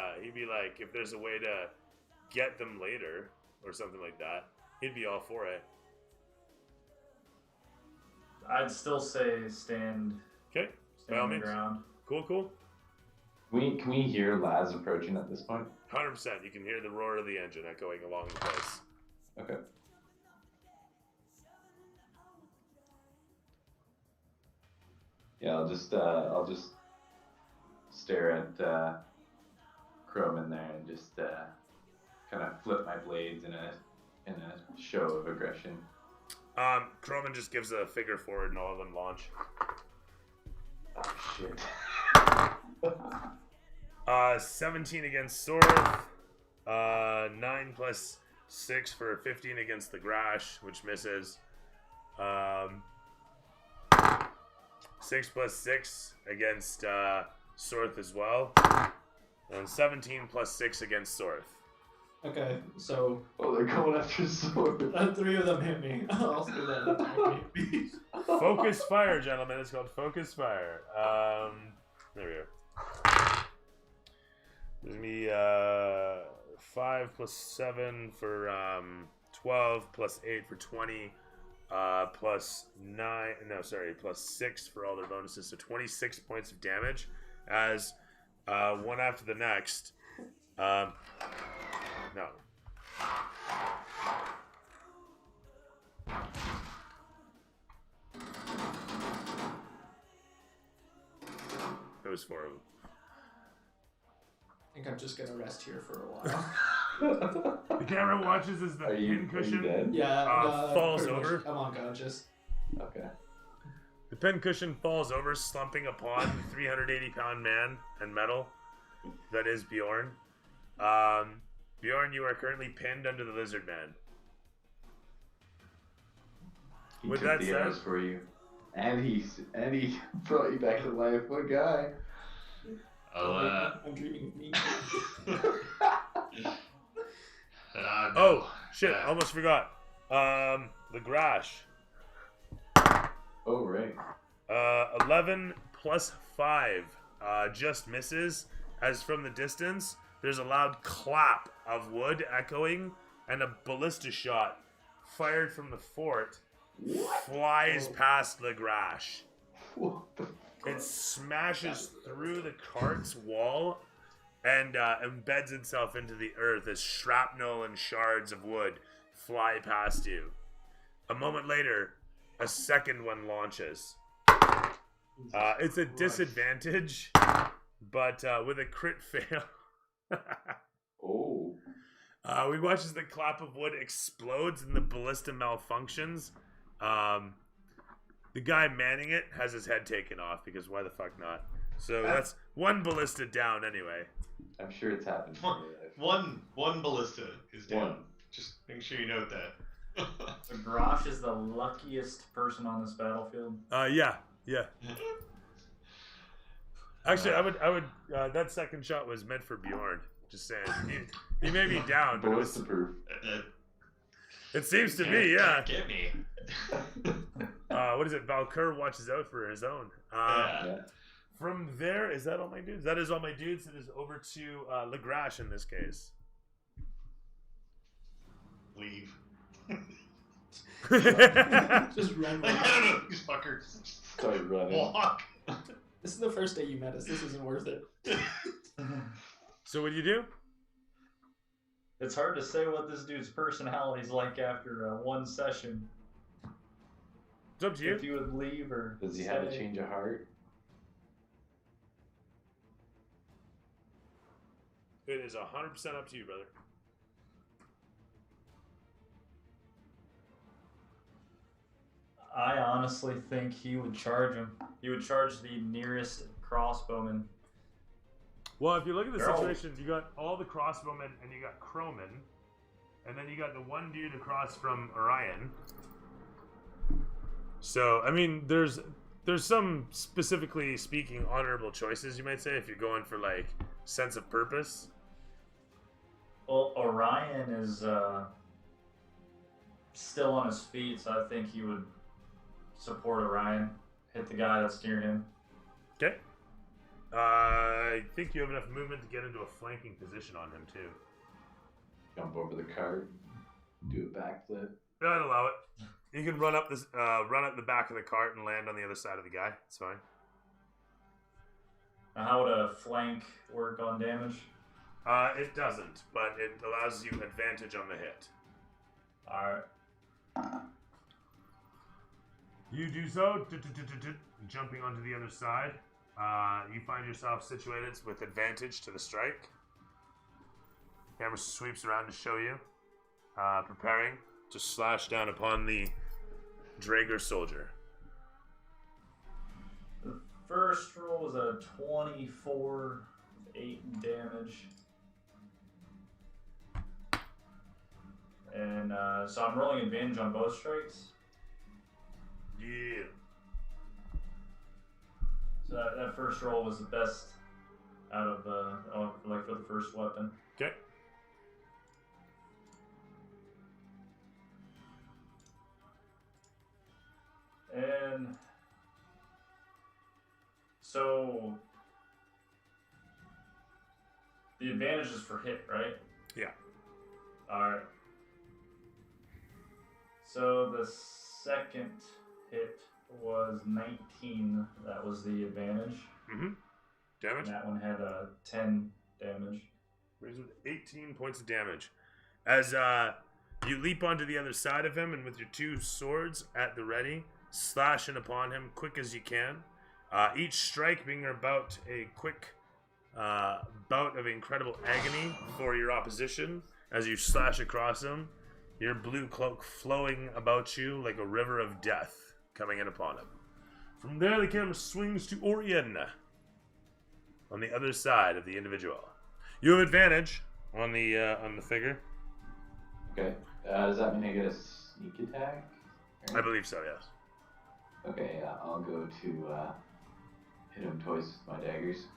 like, if there's a way to get them later or something like that, he'd be all for it. I'd still say stand. Okay, by all on the means. ground. Cool. Can we hear Laz approaching at this point? 100%. You can hear the roar of the engine echoing along the place. Okay. Yeah, I'll just stare at Croman there and just kind of flip my blades in a show of aggression. Croman just gives a figure forward and all of them launch. Oh shit. 17 against Sorth. 9 + 6 for 15 against the Grash, which misses. 6 + 6 against Sorth as well. And 17 + 6 against Sorth. Okay, so Oh, they're going after sword. 3 of them hit me. I'll do that attack me. Focus fire, gentlemen. It's called focus fire. There we go. There's me 5 + 7 for 12 + 8 for 20 +9. No, sorry, +6 for all their bonuses. So 26 points of damage as one after the next. No. It was 4 of them. I think I'm just gonna rest here for a while. The camera watches as the Are you pincushion dead? Yeah, falls pretty much. over. I'm unconscious. Okay. The pincushion falls over, slumping upon the 380-pound man and metal that is Bjorn. Bjorn, you are currently pinned under the lizard man. He With took that the said- arrows for you, and he brought you back to life. What guy? I'm dreaming of me. Oh, shit, almost forgot. Legrash. Oh, right. 11 plus 5 just misses, as from the distance, there's a loud clap of wood echoing, and a ballista shot fired from the fort flies past Legrash. What the It smashes through the cart's wall and embeds itself into the earth as shrapnel and shards of wood fly past you. A moment later, a second one launches. It's a disadvantage, but with a crit fail. Oh. We watch as the clap of wood explodes and the ballista malfunctions. The guy manning it has his head taken off, because why the fuck not? So that's one ballista down anyway. I'm sure it's happened. in real life. One ballista is down. One. Just make sure you note that. So Grosh is the luckiest person on this battlefield. Yeah. Actually, I would. That second shot was meant for Bjorn. Just saying, he may be down, but Ballista proof. it seems to me, yeah. Get me. What is it? Valkyr watches out for his own. Yeah. From there, is that all my dudes? That is all my dudes. It is over to Legrash in this case. Leave. Just run. I don't know, these fuckers. Start running. Walk. This is the first day you met us. This isn't worth it. So what do you do? It's hard to say what this dude's personality's like after one session. It's up to you. If you would leave or Does he have a stay. change of heart? It is 100% up to you, brother. I honestly think he would charge him. He would charge the nearest crossbowman. Well, if you look at the They're all- situation, you got all the crossbowmen and you got Croman, and then you got the one dude across from Orion. So, I mean, there's some, specifically speaking, honorable choices, you might say, if you're going for, like, sense of purpose. Well, Orion is still on his feet, so I think he would support Orion. Hit the guy that's near him. Okay. I think you have enough movement to get into a flanking position on him, too. Jump over the cart, do a backflip. I'd allow it. You can run up this, run up the back of the cart and land on the other side of the guy. It's fine. Now, how would a flank work on damage? It doesn't, but it allows you advantage on the hit. Alright. You do so, jumping onto the other side. You find yourself situated with advantage to the strike. Camera sweeps around to show you, preparing to slash down upon the Draygor soldier. The first roll was a 24, 8 damage. And so I'm rolling advantage on both strikes. Yeah. So that first roll was the best out of like for the first weapon. Okay. And so the advantage is for hit, right? Yeah. Alright. So the second hit was 19. That was the advantage. Mm-hmm. Damage? And that one had 10 damage. Raised with 18 points of damage. As you leap onto the other side of him and with your two swords at the ready, slashing upon him quick as you can. Each strike being about a quick bout of incredible agony for your opposition as you slash across him, your blue cloak flowing about you like a river of death coming in upon him. From there, the camera swings to Orion on the other side of the individual. You have advantage on the figure. Okay. Does that mean I get a sneak attack? I believe so. Yes. Okay. Yeah, I'll go to hit him twice with my daggers.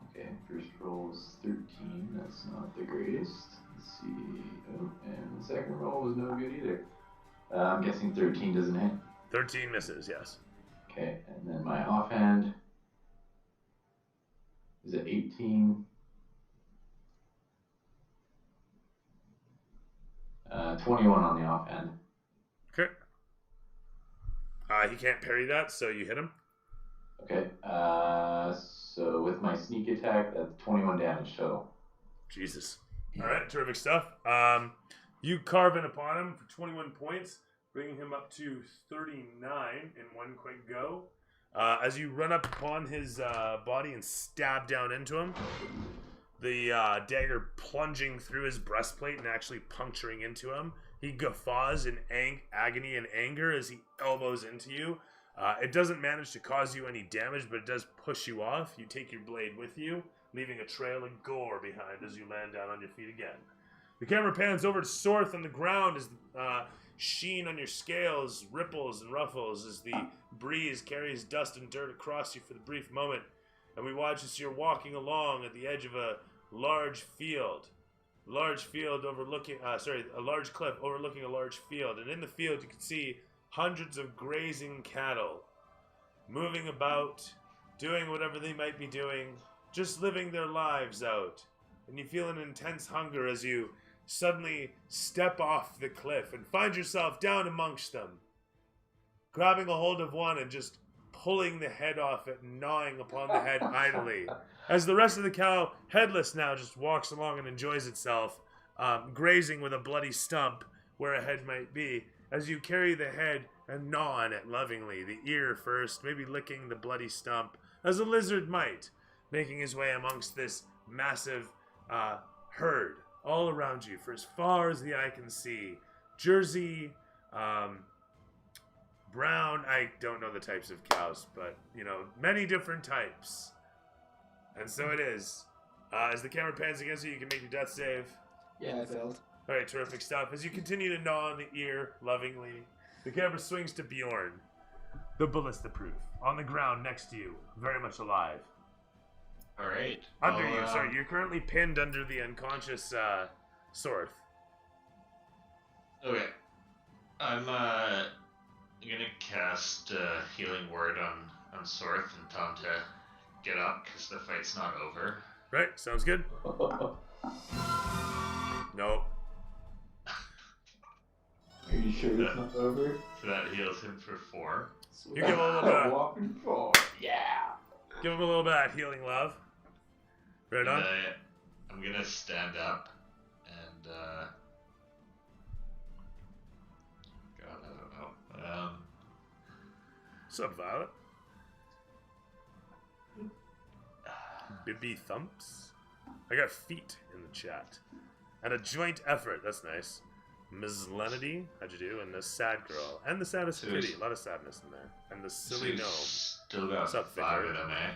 Okay. First roll was 13. That's not the greatest. Let's see. Oh, and the second roll was no good either. I'm guessing 13 doesn't hit. 13 misses. Yes. Okay, and then my offhand is at 18. 21 on the offhand. Okay. He can't parry that, so you hit him. Okay, so with my sneak attack, that's 21 damage total. Jesus. All right, terrific stuff. You carve in upon him for 21 points, bringing him up to 39 in one quick go. As you run up upon his body and stab down into him, the dagger plunging through his breastplate and actually puncturing into him. He guffaws in agony and anger as he elbows into you. It doesn't manage to cause you any damage, but it does push you off. You take your blade with you, leaving a trail of gore behind as you land down on your feet again. The camera pans over to Sorth on the ground as sheen on your scales ripples and ruffles as the breeze carries dust and dirt across you for the brief moment. And we watch as you're walking along at the edge of a large field. A large cliff overlooking a large field. And in the field you can see hundreds of grazing cattle moving about, doing whatever they might be doing, just living their lives out. And you feel an intense hunger as you suddenly step off the cliff and find yourself down amongst them, grabbing a hold of one and just pulling the head off it, gnawing upon the head idly, as the rest of the cow, headless now, just walks along and enjoys itself, grazing with a bloody stump where a head might be, as you carry the head and gnaw on it lovingly, the ear first, maybe licking the bloody stump, as a lizard might, making his way amongst this massive herd all around you for as far as the eye can see. Jersey, brown, I don't know the types of cows, but, many different types. And so it is. As the camera pans against you, you can make your death save. Yeah, I failed. Alright, terrific stuff. As you continue to gnaw on the ear lovingly, the camera swings to Bjorn, the ballista proof, on the ground next to you, very much alive. Alright. Under you, sorry, you're currently pinned under the unconscious Sorth. Okay. I'm gonna cast Healing Word on Sorth and tell him to get up, because the fight's not over. Right, sounds good. Nope. Are you sure it's not over? So that heals him for 4. You give him a little bit. Walking forward. Yeah. Give him a little bit of healing love. Right on. I'm gonna stand up and God, I don't know. What's up, Violet? Bibby Thumps. I got feet in the chat. And a joint effort. That's nice. Ms. Lenity, how'd you do? And the sad girl. And the saddest kitty. A lot of sadness in there. And the silly gnome. Still got What's up, 5 of them, eh?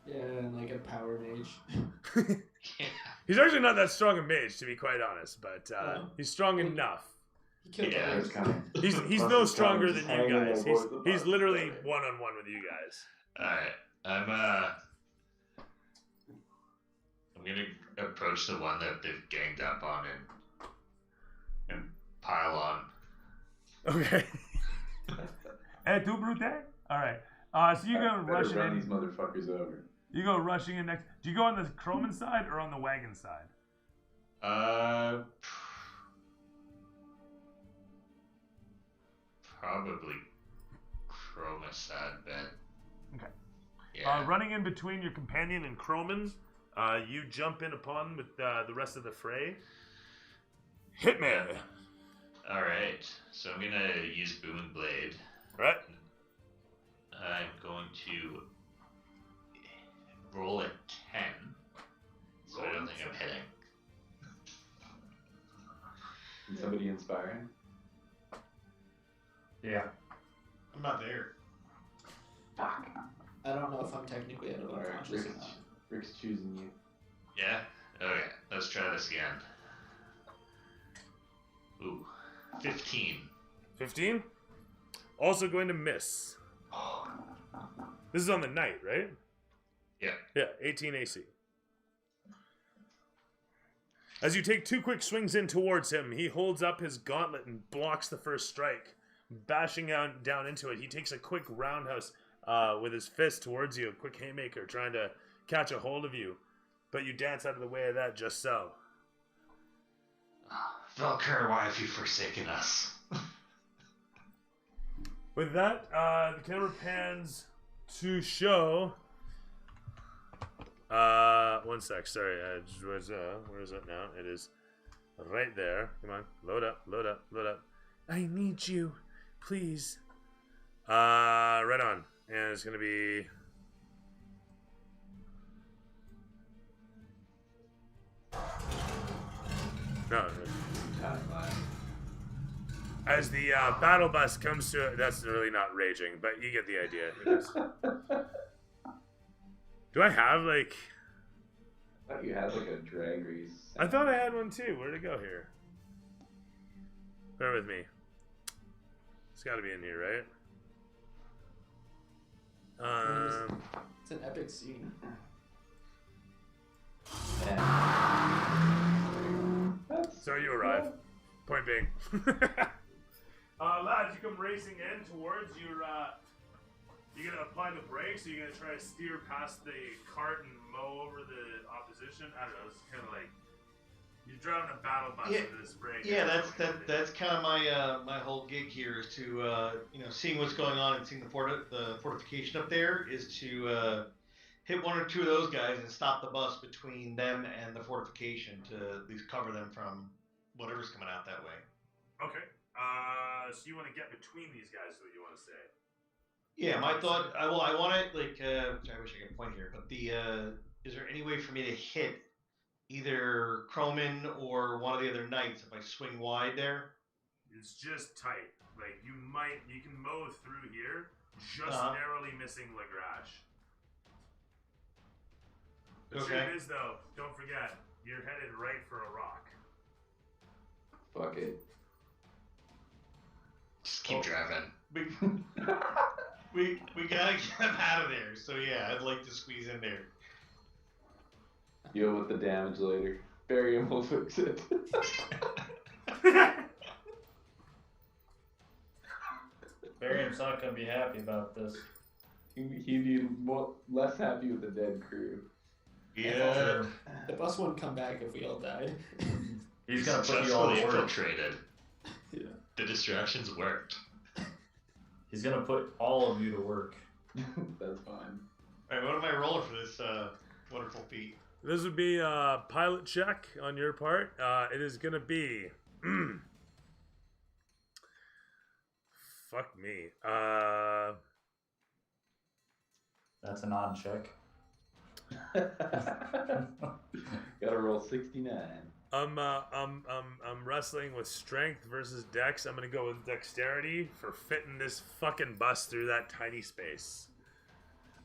Yeah, and like a power mage. He's actually not that strong a mage, to be quite honest, but he's strong enough. He killed the Yeah. horse. He's no stronger than you guys. He's literally one-on-one with you guys. Alright. I'm gonna approach the one that they've ganged up on and pile on. Okay. Et tu, Brute? Alright. So you go rushing run in. these motherfuckers over. You go rushing in next. Do you go on the Croman side or on the wagon side? Probably Chroma sad bet. Okay. Yeah. Running in between your companion and Croman, you jump in upon with the rest of the fray. Hit me! Alright, so I'm gonna use Booming Blade. Right. I'm going to roll a 10, so I don't think I'm hitting. Can somebody inspire him? Yeah. I'm not there. Fuck. I don't know if I'm technically out of Alright, unconscious or not. Rick's choosing you. Yeah? Okay, let's try this again. Ooh, 15. 15? Also going to miss. This is on the night, right? Yeah. Yeah, 18 AC. As you take 2 quick swings in towards him, he holds up his gauntlet and blocks the first strike. Bashing down into it, he takes a quick roundhouse with his fist towards you, a quick haymaker, trying to catch a hold of you. But you dance out of the way of that just so. Valkyr, why have you forsaken us? With that, the camera pans to show... one sec, sorry. Where is it now? It is right there. Come on, load up, load up, load up. I need you, please. Right on. And it's gonna be... No. As the battle bus comes to it, that's really not raging, but you get the idea. It is. Do I have, like... I thought you had like a drag race. I thought I had one too. Where'd it go here? Bear with me. It's gotta be in here, right? It's an epic scene. So you arrive. Point being. Lads, you come racing in towards your, you're gonna apply the brakes, or you're gonna try to steer past the cart and mow over the opposition? I don't know, it's kind of like, you're driving a battle bus into this break. Yeah, that's kind of my my whole gig here is to seeing what's going on and seeing the fortification up there is to hit 1 or 2 of those guys and stop the bus between them and the fortification to at least cover them from whatever's coming out that way. Okay. So you want to get between these guys is what you want to say? Yeah, my thought. I want it like. I wish I could point here, but the is there any way for me to hit either Croman or one of the other knights if I swing wide there? It's just tight. Like you can mow through here, just narrowly missing Lagrache. The truth is though, don't forget, you're headed right for a rock. Fuck it. Just keep driving. We gotta get him out of there. So yeah, I'd like to squeeze in there. Deal with the damage later. Bury him, we'll fix it. Barium's not gonna be happy about this. He'd be less happy with the dead crew. Yeah. The bus wouldn't come back if we all died. He's gonna put you all to work. Infiltrated. Yeah. The distractions worked. He's gonna put all of you to work. That's fine. Alright, what am I rolling for this wonderful feat? This would be a pilot check on your part. It is gonna be fuck me. That's a non-check. Gotta roll 69. I'm wrestling with strength versus dex. I'm gonna go with dexterity for fitting this fucking bus through that tiny space.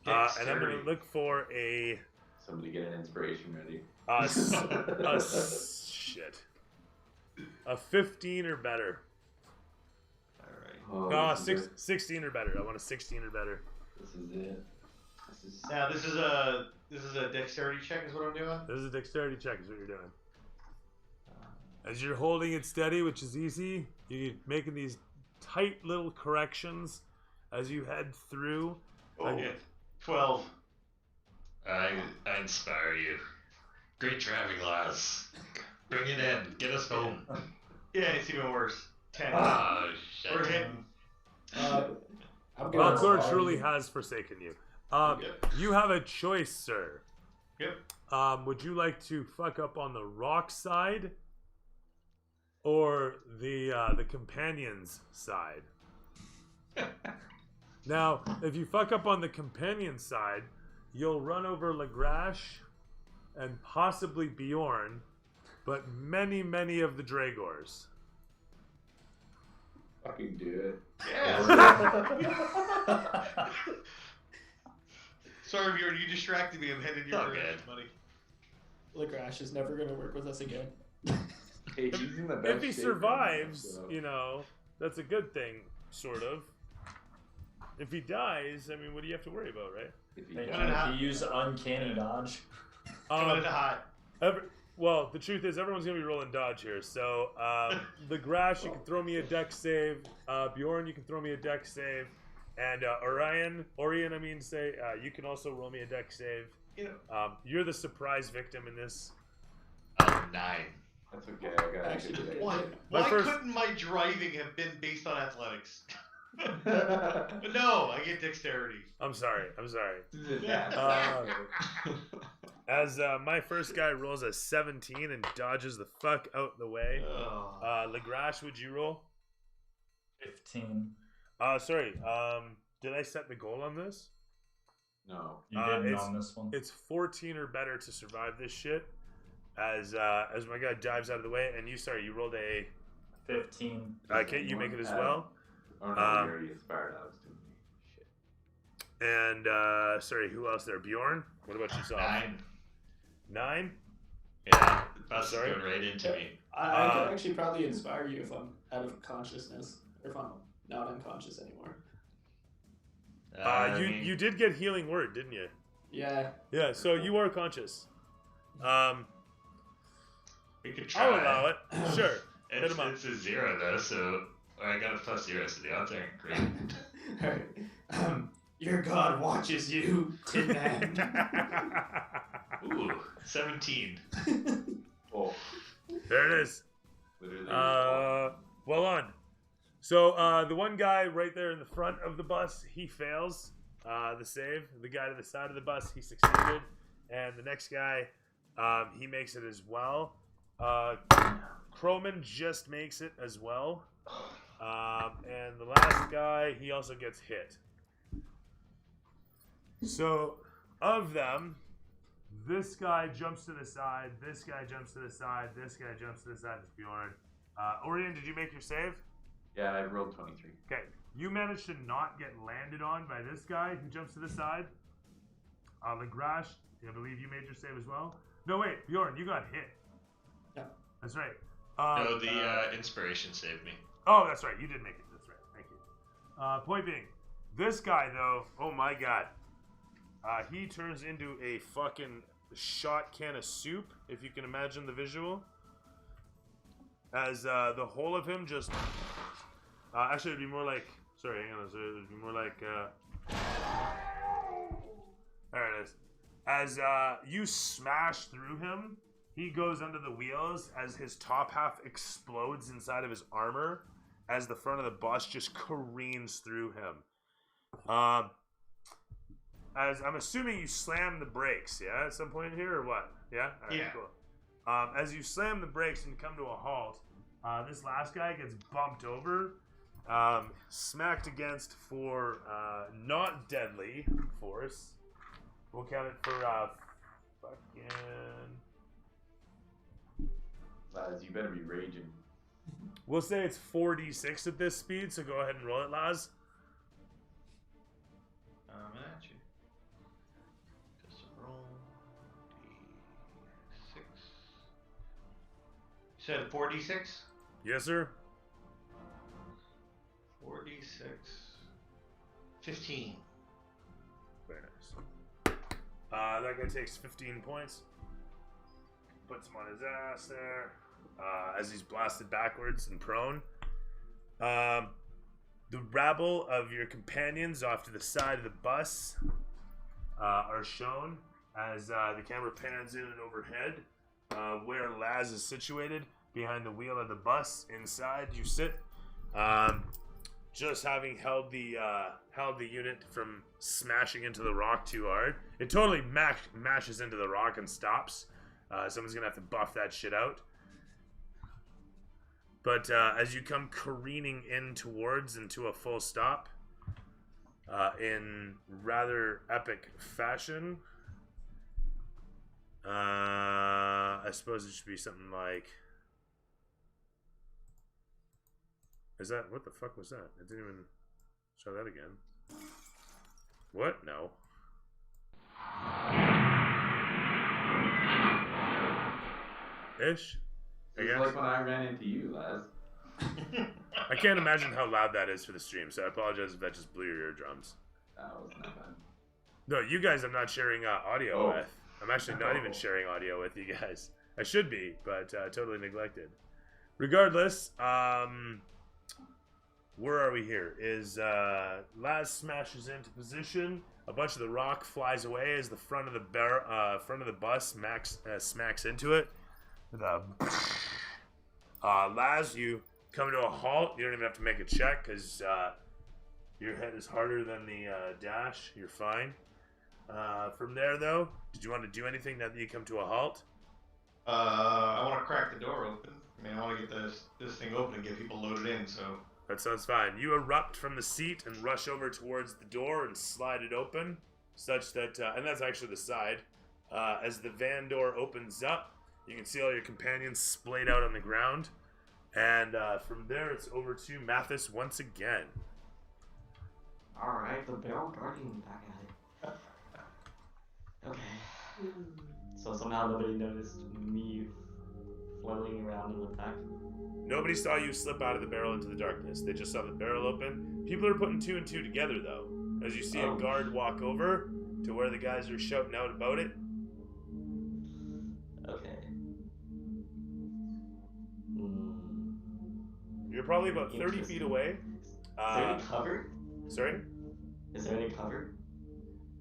And I'm gonna look for a Somebody get an inspiration ready. shit. A 15 or better. Alright. Oh, 16 or better. I want a 16 or better. This is it. Now this is a dexterity check is what I'm doing? This is a dexterity check is what you're doing. As you're holding it steady, which is easy, you're making these tight little corrections as you head through. Oh, yeah. 12. I inspire you. Great driving, lads. Bring it in. Get us home. Yeah, it's even worse. 10. Oh, shit. We're hitting. I'm Valkor truly has forsaken you. Yep. You have a choice, sir. Yep. Would you like to fuck up on the rock side or the companion's side? Now, if you fuck up on the companion's side, you'll run over Lagrache and possibly Bjorn, but many of the Draygors. Fucking do it. Yeah. Sorry, Bjorn, you distracted me. I'm heading your All direction, good. buddy. Legrash is never gonna work with us again. Hey, he's in the best If he shape survives, right now, so- you know, that's a good thing, sort of. If he dies, I mean, what do you have to worry about, right? If he Hey, dies, he used uncanny dodge. Coming in hot. Well, the truth is, everyone's gonna be rolling dodge here. So, Legrash, you can throw me a dex save. Bjorn, you can throw me a dex save. And Orion, I mean to say, you can also roll me a dex save. You know, You're the surprise victim in this. 9. that's okay. I got Actually, it. why My first- couldn't my driving have been based on athletics? But no, I get dexterity. I'm sorry. Yeah. As my first guy rolls a 17 and dodges the fuck out the way. Legrash, would you roll? 15. Sorry. Did I set the goal on this? No. You didn't it's- on this one. It's 14 or better to survive this shit. As my guy dives out of the way, and you rolled a 15. Can't you make it as well? Oh no, we already inspired Alex to me. Shit. And sorry, who else there? Bjorn? What about yourself? 9. 9? Yeah, the bus is Sorry? going right into me. I could actually probably inspire you if I'm out of consciousness, or if I'm not unconscious anymore. You did get healing word, didn't you? Yeah. Yeah, so you are conscious. We could try. I'll allow it. Sure. Hit It's, him up. it's a 0 though, so I got a +0, so the odds aren't great. Alright. Your god watches you, Tin Man. Ooh, 17. Oh, There it is. literally. Well on. So the one guy right there in the front of the bus, he fails the save. The guy to the side of the bus, he succeeded, and the next guy, he makes it as well. Croman just makes it as well, and the last guy, he also gets hit. So of them, this guy jumps to the side. This guy jumps to the side. This guy jumps to the side. It's Bjorn. Orion, did you make your save? Yeah, I rolled 23. Okay, you managed to not get landed on by this guy who jumps to the side. Legrash, I believe you made your save as well. No, wait, Bjorn, you got hit. Yeah. That's right. No, the inspiration saved me. Oh, that's right. You did make it. That's right. Thank you. Point being, this guy though, oh my god, he turns into a fucking shot can of soup. If you can imagine the visual, as the whole of him just. Actually, it'd be more like. Sorry, hang on. It'd be more like. There it is. As you smash through him, he goes under the wheels as his top half explodes inside of his armor, as the front of the bus just careens through him. As I'm assuming you slam the brakes, yeah, at some point here or what? Yeah. All right, Yeah. Cool. As you slam the brakes and come to a halt, this last guy gets bumped over, smacked against for not deadly force. We'll count it for fucking. Laz, you better be raging. We'll say it's 4d6 at this speed, so go ahead and roll it, Laz. At you. Just roll d6. You said 4d6? Yes, sir. 4d6. 15. Very nice. That guy takes 15 points. Puts him on his ass there. As he's blasted backwards and prone. The rabble of your companions off to the side of the bus are shown as the camera pans in and overhead, where Laz is situated behind the wheel of the bus. Inside you sit, just having held the unit from smashing into the rock too hard. It totally mashes into the rock and stops. Someone's gonna have to buff that shit out. But as you come careening in towards into a full stop, in rather epic fashion, I suppose it should be something like. Is that... What the fuck was that? It didn't even... Show that again. What? No. Ish? I It's guess. like when I ran into you, Laz. I can't imagine how loud that is for the stream, so I apologize if that just blew your eardrums. That was not bad. No, you guys I'm not sharing audio Oh. with. I'm actually not even sharing audio with you guys. I should be, but totally neglected. Regardless, where are we here? Is Laz smashes into position. A bunch of the rock flies away as the front of the bus smacks into it. Laz, you come to a halt. You don't even have to make a check because your head is harder than the dash. You're fine. From there, though, did you want to do anything now that you come to a halt? I want to crack the door open. I mean, I want to get this thing open and get people loaded in, so... That sounds fine. You erupt from the seat and rush over towards the door and slide it open, such that, and that's actually the side. As the van door opens up, you can see all your companions splayed out on the ground. And from there, it's over to Mathis once again. Alright, the barrel guardian back at it. Okay. So somehow nobody noticed me flailing around in the back. Nobody saw you slip out of the barrel into the darkness. They just saw the barrel open. People are putting two and two together, though. As you see a guard walk over to where the guys are shouting out about it. Okay. You're probably about 30 feet away. Is there any cover? Sorry? Is there any cover?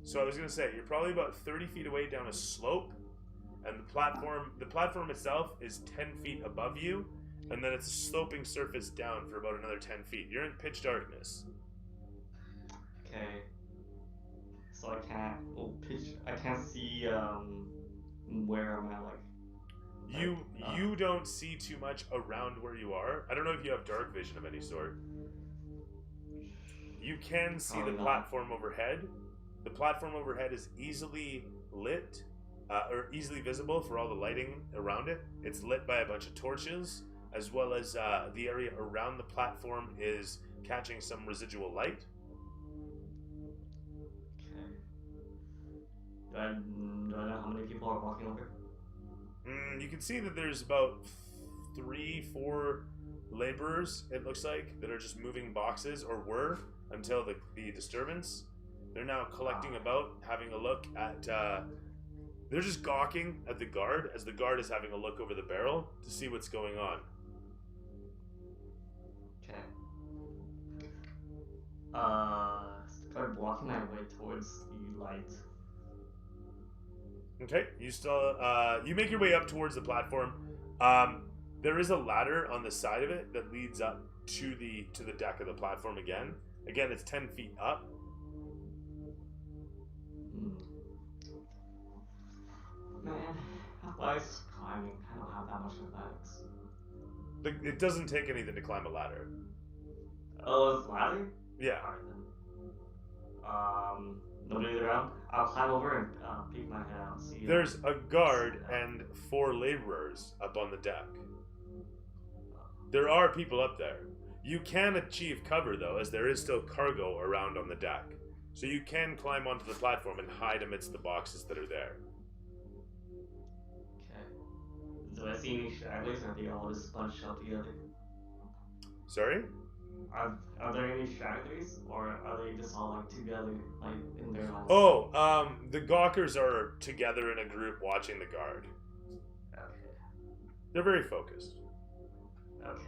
So I was going to say, you're probably about 30 feet away down a slope. And the platform itself is 10 feet above you. And then it's a sloping surface down for about another 10 feet. You're in pitch darkness. Okay. So I can't. Oh, pitch. I can't see. Where am I? You don't see too much around where you are. I don't know if you have dark vision of any sort. You can see the platform overhead. The platform overhead is easily lit, or easily visible for all the lighting around it. It's lit by a bunch of torches, as well as the area around the platform is catching some residual light. Okay. Do I know how many people are walking over? You can see that there's about 3-4 laborers, it looks like, that are just moving boxes, or were, until the disturbance. They're now collecting about, having a look at... they're just gawking at the guard, as the guard is having a look over the barrel to see what's going on. Okay. Start walking my way towards the light. Okay, you still, you make your way up towards the platform. There is a ladder on the side of it that leads up to the deck of the platform again. Again, it's 10 feet up. Man, athletics climbing, I don't have that much athletics. It doesn't take anything to climb a ladder. Oh, it's ladder? Yeah. Alright then. Nobody's around? I'll climb over and peek my head out and see. There's a guard and 4 laborers up on the deck. There are people up there. You can achieve cover, though, as there is still cargo around on the deck. So you can climb onto the platform and hide amidst the boxes that are there. Okay. Do I see any stragglers, or are they all just bunched up together? Sorry? Are there any stragglers, or are they just all like together, like in their own? Oh, the gawkers are together in a group watching the guard. Okay. They're very focused. Okay.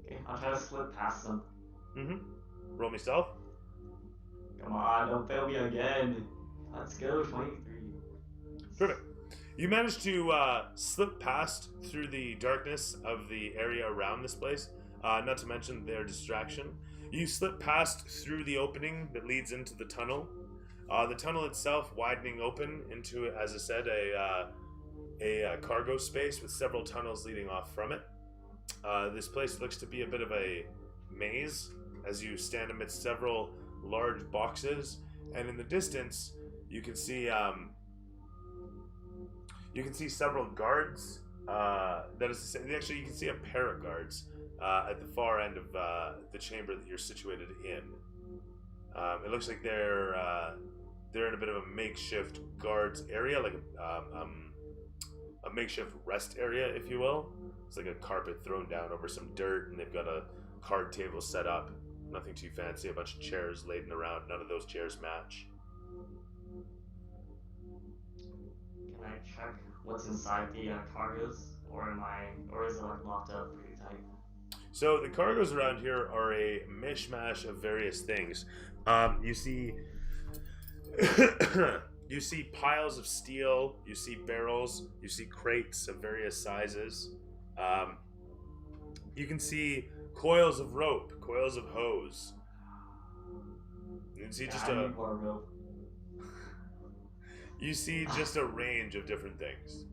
Okay, I'll try to slip past them. Roll me stealth. Come on, don't fail me again. Let's go, 23. Perfect. You managed to slip past through the darkness of the area around this place, not to mention their distraction. You slip past through the opening that leads into the tunnel. The tunnel itself widening open into, as I said, a cargo space with several tunnels leading off from it. This place looks to be a bit of a maze as you stand amidst several large boxes, and in the distance you can see several guards That is to say, actually, you can see a pair of guards at the far end of the chamber that you're situated in. It looks like they're in a bit of a makeshift guards area, like a makeshift rest area, if you will. It's like a carpet thrown down over some dirt, and they've got a card table set up. Nothing too fancy. A bunch of chairs laden around. None of those chairs match. Can I check what's inside the cargos, or is it like locked up pretty tight? So the cargoes around here are a mishmash of various things. You see, you see piles of steel. You see barrels. You see crates of various sizes. You can see coils of rope, coils of hose. You can see You see just a range of different things.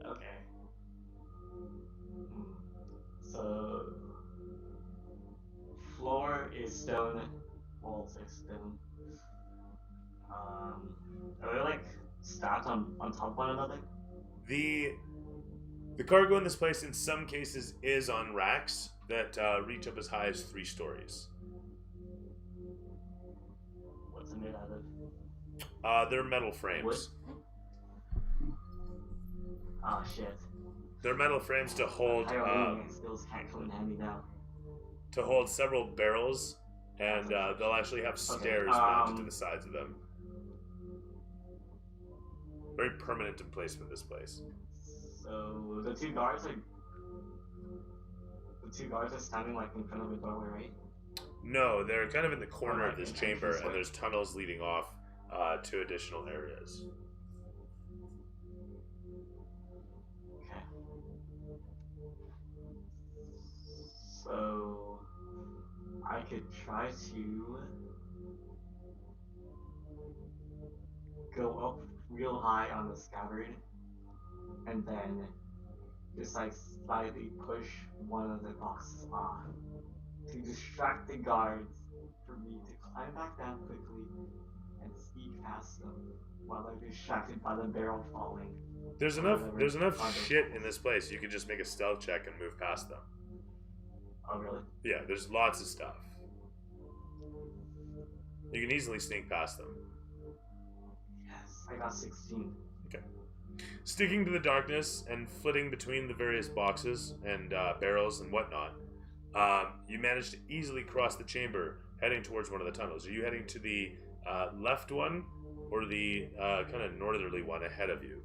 Okay. So, floor is stone, walls are stone. Are they like stacked on top of one another? The cargo in this place, in some cases, is on racks that reach up as high as 3 stories. What's it made out of? They're metal frames. Wood? Oh shit. They're metal frames to hold skills can't come in handy now. to hold several barrels, and they'll actually have stairs mounted to the sides of them. Very permanent in placement, this place. So the two guards are standing like in front of the doorway, right? No, they're kind of in the corner of this chamber, and there's tunnels leading off to additional areas. Okay. So I could try to go up real high on the scabbard and then just like slightly push one of the boxes off to distract the guards for me to climb back down quickly and sneak past them while they're distracted by the barrel falling. There's enough shit in this place. You could just make a stealth check and move past them. Oh really? Yeah, there's lots of stuff. You can easily sneak past them. Yes, I got 16. Okay. Sticking to the darkness and flitting between the various boxes and barrels and whatnot, you manage to easily cross the chamber, heading towards one of the tunnels. Are you heading to the left one or the kind of northerly one ahead of you?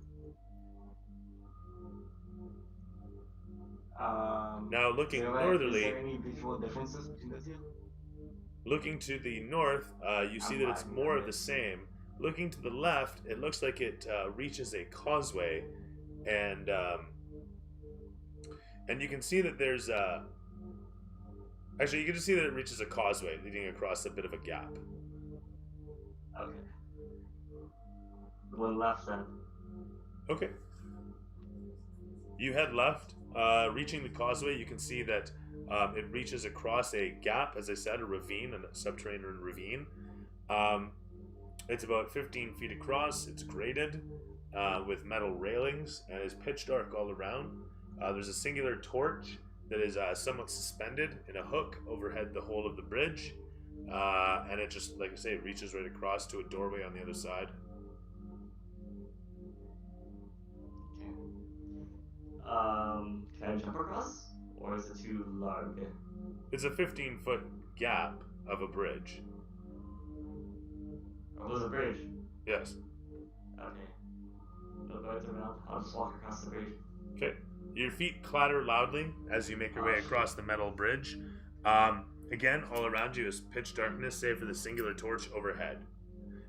Now, looking northerly, is there any visual differences between the two? Looking to the north, you see that it's more of the same. Looking to the left, it looks like it reaches a causeway, and you can see that there's actually, you can just see that it reaches a causeway leading across a bit of a gap. Okay. The one left then. Okay. You head left. Reaching the causeway, you can see that it reaches across a gap, as I said, a ravine, a subterranean ravine. It's about 15 feet across. It's graded with metal railings and is pitch dark all around. There's a singular torch that is somewhat suspended in a hook overhead the whole of the bridge. And it just, like I say, it reaches right across to a doorway on the other side. Can I jump across? Or is it too large? It's a 15-foot gap of a bridge. Oh, there's a bridge? Yes. Okay. No guards around. I'll just walk across the bridge. Okay. Your feet clatter loudly as you make your way across the metal bridge. Again, all around you is pitch darkness, save for the singular torch overhead.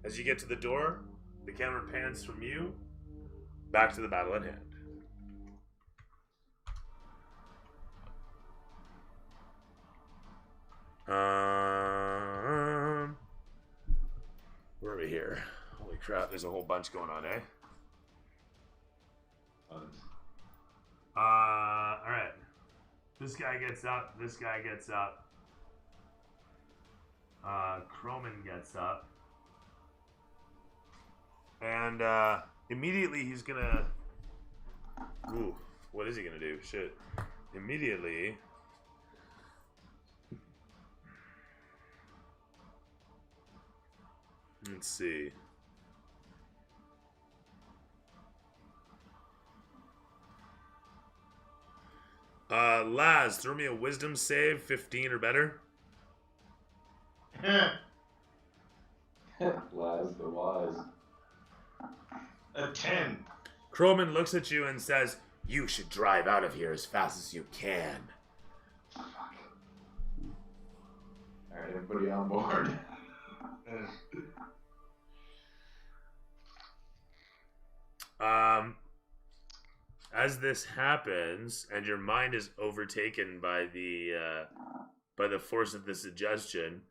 As you get to the door, the camera pans from you back to the battle at hand. Where are we here? Holy crap, there's a whole bunch going on, eh? Alright. This guy gets up, this guy gets up. Croman gets up. And immediately he's gonna what is he gonna do? Shit. Immediately. Let's see. Laz, throw me a wisdom save, 15 or better. Laz the wise. A 10. Croman looks at you and says, "You should drive out of here as fast as you can." Alright, everybody on board. As this happens, and your mind is overtaken by the force of the suggestion,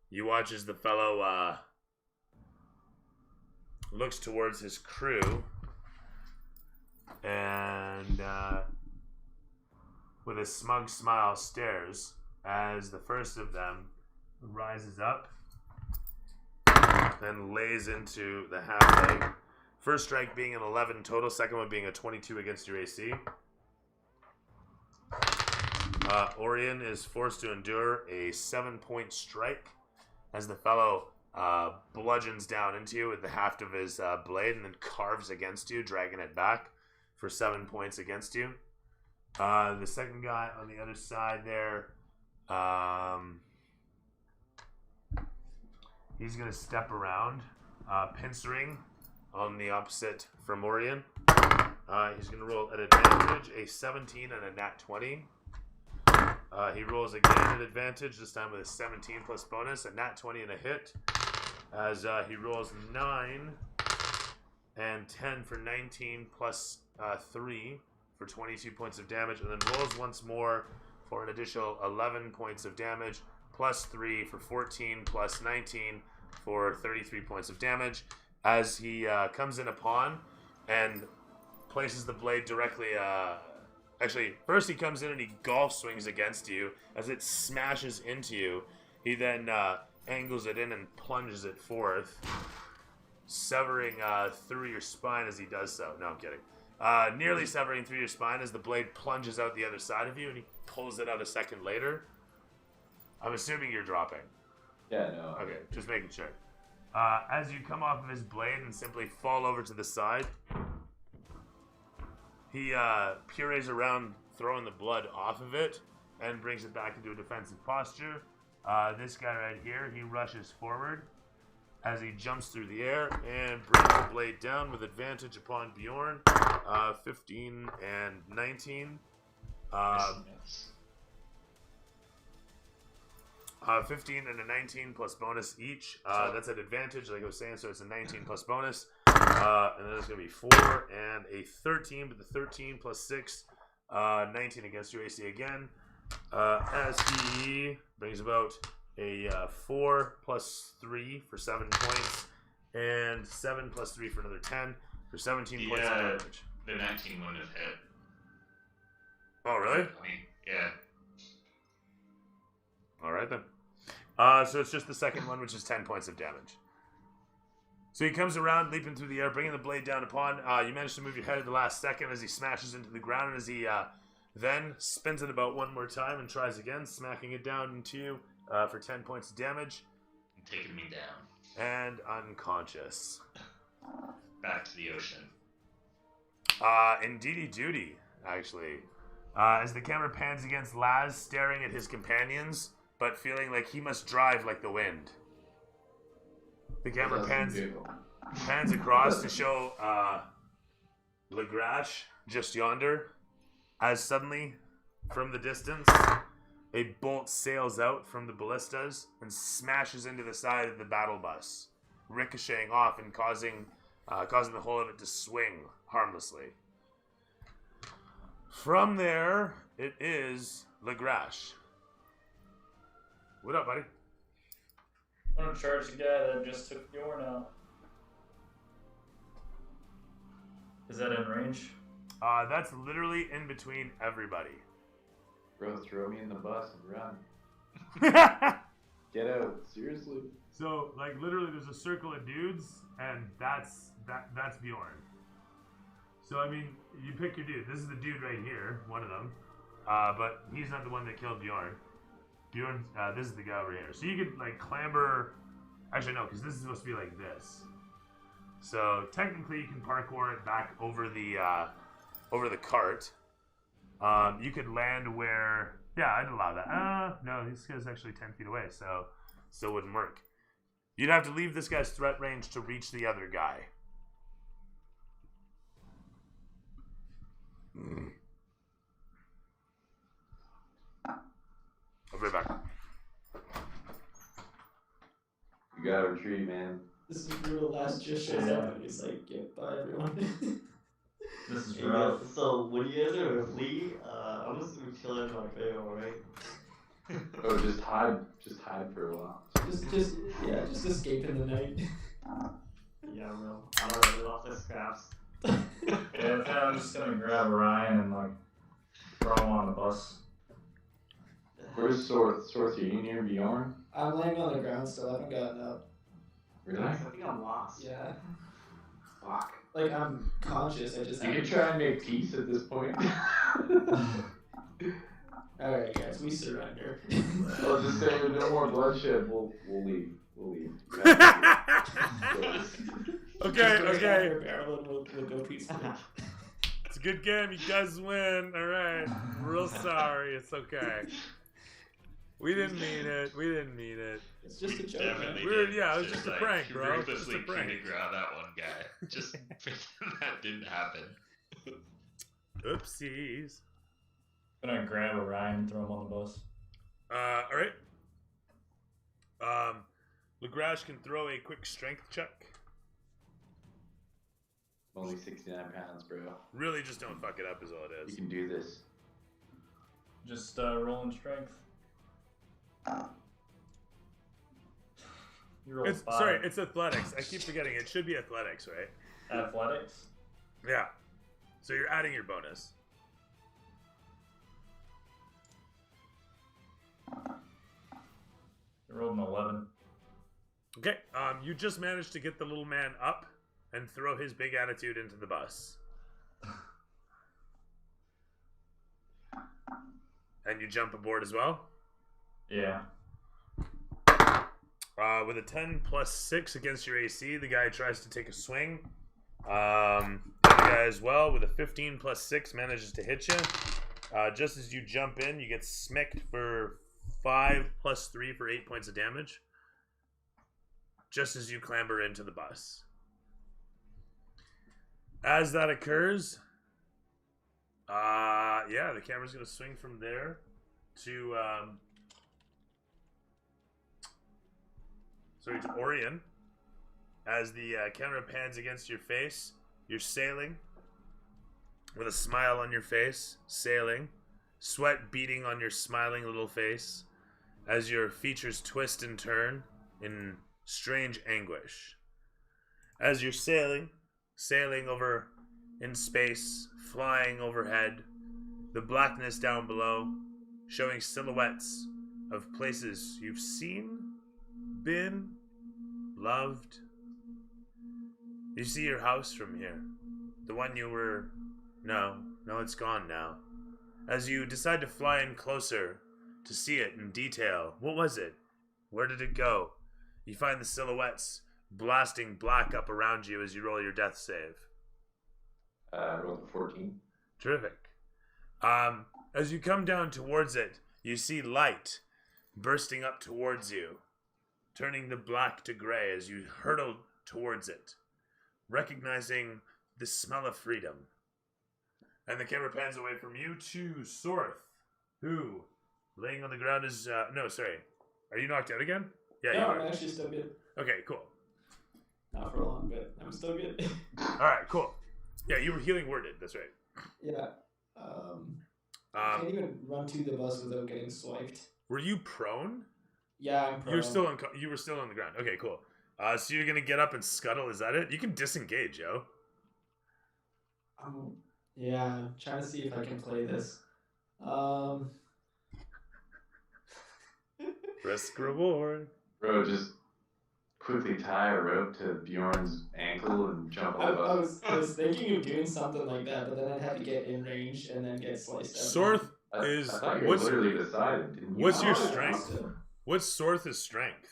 you watch as the fellow looks towards his crew and with a smug smile stares as the first of them rises up and lays into the halfling. First strike being an 11 total, second one being a 22 against your AC. Orion is forced to endure a 7-point strike as the fellow bludgeons down into you with the haft of his blade and then carves against you, dragging it back for 7 points against you. The second guy on the other side there, he's going to step around, pincering on the opposite from Orion. He's going to roll at advantage a 17 and a nat 20. He rolls again at advantage, this time with a 17 plus bonus, a nat 20 and a hit. As he rolls 9 and 10 for 19 plus 3 for 22 points of damage, and then rolls once more for an additional 11 points of damage, plus 3 for 14 plus 19 for 33 points of damage. As he comes in upon and places the blade directly... Actually, first he comes in and he golf swings against you. As it smashes into you, he then angles it in and plunges it forth, severing through your spine as he does so. No, I'm kidding. Nearly severing through your spine as the blade plunges out the other side of you, and he pulls it out a second later. I'm assuming you're dropping. Yeah, no. Okay, just making sure. As you come off of his blade and simply fall over to the side, he purees around, throwing the blood off of it, and brings it back into a defensive posture. This guy right here, he rushes forward as he jumps through the air and brings the blade down with advantage upon Bjorn. 15 and 19. 15 and a 19 plus bonus each. That's at advantage, like I was saying, so it's a 19 plus bonus. And then it's going to be 4 and a 13, but the 13 plus 6, 19 against your AC again. As he brings about a 4 plus 3 for 7 points, and 7 plus 3 for another 10 for 17 points of damage. The 19 wouldn't have hit. Oh, really? Yeah. Alright then. So it's just the second one, which is 10 points of damage. So he comes around, leaping through the air, bringing the blade down upon. You manage to move your head at the last second as he smashes into the ground, and as he then spins it about one more time and tries again, smacking it down into you for 10 points of damage. And taking me down. And unconscious. Back to the ocean. Indeedy duty, actually. As the camera pans against Laz, staring at his companions, but feeling like he must drive like the wind. The camera pans across to show Legrash just yonder, as suddenly, from the distance, a bolt sails out from the ballistas and smashes into the side of the battle bus, ricocheting off and causing the whole of it to swing harmlessly. From there, it is Legrash. What up, buddy? I'm gonna charge the guy that just took Bjorn out. Is that in range? That's literally in between everybody. Bro, throw me in the bus and run. Get out, seriously. So, like, literally, there's a circle of dudes, and that's Bjorn. So I mean, you pick your dude. This is the dude right here, one of them. But he's not the one that killed Bjorn. Bjorn, this is the guy over here. So you could like clamber. Actually, no, because this is supposed to be like this. So technically, you can parkour it back over the cart. You could land where. Yeah, I'd allow that. No, this guy's actually 10 feet away, so still wouldn't work. You'd have to leave this guy's threat range to reach the other guy. I'll be back. You gotta retreat, man. This is real last just shows up and he's like, yeah, bye everyone. This is Hey, rough. so when you guys are gonna flee, I'm just gonna be chilling in my bed, alright? Oh, just hide for a while. just escape in the night. Yeah, bro. I'm already off the scraps. Yeah, I'm just gonna grab Ryan and like throw him on the bus. Where's Sorth? Sorth, are you near Bjorn? I'm laying on the ground still, I haven't gotten up. Really? Nice, I think I'm lost. Yeah. Fuck. Like, I'm conscious, I just You can try and make peace at this point. Alright guys, we surrender. I'll just say no more bloodshed. We'll leave. We'll leave. Okay. We'll go peacefully. It's a good game. You guys win. All right. Real sorry. It's okay. We didn't mean it. It's just a joke. Definitely Man. We're- did. yeah, it was just a prank, bro. Ruthlessly Just a prank. pinning around that one guy. Just that didn't happen. Oopsies. I'm gonna grab Ryan and throw him on the bus. All right. Legrash can throw a quick strength check. Only 69 pounds, bro. Really, just don't fuck it up is all it You is. can do this. Just rolling strength. You rolled 5. Sorry, it's athletics. I keep forgetting. It should be athletics, right? Athletics. Yeah. So you're adding your bonus. You rolled an 11. Okay. You just managed to get the little man up and throw his big attitude into the bus. And you jump aboard as well? Yeah. With a 10 plus 6 against your AC, the guy tries to take a swing. The other guy as well, with a 15 plus 6, manages to hit you. Just as you jump in, you get smicked for 5 plus 3 for 8 points of damage. Just as you clamber into the bus. As that occurs, yeah, the camera's going to swing from there to, to Orion. As the camera pans against your face, you're sailing with a smile on your face, sailing, sweat beading on your smiling little face, as your features twist and turn in strange anguish. As you're sailing over in space, flying overhead, the blackness down below, showing silhouettes of places you've seen, been, loved. You see your house from here. The one you were... No, it's gone now. As you decide to fly in closer to see it in detail, what was it? Where did it go? You find the silhouettes blasting black up around you as you roll your death save. Rolled a 14. Terrific. As you come down towards it, you see light bursting up towards you, turning the black to gray as you hurtle towards it, recognizing the smell of freedom. And the camera pans away from you to Sorth, who, laying on the ground is... no, sorry. Are you knocked out again? Yeah, No, you I'm are. actually still good. Okay, cool. Not for long, but I'm still good. Alright, cool. Yeah, you were healing worded, that's right. Yeah. I can't even run to the bus without getting swiped. Were you prone? Yeah, I'm prone. You were still on the ground. Okay, cool. So you're gonna get up and scuttle, is that it? You can disengage, yo. Yeah, I'm trying to see if I can play this. Risk reward. Bro, just quickly tie a rope to Bjorn's ankle and jump I, on the I bus? was thinking of doing something like that, but then I'd have to get in range and then get sliced out. Sorth I is thought you were what's literally beside him. Didn't you? what's your Oh, strength? still. What's Sorth's strength?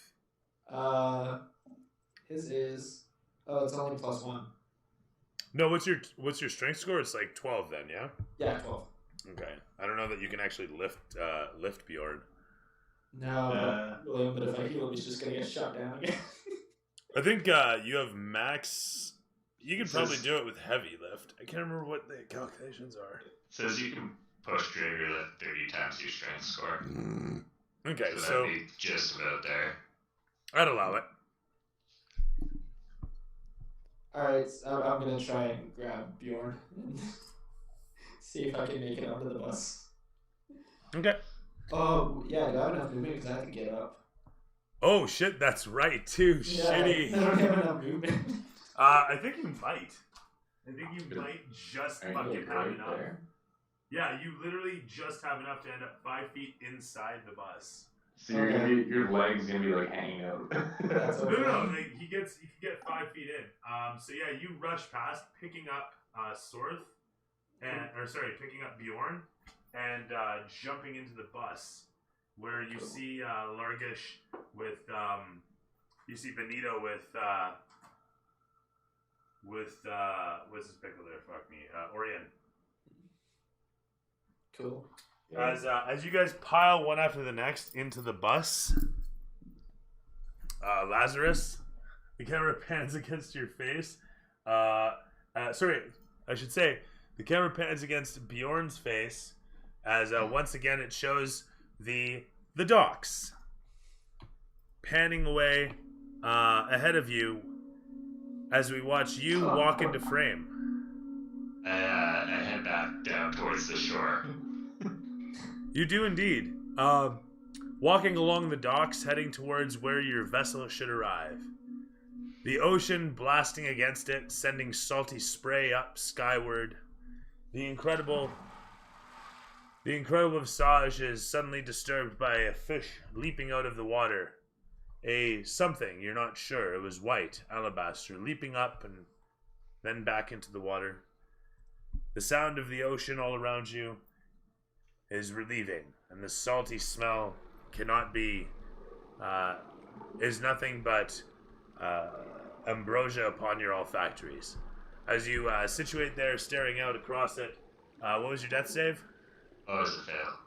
His is it's only +1. No, what's your strength score? It's like 12 then, yeah? Yeah, 12. Okay. I don't know that you can actually lift Bjorn. No, William, but if I heal him, he's just gonna get shot down again. I think you have max. You can probably do it with heavy lift. I can't remember what the calculations are. Says you can push Draygor at 30 times your strength score. Okay, So so that'd be just about there. I'd allow it. Alright, I'm gonna try and grab Bjorn and see if I can make it onto the bus. Okay. Oh, yeah, do I have enough movement because I have to get up? Oh shit, that's right too. Yeah, Shitty. I don't have enough movement. I think you might. I think you might just Are fucking you have right enough. there? Yeah, you literally just have enough to end up 5 feet inside the bus. So you're gonna be, your legs gonna be like hanging out. That's No, okay. like he can get 5 feet in. So yeah, you rush past, picking up Sorth, picking up Bjorn, and jumping into the bus, where you see Largish with you see Benito with what's his pickle there? Fuck me, Orion. Cool. As you guys pile one after the next into the bus, Lazarus, the camera pans against your face. Sorry, I should say the camera pans against Bjorn's face, as once again it shows the docks panning away ahead of you as we watch you walk into frame. I head back down towards the shore. You do indeed. Walking along the docks, heading towards where your vessel should arrive. The ocean blasting against it, sending salty spray up skyward. The incredible visage is suddenly disturbed by a fish leaping out of the water. A something, you're not sure. It was white, alabaster, leaping up and then back into the water. The sound of the ocean all around you is relieving, and the salty smell cannot be, is nothing but ambrosia upon your olfactories. As you situate there, staring out across it, what was your death save? Oh, it's a fail.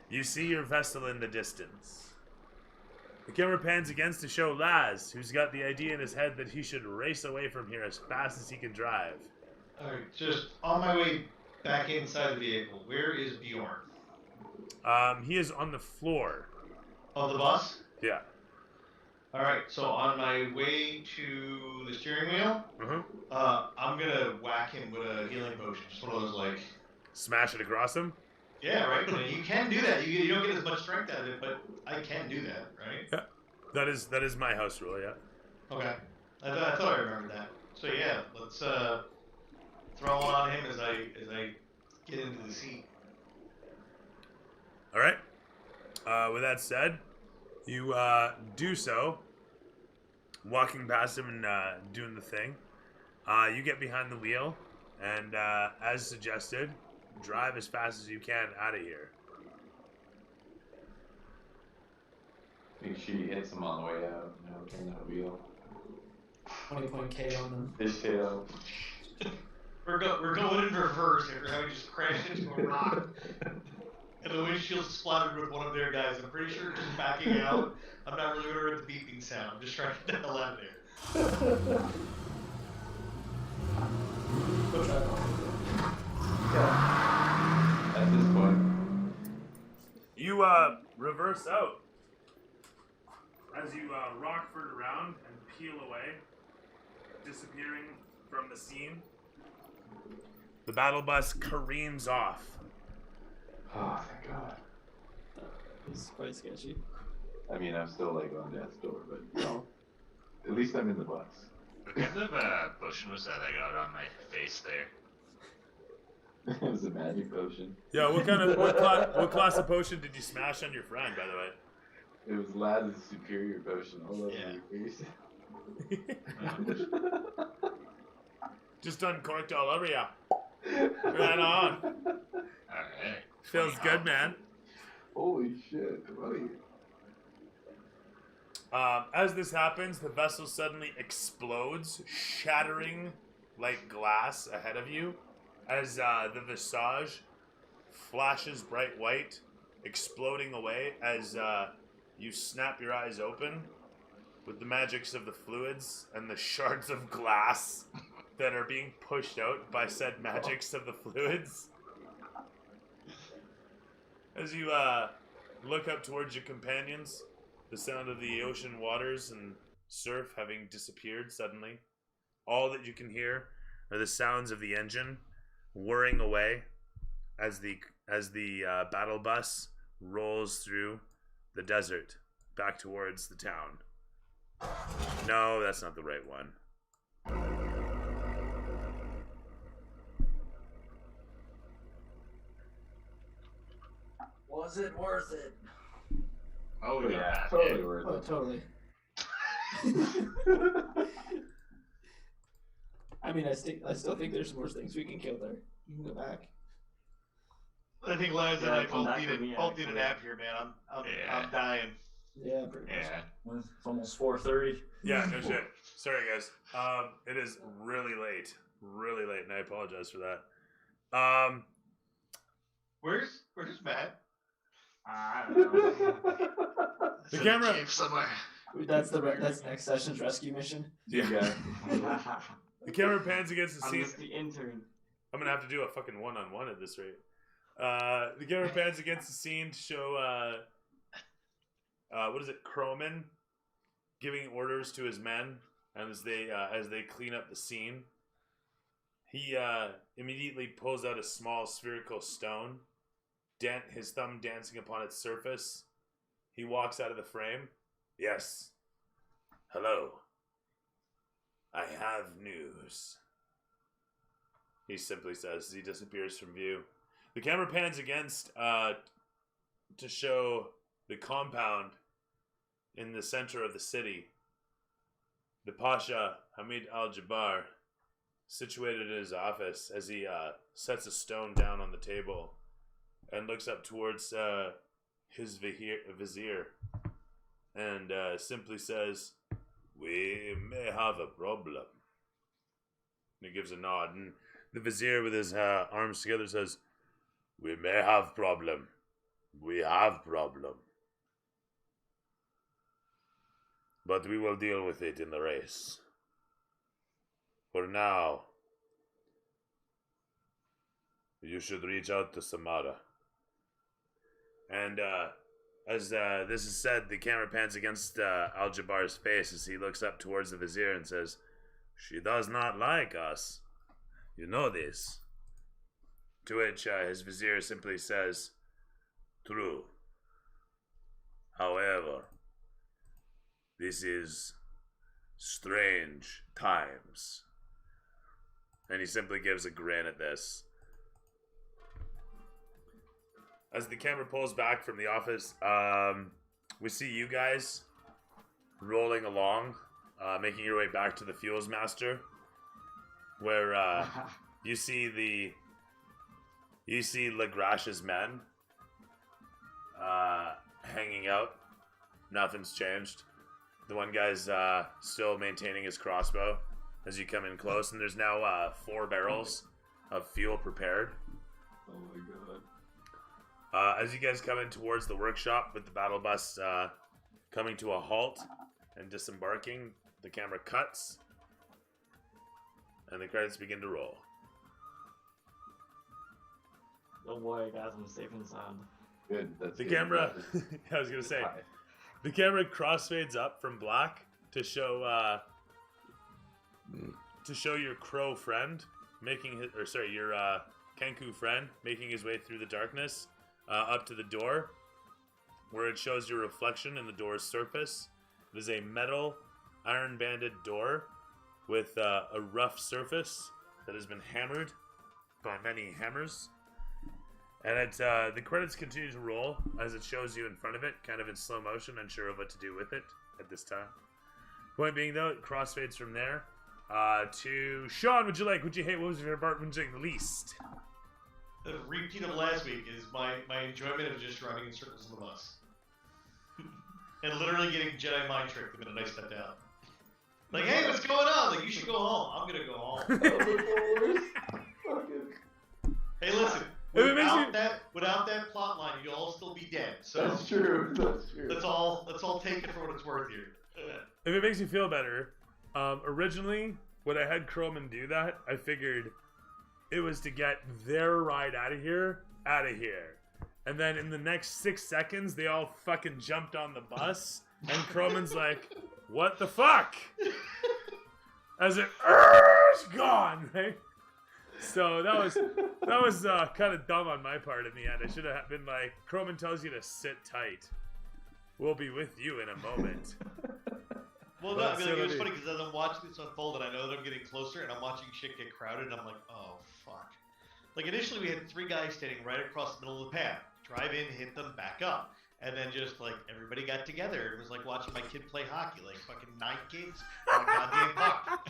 You see your vessel in the distance. The camera pans again to show Laz, who's got the idea in his head that he should race away from here as fast as he can drive. Alright, just on my way back inside the vehicle, where is Bjorn? He is on the floor. Of the bus? Yeah. Alright, so on my way to the steering wheel, I'm gonna whack him with a healing potion. Just one of those, like... Smash it across him? Yeah, right? I mean, you can do that. You don't get as much strength out of it, but I can do that, right? Yeah. That is my house rule, yeah. Okay. I thought I remembered that. So yeah, let's throw one on him as I get into the seat. All right. With that said, you do so, walking past him and doing the thing. You get behind the wheel, and as suggested, drive as fast as you can out of here. Make sure you hit some on the way out. You know, turn that wheel. 20-point K on them. Fish tail. We're going in reverse after having just crashed into a rock. And the windshield splattered with one of their guys. I'm pretty sure just backing out. I'm not really going to hear the beeping sound. I'm just trying to get the hell out of there. Go try it. Yeah. At this point. You reverse out as you Rockford around and peel away, disappearing from the scene. The battle bus careens off. Oh, thank God. It's quite sketchy. I mean, I'm still like on death's door, but you know, at least I'm in the bus. What kind of potion was that I got on my face there? It was a magic potion. Yeah, what class of potion did you smash on your friend, by the way? It was Laz's superior potion. All over your face. Just uncorked all over ya. Right on. Alright. Feels good, man. Holy shit, buddy. As this happens, the vessel suddenly explodes, shattering like glass ahead of you, as the visage flashes bright white, exploding away as you snap your eyes open with the magics of the fluids and the shards of glass that are being pushed out by said magics of the fluids. As you look up towards your companions, the sound of the ocean waters and surf having disappeared suddenly, all that you can hear are the sounds of the engine whirring away as the battle bus rolls through the desert back towards the town. No, that's not the right one. Was it worth it? Oh, yeah. Totally worth Oh, it. totally. I mean, I still think there's more things we can kill there. You can go back. I think Laz and Yeah, I come both back need with me, a actually. nap here, man. I'm Yeah. dying. Yeah, pretty much. Yeah. It's almost 4:30. Yeah, no shit. Sorry, guys. It is really late, and I apologize for that. Where's Matt? I don't know. The In camera. cave somewhere. That's next session's rescue mission. Yeah. The camera pans against the I'm scene. just the intern. I'm gonna have to do a fucking one-on-one at this rate. The camera pans against the scene to show what is it, Croman giving orders to his men, and as they clean up the scene, he immediately pulls out a small spherical stone, his thumb dancing upon its surface. He walks out of the frame. Yes. Hello. I have news. He simply says as he disappears from view. The camera pans against to show the compound in the center of the city. The Pasha, Hamid al-Jabbar, situated in his office as he sets a stone down on the table and looks up towards his vizier and simply says, "We may have a problem." And he gives a nod, and the vizier with his arms together says, "We may have problem. We have problem. But we will deal with it in the race. For now, you should reach out to Samara." And as this is said, the camera pans against Al-Jabbar's face as he looks up towards the vizier and says, "She does not like us. You know this." To which his vizier simply says, "True. However, this is strange times." And he simply gives a grin at this. As the camera pulls back from the office, we see you guys rolling along, making your way back to the Fuels Master, where you see Legrash's men hanging out. Nothing's changed. The one guy's still maintaining his crossbow as you come in close, and there's now 4 barrels of fuel prepared. Oh my god. As you guys come in towards the workshop with the battle bus coming to a halt and disembarking, the camera cuts and the credits begin to roll. Don't worry, guys, I'm safe and sound. Good. That's The good. camera, I was gonna say, the camera crossfades up from black to show your crow friend making his, or sorry, your Kenku friend making his way through the darkness up to the door, where it shows your reflection in the door's surface. It is a metal, iron-banded door with a rough surface that has been hammered by many hammers. And it's the credits continue to roll as it shows you in front of it, kind of in slow motion, unsure of what to do with it at this time. Point being, though, it crossfades from there to Sean. Would you hate? What was your favorite part? Would you like the least? The repeat of last week is my enjoyment of just running in circles on the bus. And literally getting Jedi mind tricked the minute I stepped out. Like, hey, what's going on? Like, you should go home. I'm gonna go home. Hey, listen. Without that plot line, you'll all still be dead. So That's true. That's true. Let's all take it for what it's worth here. If it makes you feel better, originally when I had Croman do that, I figured it was to get their ride out of here. And then in the next 6 seconds, they all fucking jumped on the bus, and Croman's like, "What the fuck?" As it gone, right? So that was kind of dumb on my part in the end. I should have been like, Croman tells you to sit tight. We'll be with you in a moment. Well, no, I mean, like, it was funny because as I'm watching this unfold, and I know that I'm getting closer, and I'm watching shit get crowded, and I'm like, oh, fuck. Like, initially we had 3 guys standing right across the middle of the path. Drive in, hit them, back up. And then just, like, everybody got together. It was like watching my kid play hockey. Like, fucking 9 kids on a goddamn puck.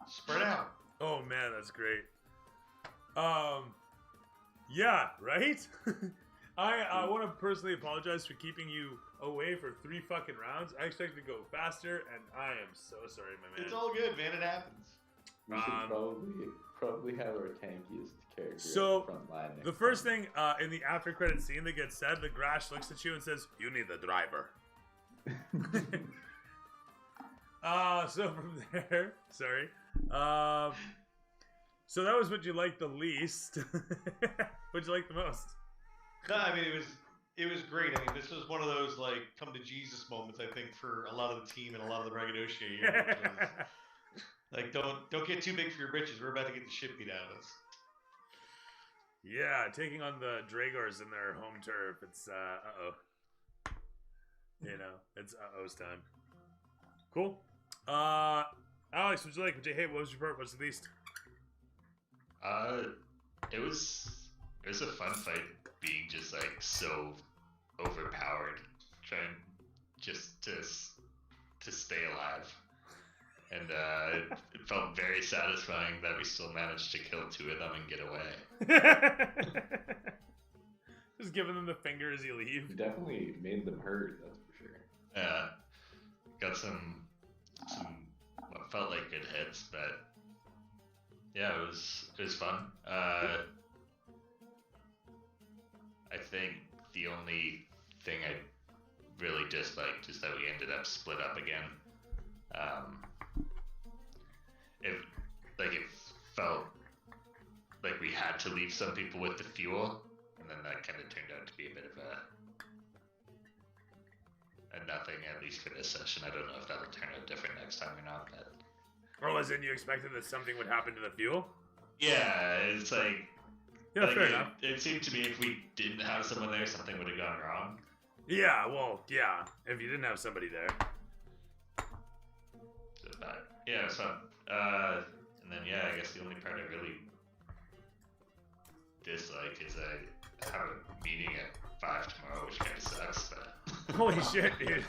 Spread out. Oh, man, that's great. Yeah, right? I want to personally apologize for keeping you away for 3 fucking rounds. I expected to go faster, and I am so sorry, my man. It's all good, man. It happens. We should probably have our tankiest character so, in the front line. The first thing in the after credit scene that gets said, the Grash looks at you and says, "You need the driver." So from there, sorry. So that was what you liked the least. What'd you like the most? No, I mean it was great. I mean, this was one of those like come to Jesus moments. I think for a lot of the team and a lot of the Braggadocio here. Like don't get too big for your britches. We're about to get the shit beat out of us. Yeah, taking on the Draygors in their home turf. It's You know, it's uh-oh's time. Cool. Alex, would you hate? What was your part? What's the least? It was a fun fight being just like so overpowered, trying just to stay alive. And it felt very satisfying that we still managed to kill 2 of them and get away. Just giving them the finger as you leave. You definitely made them hurt, that's for sure. Yeah. Got some what felt like good hits, but yeah, it was fun. I think the only thing I really disliked is that we ended up split up again. It felt like we had to leave some people with the fuel, and then that kind of turned out to be a bit of a nothing, at least for this session. I don't know if that'll turn out different next time or not. But... Oh, as in you expected that something would happen to the fuel? Yeah, it's like... Yeah, fair enough. It seemed to me if we didn't have someone there, something would have gone wrong. Yeah, well, yeah. If you didn't have somebody there. But, yeah, it was fun. And then, yeah, I guess the only part I really dislike is I have a meeting at 5 tomorrow, which kind of sucks, but... Holy shit, dude.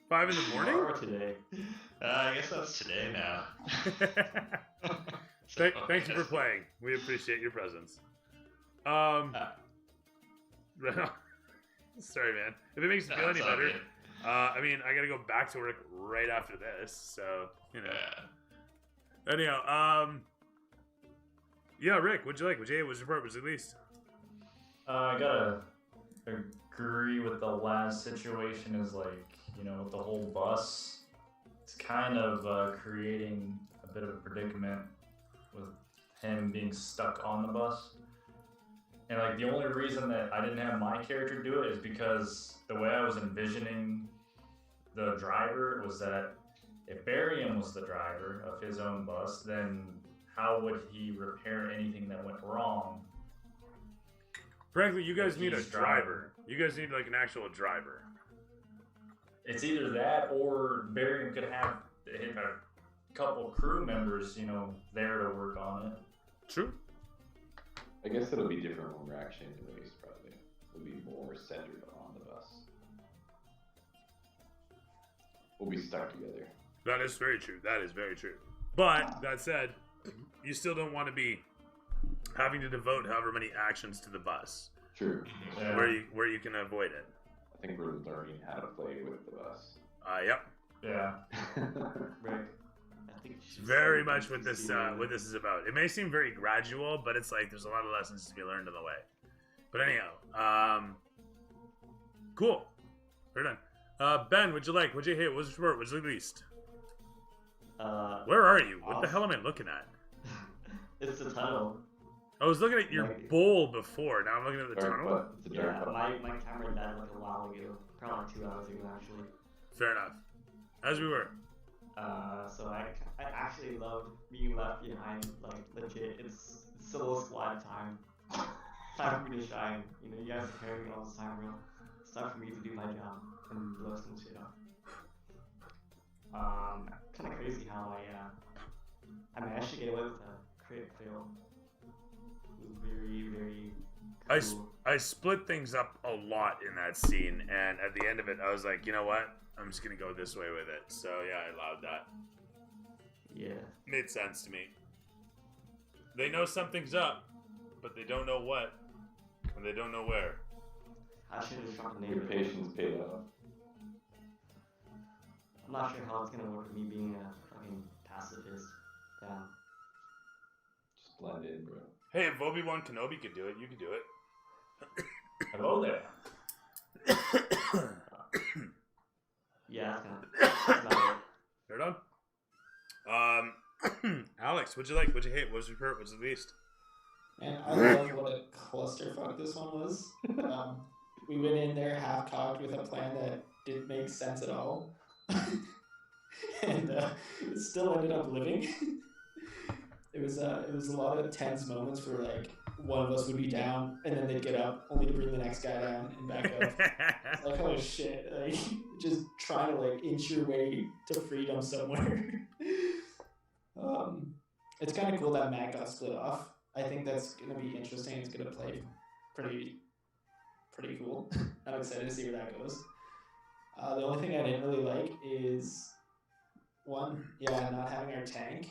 5 in the morning? Tomorrow today. I guess that's today now. Thank you for playing. We appreciate your presence. Sorry, man. If it makes you feel any better, I mean, I gotta go back to work right after this, so you know. Yeah. Anyhow, yeah, Rick, what'd you like? What's your part? What's the least? I gotta agree with the last situation. Is like, you know, with the whole bus, it's kind of creating a bit of a predicament with him being stuck on the bus. And like the only reason that I didn't have my character do it is because the way I was envisioning the driver was that if Barium was the driver of his own bus, then how would he repair anything that went wrong? Frankly, you guys need a driver. You guys need like an actual driver. It's either that or Barium could have a couple crew members, you know, there to work on it. True. I guess it'll be different when we're actually in the race, probably. It'll be more centered on the bus. we'll be stuck together. That is very true. That is very true. But that said, you still don't want to be having to devote however many actions to the bus. True. Yeah. Where you can avoid it. I think we're learning how to play with the bus. Yep. Yeah. Right. I think she's Very much what this is about. It may seem very gradual, but it's like there's a lot of lessons to be learned on the way. But anyhow, cool. We're done. Ben, what'd you like? What'd you hate? What's your favorite? What's your least? Where are you? What the hell am I looking at? It's the tunnel. I was looking at your bowl before. Now I'm looking at the Dark tunnel. butt. It's a dark Yeah, butt. my camera died like a while ago. Probably like 2 hours ago, actually. Fair enough. As we were. So I actually loved being left behind. Like, legit, it's solo squad time. Time for me to shine. You know, you guys are carrying me all this time, real. It's time for me to do my job and blow some shit up. Kind of crazy how I managed to get away with a crit fail. It was very, very cool. I split things up a lot in that scene, and at the end of it, I was like, you know what? I'm just gonna go this way with it. So yeah, I allowed that. Yeah. Made sense to me. They know something's up, but they don't know what, and they don't know where. I should have shot the Your neighbor. patience paid off. I'm not sure how it's gonna work with me being a fucking pacifist. Damn. Just blend in, bro. Hey, if Obi-Wan Kenobi could do it, you could do it. Hello there. Yeah, that's about it. They're done. Alex, what'd you like? What'd you hate? What was your favorite? What's the least? Man, I love what a clusterfuck this one was. We went in there half-cocked with a plan that didn't make sense at all. And it still ended up living. It was a lot of tense moments where like one of us would be down and then they'd get up only to bring the next guy down and back up. It's like, oh shit, like just trying to like inch your way to freedom somewhere. It's kind of cool that Matt got split off. I think that's gonna be interesting. It's gonna play pretty cool. I'm excited to see where that goes. The only thing I didn't really like is one, not having our tank.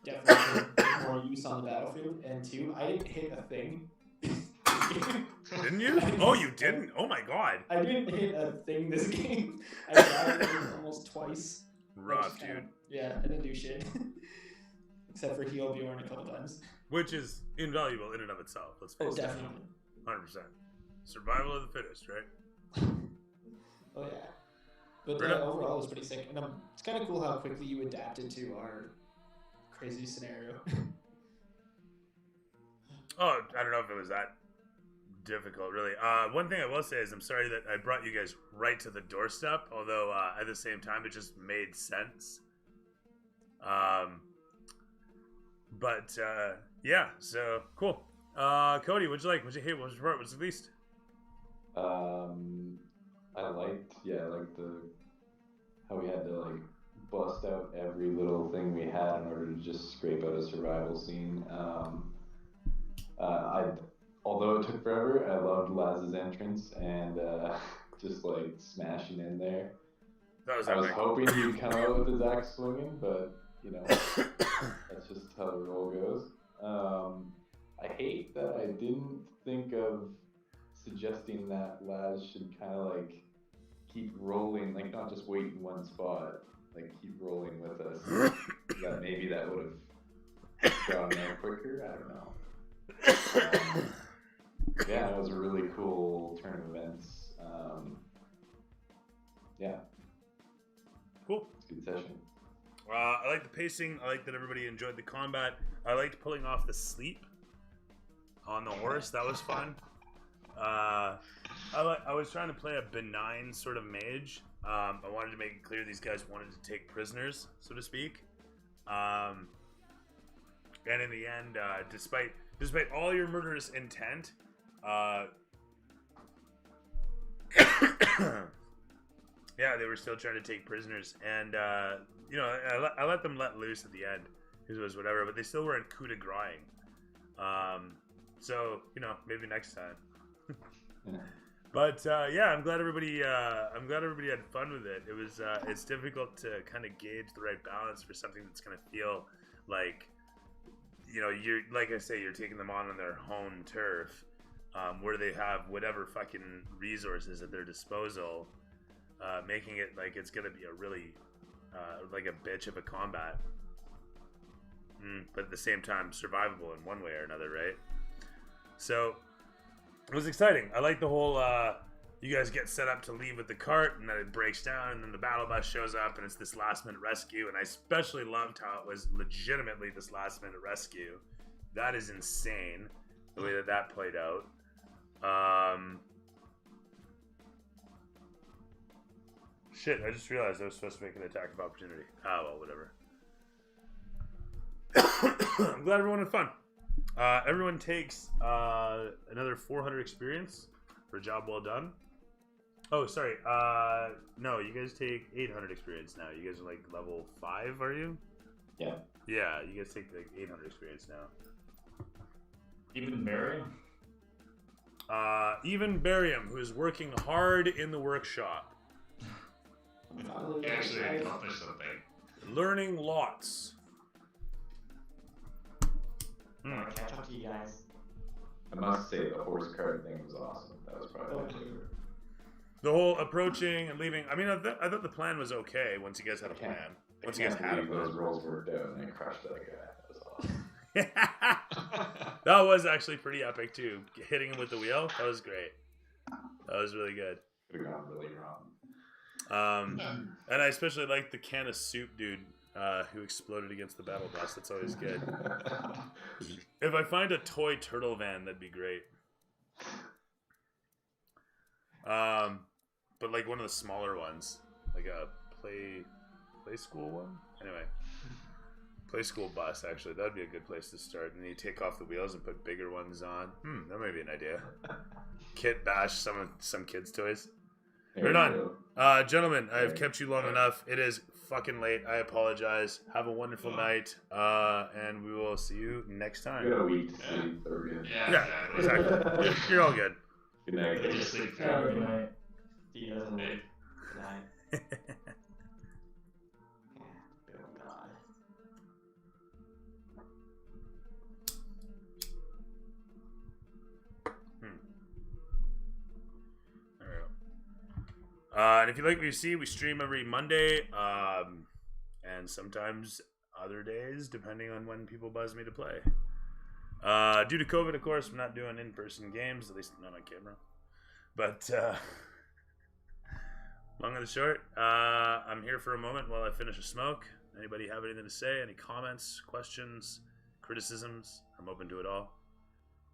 Definitely more use on the battlefield. And two, I didn't hit a thing. Didn't you? Oh, you didn't? Oh my god. I didn't hit a thing this game. I died almost twice. Rough, dude. Yeah, I didn't do shit. Except for heal Bjorn a couple times. Which is invaluable in and of itself. Let's face it. Definitely. 100%. Survival of the fittest, right? Oh yeah. But Right up. overall, it was pretty sick. And it's kind of cool how quickly you adapted to our crazy scenario. Oh, I don't know if it was that difficult, really. One thing I will say is I'm sorry that I brought you guys right to the doorstep, although at the same time, it just made sense. But yeah, so cool. Cody, what'd you like? What'd you hate? What was your part? What's the least? I liked how we had to like bust out every little thing we had in order to just scrape out a survival scene. Although it took forever, I loved Laz's entrance and just like smashing in there. That was I was epic. hoping he'd come out with his axe swinging, but you know, that's just how the roll goes. I hate that I didn't think of suggesting that Laz should kind of like keep rolling, like not just wait in one spot, like keep rolling with us. That maybe that would have gone there quicker. I don't know. Yeah, it was a really cool turn of events. Yeah. Cool. Good session. I like the pacing. I like that everybody enjoyed the combat. I liked pulling off the sleep on the horse. That was fun. I was trying to play a benign sort of mage. I wanted to make it clear these guys wanted to take prisoners, so to speak. And in the end, despite all your murderous intent, yeah, they were still trying to take prisoners, and you know, I let them let loose at the end because it was whatever, but they still weren't coup de grace. So you know, maybe next time. But yeah, I'm glad everybody had fun with it. It was it's difficult to kind of gauge the right balance for something that's going to feel like, you know, you're like I say, you're taking them on their home turf, where they have whatever fucking resources at their disposal, making it like it's going to be a really like a bitch of a combat, but at the same time survivable in one way or another, right? So it was exciting. I like the whole you guys get set up to leave with the cart, and then it breaks down, and then the battle bus shows up, and it's this last minute rescue. And I especially loved how it was legitimately this last minute rescue. That is insane, the way that played out. Shit, I just realized I was supposed to make an attack of opportunity. Ah, well, whatever. I'm glad everyone had fun. Everyone takes another 400 experience for a job well done. Oh, sorry. No, you guys take 800 experience now. You guys are like level 5, are you? Yeah. Yeah, you guys take like 800 experience now. Even Barium? Even Barium, who is working hard in the workshop. He actually accomplished something. Learning lots. I'll catch up to you guys. I must say the horse cart thing was awesome. That was probably my favorite. The whole approaching and leaving. I mean, I thought the plan was okay once you guys had a plan. Once you guys had a plan. Those rolls worked out and I crushed that guy. That was awesome. That was actually pretty epic too. Hitting him with the wheel, that was great. That was really good. Could have gone really wrong. And I especially like the can of soup dude who exploded against the battle bus. That's always good. If I find a toy turtle van, that'd be great. But like one of the smaller ones, like a play school one. Anyway, play school bus. Actually, that'd be a good place to start. And then you take off the wheels and put bigger ones on. That might be an idea. Kit bash some kids' toys. Right on. Gentlemen, I've kept you long enough. It is fucking late. I apologize. Have a wonderful night. And we will see you next time. We got a week to sleep. We're good. Yeah, exactly. You're all good. Good night. Good sleep. Good night. See you guys in the Good night. Oh god. And if you like what you see, we stream every Monday, and sometimes other days, depending on when people buzz me to play. Due to COVID, of course, we're not doing in-person games, at least not on camera. But long and the short, I'm here for a moment while I finish a smoke. Anybody have anything to say? Any comments, questions, criticisms? I'm open to it all.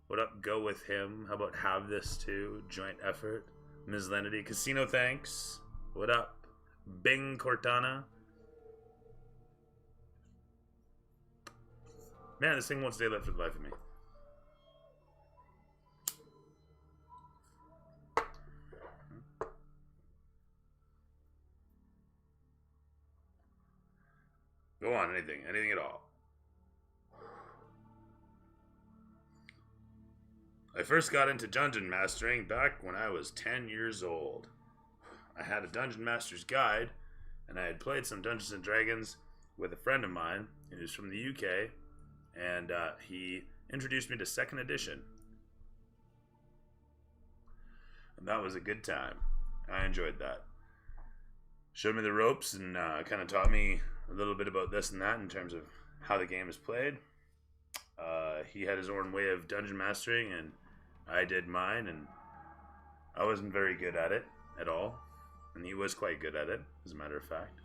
What up? Go with him. How about have this too? Joint effort. Ms. Lenity, Casino, thanks. What up? Bing Cortana. Man, this thing won't stay lit for the life of me. Go on, anything at all. I first got into dungeon mastering back when I was 10 years old. I had a Dungeon Master's Guide, and I had played some Dungeons & Dragons with a friend of mine who's from the UK, and he introduced me to 2nd edition. And that was a good time. I enjoyed that. Showed me the ropes and kind of taught me a little bit about this and that in terms of how the game is played. He had his own way of dungeon mastering, and I did mine, and I wasn't very good at it at all, and he was quite good at it, as a matter of fact.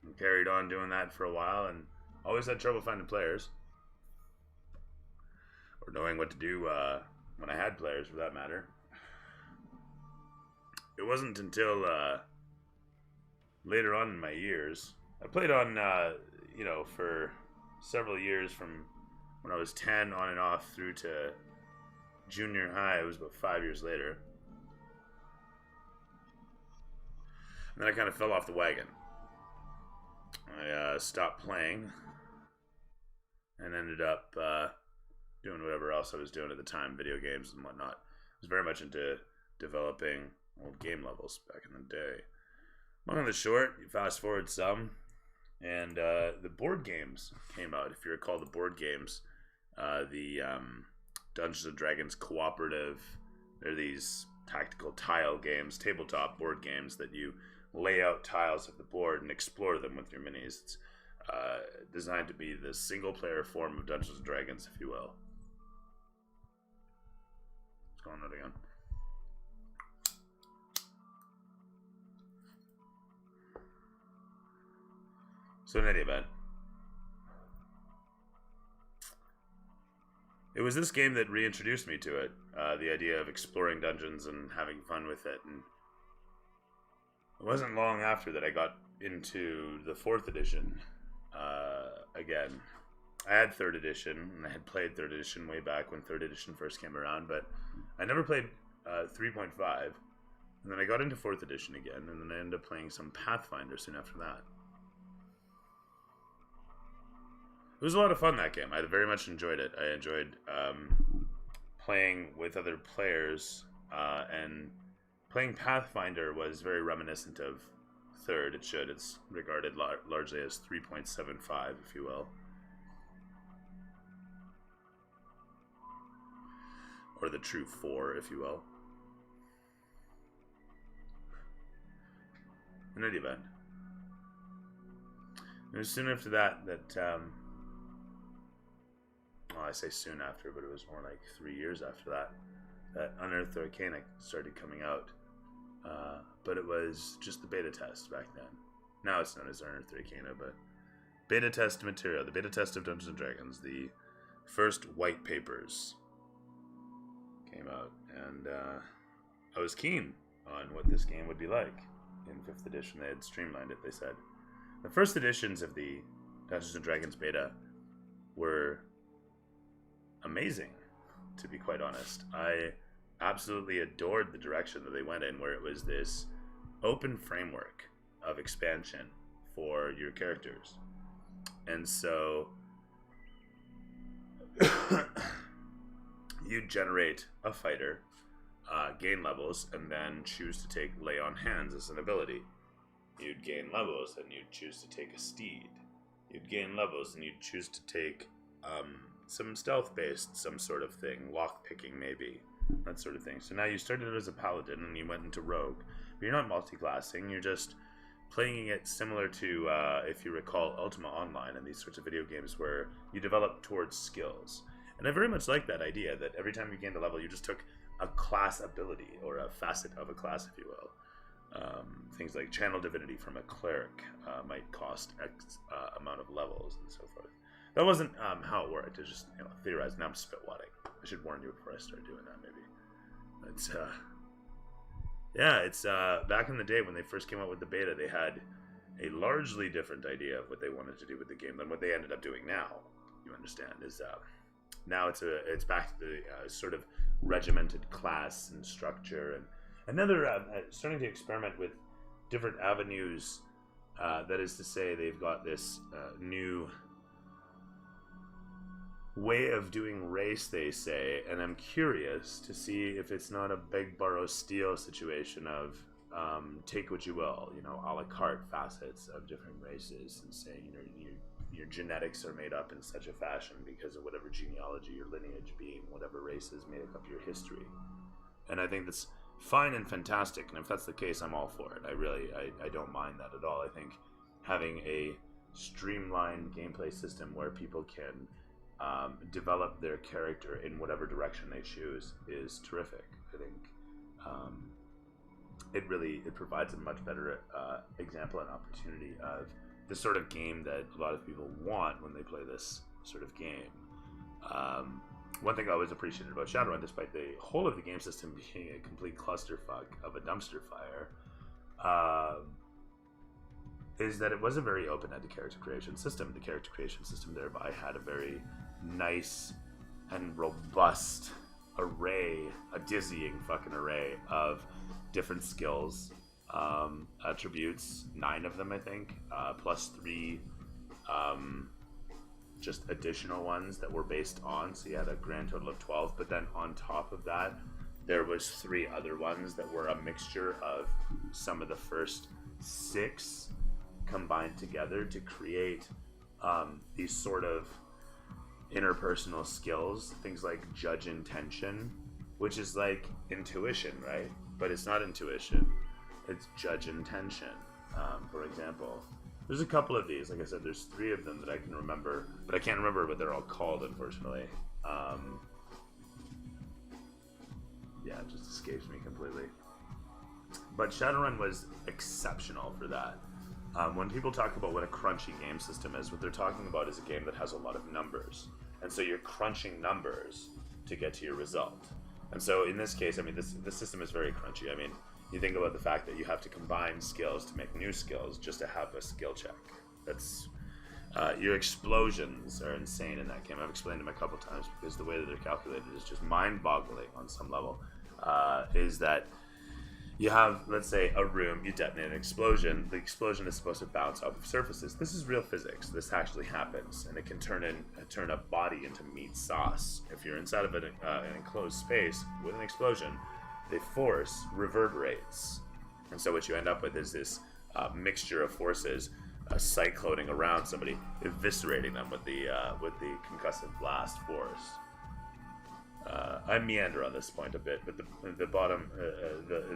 And carried on doing that for a while, and always had trouble finding players, or knowing what to do when I had players, for that matter. It wasn't until later on in my years. I played on, for several years from when I was 10 on and off through to junior high. It was about 5 years later. And then I kind of fell off the wagon. I stopped playing and ended up doing whatever else I was doing at the time, video games and whatnot. I was very much into developing old game levels back in the day. Long and the short, you fast forward some, and the board games came out. If you recall the board games, the Dungeons and Dragons cooperative, they're these tactical tile games, tabletop board games that you lay out tiles of the board and explore them with your minis. It's designed to be the single-player form of Dungeons and Dragons, if you will. What's going on again? So in any event, it was this game that reintroduced me to it. The idea of exploring dungeons and having fun with it. And it wasn't long after that I got into the 4th edition again. I had 3rd edition, and I had played 3rd edition way back when 3rd edition first came around, but I never played 3.5. And then I got into 4th edition again, and then I ended up playing some Pathfinder soon after that. It was a lot of fun, that game. I very much enjoyed it. I enjoyed playing with other players, and playing Pathfinder was very reminiscent of 3rd. It's regarded largely as 3.75, if you will. Or the true 4, if you will. In any event. It was soon after that well, I say soon after, but it was more like 3 years after that Unearthed Arcana started coming out. But it was just the beta test back then. Now it's known as Unearthed Arcana, but beta test material, the beta test of Dungeons & Dragons, the first white papers came out, and I was keen on what this game would be like in 5th edition. They had streamlined it, they said. The first editions of the Dungeons & Dragons beta were amazing, to be quite honest. I absolutely adored the direction that they went in, where it was this open framework of expansion for your characters. And so you generate a fighter, gain levels, and then choose to take lay on hands as an ability. You'd gain levels, and you'd choose to take a steed. You'd gain levels, and you'd choose to take some stealth-based, some sort of thing, lock-picking maybe, that sort of thing. So now you started as a paladin, and you went into rogue. But you're not multi-classing, you're just playing it similar to, if you recall, Ultima Online and these sorts of video games where you develop towards skills. And I very much like that idea, that every time you gained a level, you just took a class ability, or a facet of a class, if you will. Things like Channel Divinity from a cleric might cost X amount of levels, and so forth. That wasn't how it worked. It's just, theorized. Now I'm spitwadding. I should warn you before I start doing that, maybe. It's it's back in the day when they first came out with the beta, they had a largely different idea of what they wanted to do with the game than what they ended up doing now. You understand? Is now it's back to the sort of regimented class and structure, and another starting to experiment with different avenues. That is to say, they've got this new way of doing race, they say, and I'm curious to see if it's not a big borrow steal situation of take what you will, a la carte facets of different races, and saying, your genetics are made up in such a fashion because of whatever genealogy, your lineage being, whatever races make up your history. And I think that's fine and fantastic, and if that's the case, I'm all for it. I don't mind that at all. I think having a streamlined gameplay system where people can develop their character in whatever direction they choose is terrific. I think it provides a much better example and opportunity of the sort of game that a lot of people want when they play this sort of game. One thing I always appreciated about Shadowrun, despite the whole of the game system being a complete clusterfuck of a dumpster fire, is that it was a very open-ended character creation system. The character creation system thereby had a very nice and robust array, a dizzying fucking array of different skills, attributes, 9 of them I think, plus 3 just additional ones that were based on, so you had a grand total of 12, but then on top of that, there was 3 other ones that were a mixture of some of the first 6 combined together to create these sort of interpersonal skills, things like judge intention, which is like intuition, right? But it's not intuition, it's judge intention. For example, there's a couple of these. Like I said, there's 3 of them that I can remember, but I can't remember what they're all called, unfortunately. Yeah, it just escapes me completely. But Shadowrun was exceptional for that. When people talk about what a crunchy game system is, what they're talking about is a game that has a lot of numbers. And so you're crunching numbers to get to your result. And so in this case, I mean, this system is very crunchy. I mean, you think about the fact that you have to combine skills to make new skills just to have a skill check. That's your explosions are insane in that game. I've explained them a couple times because the way that they're calculated is just mind-boggling on some level. Is that you have, let's say, a room, you detonate an explosion. The explosion is supposed to bounce off of surfaces. This is real physics. This actually happens, and it can turn a body into meat sauce. If you're inside of an enclosed space with an explosion, the force reverberates, and so what you end up with is this mixture of forces cycloning around somebody, eviscerating them with the concussive blast force. I meander on this point a bit, but the bottom,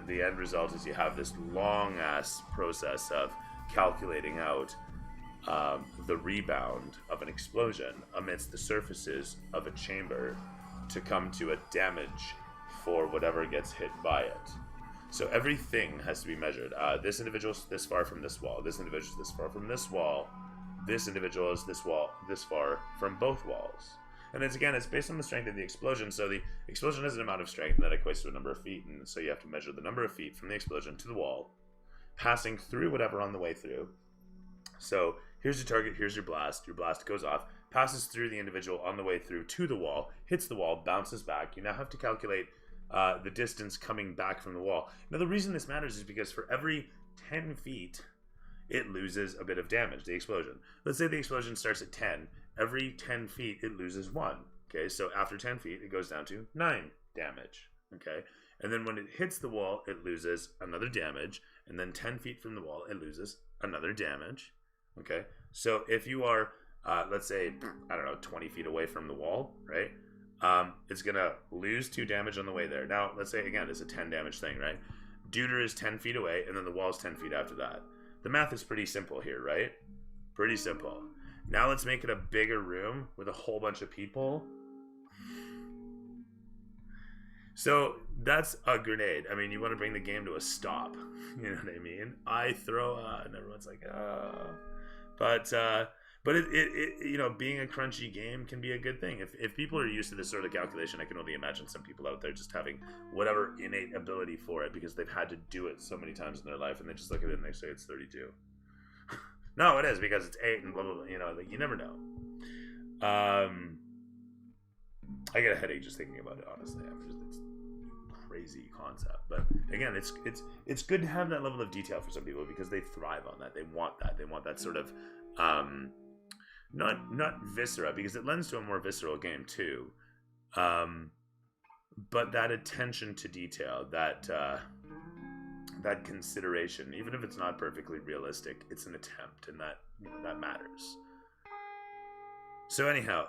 the end result is you have this long ass process of calculating out the rebound of an explosion amidst the surfaces of a chamber to come to a damage for whatever gets hit by it. So everything has to be measured. This individual's this far from this wall. This individual's this far from this wall. This individual is this far from both walls. And it's based on the strength of the explosion. So the explosion has an amount of strength, and that equates to a number of feet. And so you have to measure the number of feet from the explosion to the wall, passing through whatever on the way through. So here's your target, here's your blast. Your blast goes off, passes through the individual on the way through to the wall, hits the wall, bounces back. You now have to calculate the distance coming back from the wall. Now the reason this matters is because for every 10 feet, it loses a bit of damage, the explosion. Let's say the explosion starts at 10. Every 10 feet, it loses 1. Okay, so after 10 feet, it goes down to 9 damage. Okay, and then when it hits the wall, it loses another damage. And then 10 feet from the wall, it loses another damage. Okay, so if you are, let's say, I don't know, 20 feet away from the wall, right? It's going to lose 2 damage on the way there. Now, let's say, again, it's a 10 damage thing, right? Deuter is 10 feet away, and then the wall's 10 feet after that. The math is pretty simple here, right? Pretty simple. Now let's make it a bigger room with a whole bunch of people. So that's a grenade. I mean, you want to bring the game to a stop. You know what I mean? I throw and everyone's like, But it you know, being a crunchy game can be a good thing. If people are used to this sort of calculation, I can only imagine some people out there just having whatever innate ability for it because they've had to do it so many times in their life, and they just look at it and they say it's 32. No, it is because it's 8 and blah blah blah. You know, like, you never know. I get a headache just thinking about it. Honestly, it's a crazy concept. But again, it's good to have that level of detail for some people because they thrive on that. They want that. They want that sort of not viscera, because it lends to a more visceral game too. But that attention to detail, that consideration, even if it's not perfectly realistic, it's an attempt, and that matters. So anyhow,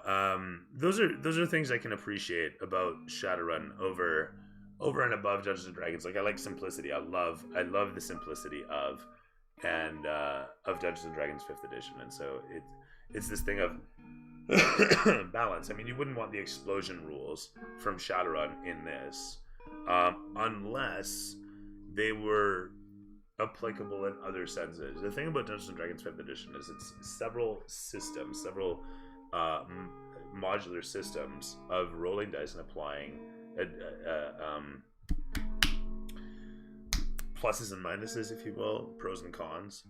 those are things I can appreciate about Shadowrun over and above Dungeons and Dragons. Like, I like simplicity. I love the simplicity of Dungeons and Dragons 5th edition, and so it's this thing of balance. I mean, you wouldn't want the explosion rules from Shadowrun in this, unless they were applicable in other senses. The thing about Dungeons & Dragons 5th edition is it's several systems, several modular systems of rolling dice and applying pluses and minuses, if you will, pros and cons.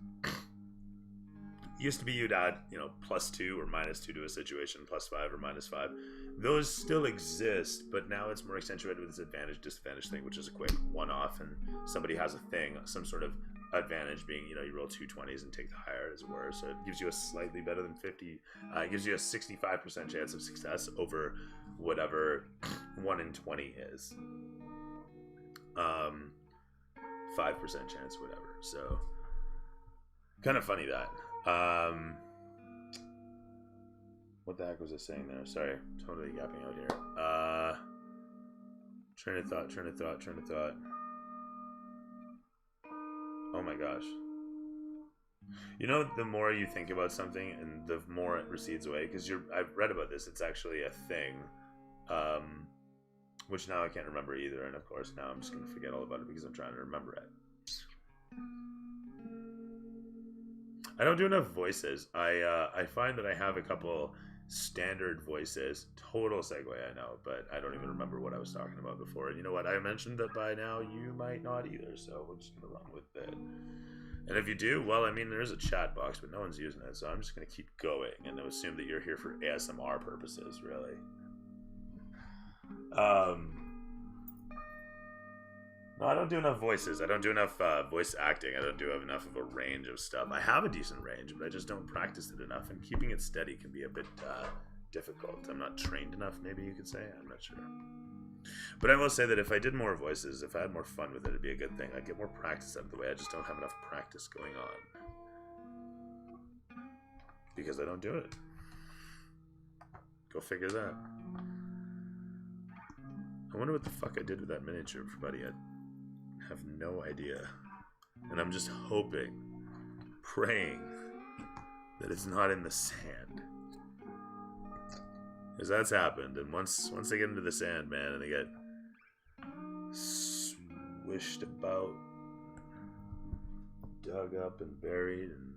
Used to be you'd add, +2 or -2 to a situation, +5 or -5. Those still exist, but now it's more accentuated with this advantage-disadvantage thing, which is a quick one-off, and somebody has a thing, some sort of advantage being, you roll 2 20s and take the higher, as it were. So it gives you a slightly better than 50. It gives you a 65% chance of success over whatever 1 in 20 is. 5% chance, whatever. So kind of funny that. What the heck was I saying there? Sorry, totally yapping out here. Train of thought. Oh my gosh. You know, the more you think about something and the more it recedes away, because I've read about this, it's actually a thing, which now I can't remember either, and of course now I'm just going to forget all about it because I'm trying to remember it. I don't do enough voices. I find that I have a couple standard voices. Total segue, I know, but I don't even remember what I was talking about before. And you know what? I mentioned that by now you might not either, so we're just going to run with it. And if you do, well, I mean, there is a chat box, but no one's using it, so I'm just going to keep going and assume that you're here for ASMR purposes, really. No, I don't do enough voices. I don't do enough voice acting. I don't do enough of a range of stuff. I have a decent range, but I just don't practice it enough, and keeping it steady can be a bit difficult. I'm not trained enough, maybe you could say. I'm not sure. But I will say that if I did more voices, if I had more fun with it, it'd be a good thing. I'd get more practice out of the way. I just don't have enough practice going on. Because I don't do it. Go figure that. I wonder what the fuck I did with that miniature, buddy. I have no idea. And I'm just hoping, praying, that it's not in the sand. Because that's happened, and once they get into the sand, man, and they get swished about, dug up and buried, and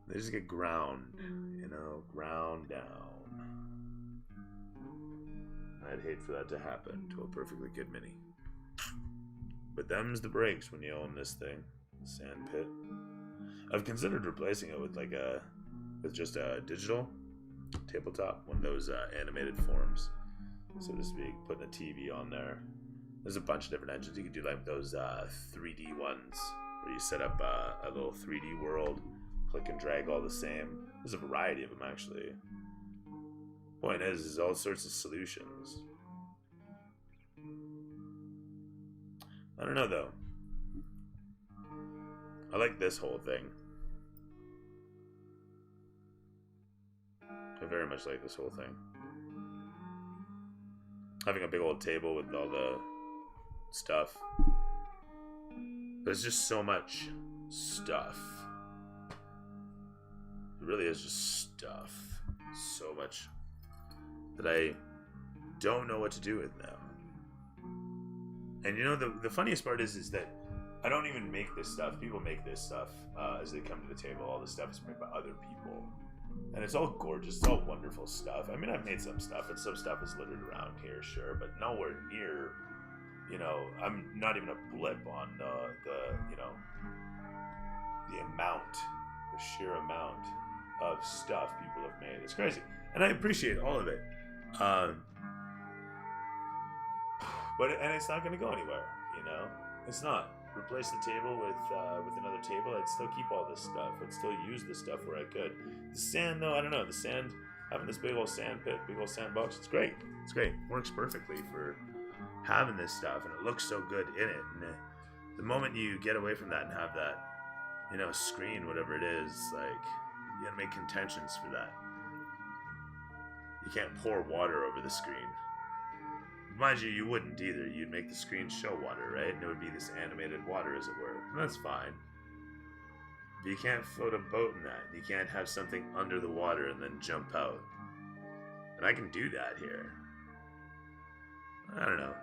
they just get ground, ground down. I'd hate for that to happen to a perfectly good mini. But them's the breaks when you own this thing, the sand pit. I've considered replacing it with with just a digital tabletop, one of those animated forms, so to speak, putting a TV on there. There's a bunch of different engines. You could do like those 3D ones where you set up a little 3D world, click and drag all the same. There's a variety of them, actually. Point is all sorts of solutions. I don't know, though. I like this whole thing. I very much like this whole thing. Having a big old table with all the stuff. There's just so much stuff. It really is just stuff. So much that I don't know what to do with now. And you know, the funniest part is that I don't even make this stuff. People make this stuff as they come to the table. All this stuff is made by other people. And it's all gorgeous. It's all wonderful stuff. I mean, I've made some stuff, and some stuff is littered around here, sure, but nowhere near, I'm not even a blip on the amount, the sheer amount of stuff people have made. It's crazy. And I appreciate all of it. And it's not going to go anywhere, It's not. Replace the table with another table. I'd still keep all this stuff. I'd still use this stuff where I could. The sand, though, I don't know. The sand, having this big old sand pit, big old sandbox, it's great. It's great. Works perfectly for having this stuff, and it looks so good in it. And the moment you get away from that and have that, screen, whatever it is, like, you gotta make contentions for that. You can't pour water over the screen. Mind you, you wouldn't either. You'd make the screen show water, right? And it would be this animated water, as it were. And that's fine. But you can't float a boat in that. You can't have something under the water and then jump out. And I can do that here. I don't know.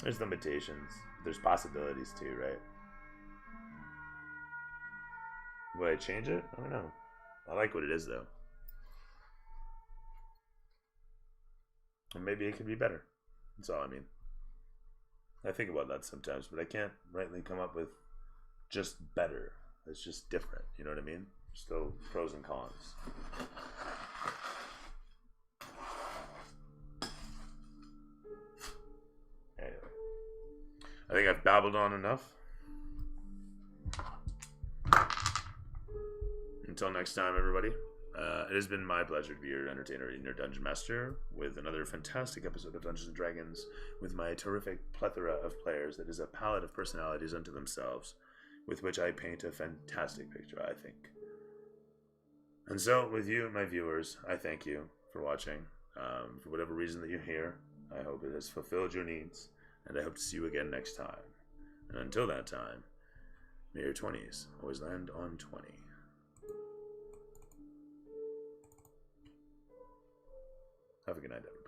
There's limitations. There's possibilities too, right? Would I change it? I don't know. I like what it is, though. And maybe it could be better. That's all I mean. I think about that sometimes, but I can't rightly come up with just better. It's just different. You know what I mean? Still pros and cons. Anyway. I think I've babbled on enough. Until next time, everybody. it has been my pleasure to be your entertainer and your dungeon master with another fantastic episode of Dungeons and Dragons with my terrific plethora of players that is a palette of personalities unto themselves, with which I paint a fantastic picture, I think. And so, with you, my viewers, I thank you for watching. For whatever reason that you're here, I hope it has fulfilled your needs, and I hope to see you again next time. And until that time, may your 20s always land on 20. Have a good night, everyone.